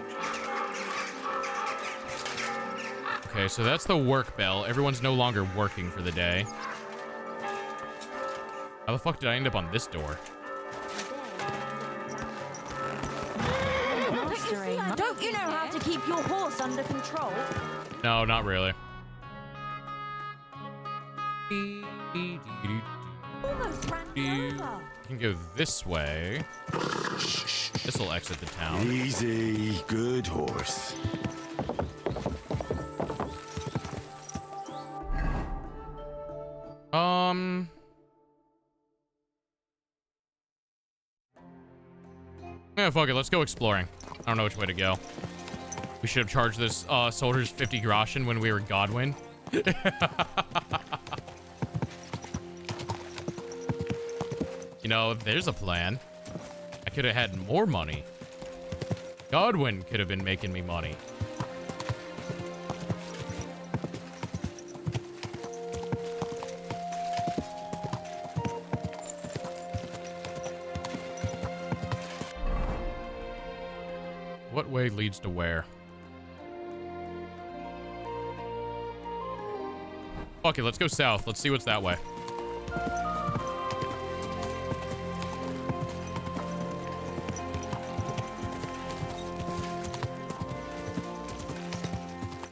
Okay, so that's the work bell. Everyone's no longer working for the day. How the fuck did I end up on this door? Don't you know how to keep your horse under control? No, not really. Almost ran me over. You can go this way. This will exit the town. Easy, good horse. Yeah, fuck it. Let's go exploring. I don't know which way to go. We should have charged this soldiers 50 groschen when we were Godwin. You know, there's a plan. I could have had more money. Godwin could have been making me money. What way leads to where? Fuck it, let's go south. Let's see what's that way.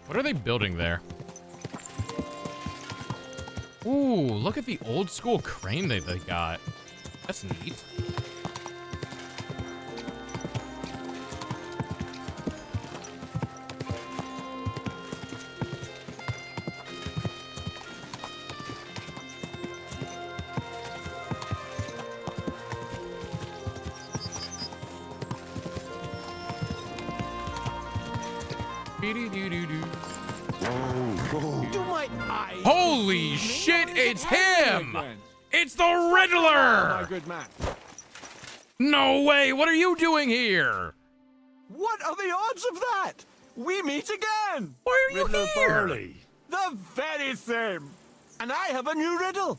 What are they building there? Ooh, look at the old school crane they got. That's neat. Holy shit, it's him! It's the Riddler! My good man. No way, what are you doing here? What are the odds of that? We meet again! Why are you Riddler here? Burley. The very same. And I have a new riddle.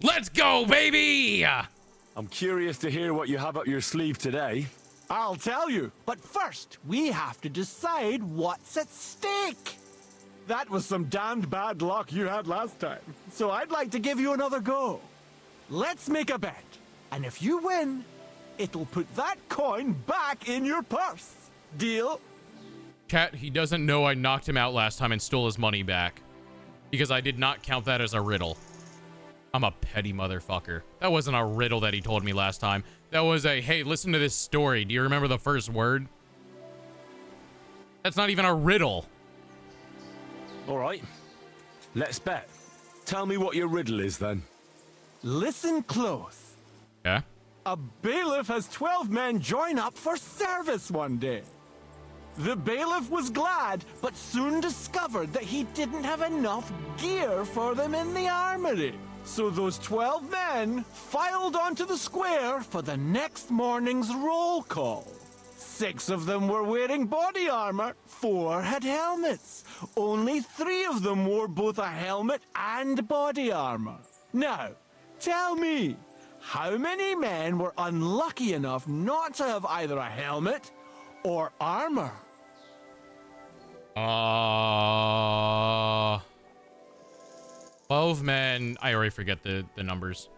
Let's go, baby! I'm curious to hear what you have up your sleeve today. I'll tell you. But first, we have to decide what's at stake. That was some damned bad luck you had last time. So I'd like to give you another go. Let's make a bet. And if you win, it'll put that coin back in your purse. Deal? Chat, he doesn't know I knocked him out last time and stole his money back. Because I did not count that as a riddle. I'm a petty motherfucker. That wasn't a riddle that he told me last time. That was a, hey, listen to this story. Do you remember the first word? That's not even a riddle. All right, let's bet. Tell me what your riddle is, then. Listen close. Yeah? A bailiff has 12 men join up for service one day. The bailiff was glad, but soon discovered that he didn't have enough gear for them in the armory. So those 12 men filed onto the square for the next morning's roll call. 6 of them were wearing body armor, 4 had helmets. Only 3 of them wore both a helmet and body armor. Now, tell me, how many men were unlucky enough not to have either a helmet or armor? 12 men. I already forget the numbers.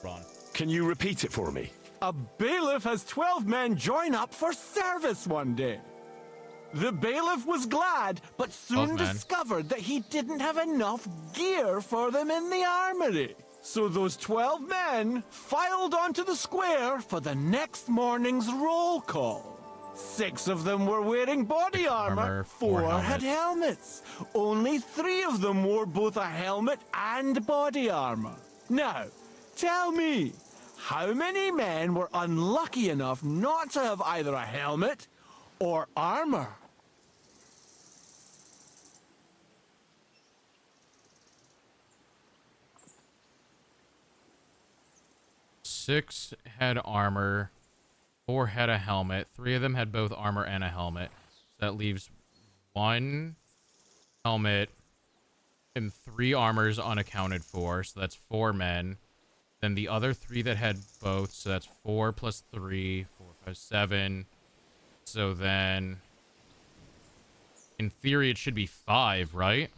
Ron. Can you repeat it for me? A bailiff has 12 men join up for service one day. The bailiff was glad, but soon discovered that he didn't have enough gear for them in the armory. So those 12 men filed onto the square for the next morning's roll call. 6 of them were wearing body armor, 4 had helmets. Only 3 of them wore both a helmet and body armor. Now, tell me, how many men were unlucky enough not to have either a helmet or armor? Six had armor, 4 had a helmet, 3 of them had both armor and a helmet. That leaves 1 helmet and 3 armors unaccounted for, so that's 4 men. Then the other 3 that had both, so that's 4 plus 3, 4, 5, 7. So then, in theory, it should be 5, right?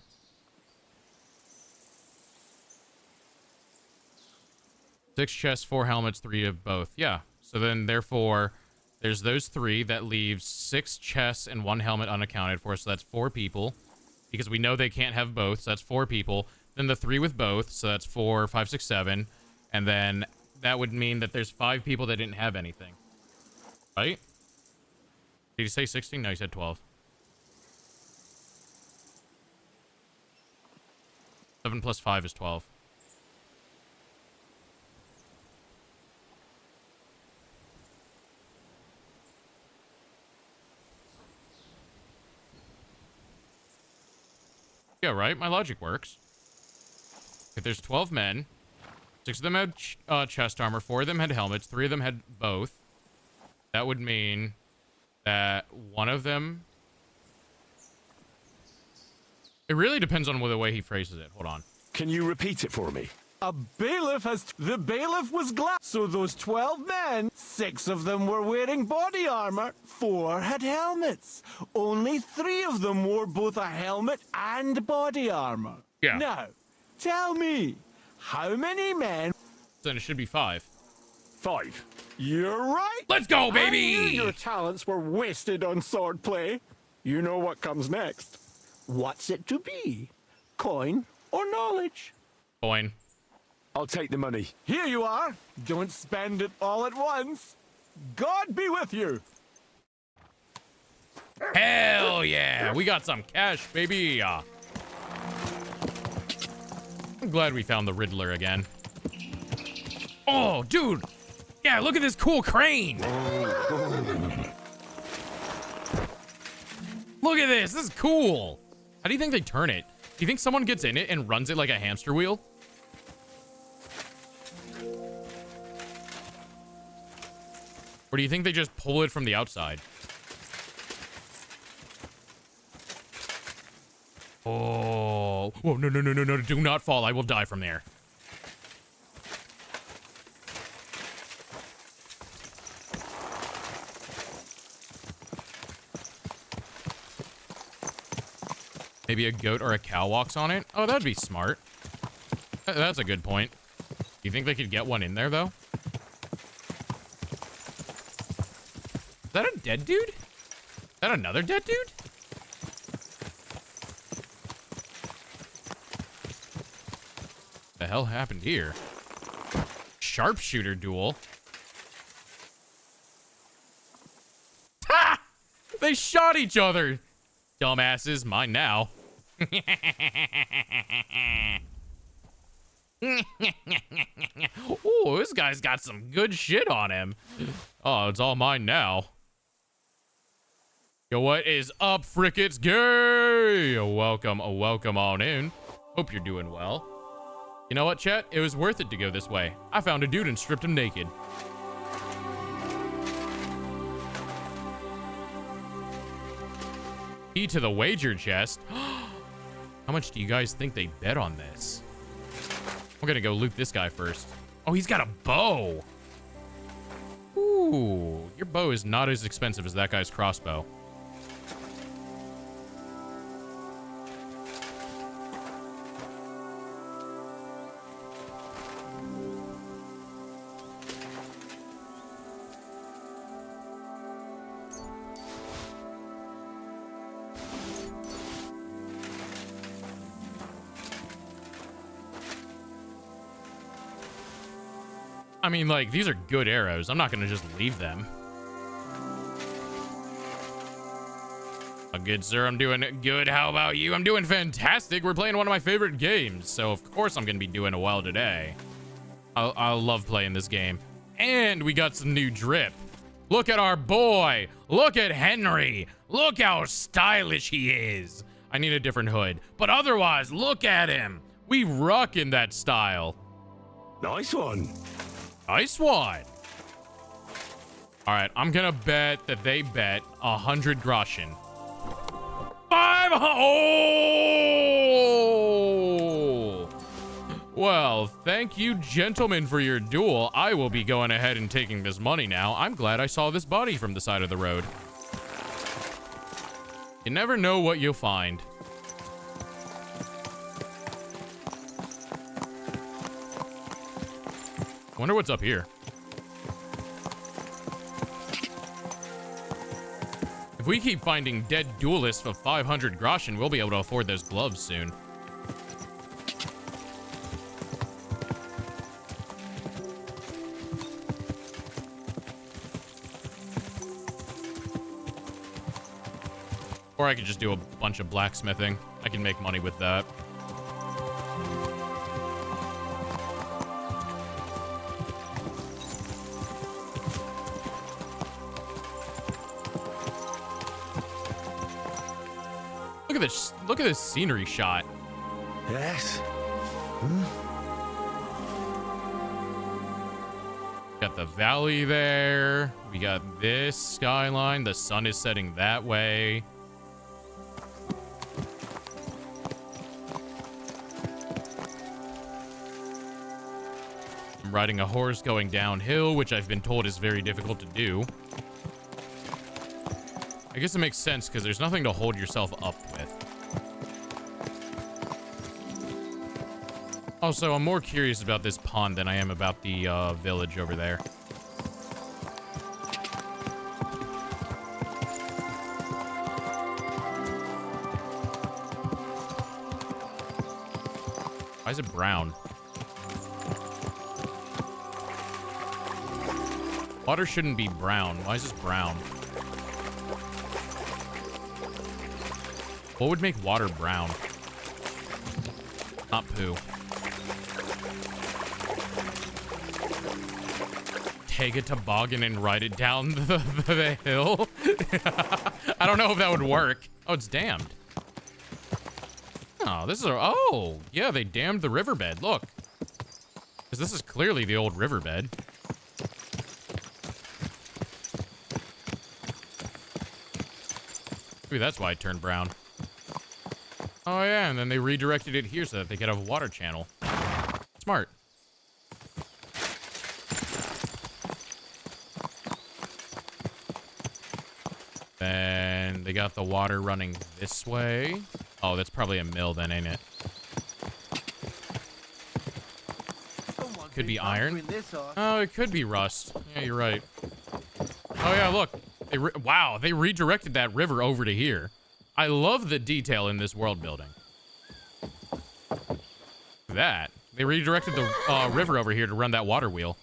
Six chests, 4 helmets, 3 of both. Yeah. So then, therefore, there's those 3. That leaves 6 chests and 1 helmet unaccounted for. So that's 4 people. Because we know they can't have both. So that's 4 people. Then the 3 with both. So that's 4, 5, 6, 7. And then that would mean that there's 5 people that didn't have anything. Right? Did you say 16? No, you said 12. 7 plus 5 is 12. Yeah, right? My logic works. If there's 12 men, 6 of them had chest armor, 4 of them had helmets, 3 of them had both. That would mean that one of them... It really depends on the way he phrases it. Hold on. Can you repeat it for me? A bailiff has... The bailiff was glad. So those 12 men, 6 of them were wearing body armor, 4 had helmets. Only 3 of them wore both a helmet and body armor. Yeah. Now, tell me, how many men... Then it should be 5. 5. You're right. Let's go, baby! I knew your talents were wasted on swordplay. You know what comes next. What's it to be? Coin or knowledge? Coin. I'll take the money. Here you are. Don't spend it all at once. God be with you. Hell yeah. We got some cash, baby. I'm glad we found the Riddler again. Oh, dude. Yeah, look at this cool crane. Look at this. This is cool. How do you think they turn it? Do you think someone gets in it and runs it like a hamster wheel? Or do you think they just pull it from the outside? Oh. Whoa, no, no, no, no, no. Do not fall. I will die from there. Maybe a goat or a cow walks on it? Oh, that'd be smart. That's a good point. Do you think they could get one in there, though? Is that a dead dude? Is that another dead dude? The hell happened here? Sharpshooter duel. Ha! They shot each other. Dumbasses, mine now. Oh, this guy's got some good shit on him. Oh, it's all mine now. Yo, what is up, Frickets Gay? Welcome on in. Hope you're doing well. You know what, chat? It was worth it to go this way. I found a dude and stripped him naked. Key to the wager chest. How much do you guys think they bet on this? I'm gonna go loot this guy first. Oh, he's got a bow. Ooh, your bow is not as expensive as that guy's crossbow. I mean, like, these are good arrows. I'm not going to just leave them. Oh, good, sir. I'm doing good. How about you? I'm doing fantastic. We're playing one of my favorite games. So, of course, I'm going to be doing well today. I love playing this game. And we got some new drip. Look at our boy. Look at Henry. Look how stylish he is. I need a different hood. But otherwise, look at him. We rockin' that style. Nice one. Nice one. All right, I'm gonna bet that they bet 100 groschen. 500. Oh! Well, thank you, gentlemen, for your duel. I will be going ahead and taking this money now. I'm glad I saw this body from the side of the road. You never know what you'll find. Wonder what's up here. If we keep finding dead duelists for 500 groschen, we'll be able to afford those gloves soon. Or I could just do a bunch of blacksmithing. I can make money with that. Look at this scenery shot. Yes. Got the valley there. We got this skyline. The sun is setting that way. I'm riding a horse going downhill, which I've been told is very difficult to do. I guess it makes sense because there's nothing to hold yourself up with. Also, I'm more curious about this pond than I am about the village over there. Why is it brown? Water shouldn't be brown. Why is this brown? What would make water brown? Not poo. Take a toboggan and ride it down the hill? I don't know if that would work. Oh, it's dammed. Oh, this is a... Oh, yeah, they dammed the riverbed. Look. Because this is clearly the old riverbed. Maybe that's why it turned brown. Oh, yeah, and then they redirected it here so that they could have a water channel. Smart. Then they got the water running this way. Oh, that's probably a mill then, ain't it? Could be iron. Oh, it could be rust. Yeah, you're right. Oh, yeah, look. Wow, they redirected that river over to here. I love the detail in this world building. That. They redirected the river over here to run that water wheel.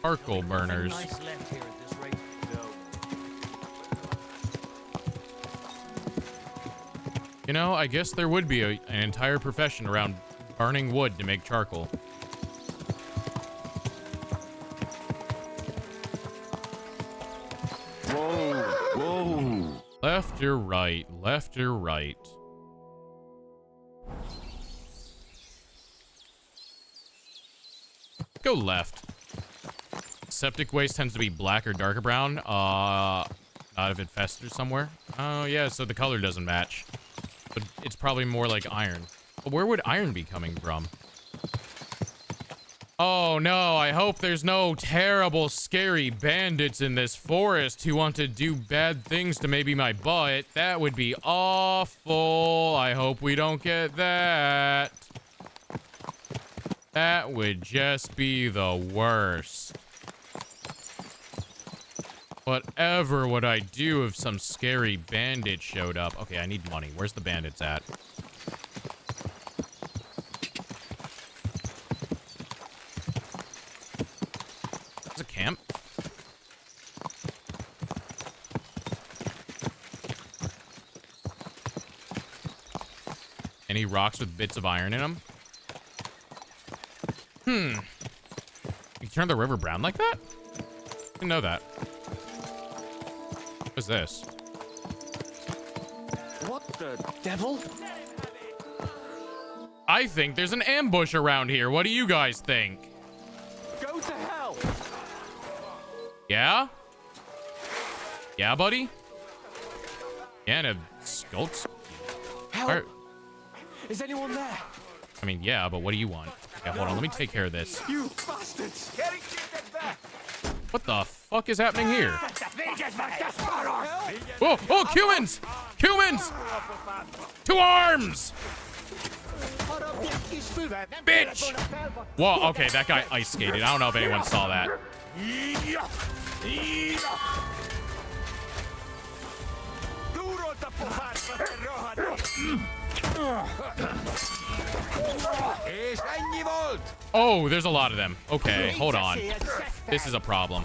charcoal burners. Nice left here at this rate. Go. You know, I guess there would be an entire profession around burning wood to make charcoal. Whoa, whoa. Left or right? Left or right? Go left. Septic waste tends to be black or darker brown. Not if it festers somewhere. Oh, yeah, so the color doesn't match. But it's probably more like iron. But where would iron be coming from? Oh, no, I hope there's no terrible, scary bandits in this forest who want to do bad things to maybe my butt. That would be awful. I hope we don't get that. That would just be the worst. Whatever would I do if some scary bandit showed up? Okay, I need money. Where's the bandits at? There's a camp. Any rocks with bits of iron in them? You turn the river brown like that? Didn't know that. What's this? What the devil? I think there's an ambush around here. What do you guys think? Go to hell! Yeah? Yeah, buddy? Yeah, and a skulks? Help! Is anyone there? I mean, yeah, but what do you want? Okay, hold on. Let me take care of this. You bastards! What the fuck is happening here? Oh, oh, Cumans! Cumans! To arms! Bitch! Whoa, okay, that guy ice skated. I don't know if anyone saw that. Oh, there's a lot of them. Okay, hold on. This is a problem.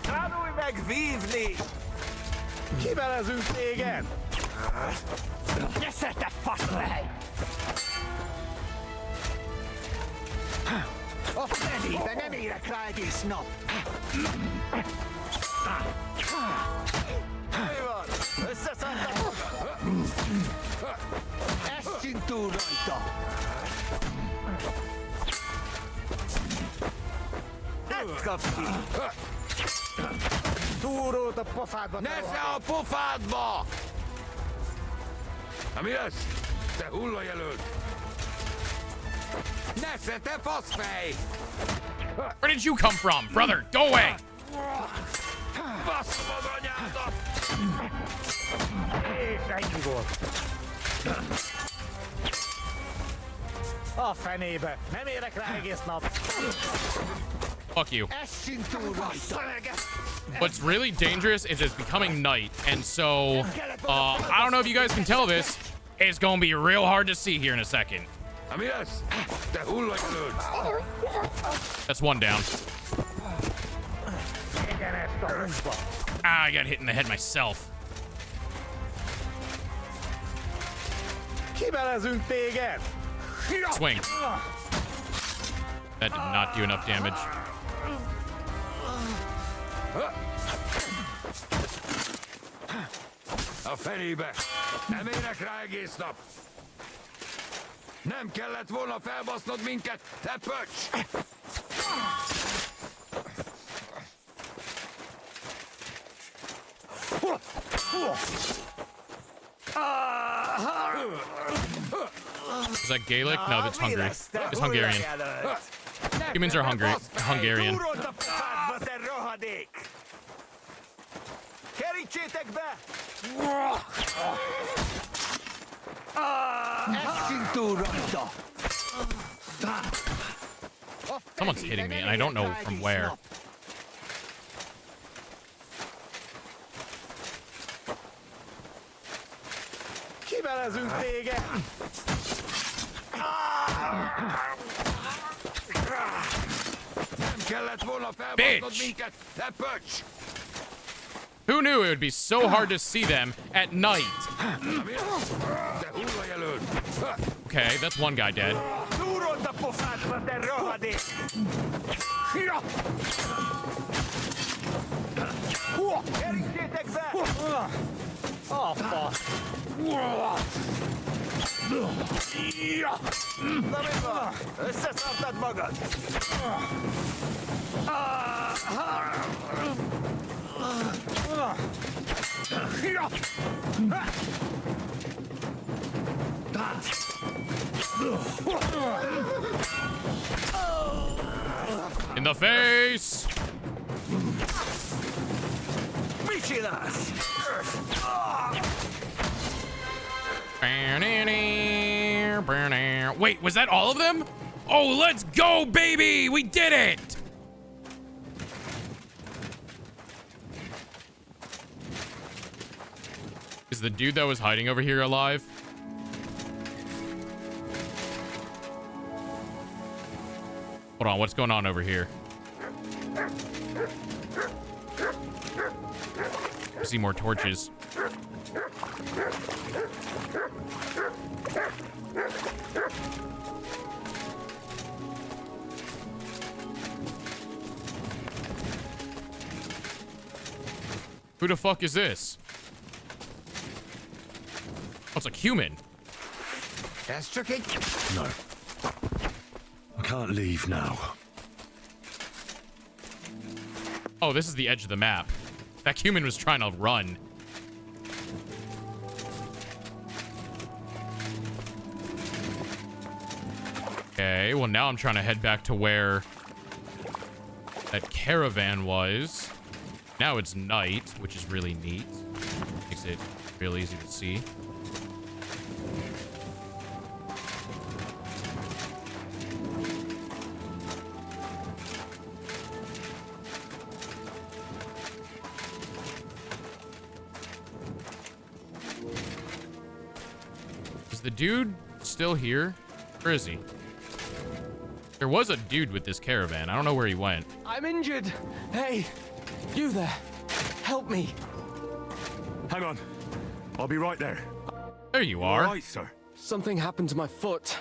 Nesze a pofádba! Na mi lesz? Te hullajelölt! Nesze, te faszfej! Where did you come from, brother? Go away! Basszom az anyádat! És ennyi volt. A fenébe. Nem érek rá egész nap. Fuck you. What's really dangerous is it's becoming night, and so I don't know if you guys can tell this. It's gonna be real hard to see here in a second. That's one down. Ah, I got hit in the head myself. Swing. That did not do enough damage. A fenébe! Nem érek rá egész nap! Nem kellett volna felbasznod minket, te pöcs! Is that Gaelic? No, that's Hungary. It's Hungarian. Humans are Hungarian. Kerítsétek be! Someone's hitting me, and I don't know from where. Kivelezünk téged! Nem Bitch! Who knew it would be so hard to see them at night? Okay, that's one guy dead. Oh, fuck. In the face! Wait, was that all of them? Oh, let's go, baby! We did it! Is the dude that was hiding over here alive? Hold on, what's going on over here? I see more torches. Who the fuck is this? Oh, it's like human. That's tricky. No. I can't leave now. Oh, this is the edge of the map. That human was trying to run. Okay, well now I'm trying to head back to where that caravan was. Now it's night, which is really neat. Makes it real easy to see. Is the dude still here? Where is he? There was a dude with this caravan. I don't know where he went. I'm injured. Hey, you there. Help me. Hang on. I'll be right there. There you are. All right, sir. Something happened to my foot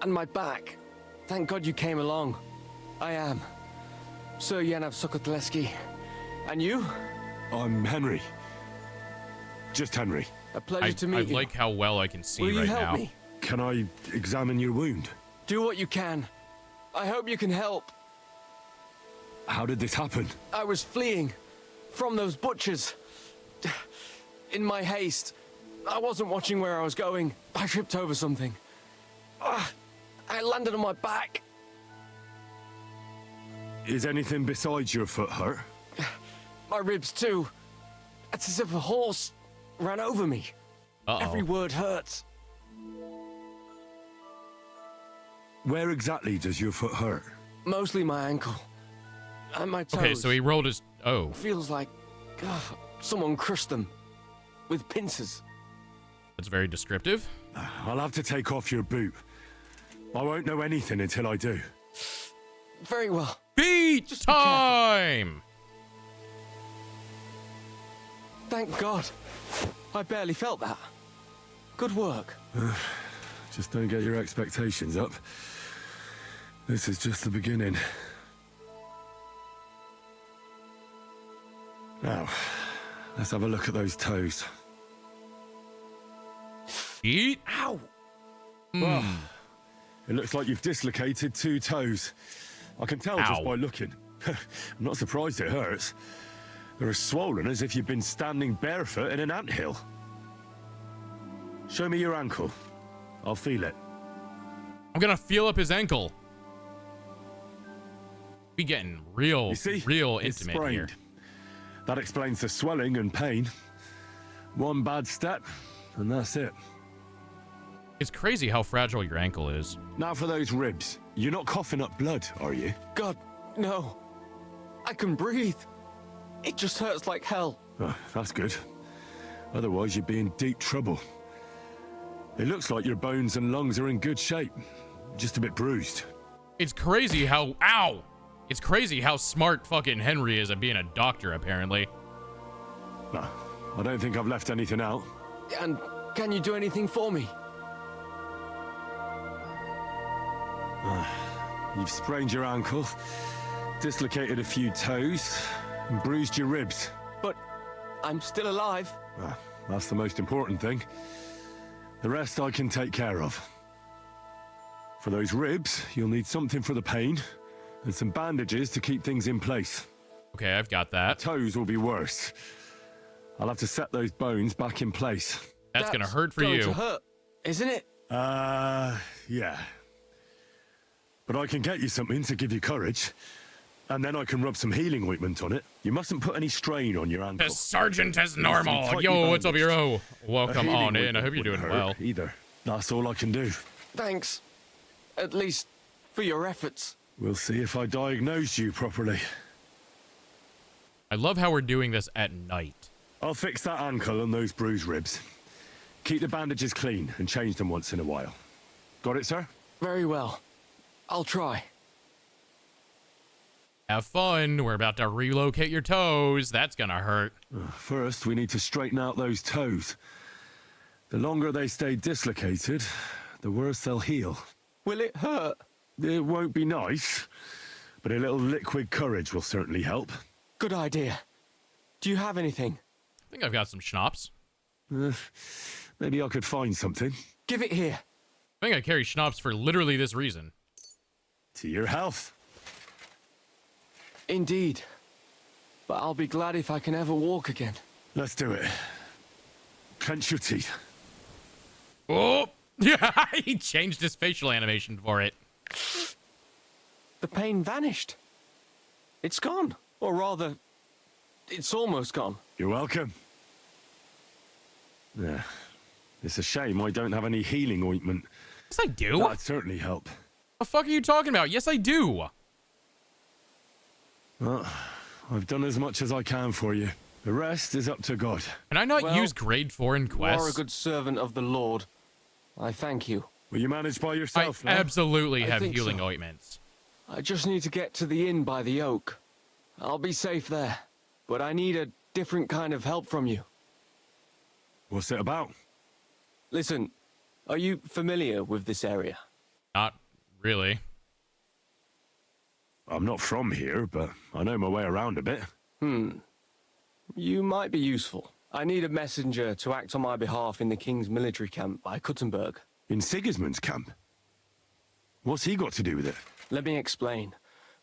and my back. Thank God you came along. I am Sir Yanav Sokotleski. And you? I'm Henry. Just Henry. A pleasure to meet you. I like how well I can see Will you right help now. me? Can I examine your wound? Do what you can. I hope you can help. How did this happen? I was fleeing from those butchers. In my haste, I wasn't watching where I was going. I tripped over something. I landed on my back. Is anything besides your foot hurt? My ribs too. It's as if a horse ran over me. Every word hurts. Where exactly does your foot hurt? Mostly my ankle. And my toes. Okay, so he rolled his... Oh. Feels like someone crushed them with pincers. That's very descriptive. I'll have to take off your boot. I won't know anything until I do. Very well. Beat time! Thank God. I barely felt that. Good work. Just don't get your expectations up. This is just the beginning. Now, let's have a look at those toes. Eat? Ow! Well, it looks like you've dislocated 2 toes. I can tell just by looking. I'm not surprised it hurts. They're as swollen as if you've been standing barefoot in an anthill. Show me your ankle. I'll feel it. I'm gonna feel up his ankle. We getting real, real intimate sprained. here. That explains the swelling and pain. One bad step, and that's it. It's crazy how fragile your ankle is. Now for those ribs. You're not coughing up blood, are you? God, no. I can breathe. It just hurts like hell. Oh, that's good. Otherwise, you'd be in deep trouble. It looks like your bones and lungs are in good shape. Just a bit bruised. It's crazy how... Ow! It's crazy how smart fucking Henry is at being a doctor, apparently. No, I don't think I've left anything out. And can you do anything for me? You've sprained your ankle, dislocated a few toes, and bruised your ribs. But I'm still alive. That's the most important thing. The rest I can take care of. For those ribs, you'll need something for the pain, and some bandages to keep things in place. Okay, I've got that. The toes will be worse. I'll have to set those bones back in place. That's gonna hurt for you. Going to hurt, isn't it? Yeah. But I can get you something to give you courage. And then I can rub some healing ointment on it. You mustn't put any strain on your ankle. The sergeant is normal. Yo, what's up, hero? Welcome on in. I hope you're doing well. Either. That's all I can do. Thanks. At least for your efforts. We'll see if I diagnosed you properly. I love how we're doing this at night. I'll fix that ankle and those bruised ribs. Keep the bandages clean and change them once in a while. Got it, sir? Very well. I'll try. Have fun. We're about to relocate your toes. That's gonna hurt. First, we need to straighten out those toes. The longer they stay dislocated, the worse they'll heal. Will it hurt? It won't be nice, but a little liquid courage will certainly help. Good idea. Do you have anything? I think I've got some schnapps. Maybe I could find something. Give it here. I think I carry schnapps for literally this reason. To your health. Indeed. But I'll be glad if I can ever walk again. Let's do it. Clench your teeth. Oh! Yeah, he changed his facial animation for it. The pain vanished. It's gone. Or rather, it's almost gone. You're welcome. Yeah. It's a shame I don't have any healing ointment. Yes, I do. That'd certainly help. The fuck are you talking about? Yes, I do. Well, I've done as much as I can for you. The rest is up to God. Can I not use grade 4 in You quests? are a good servant of the Lord. I thank you. Will you manage by yourself I absolutely have think healing so. ointments. I just need to get to the inn by the oak. I'll be safe there. But I need a different kind of help from you. What's it about? Listen, are you familiar with this area? Not really. I'm not from here, but I know my way around a bit. You might be useful. I need a messenger to act on my behalf in the King's military camp by Kuttenberg. In Sigismund's camp? What's he got to do with it? Let me explain.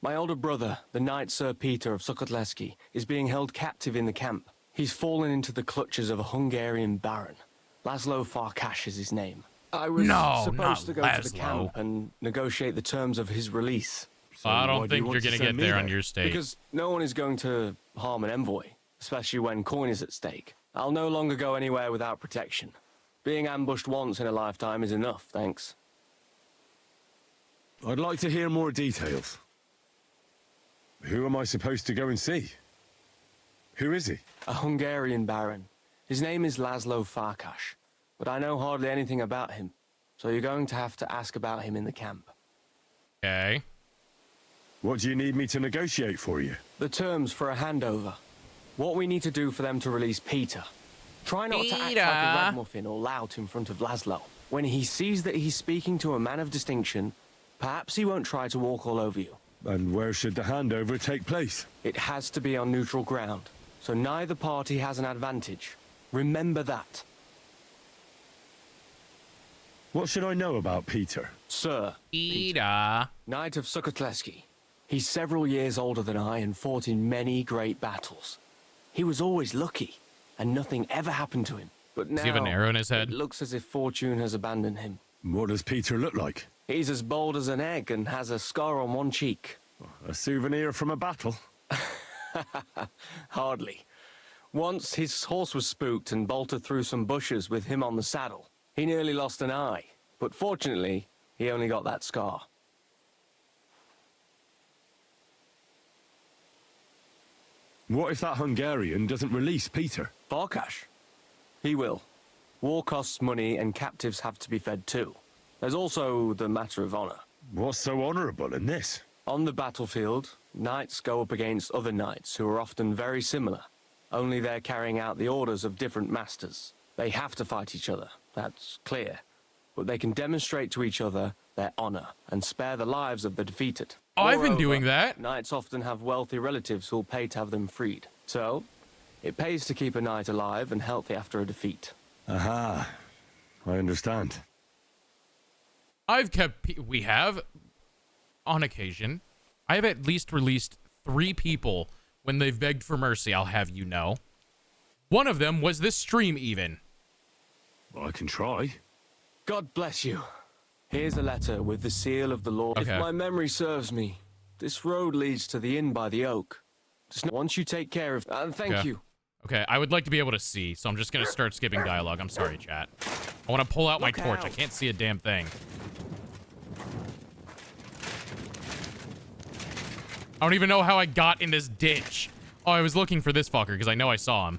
My older brother, the Knight Sir Peter of Sukotleski, is being held captive in the camp. He's fallen into the clutches of a Hungarian baron. Laszlo Farkas is his name. I was supposed to go to the camp and negotiate the terms of his release. So I don't think you're going to get there on your state. Because no one is going to harm an envoy, especially when coin is at stake. I'll no longer go anywhere without protection. Being ambushed once in a lifetime is enough, thanks. I'd like to hear more details. Who am I supposed to go and see? Who is he? A Hungarian baron. His name is Laszlo Farkas, but I know hardly anything about him, so you're going to have to ask about him in the camp. Okay. What do you need me to negotiate for you? The terms for a handover. What we need to do for them to release Peter. Try not to act like a ragamuffin or lout in front of Laszlo. When he sees that he's speaking to a man of distinction, perhaps he won't try to walk all over you. And where should the handover take place? It has to be on neutral ground, so neither party has an advantage. Remember that. What should I know about Peter? Sir Peter. Knight of Sukotleski. He's several years older than I and fought in many great battles. He was always lucky, and nothing ever happened to him. But now, does he have an arrow in his head? It looks as if fortune has abandoned him. What does Peter look like? He's as bold as an egg and has a scar on one cheek. A souvenir from a battle? Hardly. Once his horse was spooked and bolted through some bushes with him on the saddle. He nearly lost an eye, but fortunately, he only got that scar. What if that Hungarian doesn't release Peter? Farkas? He will. War costs money and captives have to be fed too. There's also the matter of honor. What's so honorable in this? On the battlefield, knights go up against other knights who are often very similar, only they're carrying out the orders of different masters. They have to fight each other, that's clear, but they can demonstrate to each other their honor and spare the lives of the defeated. Oh, I've been Moreover, doing that. Knights often have wealthy relatives who'll pay to have them freed. So, it pays to keep a knight alive and healthy after a defeat. Aha. I understand. We have, on occasion, I have at least released 3 people when they've begged for mercy, I'll have you know. One of them was this stream even. Well, I can try. God bless you. Here's a letter with the seal of the Lord. Okay. If my memory serves me, this road leads to the inn by the oak. Just once you take care of... And thank you. Okay, I would like to be able to see, so I'm just going to start skipping dialogue. I'm sorry, chat. I want to pull out my torch. I can't see a damn thing. I don't even know how I got in this ditch. Oh, I was looking for this fucker because I know I saw him.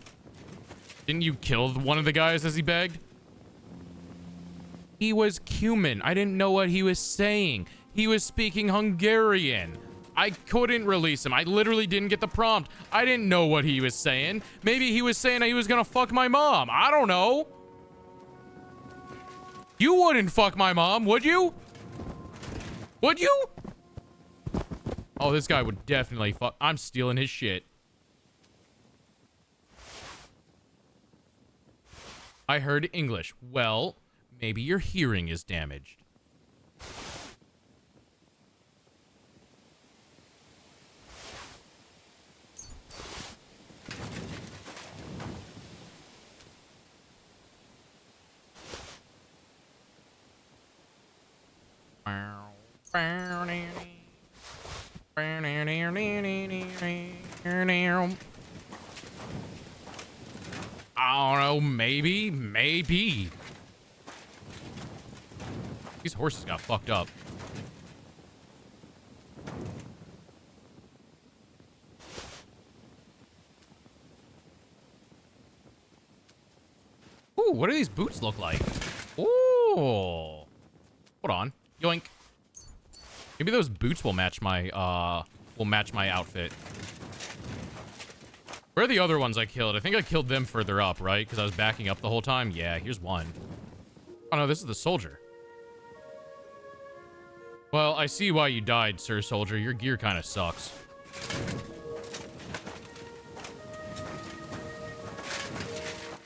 Didn't you kill one of the guys as he begged? He was Cuman. I didn't know what he was saying. He was speaking Hungarian. I couldn't release him. I literally didn't get the prompt. I didn't know what he was saying. Maybe he was saying he was gonna fuck my mom. I don't know. You wouldn't fuck my mom, would you? Would you? Oh, this guy would definitely fuck. I'm stealing his shit. I heard English. Well, maybe your hearing is damaged. I don't know, maybe. These horses got fucked up. Ooh, what do these boots look like? Ooh. Hold on. Yoink. Maybe those boots will match my outfit. Where are the other ones I killed? I think I killed them further up, right? Because I was backing up the whole time. Yeah, here's one. Oh, no, this is the soldier. Well, I see why you died, Sir Soldier. Your gear kind of sucks.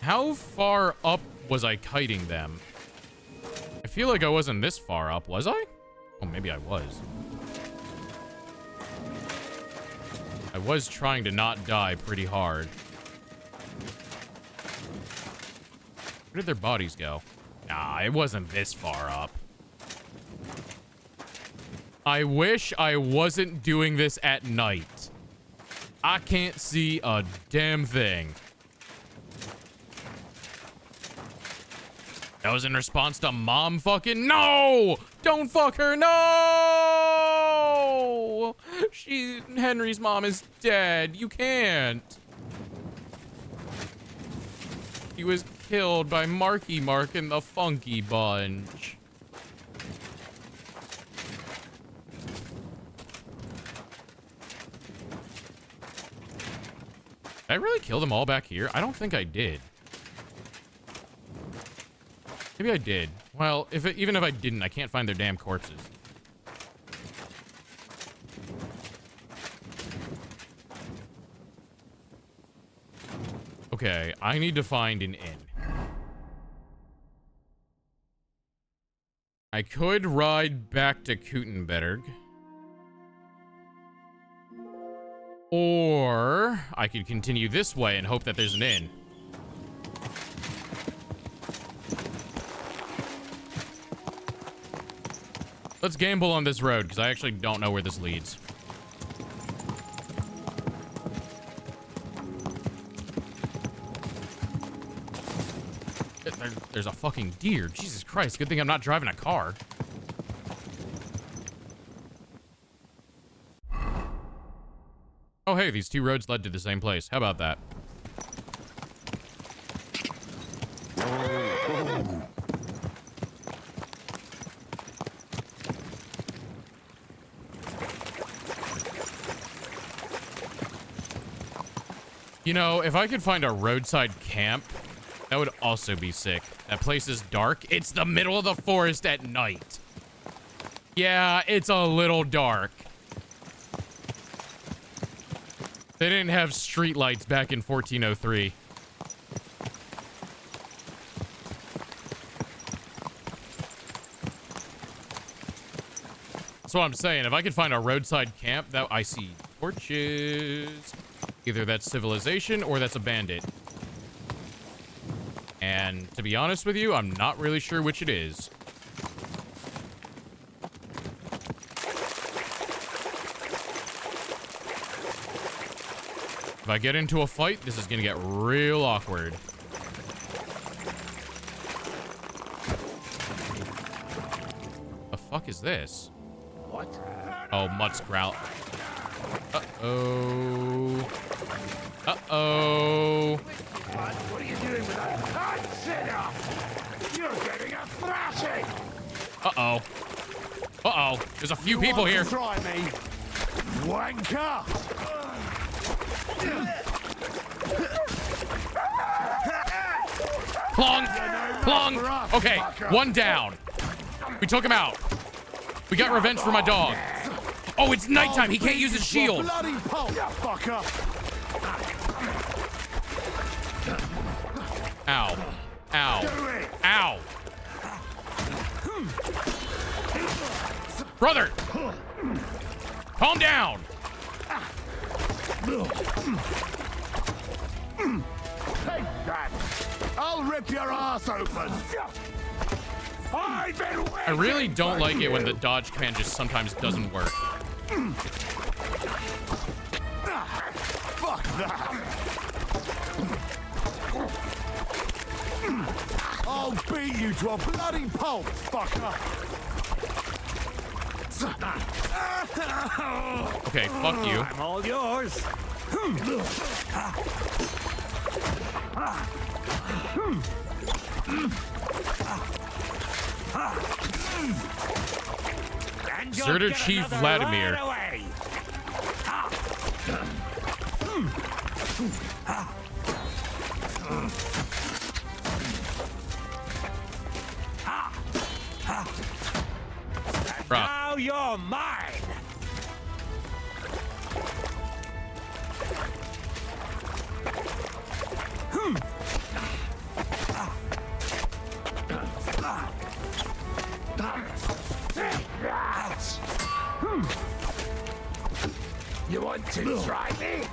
How far up was I kiting them? I feel like I wasn't this far up, was I? Oh, maybe I was. I was trying to not die pretty hard. Where did their bodies go? Nah, it wasn't this far up. I wish I wasn't doing this at night. I can't see a damn thing. That was in response to mom fucking... No! Don't fuck her! No! Henry's mom is dead. You can't. He was killed by Marky Mark and the Funky Bunch. Did I really kill them all back here? I don't think I did. Maybe I did. Well, even if I didn't, I can't find their damn corpses. Okay, I need to find an inn. I could ride back to Kutenberg. Or I could continue this way and hope that there's an inn. Let's gamble on this road, because I actually don't know where this leads. There's a fucking deer. Jesus Christ, good thing I'm not driving a car. Oh, hey, these two roads led to the same place. How about that? You know, if I could find a roadside camp, that would also be sick. That place is dark. It's the middle of the forest at night. Yeah, it's a little dark. They didn't have street lights back in 1403. That's what I'm saying. If I could find a roadside camp, that I see torches. Either that's civilization or that's a bandit. And to be honest with you, I'm not really sure which it is. If I get into a fight, this is gonna get real awkward. The fuck is this? What? Oh, Mutt's growl. Uh-oh. Uh-oh. What are you doing with that? Consider! You're getting a thrashing! Uh-oh. Uh-oh. There's a few people here. Try me, wanker! Plong! Plong! Okay, one down. We took him out. We got revenge for my dog. Oh, it's nighttime. He can't use his shield. Bloody pulp, fucker! Ow. Ow. Ow. Brother! Calm down! Take that! I'll rip your ass open! I've been I really don't like it when the dodge command just sometimes doesn't work. Fuck that! I'll beat you to a bloody pulp, fucker! Okay, fuck you. I'm all yours. Zerder Chief Vladimir. Now you're mine. You want to try me?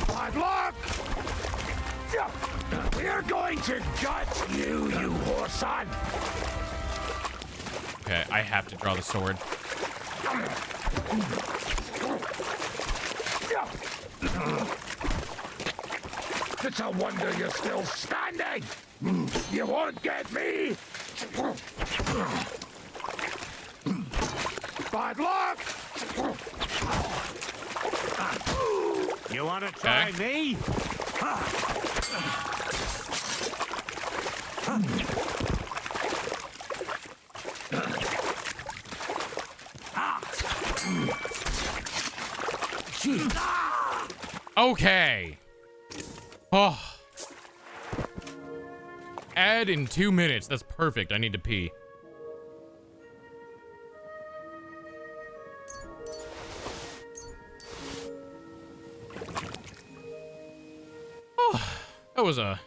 Bad luck! We're going to gut you, you whoreson! Okay, I have to draw the sword. It's a wonder you're still standing! You won't get me! Bad luck! You want to try me? Okay. Oh. Add in 2 minutes. That's perfect. I need to pee. Oh, that was a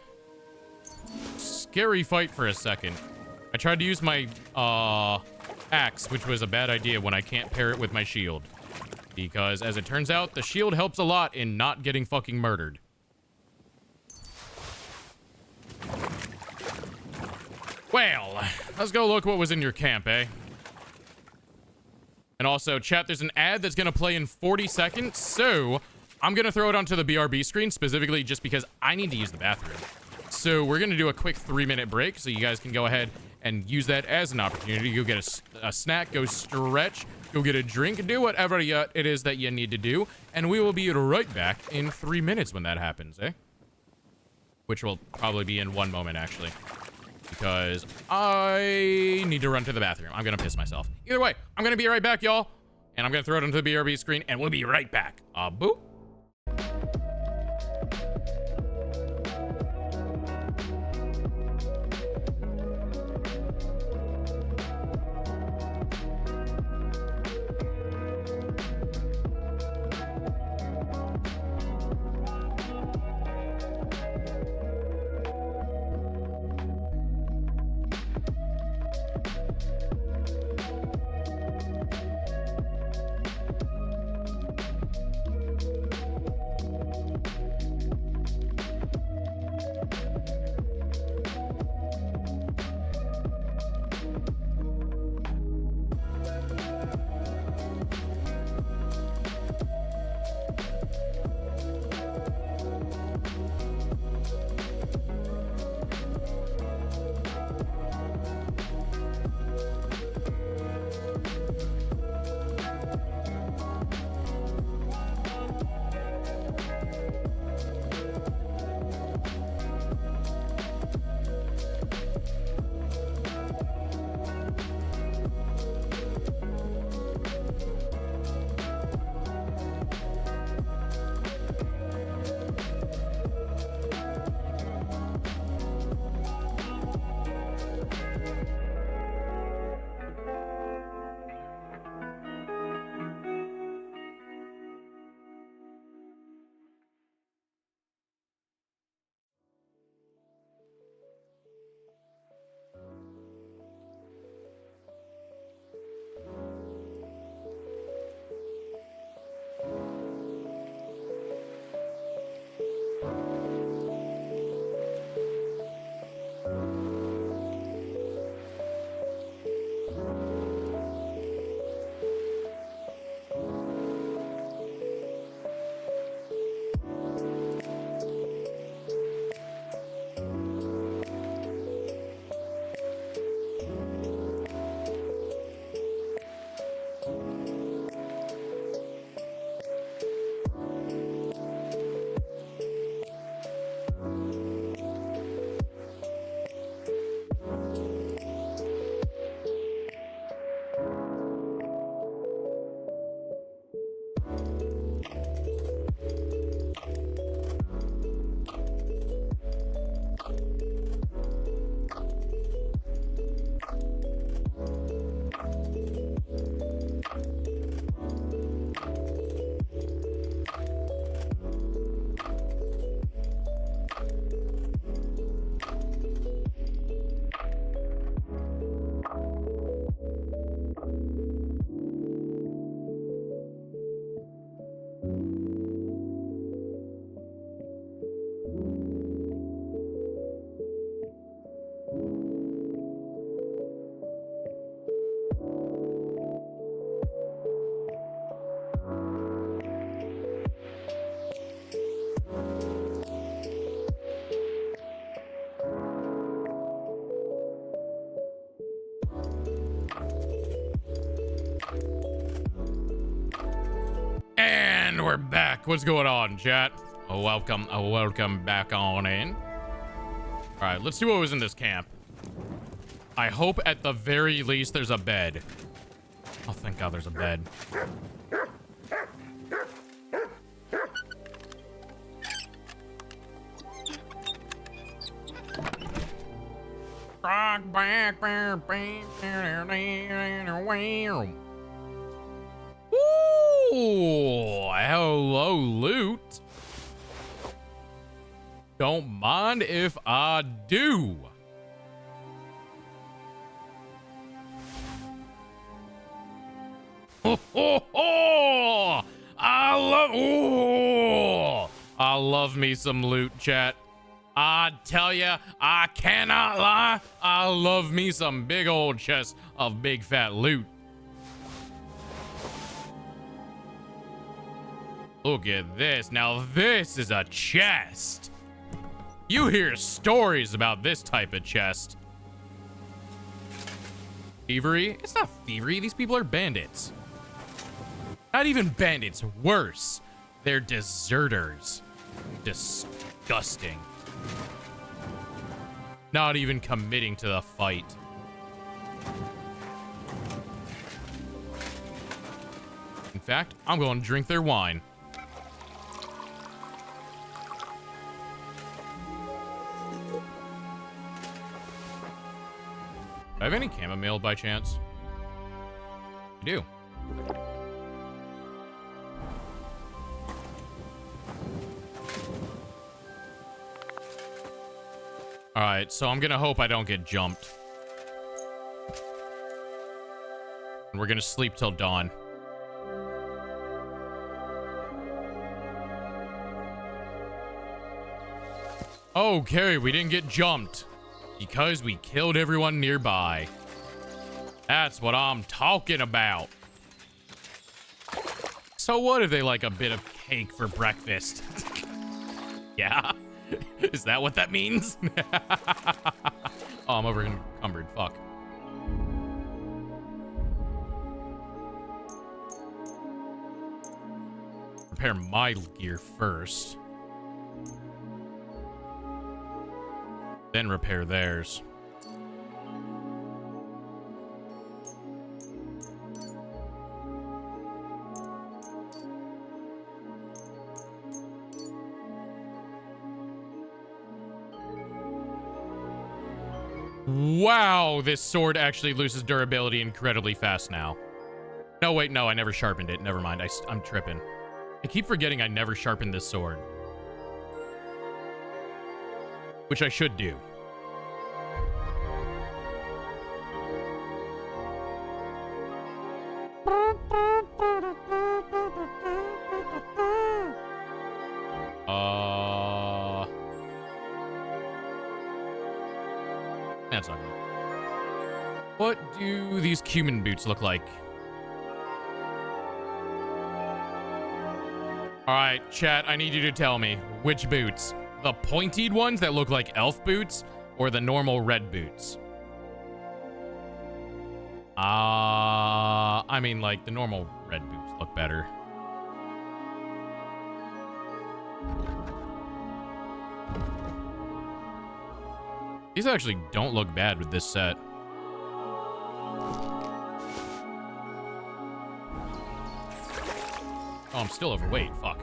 scary fight for a second. I tried to use my axe, which was a bad idea when I can't pair it with my shield. Because, as it turns out, the shield helps a lot in not getting fucking murdered. Well, let's go look what was in your camp, eh? And also, chat, there's an ad that's going to play in 40 seconds, so I'm going to throw it onto the BRB screen, specifically just because I need to use the bathroom. So we're going to do a quick 3-minute break, so you guys can go ahead and use that as an opportunity. Go get a snack, go stretch, go get a drink, do whatever it is that you need to do, and we will be right back in 3 minutes when that happens, eh? Which will probably be in 1 moment, actually. Because I need to run to the bathroom. I'm gonna piss myself. Either way, I'm gonna be right back, y'all. And I'm going to throw it onto the BRB screen, and we'll be right back. Boop. And we're back. What's going on, chat? Welcome back on in. All right, let's see what was in this camp. I hope at the very least there's a bed. Oh, thank God there's a bed. Rock back. Ooh, hello, loot. Don't mind if I do. I love me some loot, chat. I tell ya, I cannot lie. I love me some big old chests of big fat loot. Look at this. Now this is a chest. You hear stories about this type of chest. Thievery? It's not thievery. These people are bandits. Not even bandits. Worse. They're deserters. Disgusting. Not even committing to the fight. fact, I'm going to drink their wine. Do I have any chamomile by chance? I do. Alright, so I'm gonna hope I don't get jumped. And we're gonna sleep till dawn. Okay, we didn't get jumped. Because we killed everyone nearby. That's what I'm talking about. So what if they like a bit of cake for breakfast? Yeah? Is that what that means? Oh, I'm over encumbered. Fuck. Repair my gear first. Then repair theirs. Wow, this sword actually loses durability incredibly fast now. No, wait, no, I never sharpened it. Never mind, I'm tripping. I keep forgetting I never sharpened this sword. Which I should do. That's not good. What do these cumin boots look like? Alright, chat, I need you to tell me. Which boots? The pointed ones that look like elf boots, or the normal red boots? I mean, like, the normal red boots look better. These actually don't look bad with this set. Oh, I'm still overweight. Fuck.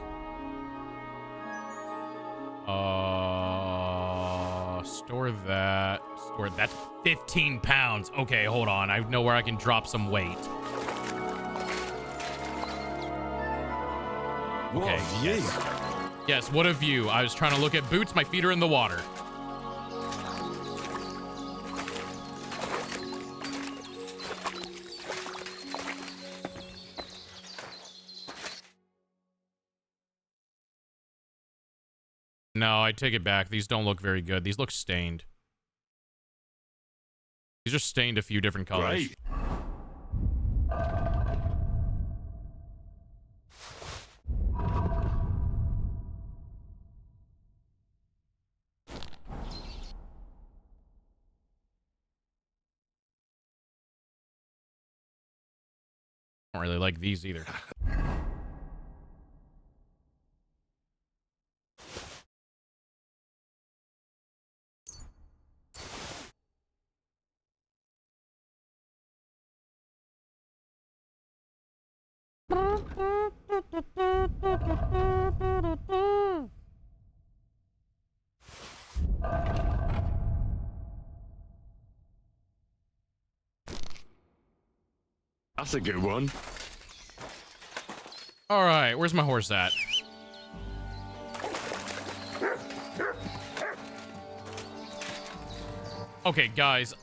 Store that. Store that's 15 pounds. Okay, hold on. I know where I can drop some weight. Okay. Yes. Yes, what a view. I was trying to look at boots. My feet are in the water. No, I take it back. These don't look very good. These look stained. These are stained a few different colors. Right. Don't really like these either. That's a good one. All right, where's my horse at? Okay, guys,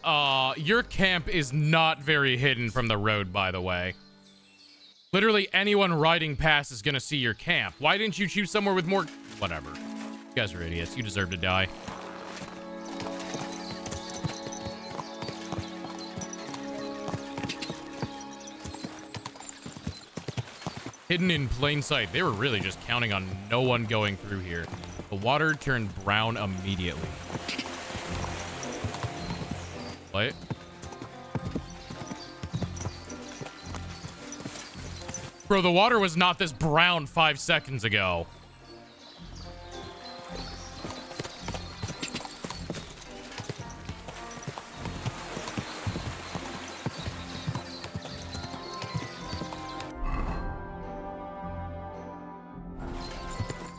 your camp is not very hidden from the road, by the way. Literally anyone riding past is gonna see your camp. Why didn't you choose somewhere with more... Whatever. You guys are idiots. You deserve to die. Hidden in plain sight. They were really just counting on no one going through here. The water turned brown immediately. What? Bro, the water was not this brown 5 seconds ago.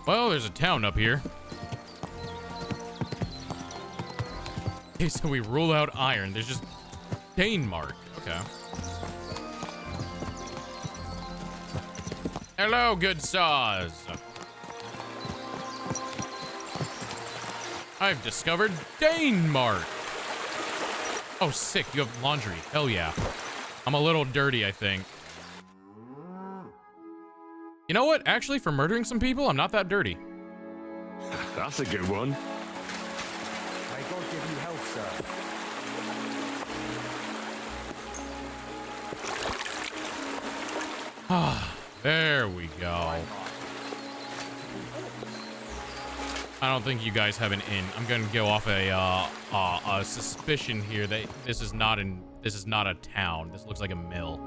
Well, there's a town up here. Okay, so we rule out iron. There's just Danemark. Okay. Hello, good saws. I've discovered Danemark. Oh, sick. You have laundry. Hell yeah. I'm a little dirty, I think. You know what? Actually, for murdering some people, I'm not that dirty. That's a good one. May God give you health, sir. Ah, there we go. I don't think you guys have an inn. I'm gonna go off a suspicion here that this is not a town. This looks like a mill.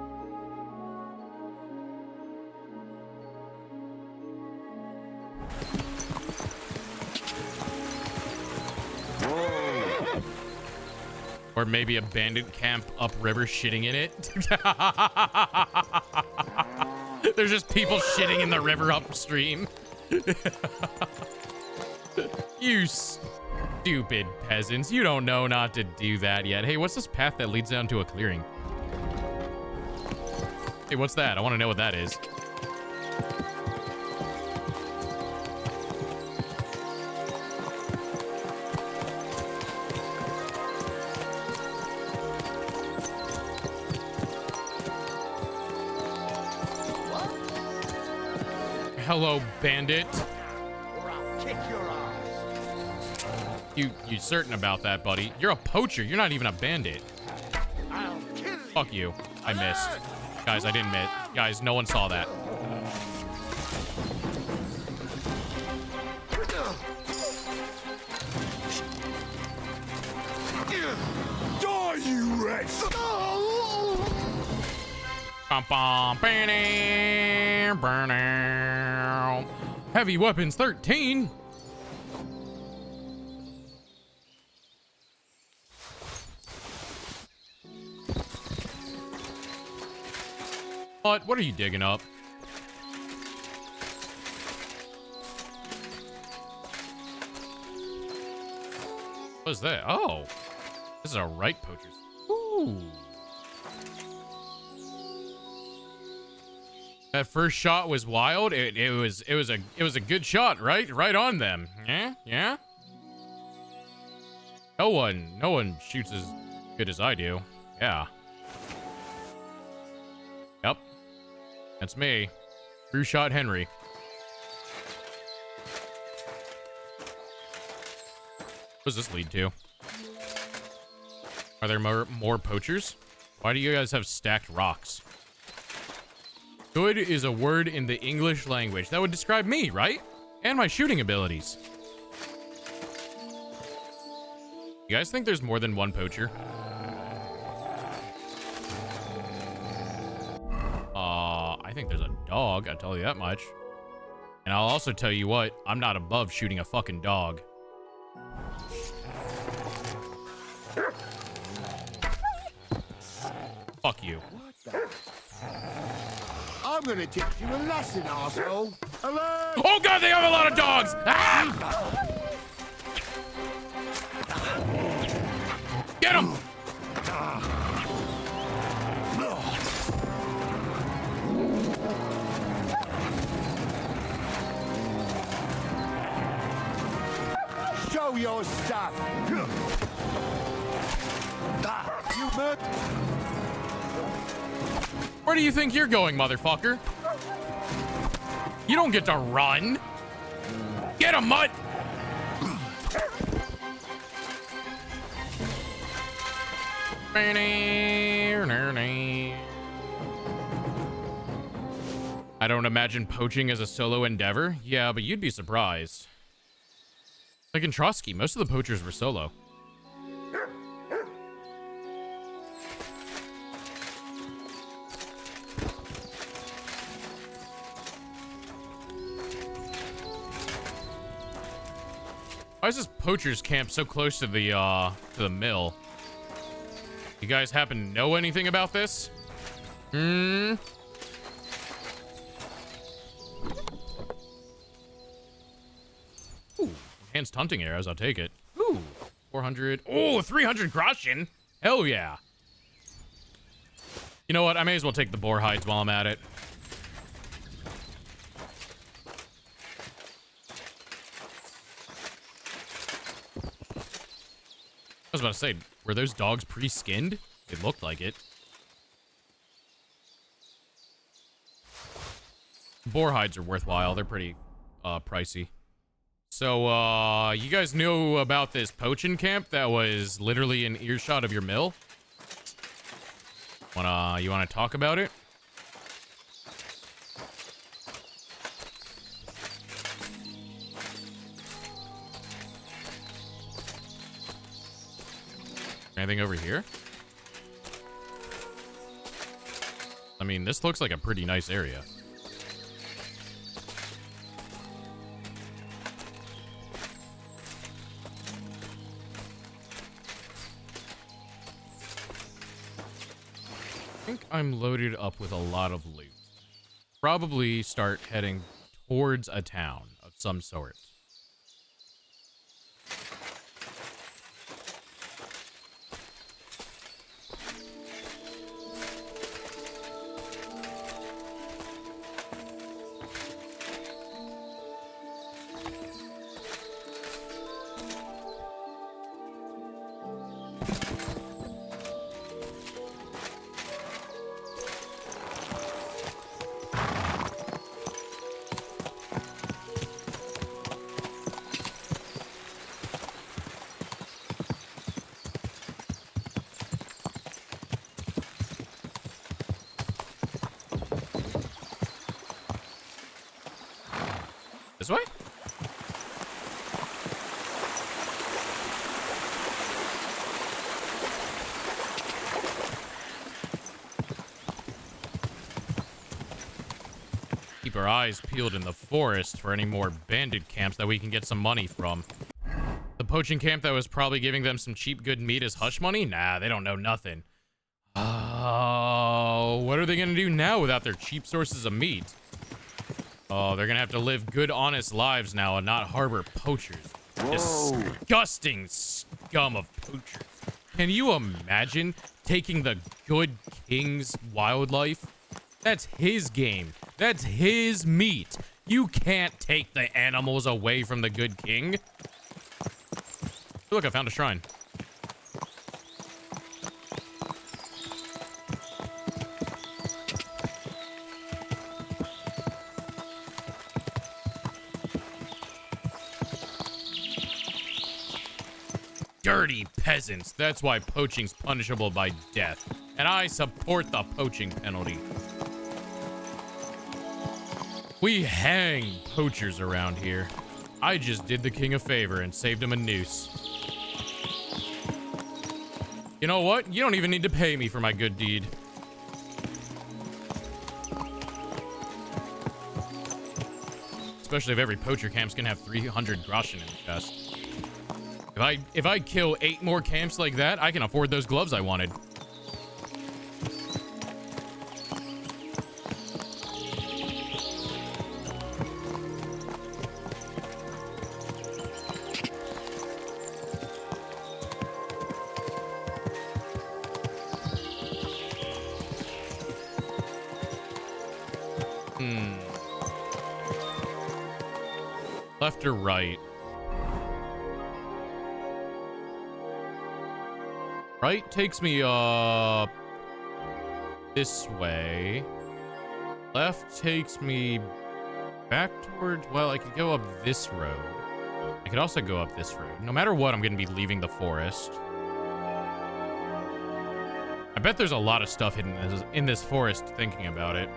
Or maybe a bandit camp upriver shitting in it. There's just people shitting in the river upstream. You stupid peasants. You don't know not to do that yet. Hey, what's this path that leads down to a clearing? Hey, what's that? I want to know what that is. Hello, bandit. Or I'll kick your ass. You certain about that, buddy? You're a poacher. You're not even a bandit. I'll kill you. Fuck you. I missed. Guys, I didn't miss. Guys, no one saw that. Die, you wretch! Heavy weapons 13. What are you digging up? What's that? Oh, this is a right poachers. Ooh. That first shot was wild. It was a good shot, right? Right on them. Yeah, yeah. No one shoots as good as I do. Yeah. Yep. That's me. True shot Henry. What does this lead to? Are there more poachers? Why do you guys have stacked rocks? Good is a word in the English language. That would describe me, right? And my shooting abilities. You guys think there's more than one poacher? I think there's a dog, I'll tell you that much. And I'll also tell you what, I'm not above shooting a fucking dog. Fuck you. I'm gonna teach you a lesson, asshole. Hello? Oh god, they have a lot of dogs! Ah! Get him! Show your stuff. You murder. Where do you think you're going, motherfucker? You don't get to run. Get him, mutt! I don't imagine poaching as a solo endeavor. Yeah, but you'd be surprised. Like in Trotsky, most of the poachers were solo. Why is this poacher's camp so close to the mill? You guys happen to know anything about this? enhanced hunting arrows. I'll take it. Ooh, 400. Oh, 300 groschen. Hell yeah. You know what? I may as well take the boar hides while I'm at it. I was about to say, were those dogs pre-skinned? It looked like it. Boar hides are worthwhile. They're pretty pricey. So, you guys knew about this poaching camp that was literally in earshot of your mill? You wanna talk about it? Anything over here? I mean, this looks like a pretty nice area. I think I'm loaded up with a lot of loot. Probably start heading towards a town of some sort. This way? Keep our eyes peeled in the forest for any more bandit camps that we can get some money from. The poaching camp that was probably giving them some cheap good meat as hush money? Nah, they don't know nothing. Oh, what are they gonna do now without their cheap sources of meat? Oh, they're gonna have to live good, honest lives now and not harbor poachers. Whoa. Disgusting scum of poachers. Can you imagine taking the good king's wildlife? That's his game. That's his meat. You can't take the animals away from the good king. Look, I found a shrine. Dirty peasants. That's why poaching's punishable by death. And I support the poaching penalty. We hang poachers around here. I just did the king a favor and saved him a noose. You know what? You don't even need to pay me for my good deed. Especially if every poacher camp's gonna have 300 groschen in the chest. If I kill 8 more camps like that, I can afford those gloves I wanted. Left or right? Right takes me up this way. Left takes me back towards, well, I could go up this road. I could also go up this road. No matter what, I'm going to be leaving the forest. I bet there's a lot of stuff hidden in this forest thinking about it.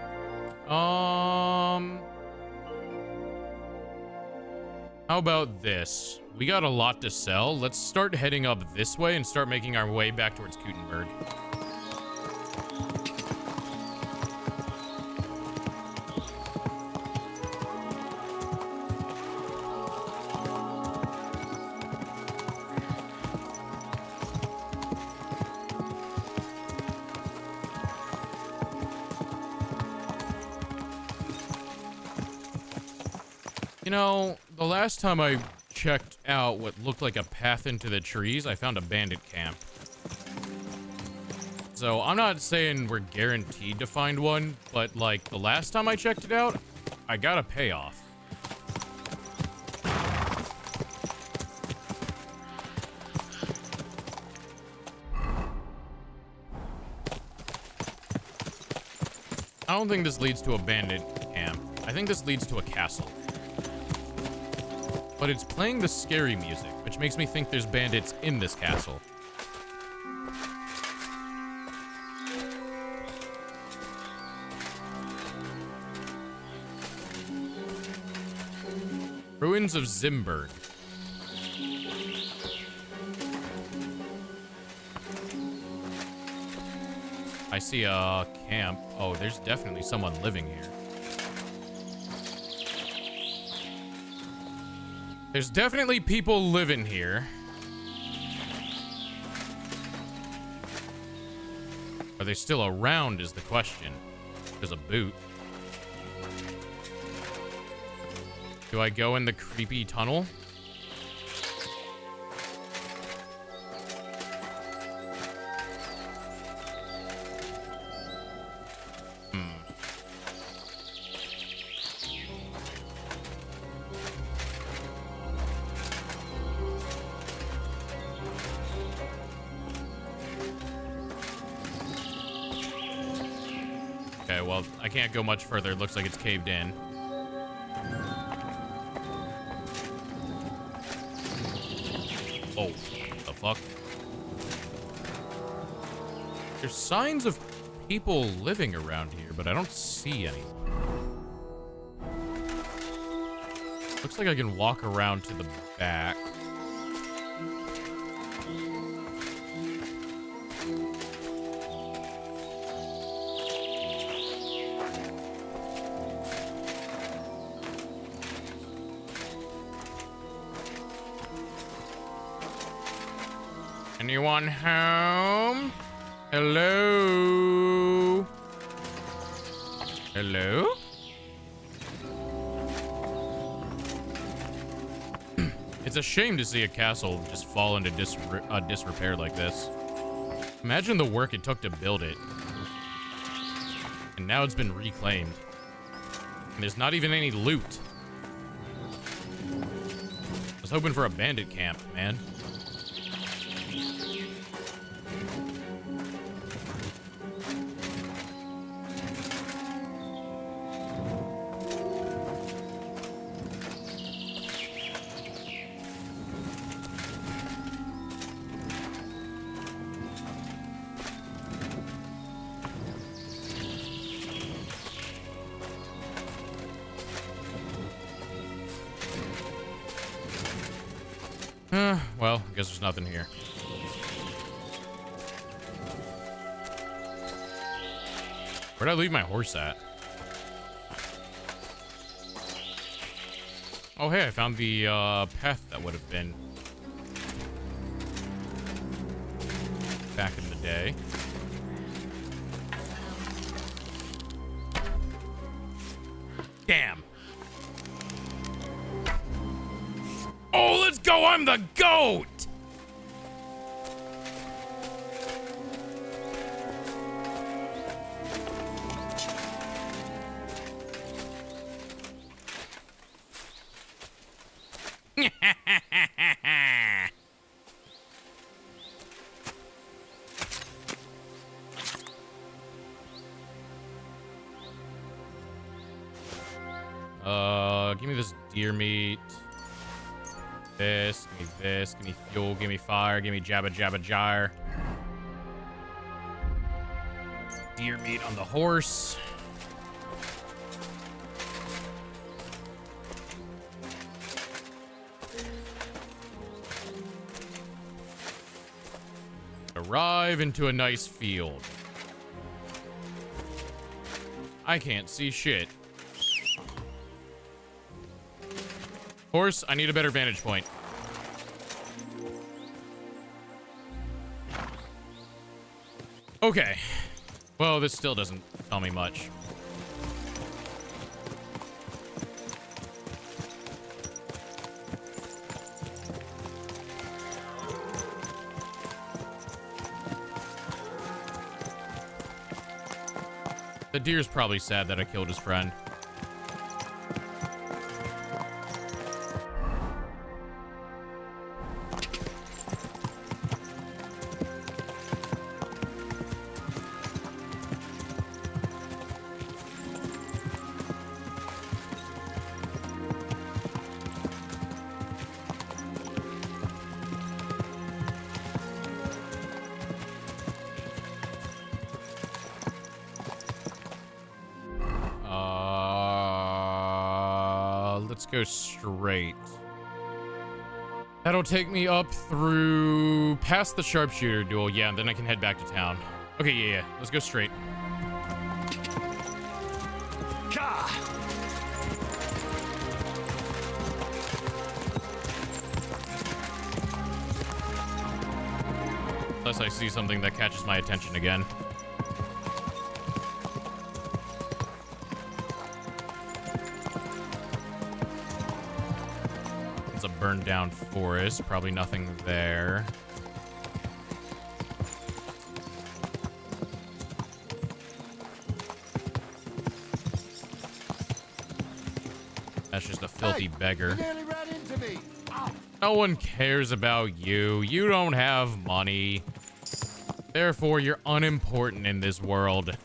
How about this? We got a lot to sell. Let's start heading up this way and start making our way back towards Gutenberg. You know, the last time I checked out what looked like a path into the trees, I found a bandit camp. So I'm not saying we're guaranteed to find one, but like the last time I checked it out, I got a payoff. I don't think this leads to a bandit camp. I think this leads to a castle. But it's playing the scary music, which makes me think there's bandits in this castle. Ruins of Zimberg. I see a camp. Oh, there's definitely someone living here. There's definitely people living here. Are they still around is the question. There's a boot. Do I go in the creepy tunnel? Okay, well, I can't go much further. It looks like it's caved in. Oh, the fuck? There's signs of people living around here, but I don't see any. Looks like I can walk around to the back. Anyone home? Hello? Hello? It's a shame to see a castle just fall into disrepair like this. Imagine the work it took to build it. And now it's been reclaimed. And there's not even any loot. I was hoping for a bandit camp, man. Well, I guess there's nothing here. Where'd I leave my horse at? Oh, hey, I found the path that would have been back in the day. Damn. Oh, let's go! I'm the GOAT! Give me this deer meat. This, give me fuel, give me fire, give me jabba jabba jar. Deer meat on the horse. Arrive into a nice field. I can't see shit. Horse, I need a better vantage point. Okay. Well, this still doesn't tell me much. The deer's probably sad that I killed his friend. Let's go straight. That'll take me up through past the sharpshooter duel. Yeah, and then I can head back to town. Okay, yeah. Let's go straight. Unless I see something that catches my attention again. It's a burned down forest. Probably nothing there. That's just a filthy beggar. You nearly ran into me. No one cares about you. You don't have money. Therefore, you're unimportant in this world.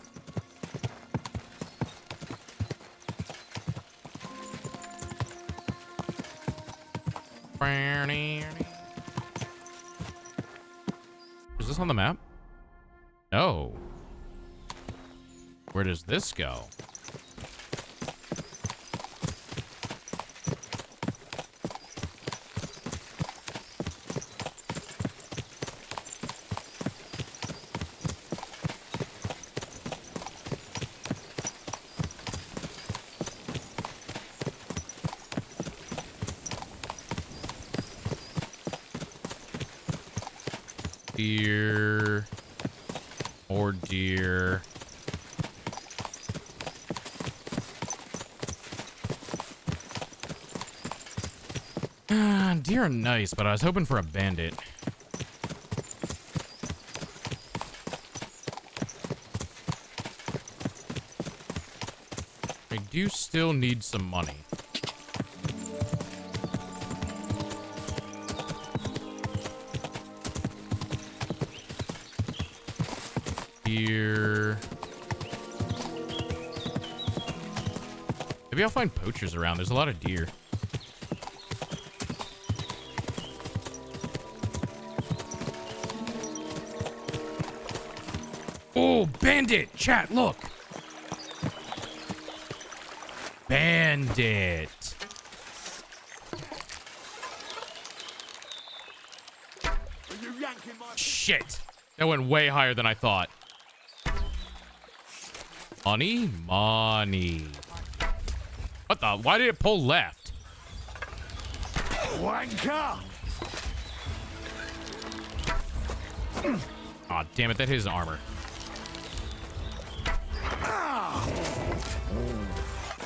Is this on the map? No. Where does this go? Deer. More deer. Deer are nice, but I was hoping for a bandit. I do still need some money. Here. Maybe I'll find poachers around. There's a lot of deer. Oh, bandit! Chat, look! Bandit! Shit! That went way higher than I thought. Money? Money. What the? Why did it pull left? Wanker! Aw, damn it. That hit his armor.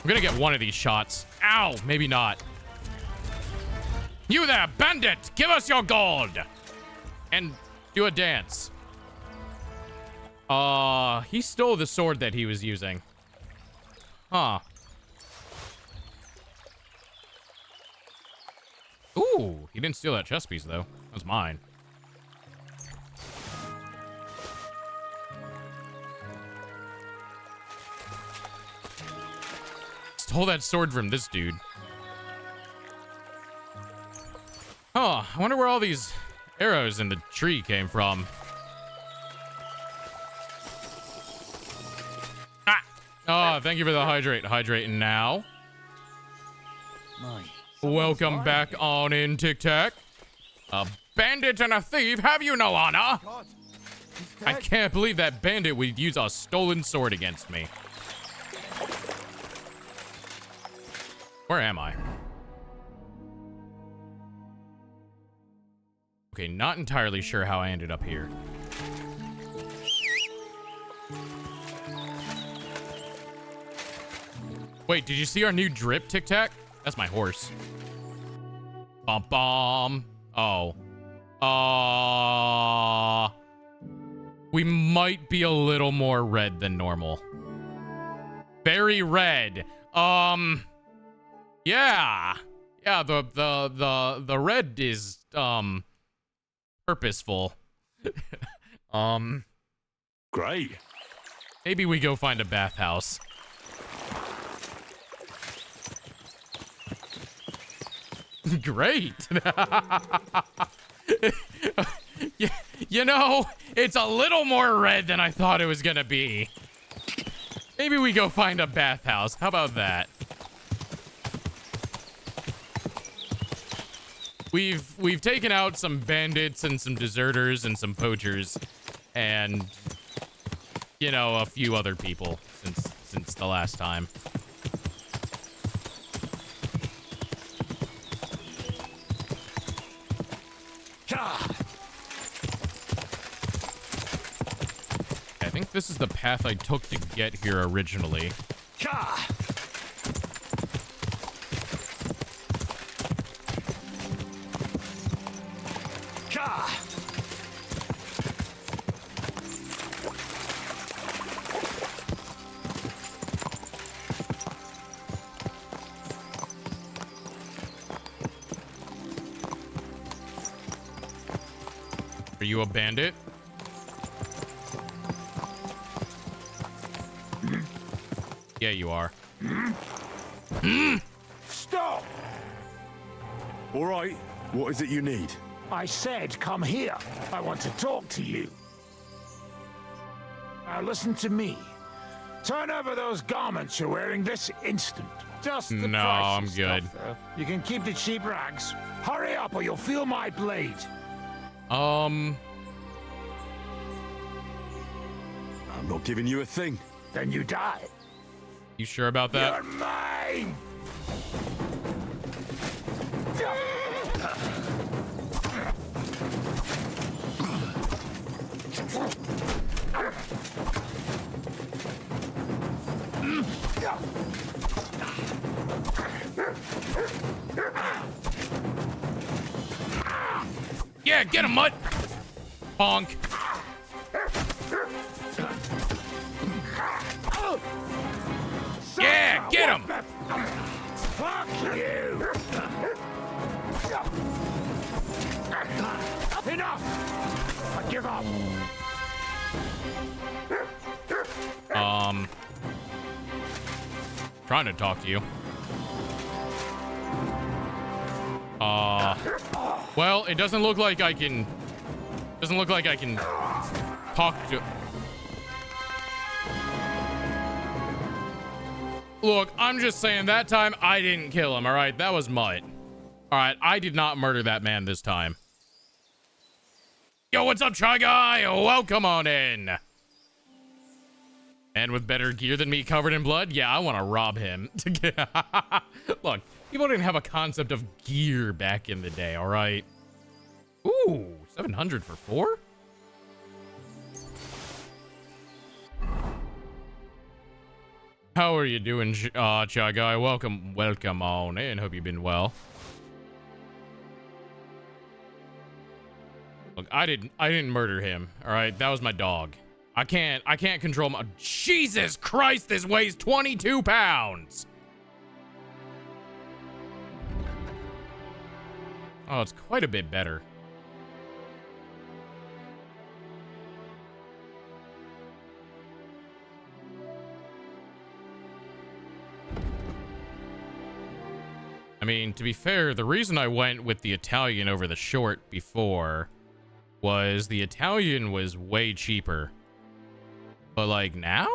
I'm gonna get one of these shots. Ow! Maybe not. You there, bandit! Give us your gold! And do a dance. He stole the sword that he was using. Huh. Ooh, he didn't steal that chest piece, though. That's mine. Stole that sword from this dude. Oh, I wonder where all these arrows in the tree came from. Oh, thank you for the hydrate. Hydrating now. Welcome back on in, Tic Tac. A bandit and a thief, have you no honor? I can't believe that bandit would use a stolen sword against me. Where am I? Okay, not entirely sure how I ended up here. Wait, did you see our new drip, Tic Tac? That's my horse. Bum bum. Oh. We might be a little more red than normal. Very red. Yeah. Yeah, the red is purposeful. Great. Maybe we go find a bathhouse. Great. You know, it's a little more red than I thought it was gonna be. Maybe we go find a bathhouse. How about that? We've taken out some bandits and some deserters and some poachers and, you know, a few other people since the last time. I think this is the path I took to get here originally. Are you a bandit? Yeah, you are. Stop! All right. What is it you need? I said come here. I want to talk to you. Now listen to me. Turn over those garments you're wearing this instant. Just the No, pricey I'm good. stuff, though. You can keep the cheap rags. Hurry up or you'll feel my blade. I'm not giving you a thing. Then you die. You sure about that? You're mine! Yeah, get him, Mutt! Honk. Yeah, get him! Fuck you! Enough! I give up! Trying to talk to you. Well, it doesn't look like I can... Doesn't look like I can talk to... Look, I'm just saying that time I didn't kill him, all right? That was Mutt. All right, I did not murder that man this time. Yo, what's up, Try Guy? Welcome on in. And with better gear than me covered in blood? Yeah, I want to rob him. Look, people didn't have a concept of gear back in the day, all right? Ooh, 700 for 4? How are you doing, Chai Guy? Welcome on in. Hope you've been well. Look, I didn't murder him. All right, that was my dog. I can't control my... Jesus Christ, this weighs 22 pounds. Oh, it's quite a bit better. I mean, to be fair, the reason I went with the Italian over the short before was the Italian was way cheaper. But like now,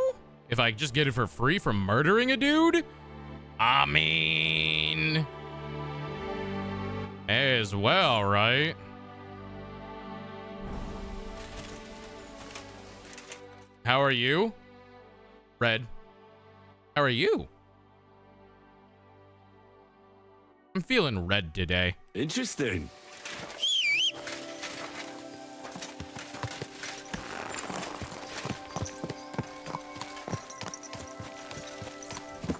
if I just get it for free from murdering a dude, I mean, as well, right? How are you? Red. How are you? I'm feeling red today. Interesting.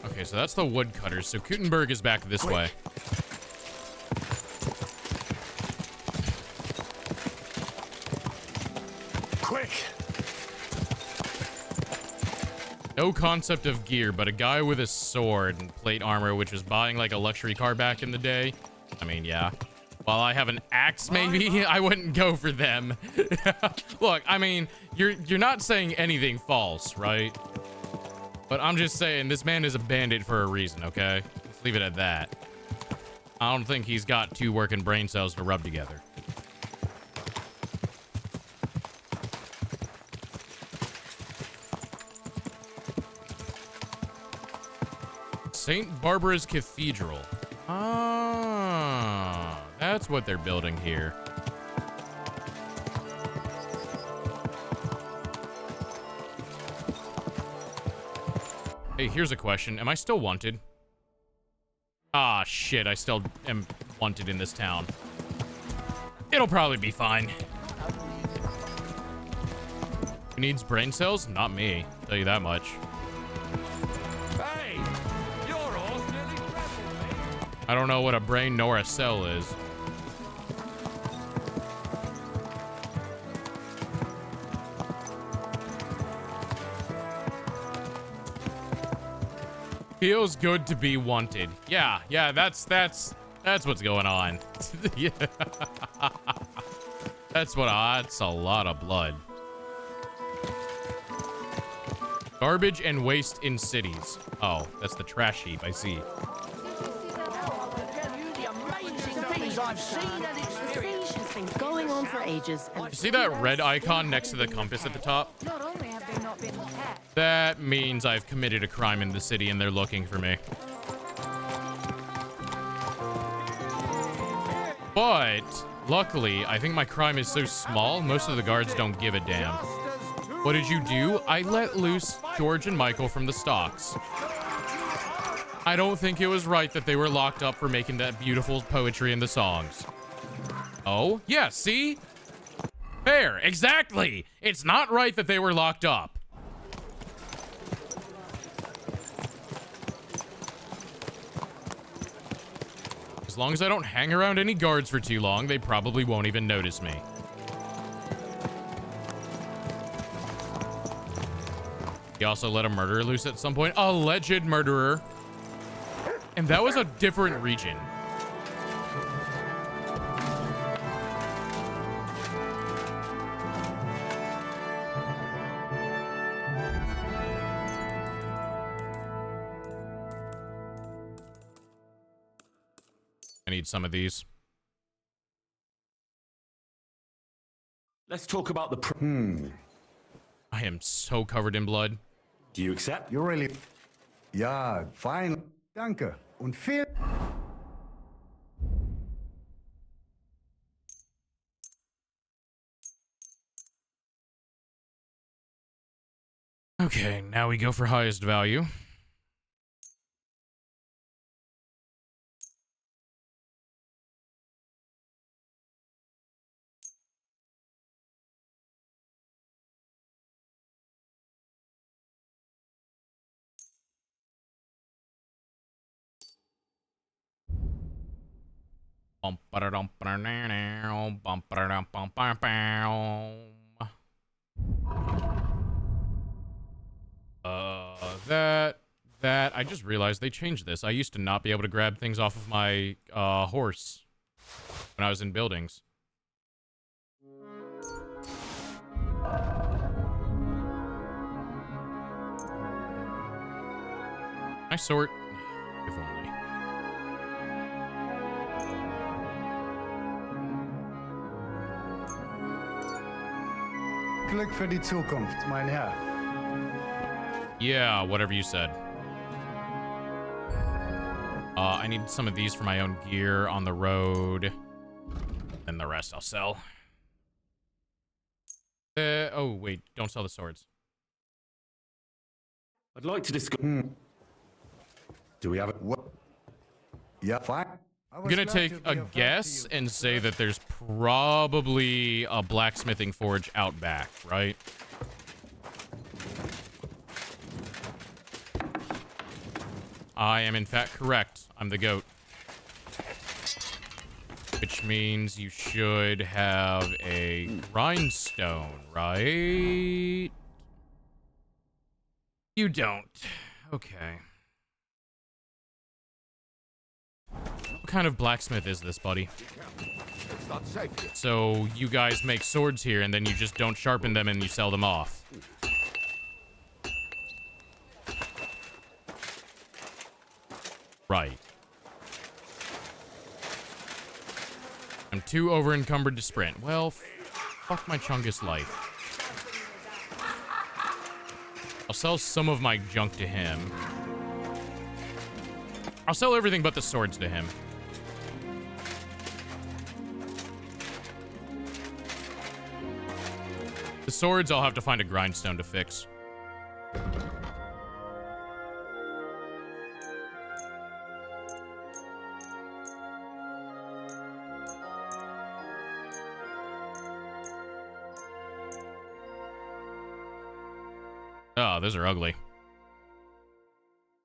Okay, so that's the woodcutters. So Kutenberg is back this way. Quick! No concept of gear, but a guy with a sword and plate armor, which was buying like a luxury car back in the day. I mean, yeah. While I have an axe, maybe I wouldn't go for them. Look, I mean, you're not saying anything false, right? But I'm just saying this man is a bandit for a reason, okay? Let's leave it at that. I don't think he's got two working brain cells to rub together. St. Barbara's Cathedral. Ah, that's what they're building here. Hey, here's a question. Am I still wanted? Ah, shit. I still am wanted in this town. It'll probably be fine. Who needs brain cells? Not me. I'll tell you that much. Hey! Your horse nearly trampled me. I don't know what a brain nor a cell is. Feels good to be wanted. Yeah, that's what's going on. Yeah. That's a lot of blood. Garbage and waste in cities. Oh, that's the trash heap, I see. I've seen and experienced. Has been going on for ages. You see that red icon next to the compass at the top? Not only have they not been attacked. That means I've committed a crime in the city and they're looking for me. But luckily, I think my crime is so small, most of the guards don't give a damn. What did you do? I let loose George and Michael from the stocks. I don't think it was right that they were locked up for making that beautiful poetry in the songs. Oh, yeah, see? Fair, exactly. It's not right that they were locked up. As long as I don't hang around any guards for too long, they probably won't even notice me. He also let a murderer loose at some point. Alleged murderer. And that was a different region. I need some of these. Let's talk about the I am so covered in blood. Do you accept? You're really... Ja, fine. Danke. Und viel... Okay, now we go for highest value. That I just realized they changed this. I used to not be able to grab things off of my horse when I was in buildings. I sort. If only. Glück für die Zukunft, mein Herr. Yeah, whatever you said. I need some of these for my own gear on the road. And the rest I'll sell. Oh, wait. Don't sell the swords. I'd like to discuss... Do we have it? What? Yeah, fine. I'm gonna take a guess and say that there's probably a blacksmithing forge out back, right? I am in fact correct. I'm the goat. Which means you should have a grindstone, right? You don't. Okay. What kind of blacksmith is this, buddy? It's not safe here. So you guys make swords here and then you just don't sharpen them and you sell them off. Right. I'm too over-encumbered to sprint. Well, fuck my Chungus life. I'll sell some of my junk to him. I'll sell everything but the swords to him. The swords, I'll have to find a grindstone to fix. Oh, those are ugly.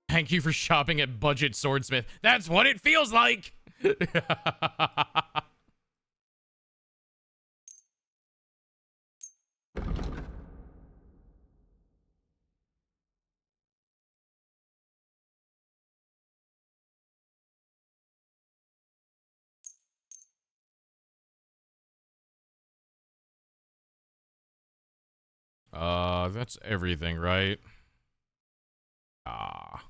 Thank you for shopping at Budget Swordsmith. That's what it feels like! That's everything, right? Ah.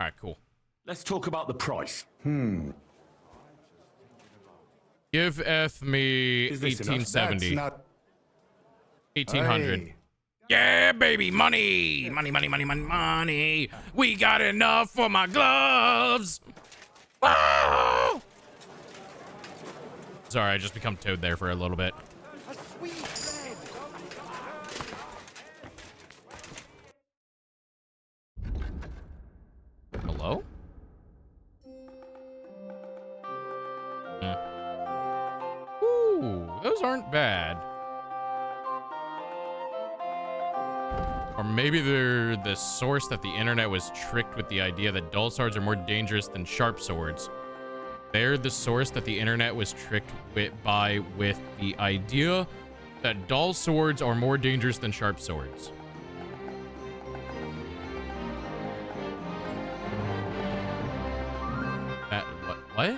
Alright, cool. Let's talk about the price. Give Eth me Is this enough? 1870. That's not... 1800. Hey. Yeah, baby, money! Money, money, money, money, money! We got enough for my gloves! Whoa! Sorry, I just become Toad there for a little bit. Hello? Ooh, those aren't bad. Or maybe they're the source that the internet was tricked with the idea that dull swords are more dangerous than sharp swords. They're the source that the internet was tricked with the idea that dull swords are more dangerous than sharp swords. What?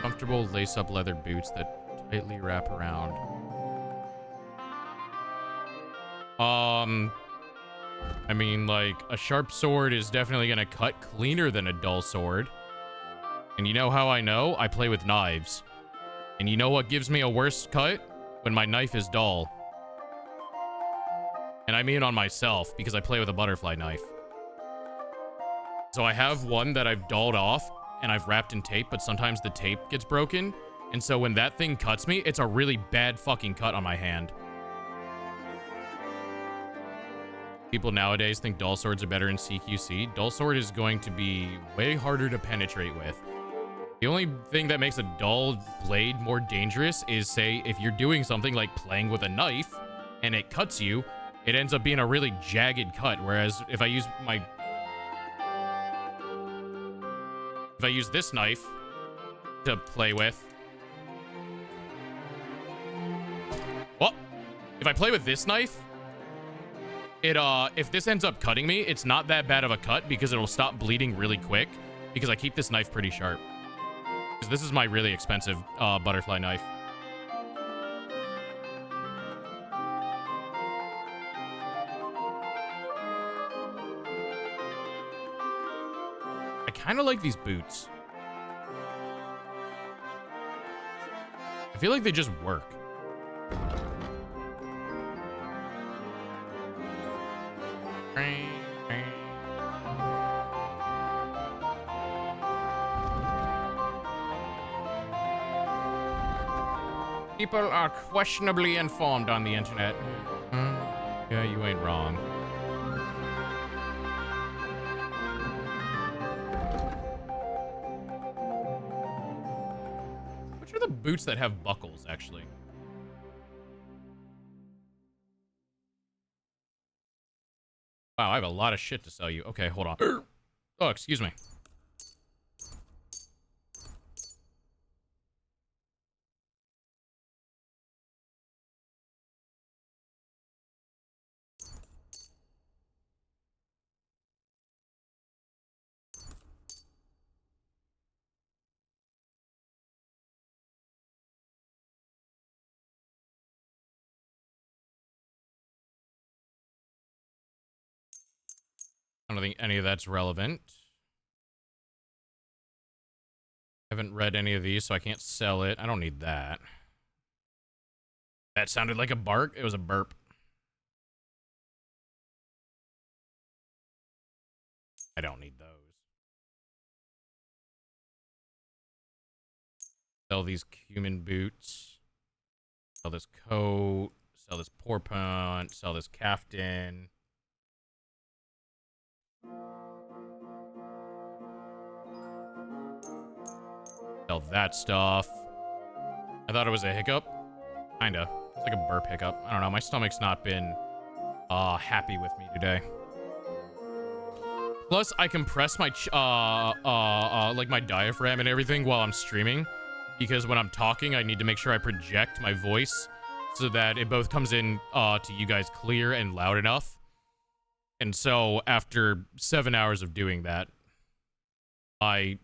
Comfortable lace-up leather boots that tightly wrap around. I mean, like, a sharp sword is definitely gonna cut cleaner than a dull sword. And you know how I know? I play with knives. And you know what gives me a worse cut? When my knife is dull. And I mean on myself, because I play with a butterfly knife. So I have one that I've dulled off, and I've wrapped in tape, but sometimes the tape gets broken. And so when that thing cuts me, it's a really bad fucking cut on my hand. People nowadays think dull swords are better in CQC. Dull sword is going to be way harder to penetrate with. The only thing that makes a dull blade more dangerous is, say, if you're doing something like playing with a knife and it cuts you, it ends up being a really jagged cut. Whereas if I use this knife to play with, well, if I play with this knife, if this ends up cutting me, it's not that bad of a cut because it'll stop bleeding really quick because I keep this knife pretty sharp. Because this is my really expensive butterfly knife. I kind of like these boots. I feel like they just work. People are questionably informed on the internet. Yeah, you ain't wrong. Which are the boots that have buckles, actually? Wow, I have a lot of shit to sell you. Okay, hold on. Oh, excuse me. I don't think any of that's relevant. I haven't read any of these, so I can't sell it. I don't need that. That sounded like a bark. It was a burp. I don't need those. Sell these cumin boots. Sell this coat. Sell this porpent. Sell this caftan. Sell that stuff. I thought it was a hiccup. Kinda. It's like a burp hiccup. I don't know. My stomach's not been happy with me today. Plus, I compress my like my diaphragm and everything while I'm streaming, because when I'm talking, I need to make sure I project my voice so that it both comes in to you guys clear and loud enough. And so after 7 hours of doing that, my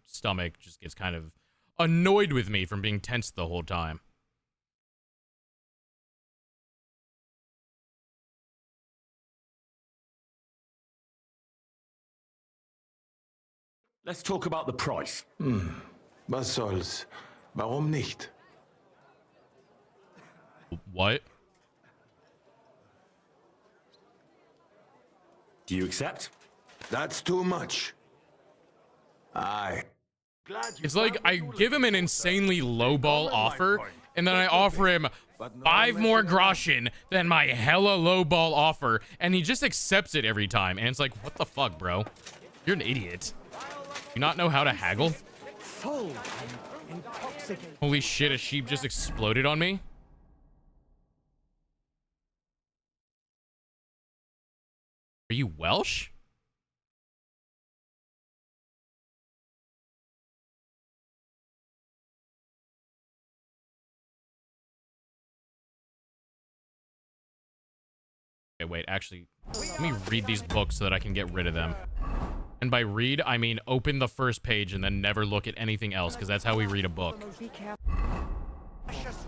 stomach just gets kind of annoyed with me from being tense the whole time. Let's talk about the price. Was soll's? Warum nicht? What? Do you accept? That's too much. Aye. It's like I give him an insanely lowball offer, and then I offer him 5 more groschen than my hella lowball offer, and he just accepts it every time. And it's like, what the fuck, bro? You're an idiot. You not know how to haggle? Holy shit, a sheep just exploded on me. Are you Welsh? Okay, wait, actually, let me read these books so that I can get rid of them. And by read, I mean open the first page and then never look at anything else, because that's how we read a book. Because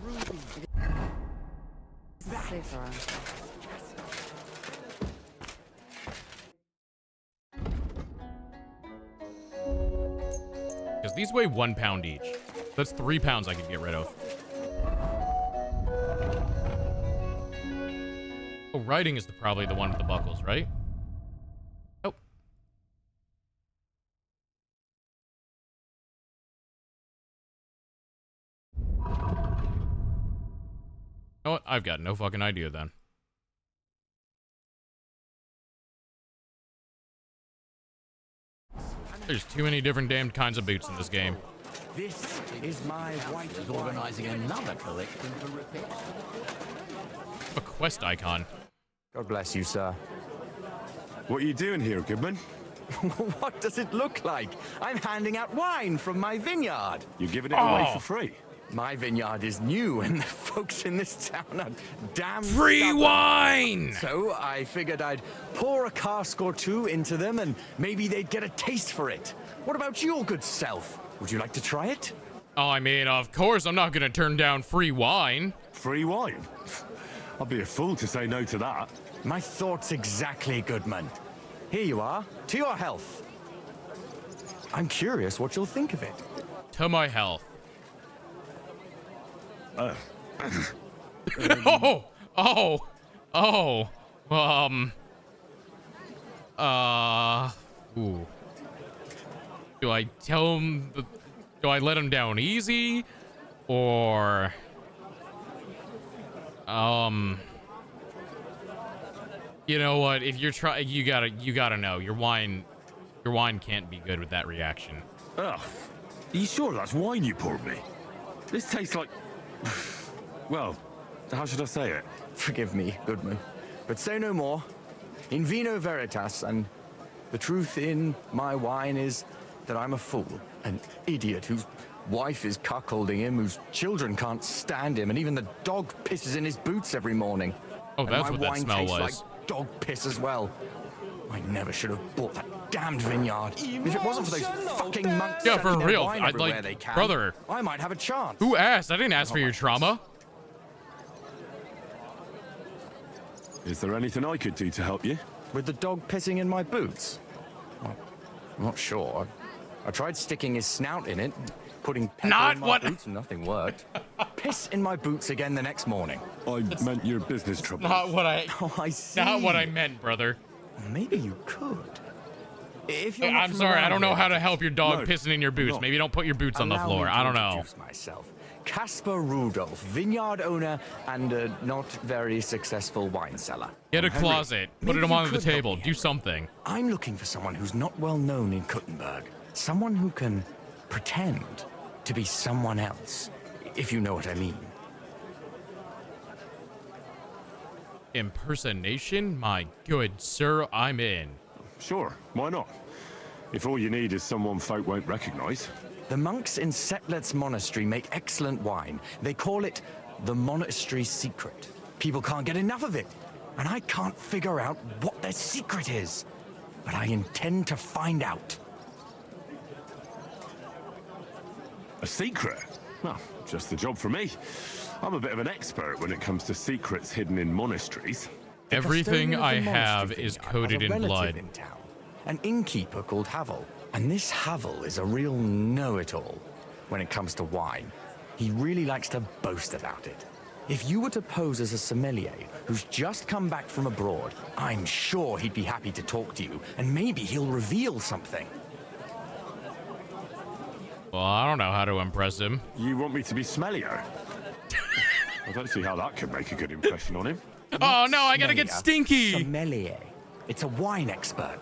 these weigh 1 pound each. That's 3 pounds I could get rid of. Oh, writing is probably the one with the buckles, right? Oh. You know what? I've got no fucking idea then. There's too many different damned kinds of boots in this game. This is my white is organizing another collection for repairs. A quest icon. God bless you, sir. What are you doing here, Goodman? What does it look like? I'm handing out wine from my vineyard. You're giving it away for free. My vineyard is new, and the folks in this town are damn free stubborn. wine! So I figured I'd pour a cask or 2 into them, and maybe they'd get a taste for it. What about your good self? Would you like to try it? Oh, I mean, of course I'm not gonna turn down free wine. Free wine? I'd be a fool to say no to that. My thoughts exactly, Goodman. Here you are. To your health. I'm curious what you'll think of it. To my health. Ooh. Do I tell him, do I let him down easy? Or, you know what? If you're trying, you gotta know your wine can't be good with that reaction. Oh, are you sure that's wine you poured me? This tastes like, well, how should I say it? Forgive me, Goodman, but say no more. In vino veritas, and the truth in my wine is that I'm a fool, an idiot whose wife is cuckolding him, whose children can't stand him, and even the dog pisses in his boots every morning. Oh, that's what that smell was. My wine tastes like dog piss as well. I never should have bought that damned vineyard. If it wasn't for those fucking monks, yeah, for real, I'd like, brother, I might have a chance. Who asked? I didn't ask for your trauma. Is there anything I could do to help you? With the dog pissing in my boots? Well, I'm not sure. I tried sticking his snout in it, putting pepper in my boots, and nothing worked. Piss in my boots again the next morning. I meant your business troubles. Not what I. Oh, I see. Not what I meant, brother. Maybe you could. If you're I'm sorry, I don't know how to help your dog pissing in your boots. Maybe don't put your boots on the floor. I don't know. Myself. Caspar Rudolph, vineyard owner and a not very successful wine cellar. Get a closet. Put it on the table. Do something. I'm looking for someone who's not well known in Kuttenberg. Someone who can pretend to be someone else, if you know what I mean. Impersonation? My good sir, I'm in. Sure, why not? If all you need is someone folk won't recognize. The monks in Seplet's monastery make excellent wine. They call it the monastery secret. People can't get enough of it, and I can't figure out what their secret is. But I intend to find out. A secret? Well, just the job for me. I'm a bit of an expert when it comes to secrets hidden in monasteries. Everything I have is coated in blood. In town, an innkeeper called Havel. And this Havel is a real know-it-all when it comes to wine. He really likes to boast about it. If you were to pose as a sommelier who's just come back from abroad, I'm sure he'd be happy to talk to you, and maybe he'll reveal something. Well, I don't know how to impress him. You want me to be smellier? I don't see how that could make a good impression on him. Oh no, I gotta get stinky! Sommelier. It's a wine expert.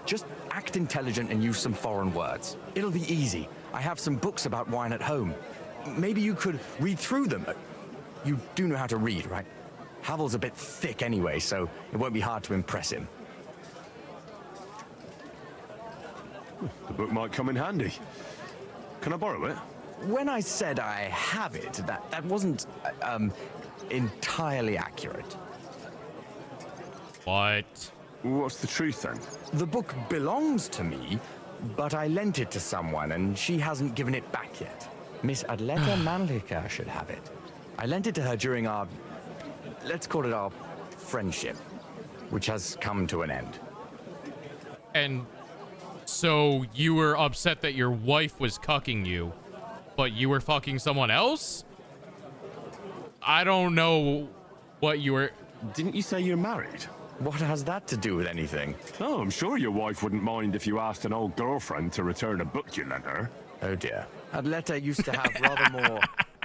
Just act intelligent and use some foreign words. It'll be easy. I have some books about wine at home. Maybe you could read through them. You do know how to read, right? Havel's a bit thick anyway, so it won't be hard to impress him. The book might come in handy. Can I borrow it? When I said I have it, that wasn't entirely accurate. What? What's the truth then? The book belongs to me, but I lent it to someone and she hasn't given it back yet. Miss Adleta Manlica should have it. I lent it to her during our, let's call it our friendship, which has come to an end. And so you were upset that your wife was cucking you, but you were fucking someone else? I don't know what you were... Didn't you say you're married? What has that to do with anything? Oh, I'm sure your wife wouldn't mind if you asked an old girlfriend to return a book you lent her. Oh dear. Adleta used to have rather more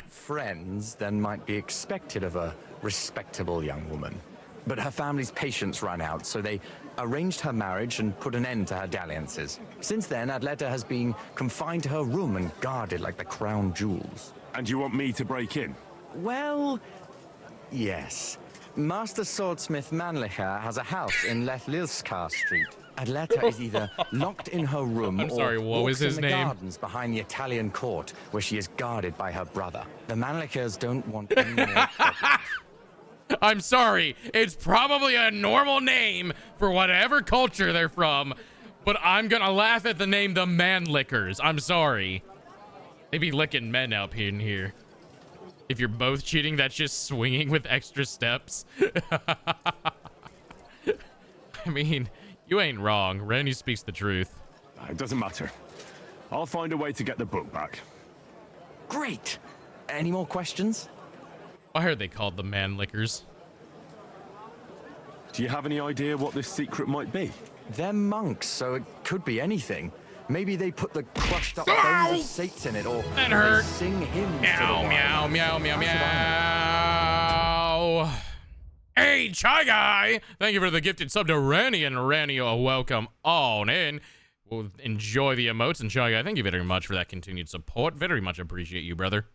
friends than might be expected of a respectable young woman. But her family's patience ran out, so they arranged her marriage and put an end to her dalliances. Since then, Adleta has been confined to her room and guarded like the crown jewels. And you want me to break in? Well, yes. Master swordsmith Manlicher has a house in Lethlilska Street. Adleta is either locked in her room or walks in the gardens behind the Italian court, where she is guarded by her brother. The Manlichers don't want any more problems. I'm sorry, it's probably a normal name for whatever culture they're from, but I'm gonna laugh at the name the Manlickers. I'm sorry. They be licking men up in here. If you're both cheating, that's just swinging with extra steps. I mean, you ain't wrong. Randy speaks the truth. It doesn't matter. I'll find a way to get the book back. Great. Any more questions? Why are they called the Manlickers? Do you have any idea what this secret might be? They're monks, so it could be anything. Maybe they put the crushed up bones of saints in it, or that hurt. Sing hymns. Meow, meow, meow, meow, meow. Hey, Chai Guy! Thank you for the gifted sub to Ranny, and Ranny, welcome on in. We'll enjoy the emotes, and Chai Guy, thank you very much for that continued support. Very much appreciate you, brother.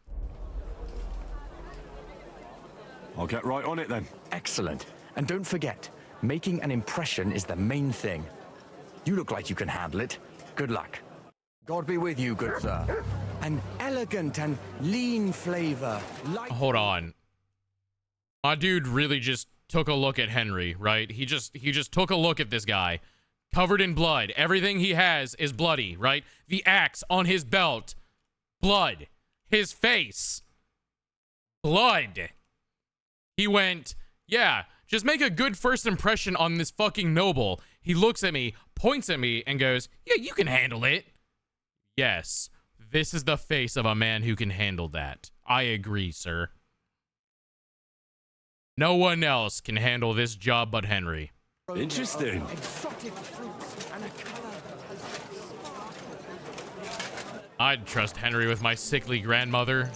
I'll get right on it then. Excellent. And don't forget, making an impression is the main thing. You look like you can handle it. Good luck. God be with you, good sir. An elegant and lean flavor. Hold on. My dude really just took a look at Henry, right? He just took a look at this guy. Covered in blood. Everything he has is bloody, right? The axe on his belt. Blood. His face. Blood. He went, yeah, Just make a good first impression on this fucking noble. He looks at me, points at me, and goes, yeah, you can handle it. Yes, this is the face of a man who can handle that. I agree, sir. No one else can handle this job but Henry. Interesting. I'd trust Henry with my sickly grandmother.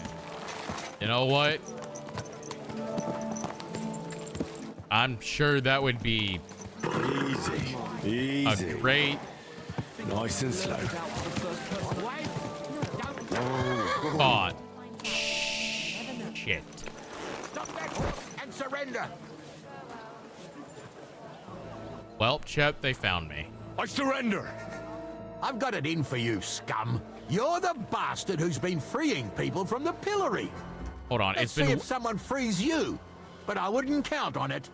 You know what? I'm sure that would be easy. A great, nice and slow. Thought. Shit. Stop that horse and surrender. Well, Chet, they found me. I surrender. I've got it in for you, scum. You're the bastard who's been freeing people from the pillory. Hold on, Let's see if someone frees you, but I wouldn't count on it.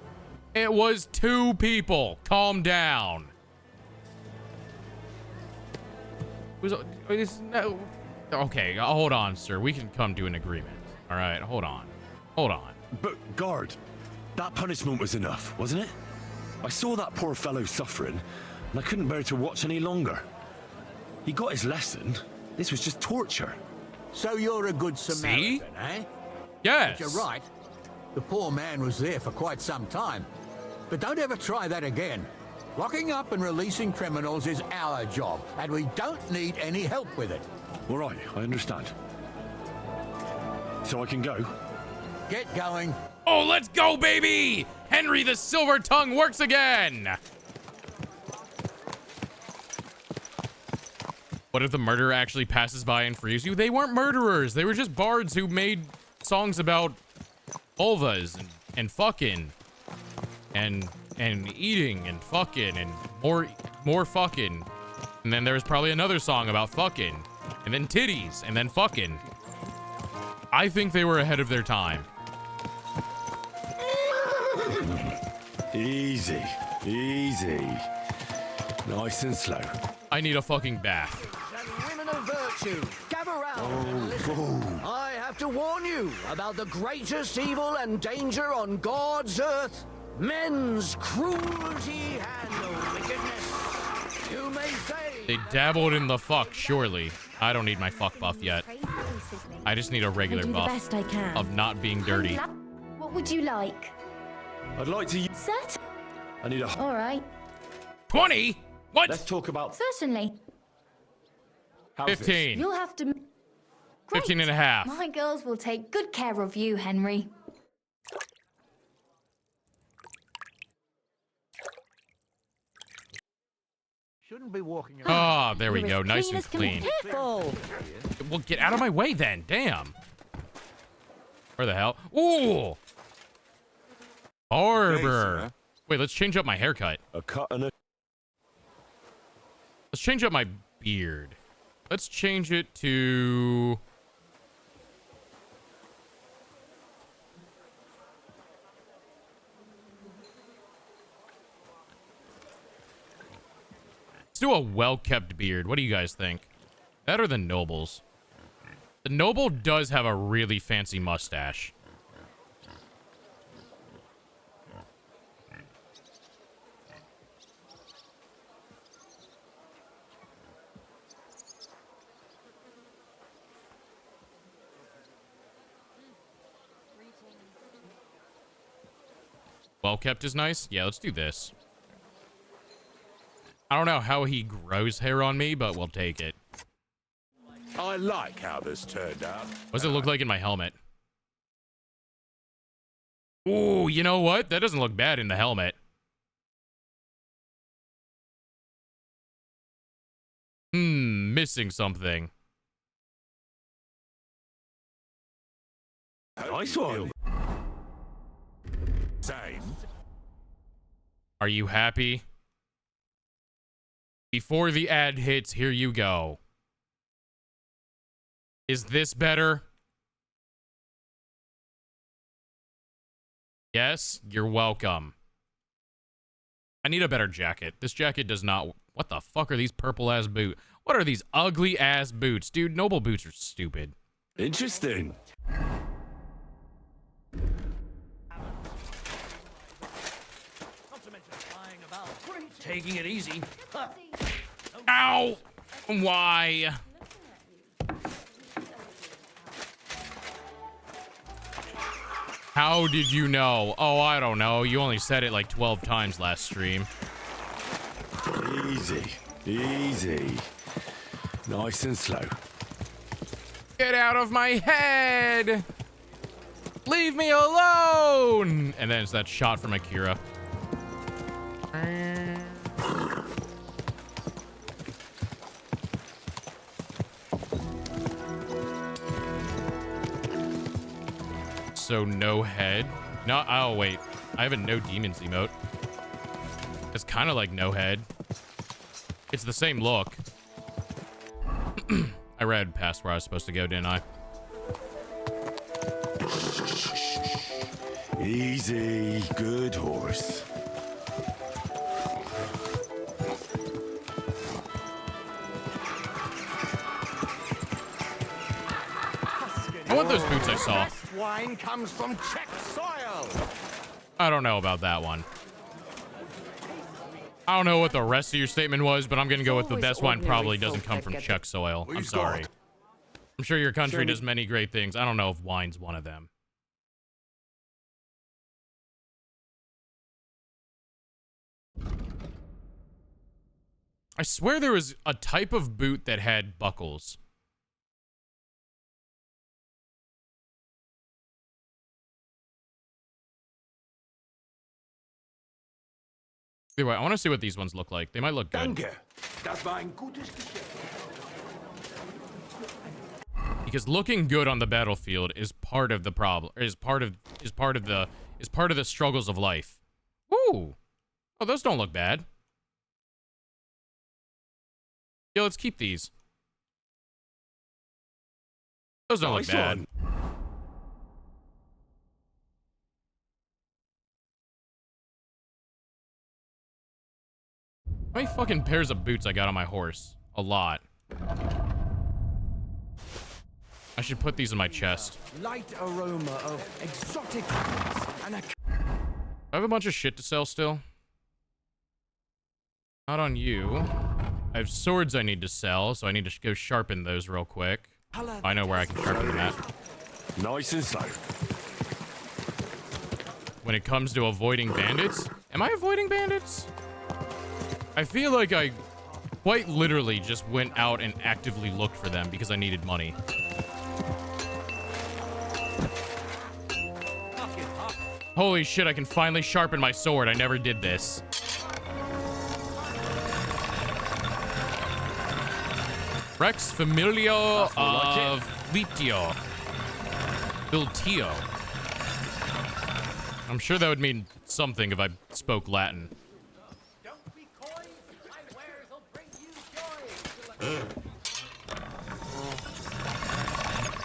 It was 2 people. Calm down. Okay, hold on, sir. We can come to an agreement. All right, hold on. Hold on. But, guard, that punishment was enough, wasn't it? I saw that poor fellow suffering, and I couldn't bear to watch any longer. He got his lesson. This was just torture. So you're a good Samaritan, eh? Yes. But you're right. The poor man was there for quite some time. But don't ever try that again. Locking up and releasing criminals is our job, and we don't need any help with it. All right, I understand. So I can go? Get going. Oh, let's go, baby! Henry the Silver Tongue works again! What if the murderer actually passes by and frees you? They weren't murderers. They were just bards who made songs about vulvas and fucking and eating and fucking and more fucking. And then there was probably another song about fucking and then titties and then fucking. I think they were ahead of their time. Easy, easy. Nice and slow. I need a fucking bath. Women of virtue, gather round and listen. I have to warn you about the greatest evil and danger on God's earth. Men's cruelty and wickedness. You may say... They dabbled in the fuck, surely. I don't need my fuck buff yet. I just need a regular buff best I can. of not being dirty. What would you like? I'd like to use... Set? I need a... All right. 20? What? Let's talk about... Certainly. 15. You'll have to... Great. 15 and a half. My girls will take good care of you, Henry. Shouldn't be walking around. Oh, there we go. Nice and clean. Careful. Well, get out of my way then. Damn. Where the hell? Ooh. Barber. Wait, let's change up my haircut. A cut and a... Let's change up my beard. Let's change it to... Let's do a well-kept beard. What do you guys think? That or the Noble's? The Noble does have a really fancy mustache. Well-kept is nice? Yeah, let's do this. I don't know how he grows hair on me, but we'll take it. I like how this turned out. What does it look like in my helmet? Ooh, you know what? That doesn't look bad in the helmet. Missing something. Nice one. Same. Are you happy? Before the ad hits, here you go. Is this better? Yes, you're welcome. I need a better jacket. This jacket does not... What the fuck are these purple-ass boots? What are these ugly-ass boots? Dude, Noble boots are stupid. Interesting. taking it easy. Huh. Ow! Why? How did you know? Oh, I don't know. You only said it like 12 times last stream. Easy. Easy. Nice and slow. Get out of my head! Leave me alone! And then it's that shot from Akira. So no head. No, oh wait. I have a no demons emote. It's kind of like no head. It's the same look. I read past where I was supposed to go, didn't I? Easy. Good horse. I want those boots I saw. Best wine comes from Czech soil. I don't know about that one. I don't know what the rest of your statement was, but I'm going to go with the best wine probably doesn't come from Czech soil. I'm sorry. I'm sure your country does many great things. I don't know if wine's one of them. I swear there was a type of boot that had buckles. Anyway, I want to see what these ones look like. They might look good. Danke. Das war ein gutes Geschäft. Because looking good on the battlefield is part of the problem. Is part of the struggles of life. Ooh. Oh, those don't look bad. Yeah, let's keep these. Those don't look bad. How many fucking pairs of boots I got on my horse? A lot. I should put these in my chest. Light aroma of exotic fruits and a... I have a bunch of shit to sell still. Not on you. I have swords I need to sell, so I need to go sharpen those real quick. I know where I can sharpen them at. Nice and slow. When it comes to avoiding bandits, am I avoiding bandits? I feel like I quite literally just went out and actively looked for them because I needed money. Holy shit, I can finally sharpen my sword. I never did this. Rex Familio of Litio. Viltio. I'm sure that would mean something if I spoke Latin.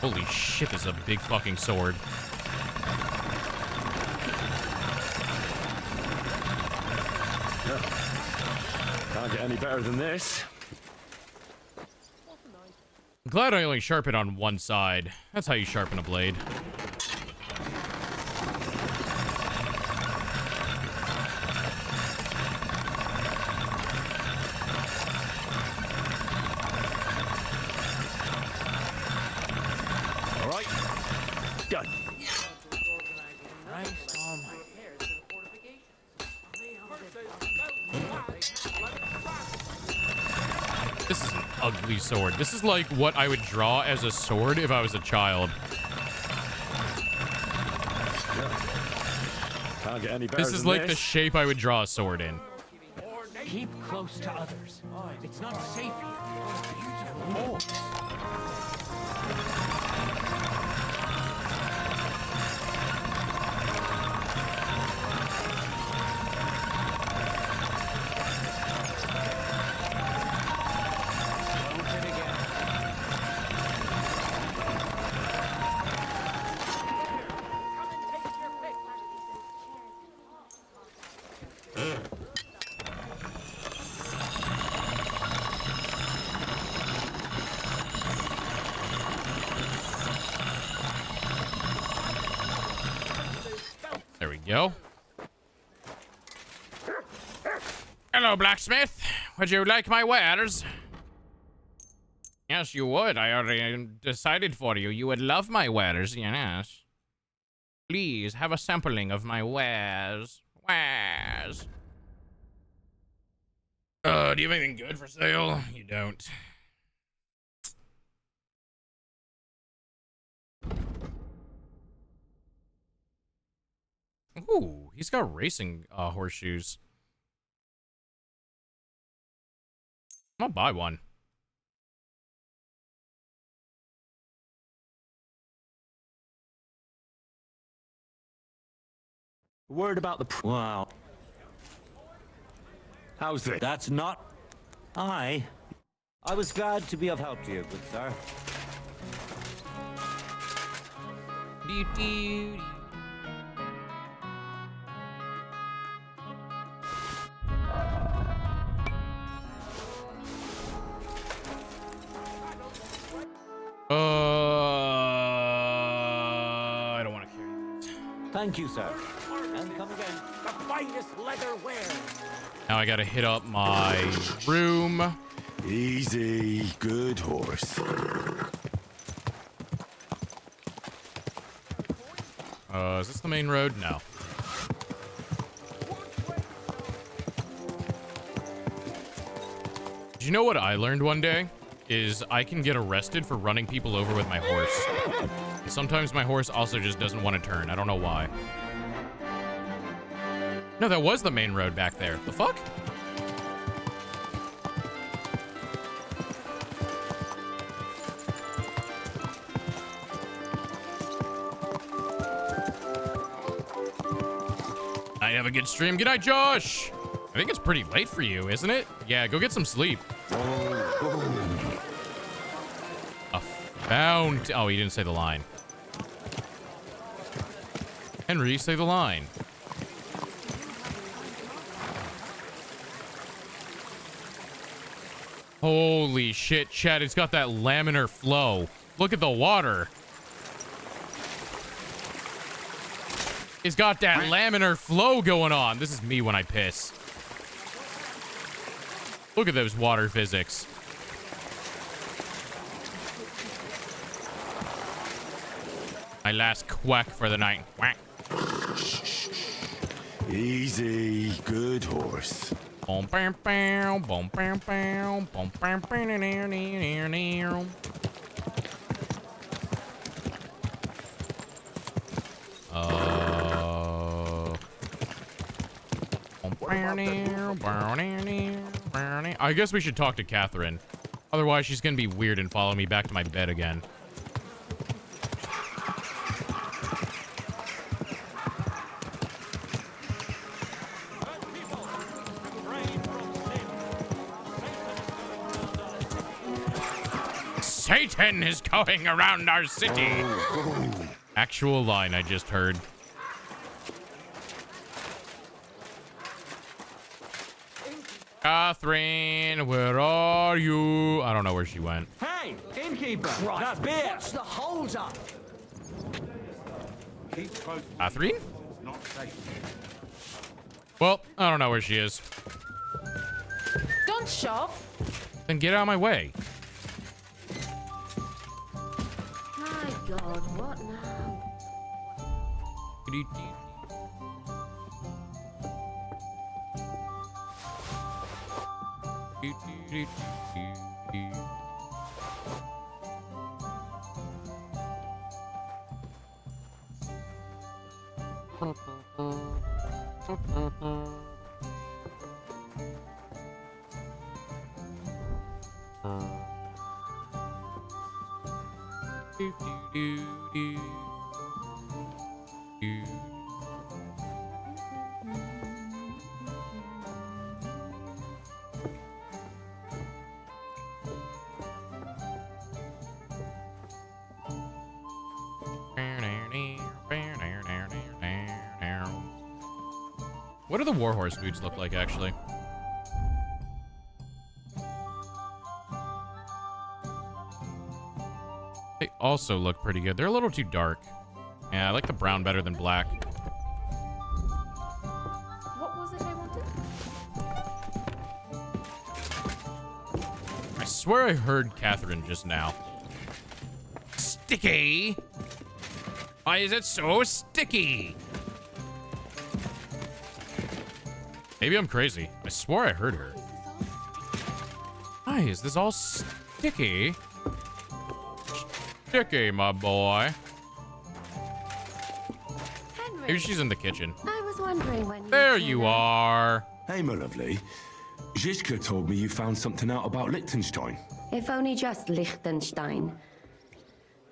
Holy shit, this is a big fucking sword. Can't get any better than this. I'm glad I only sharpen on one side. That's how you sharpen a blade. All right. Done. This is an ugly sword. This is like what I would draw as a sword if I was a child. Can't get any better This is than like the shape I would draw a sword in. Keep close to others. It's not safe here. Beautiful moors. There we go. Hello, blacksmith. Would you like my wares? Yes, you would. I already decided for you. You would love my wares, yes. Please, have a sampling of my wares. Wares. Do you have anything good for sale? You don't. Ooh, he's got racing horseshoes. I'll buy one. Word about the... Wow. How's this? That's not... I was glad to be of help to you, good sir. I don't want to carry these. Thank you, sir. And come again. The finest leather wear. Now I gotta hit up my room. Easy, good horse. Is this the main road? No. Did you know what I learned one day? Is I can get arrested for running people over with my horse. Sometimes my horse also just doesn't want to turn. I don't know why. No, that was the main road back there. The fuck? I have a good stream. Good night, Josh. I think it's pretty late for you, isn't it? Yeah, go get some sleep. A found. Oh, he didn't say the line. Henry, say the line. Holy shit, Chad. It's got that laminar flow. Look at the water. It's got that laminar flow going on. This is me when I piss. Look at those water physics. My last quack for the night. Quack. Easy, good horse. Boom, bam, bam, boom, bam, bam, boom, bam, bam, near, near, near. I guess we should talk to Catherine. Otherwise, she's gonna be weird and follow me back to my bed again. Satan is going around our city. Actual line I just heard. Catherine, where are you? I don't know where she went. Hey, innkeeper! Christ, beer! what's the hold up? Catherine? Well, I don't know where she is. Don't shove. Then get out of my way. My God, what now? What do the warhorse boots look like, actually? They also look pretty good. They're a little too dark. Yeah, I like the brown better than black. What was it I wanted? swear I heard Catherine just now. Sticky. Why is it so sticky? Maybe I'm crazy. I swore I heard her. Why is this all sticky? Sticky, my boy. Henry. Maybe she's in the kitchen. I was wondering when There you are. Hey, my lovely. Zizka told me you found something out about Liechtenstein. If only just Liechtenstein.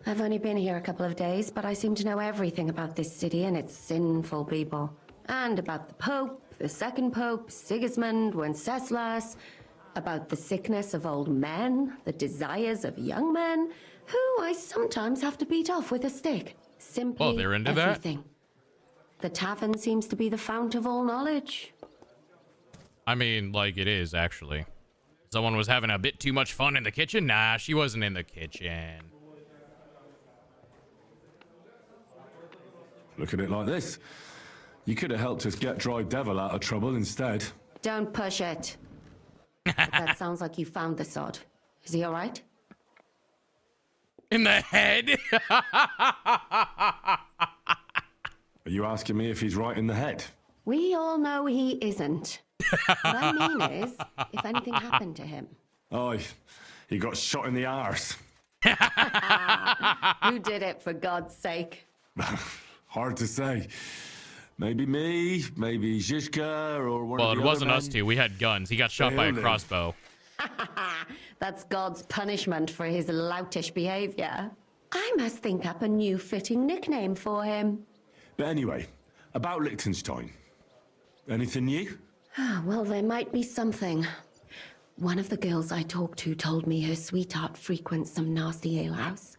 I've only been here a couple of days, but I seem to know everything about this city and its sinful people. And about the Pope, the second Pope, Sigismund, Wenceslas, about the sickness of old men, the desires of young men, who I sometimes have to beat off with a stick. Simply oh, they're into everything. The tavern seems to be the fount of all knowledge. I mean, like it is, actually. Someone was having a bit too much fun in the kitchen? Nah, she wasn't in the kitchen. Look at it like this. You could have helped us get Dry Devil out of trouble instead. Don't push it. But that sounds like you found the sod. Is he all right? In the head? Are you asking me if he's right in the head? We all know he isn't. What I mean is, if anything happened to him. Oh, he got shot in the arse. Who did it, for God's sake? Hard to say. Maybe me, maybe Zizka, or one Well, of the it wasn't other us men. two. We had guns. He got shot by a crossbow. That's God's punishment for his loutish behavior. I must think up a new fitting nickname for him. But anyway, about Liechtenstein. Anything new? Well, there might be something. One of the girls I talked to told me her sweetheart frequents some nasty alehouse.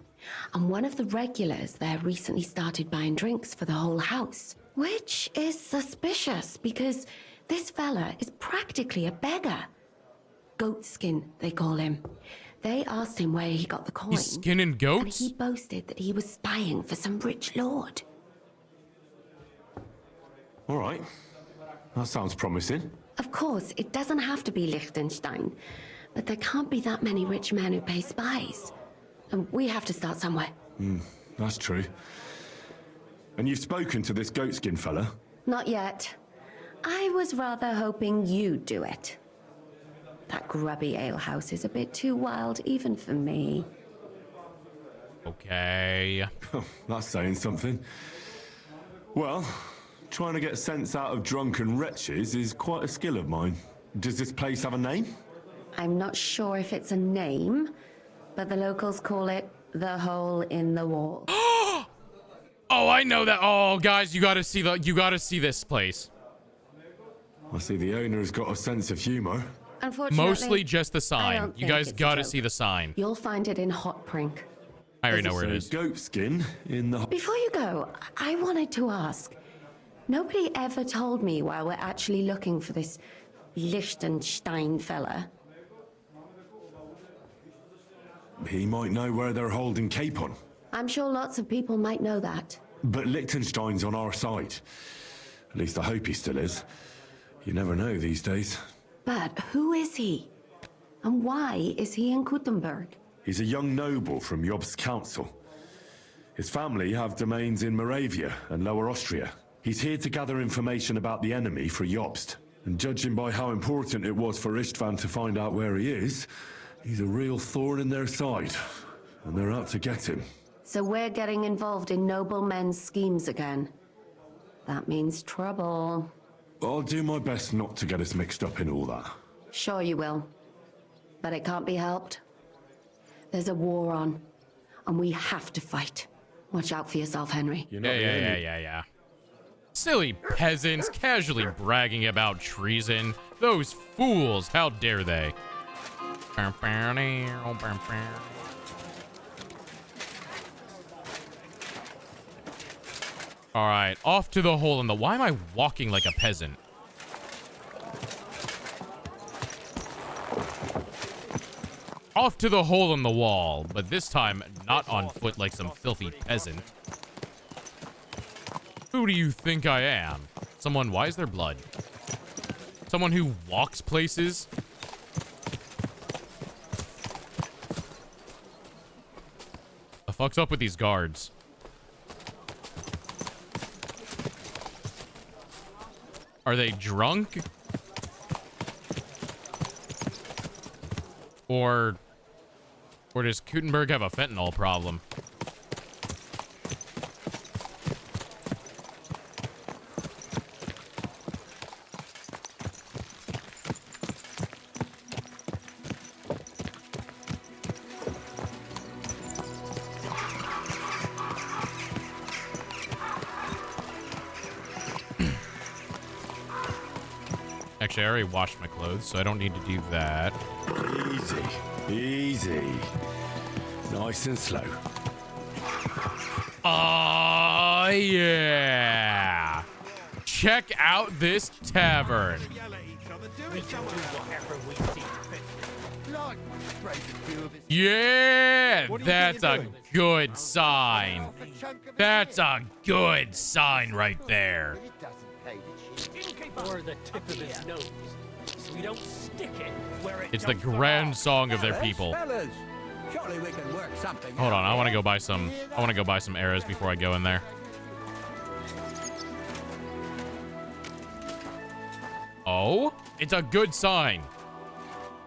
And one of the regulars there recently started buying drinks for the whole house. Which is suspicious, because this fella is practically a beggar. Goatskin, they call him. They asked him where he got the coin. He's skinning goats? And he boasted that he was spying for some rich lord. All right. That sounds promising. Of course, it doesn't have to be Liechtenstein. But there can't be that many rich men who pay spies. And we have to start somewhere. That's true. And you've spoken to this goatskin fella? Not yet. I was rather hoping you'd do it. That grubby alehouse is a bit too wild even for me. Okay. That's saying something. Well, trying to get sense out of drunken wretches is quite a skill of mine. Does this place have a name? I'm not sure if it's a name, but the locals call it the Hole in the Wall. Oh, I know that. Oh, guys, you gotta see this place. I see the owner's got a sense of humor. Unfortunately, Mostly just the I sign. don't You think guys it's a gotta joke. see the sign. You'll find it in Hot Prink. I already know where it is. Goatskin in the... Before you go, I wanted to ask. Nobody ever told me why we're actually looking for this Liechtenstein fella. He might know where they're holding Capon. I'm sure lots of people might know that. But Liechtenstein's on our side. At least I hope he still is. You never know these days. But who is he? And why is he in Kuttenberg? He's a young noble from Jobst's council. His family have domains in Moravia and Lower Austria. He's here to gather information about the enemy for Jobst. And judging by how important it was for Istvan to find out where he is, he's a real thorn in their side. And they're out to get him. So we're getting involved in noble men's schemes again. That means trouble. I'll do my best not to get us mixed up in all that. Sure you will. But it can't be helped. There's a war on, and we have to fight. Watch out for yourself, Henry. Yeah. Silly peasants casually bragging about treason. Those fools, how dare they? All right, off to the hole in the... Why am I walking like a peasant? Off to the hole in the wall, but this time not on foot like some filthy peasant. Who do you think I am? Someone... Why is there blood? Someone who walks places? fuck's up with these guards? Are they drunk? Or does Gutenberg have a fentanyl problem? Actually, I already washed my clothes, so I don't need to do that. Easy, easy. Nice and slow. Oh, yeah. Check out this tavern. Yeah, that's a good sign. That's a good sign right there. Or the tip of his nose, so we don't stick it where it It's the grand song of their people. Fellas, surely we can work something Hold on, out. I want to go buy some. I want to go buy some arrows before I go in there. Oh, it's a good sign.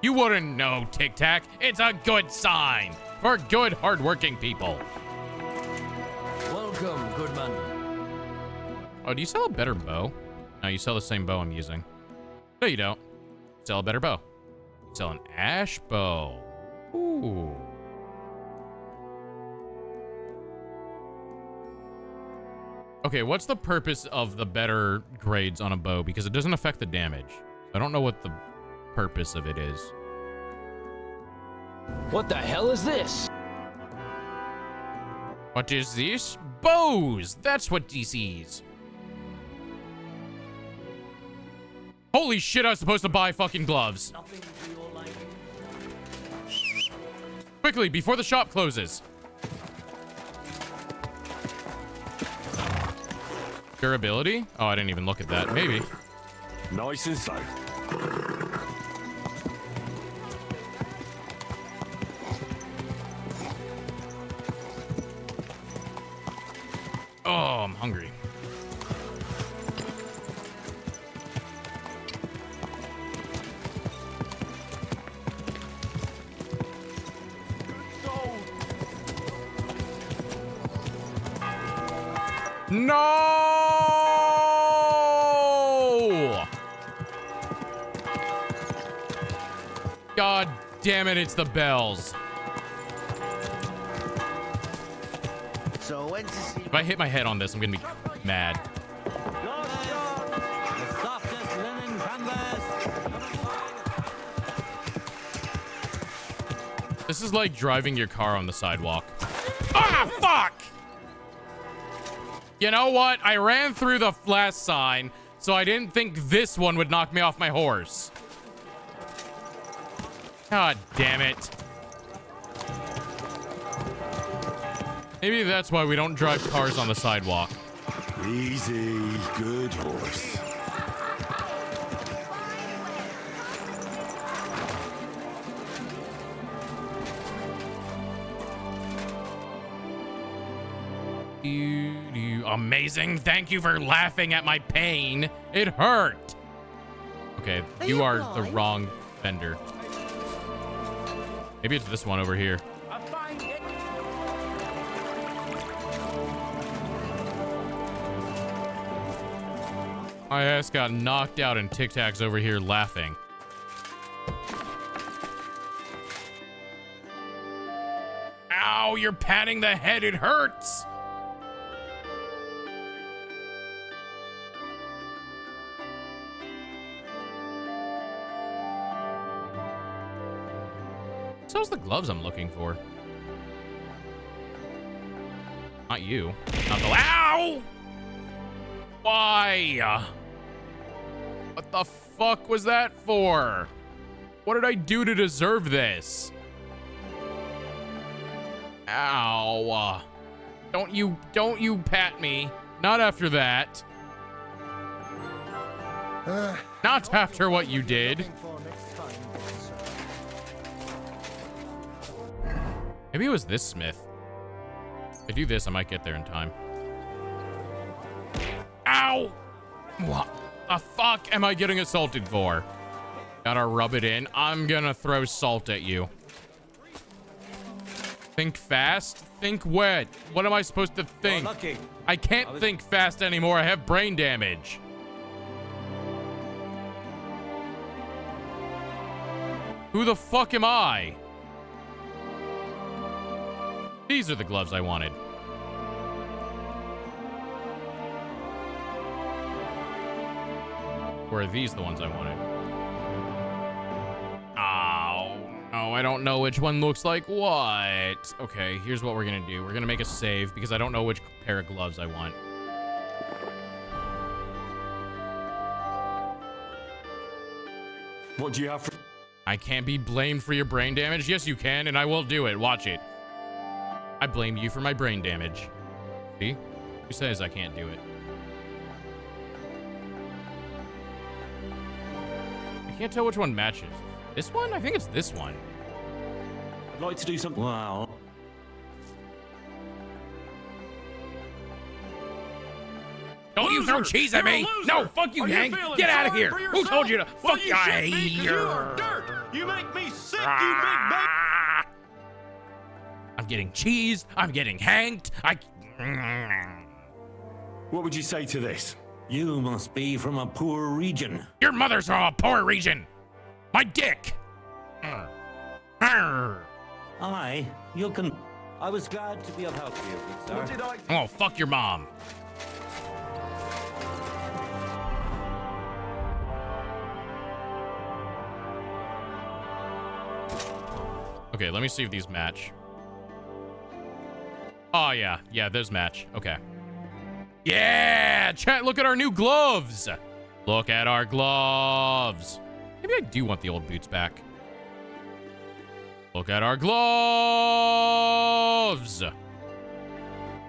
You wouldn't know, Tic Tac. It's a good sign for good, hardworking people. Welcome, good man. Oh, do you sell a better bow? No, you sell the same bow I'm using. No, you don't. Sell a better bow. You sell an ash bow. Ooh. Okay, what's the purpose of the better grades on a bow? Because it doesn't affect the damage. I don't know what the purpose of it is. What the hell is this? What is this? Bows! That's what this is. Holy shit, I was supposed to buy fucking gloves. Quickly, before the shop closes. Durability? Oh, I didn't even look at that. Maybe. Nice and slow. Oh, I'm hungry. No! God damn it, it's the bells. So when to see If I hit my head on this, I'm gonna be mad. The softest linen canvas. This is like driving your car on the sidewalk. Ah, fuck! You know what? I ran through the last sign, so I didn't think this one would knock me off my horse. God damn it. Maybe that's why we don't drive cars on the sidewalk. Easy, good horse. Amazing. Thank you for laughing at my pain. It hurt. Okay, you are the wrong vendor. Maybe it's this one over here. My ass got knocked out and Tic Tac's over here laughing. Ow, you're patting the head. It hurts. So's the gloves I'm looking for. Not you. Not the— Ow! Why? What the fuck was that for? What did I do to deserve this? Ow. Don't you pat me. Not after that. Not after what you did. Maybe it was this smith. If I do this, I might get there in time. Ow! What the fuck am I getting assaulted for? Gotta rub it in. I'm gonna throw salt at you. Think fast, think wet. What am I supposed to think? I can't think fast anymore. I have brain damage. Who the fuck am I? These are the gloves I wanted. Or are these the ones I wanted? Oh, no, I don't know which one looks like what. Okay, here's what we're gonna do. We're gonna make a save because I don't know which pair of gloves I want. What do you have for... I can't be blamed for your brain damage. Yes, you can, and I will do it. Watch it. I blame you for my brain damage. See? Who says I can't do it? I can't tell which one matches. This one? I think it's this one. I'd like to do something. Wow. Don't you throw cheese at me! No, fuck you, Hank! Get out of here! Who told you to fuck you? You make me sick, you big baby! I'm getting cheese. I'm getting hanked. What would you say to this? You must be from a poor region. Your mother's from a poor region. My dick. Aye, you can. I was glad to be of help to you, sir. What did I... Oh, fuck your mom. Okay, let me see if these match. Oh, yeah. Yeah, those match. Okay. Yeah! Chat, look at our new gloves! Look at our gloves! Maybe I do want the old boots back. Look at our gloves!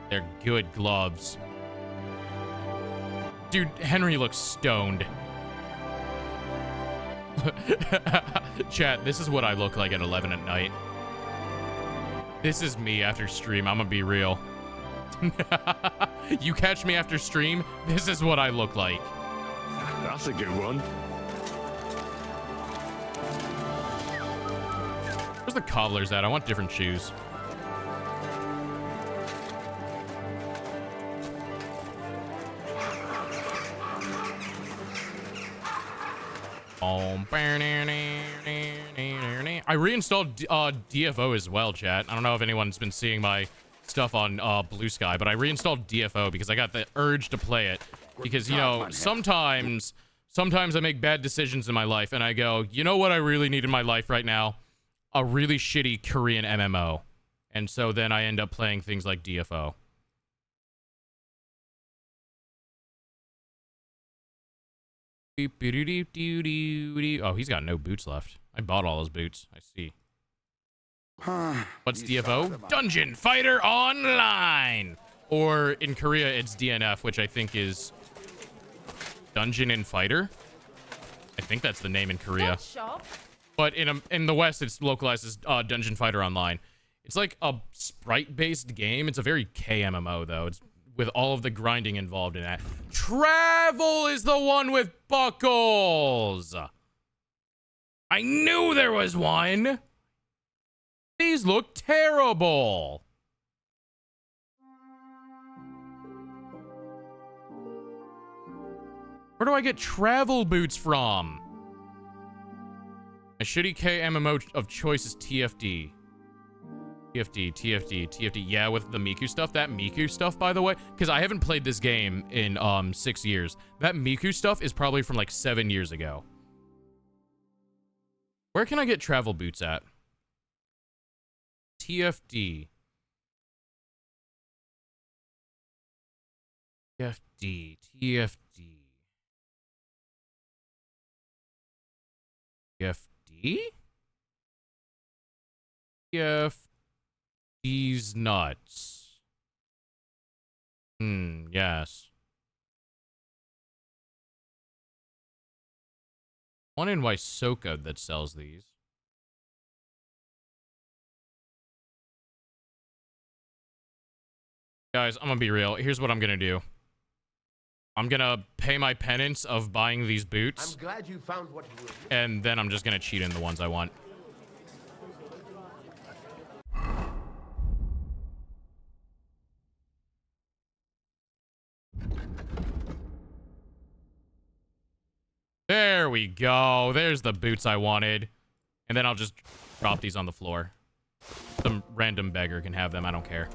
They're good gloves. Dude, Henry looks stoned. Chat, this is what I look like at 11 at night. This is me after stream, I'm gonna be real. You catch me after stream, this is what I look like. That's a good one. Where's the cobblers at? I want different shoes. I reinstalled DFO as well, chat. I don't know if anyone's been seeing my stuff on Blue Sky, but I reinstalled DFO because I got the urge to play it. Because, you know, sometimes I make bad decisions in my life and I go, you know what I really need in my life right now? A really shitty Korean MMO. And so then I end up playing things like DFO. Oh, he's got no boots left. I bought all his boots. I see. What's DFO? Dungeon Fighter Online! Or in Korea, it's DNF, which I think is Dungeon and Fighter. I think that's the name in Korea. But in the West, it's localized as Dungeon Fighter Online. It's like a sprite-based game. It's a very KMMO, though. It's with all of the grinding involved in that. Travel is the one with buckles. I knew there was one. These look terrible. Where do I get travel boots from? A shitty K MMO of choice is TFD. TFD. Yeah, with the Miku stuff. That Miku stuff, by the way, because I haven't played this game in 6 years. That Miku stuff is probably from like 7 years ago. Where can I get travel boots at? TFD. TFD. TFD's nuts. Yes. One in Waisoka that sells these. Guys, I'm gonna be real. Here's what I'm gonna do. I'm gonna pay my penance of buying these boots. I'm glad you found what you were. And then I'm just gonna cheat in the ones I want. There we go. There's the boots I wanted. And then I'll just drop these on the floor. Some random beggar can have them. I don't care.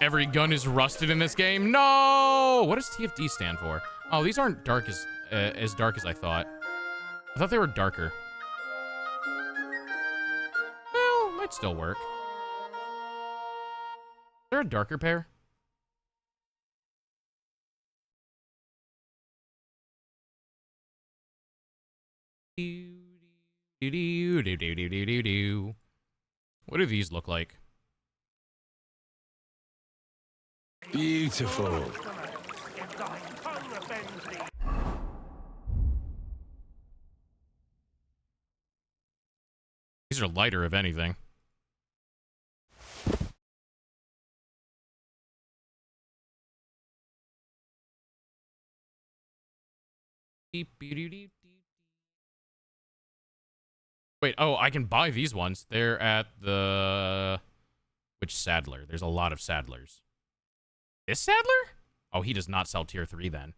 Every gun is rusted in this game. No! What does TFD stand for? Oh, these aren't dark as dark as I thought. I thought they were darker. Well, might still work. Is there a darker pair? What do these look like? Beautiful. These are lighter, if anything. Wait, oh, I can buy these ones. They're at the... Which Saddler? There's a lot of Saddlers. This Saddler? Oh, he does not sell tier 3 then.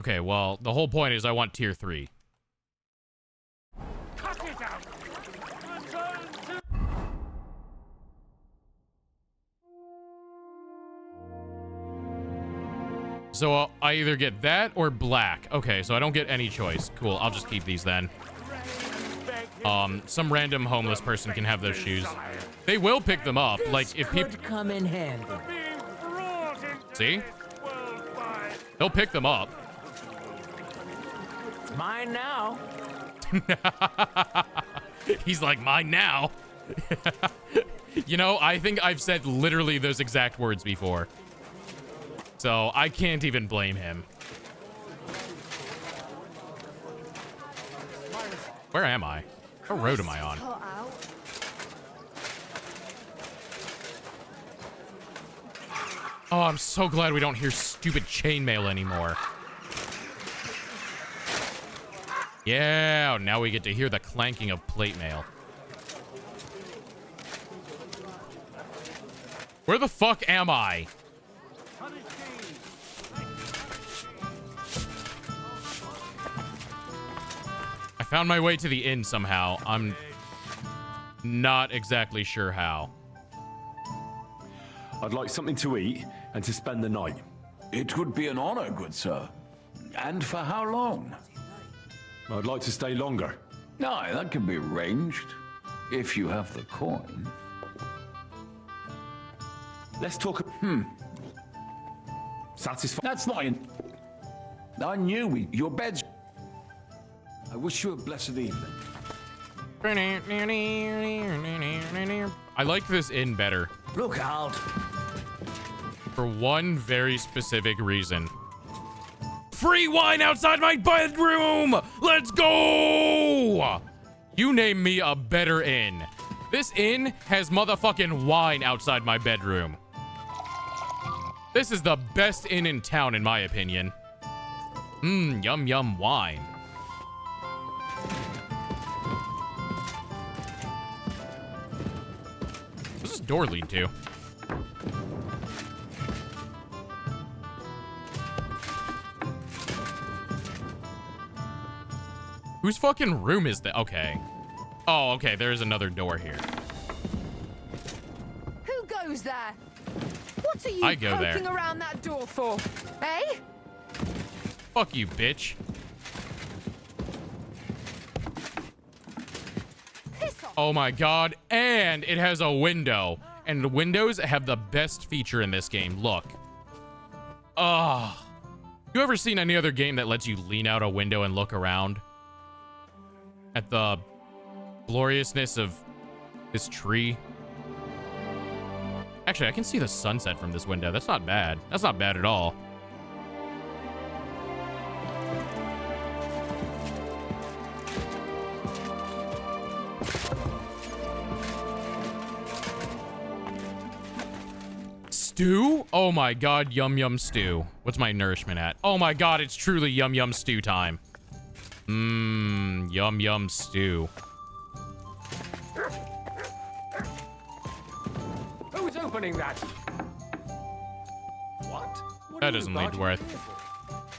Okay, well, the whole point is I want tier 3. Cut it out. Return to... So I either get that or black. Okay, so I don't get any choice. Cool, I'll just keep these then. Some random homeless person can have those shoes. They will pick them up. Like, if people... come in handy. See? They'll pick them up. It's mine now. He's like, mine now. You know, I think I've said literally those exact words before. So I can't even blame him. Where am I? What road am I on? Oh, I'm so glad we don't hear stupid chainmail anymore. Yeah, now we get to hear the clanking of plate mail. Where the fuck am I? I found my way to the inn somehow. I'm not exactly sure how. I'd like something to eat and to spend the night. It would be an honor, good sir. And for how long? I'd like to stay longer. Aye, that can be arranged. If you have the coin. Let's talk... Satisfied? That's not in... I knew your bed's... I wish you a blessed evening. I like this inn better. Look out. For one very specific reason. Free wine outside my bedroom! Let's go! You name me a better inn. This inn has motherfucking wine outside my bedroom. This is the best inn in town, in my opinion. Yum yum wine. What's this door lead to? Whose fucking room is that? Okay. Oh, okay. There's another door here. Who goes there? What are you I go there. poking around that door for? Eh? Fuck you, bitch. Oh my god. And it has a window. And the windows have the best feature in this game. Look. You ever seen any other game that lets you lean out a window and look around? At the gloriousness of this tree? Actually, I can see the sunset from this window. That's not bad. That's not bad at all. Stew? Oh my god, yum yum stew. What's my nourishment at? Oh my god, it's truly yum yum stew time. Mmm, yum yum stew. Who's opening that? What? That doesn't lead to where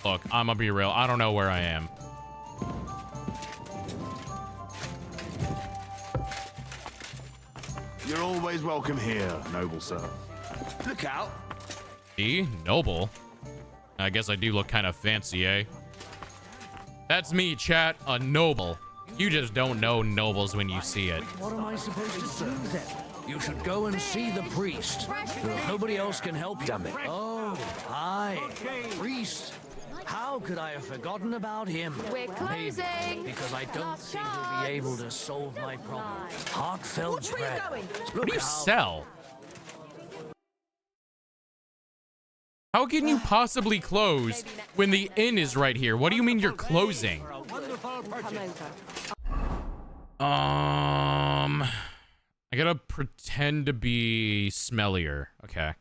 Look, I'm gonna be real. I don't know where I am. You're always welcome here, noble sir. Look out. E? Noble? I guess I do look kind of fancy, eh? That's me, chat. A noble. You just don't know nobles when you see it. What am I supposed to do then? You should go and see the priest. Nobody else can help you. Damn it. Oh, aye. Priest. How could I have forgotten about him? We're closing. Maybe because I don't think he'll be able to solve my problem. Heartfelt bread. What do you sell? How can you possibly close when the inn is right here? What do you mean you're closing? I gotta pretend to be smellier. Okay.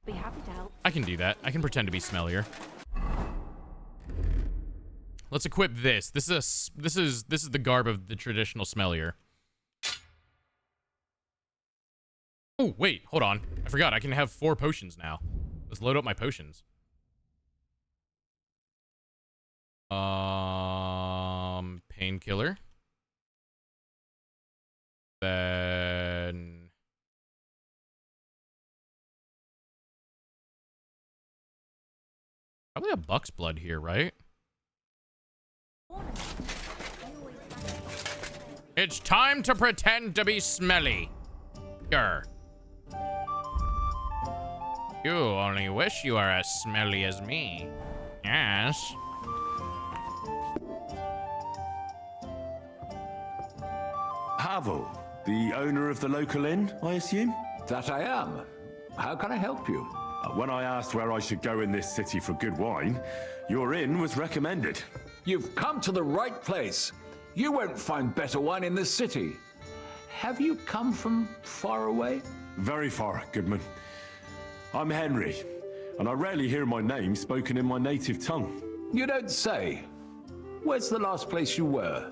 Be happy to help. I can do that. I can pretend to be smellier. Let's equip this. This is the garb of the traditional smellier. Oh, wait, hold on. I forgot I can have 4 potions now. Let's load up my potions. Painkiller. Then probably a buck's blood here, right? It's time to pretend to be smelly. Sure. You only wish you are as smelly as me. Yes. Havel, the owner of the local inn, I assume? That I am. How can I help you? When I asked where I should go in this city for good wine, your inn was recommended. You've come to the right place. You won't find better wine in this city. Have you come from far away? Very far, Goodman. I'm Henry, and I rarely hear my name spoken in my native tongue. You don't say. Where's the last place you were?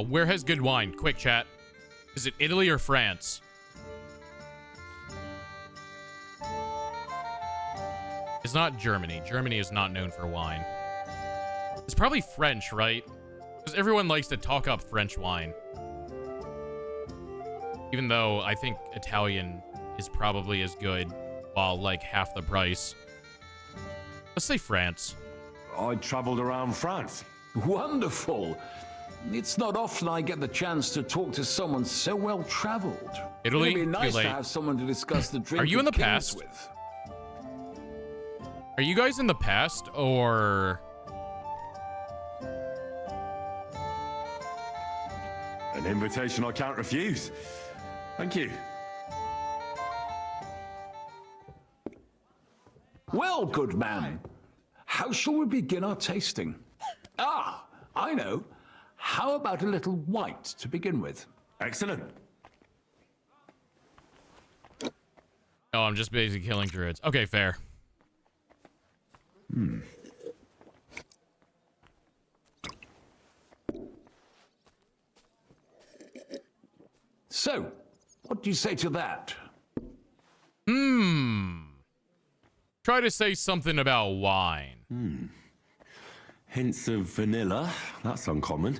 Where has good wine? Quick, chat. Is it Italy or France? It's not Germany. Germany is not known for wine. It's probably French, right? Because everyone likes to talk up French wine. Even though I think Italian is probably as good, while like half the price. Let's say France. I traveled around France. Wonderful. It's not often I get the chance to talk to someone so well traveled. Italy? It'd be nice Too late. to have someone to discuss the drink. Are you in the of kings past? with. Are you guys in the past, or... An invitation I can't refuse. Thank you. Well, good man. How shall we begin our tasting? Ah, I know. How about a little white to begin with? Excellent. Oh, I'm just basically killing druids. Okay, fair. So, what do you say to that? Try to say something about wine. Hints of vanilla. That's uncommon.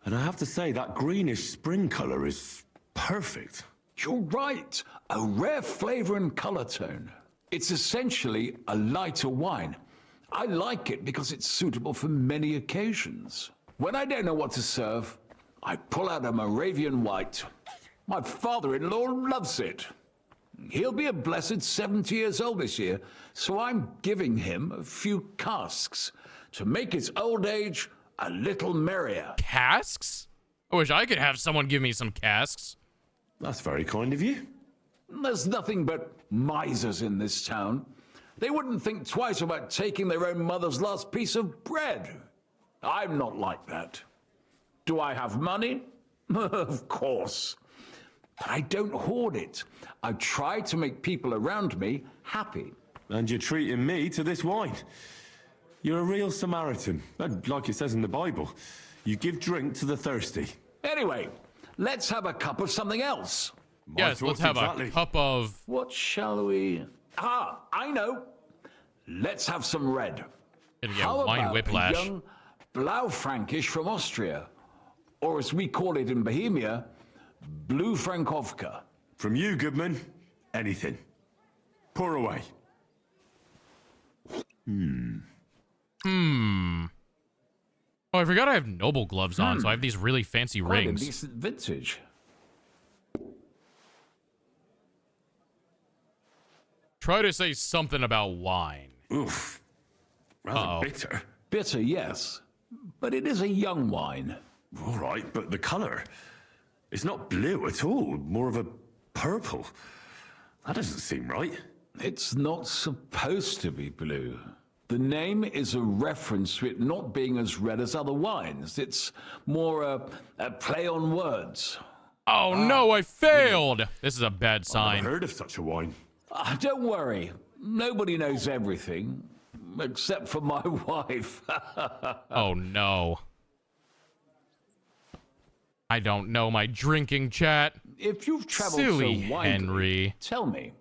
And I have to say, that greenish spring color is perfect. You're right. A rare flavor and color tone. It's essentially a lighter wine. I like it because it's suitable for many occasions. When I don't know what to serve, I pull out a Moravian white. My father-in-law loves it. He'll be a blessed 70 years old this year, so I'm giving him a few casks to make his old age a little merrier. Casks? I wish I could have someone give me some casks. That's very kind of you. There's nothing but misers in this town. They wouldn't think twice about taking their own mother's last piece of bread. I'm not like that. Do I have money? Of course. But I don't hoard it. I try to make people around me happy. And you're treating me to this wine. You're a real Samaritan. And like it says in the Bible, you give drink to the thirsty. Anyway, let's have a cup of something else. Yes, let's have a cup of... What shall we... Ah, I know. Let's have some red. Gonna get How wine about whiplash. a young Blaufränkisch from Austria? Or as we call it in Bohemia, Blue Frankovka. From you, Goodman, anything. Pour away. Oh, I forgot I have noble gloves on, so I have these really fancy Quite rings. a decent vintage. Try to say something about wine. Oof. Rather bitter. Bitter, yes. But it is a young wine. All right, but the colour. It's not blue at all. More of a purple. That doesn't seem right. It's not supposed to be blue. The name is a reference to it not being as red as other wines. It's more a play on words. Oh no, I failed! This is a bad sign. I've never heard of such a wine. Don't worry. Nobody knows everything. Except for my wife. Oh no. I don't know my drinking chat. If you've traveled Silly so widely, Henry. tell me,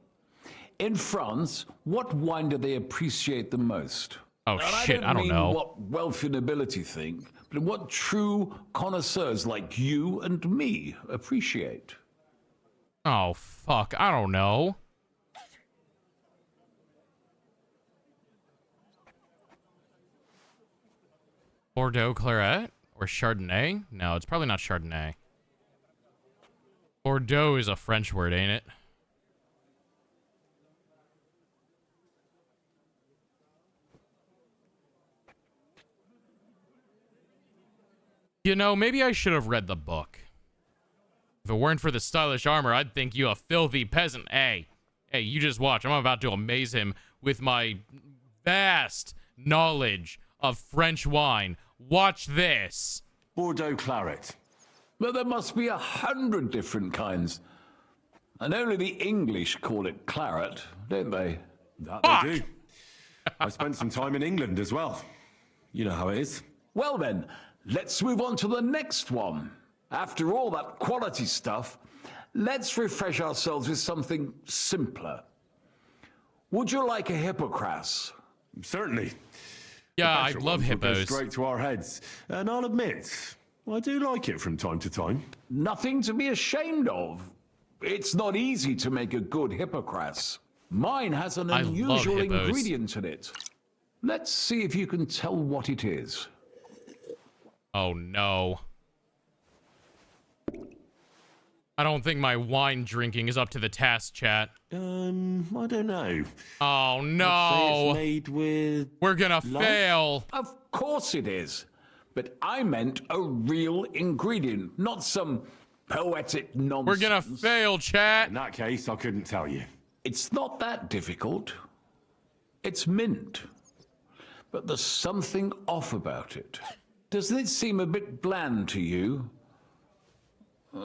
in France, what wine do they appreciate the most? Oh And shit, I don't mean know. what wealthy nobility think, but what true connoisseurs like you and me appreciate. Oh fuck, I don't know. Bordeaux Claret or Chardonnay? No, it's probably not Chardonnay. Bordeaux is a French word, ain't it? You know, maybe I should have read the book. If it weren't for the stylish armor, I'd think you a filthy peasant. Hey, you just watch. I'm about to amaze him with my vast knowledge of French wine. Watch this. Bordeaux Claret. But there must be 100 different kinds. And only the English call it claret, don't they? That they do. I spent some time in England as well. You know how it is. Well then, let's move on to the next one. After all that quality stuff, let's refresh ourselves with something simpler. Would you like a hippocras? Certainly. Yeah, I love hippos. Straight to our heads. And I'll admit, I do like it from time to time. Nothing to be ashamed of. It's not easy to make a good hippocras. Mine has an unusual ingredient in it. Let's see if you can tell what it is. Oh no. I don't think my wine drinking is up to the task, chat. I don't know. Oh no. I'd say it's made with... We're gonna fail. Of course it is. But I meant a real ingredient, not some poetic nonsense. We're gonna fail, chat. In that case, I couldn't tell you. It's not that difficult. It's mint. But there's something off about it. Doesn't it seem a bit bland to you?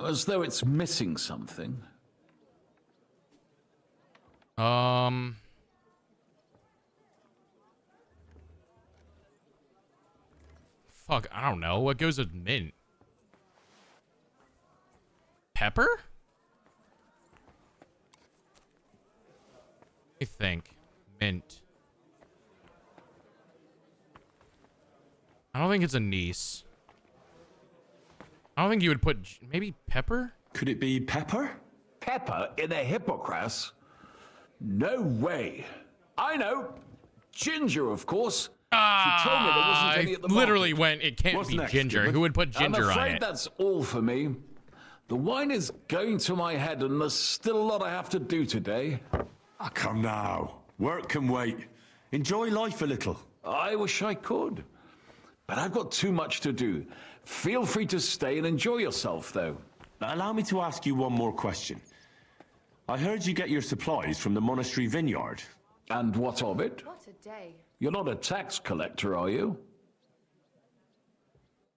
As though it's missing something. Fuck, I don't know. What goes with mint? Pepper? I think. Mint. I don't think it's anise. I don't think you would put... Maybe pepper? Could it be pepper? Pepper in a hippocras? No way. I know. Ginger, of course. She told me there wasn't any at the literally market. went, it can't What's be next, ginger. Goodman? Who would put ginger I'm on afraid it? that's all for me. The wine is going to my head and there's still a lot I have to do today. Ah, come now. Work can wait. Enjoy life a little. I wish I could. But I've got too much to do. Feel free to stay and enjoy yourself, though. Allow me to ask you one more question. I heard you get your supplies from the monastery vineyard. And what of it? What a day. You're not a tax collector, are you?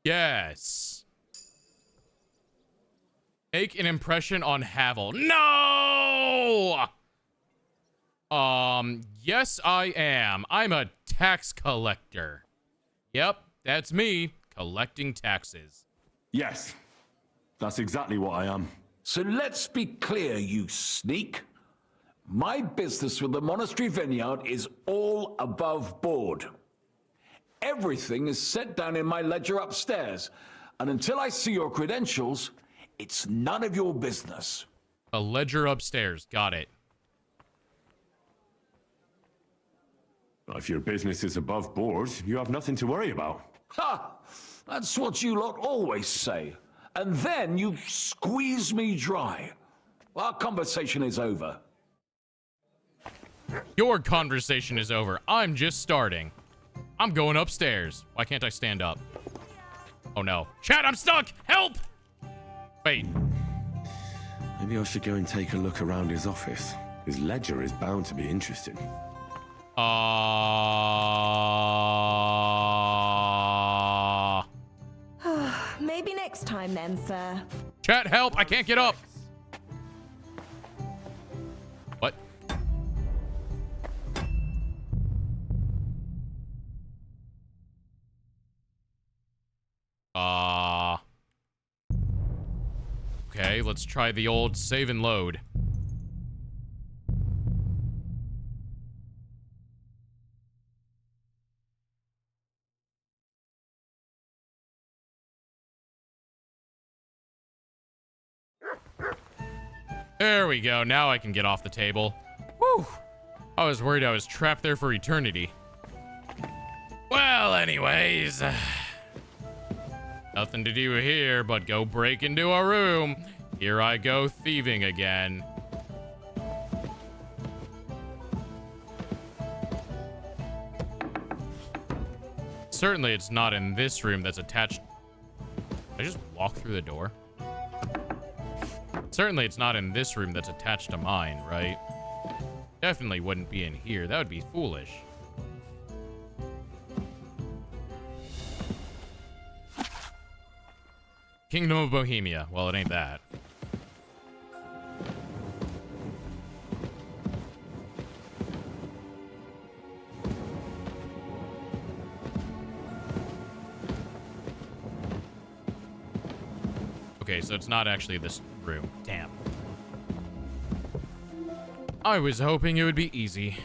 Yes. Make an impression on Havel. No! Yes, I am. I'm a tax collector. Yep, that's me, collecting taxes. Yes, that's exactly what I am. So let's be clear, you sneak. My business with the monastery vineyard is all above board. Everything is set down in my ledger upstairs, and until I see your credentials, it's none of your business. A ledger upstairs. Got it. If your business is above board, you have nothing to worry about. Ha! That's what you lot always say. And then you squeeze me dry. Our conversation is over. Your conversation is over. I'm just starting. I'm going upstairs. Why can't I stand up? Oh no. Chat, I'm stuck! Help! Wait. Maybe I should go and take a look around his office. His ledger is bound to be interesting. Maybe next time then, sir. Chat, help! I can't get up! What? Okay, let's try the old save and load. There we go. Now I can get off the table. Whew. I was worried I was trapped there for eternity. Well, anyways. Nothing to do here but go break into a room. Here I go thieving again. Certainly it's not in this room that's attached. Did I just walk through the door? Certainly it's not in this room that's attached to mine, right? Definitely wouldn't be in here. That would be foolish. Kingdom of Bohemia. Well, it ain't that. Okay, so it's not actually this room. Damn. I was hoping it would be easy.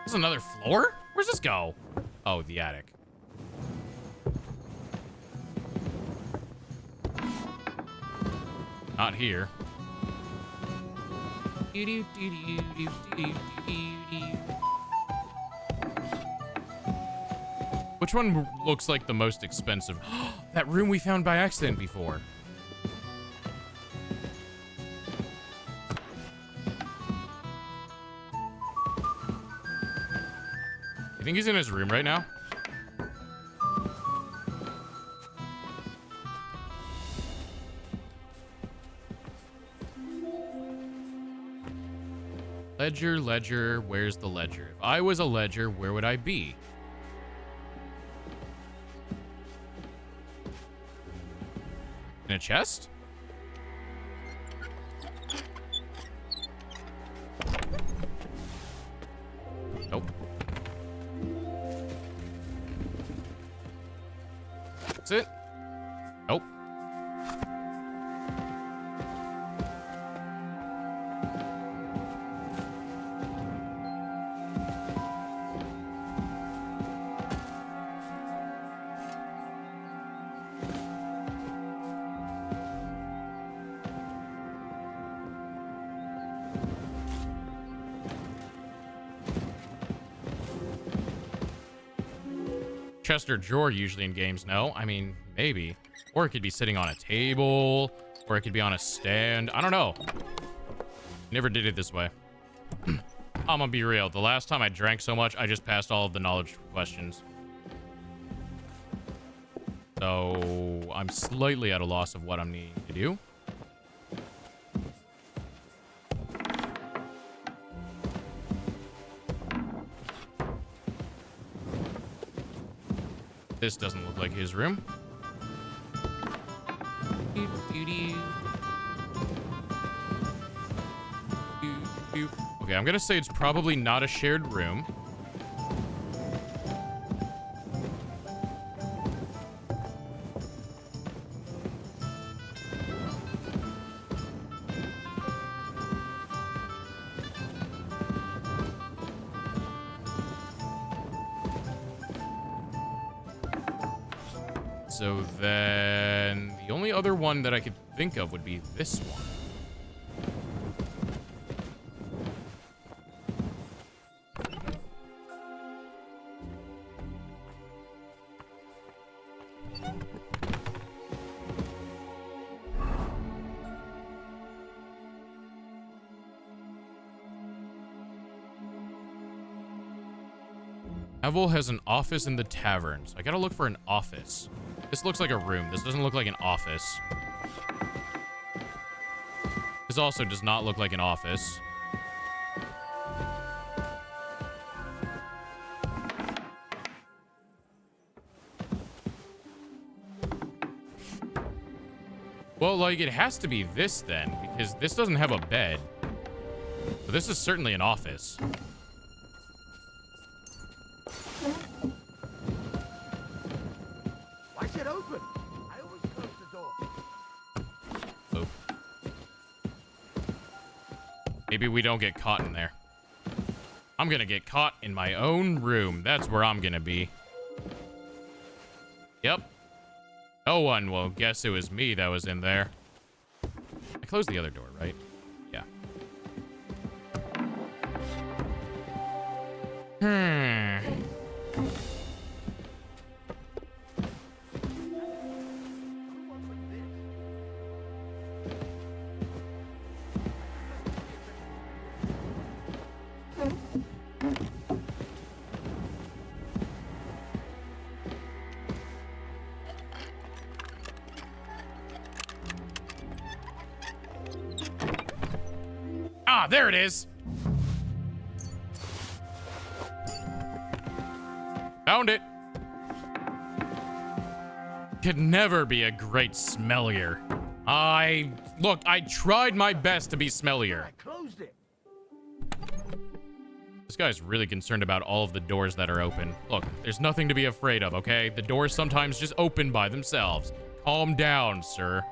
There's another floor? Where's this go? Oh, the attic. Not here. Which one looks like the most expensive? That room we found by accident before. You think he's in his room right now? Ledger, ledger, where's the ledger? If I was a ledger, where would I be? In a chest? Nope. That's it? Nope. Chest or drawer usually in games, no? I mean, maybe. Or it could be sitting on a table, or it could be on a stand. I don't know. Never did it this way. I'm gonna be real. The last time I drank so much, I just passed all of the knowledge questions. So I'm slightly at a loss of what I'm needing to do. This doesn't look like his room. Okay, I'm gonna say it's probably not a shared room. So then the only other one that I could think of would be this one. Avil has an office in the tavern, so I gotta look for an office. This looks like a room. This doesn't look like an office. This also does not look like an office. Well, like, it has to be this then, because this doesn't have a bed. So this is certainly an office. Why should open? I always close the door. Oh. Maybe we don't get caught in there. I'm gonna get caught in my own room. That's where I'm gonna be. Yep. No one will guess it was me that was in there. I closed the other door, right? Yeah. Ah, there it is. Found it. Could never be a great smellier. Look, I tried my best to be smellier. I closed it. This guy's really concerned about all of the doors that are open. Look, there's nothing to be afraid of, okay? The doors sometimes just open by themselves. Calm down, sir.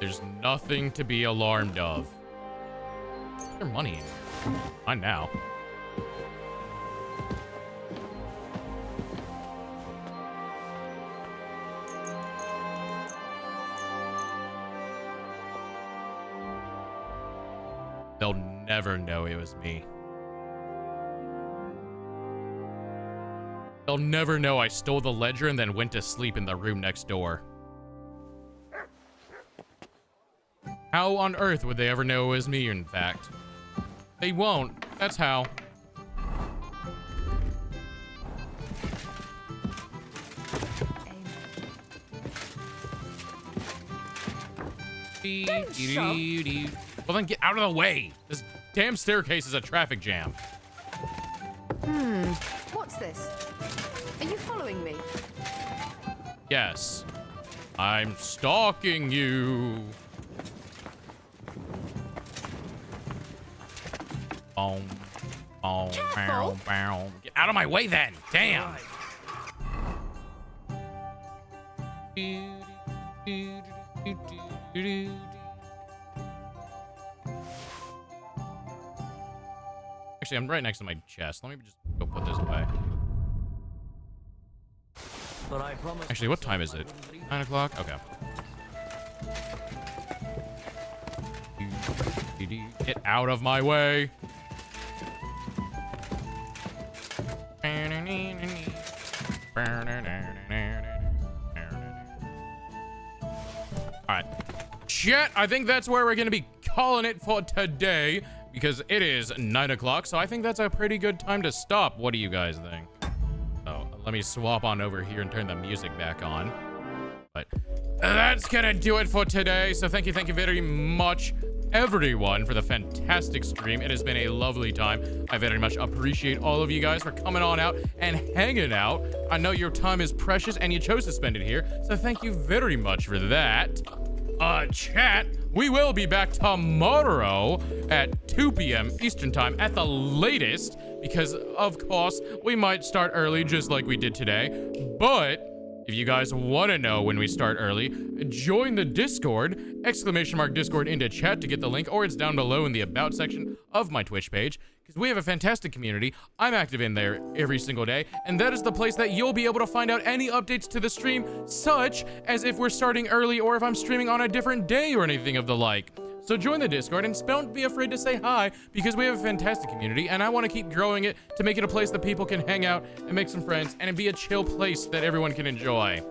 There's nothing to be alarmed of. Their money. Mine now. They'll never know it was me. They'll never know I stole the ledger and then went to sleep in the room next door. How on earth would they ever know it was me, in fact? They won't. That's how. Well, then get out of the way. This damn staircase is a traffic jam. What's this? Are you following me? Yes. I'm stalking you. Boom. Boom. Bow, bow. Get out of my way then. Damn. Actually, I'm right next to my chest. Let me just go put this away. But I promise. Actually, what time is it? 9 o'clock? Okay. Get out of my way. chat, I think that's where we're going to be calling it for today because it is 9 o'clock. So I think that's a pretty good time to stop. What do you guys think? Oh, let me swap on over here and turn the music back on. But that's going to do it for today. So thank you very much, everyone, for the fantastic stream. It has been a lovely time. I very much appreciate all of you guys for coming on out and hanging out. I know your time is precious and you chose to spend it here, so thank you very much for that. Chat, we will be back tomorrow at 2 p.m. Eastern time at the latest, because of course we might start early just like we did today. But if you guys want to know when we start early, join the Discord, !Discord into chat to get the link, or it's down below in the About section of my Twitch page, because we have a fantastic community. I'm active in there every single day, and that is the place that you'll be able to find out any updates to the stream, such as if we're starting early or if I'm streaming on a different day or anything of the like. So join the Discord and don't be afraid to say hi, because we have a fantastic community and I want to keep growing it to make it a place that people can hang out and make some friends and be a chill place that everyone can enjoy.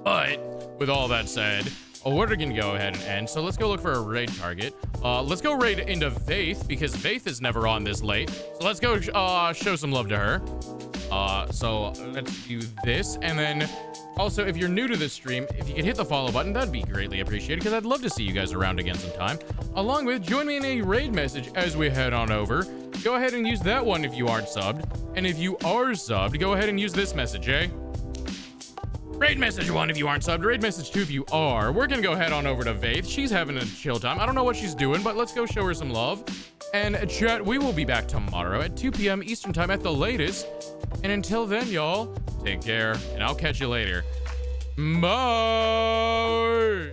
But with all that said, we're going to go ahead and end. So let's go look for a raid target. Let's go raid into Faith, because Faith is never on this late. So let's go show some love to her. So let's do this. And then also, if you're new to this stream, if you could hit the follow button, that'd be greatly appreciated, because I'd love to see you guys around again sometime. Along with, join me in a raid message as we head on over. Go ahead and use that one if you aren't subbed. And if you are subbed, go ahead and use this message, eh? Raid message 1 if you aren't subbed. Raid message 2 if you are. We're gonna go head on over to Faith. She's having a chill time. I don't know what she's doing, but let's go show her some love. And chat, we will be back tomorrow at 2 p.m. Eastern time at the latest. And until then, y'all, take care, and I'll catch you later. Bye!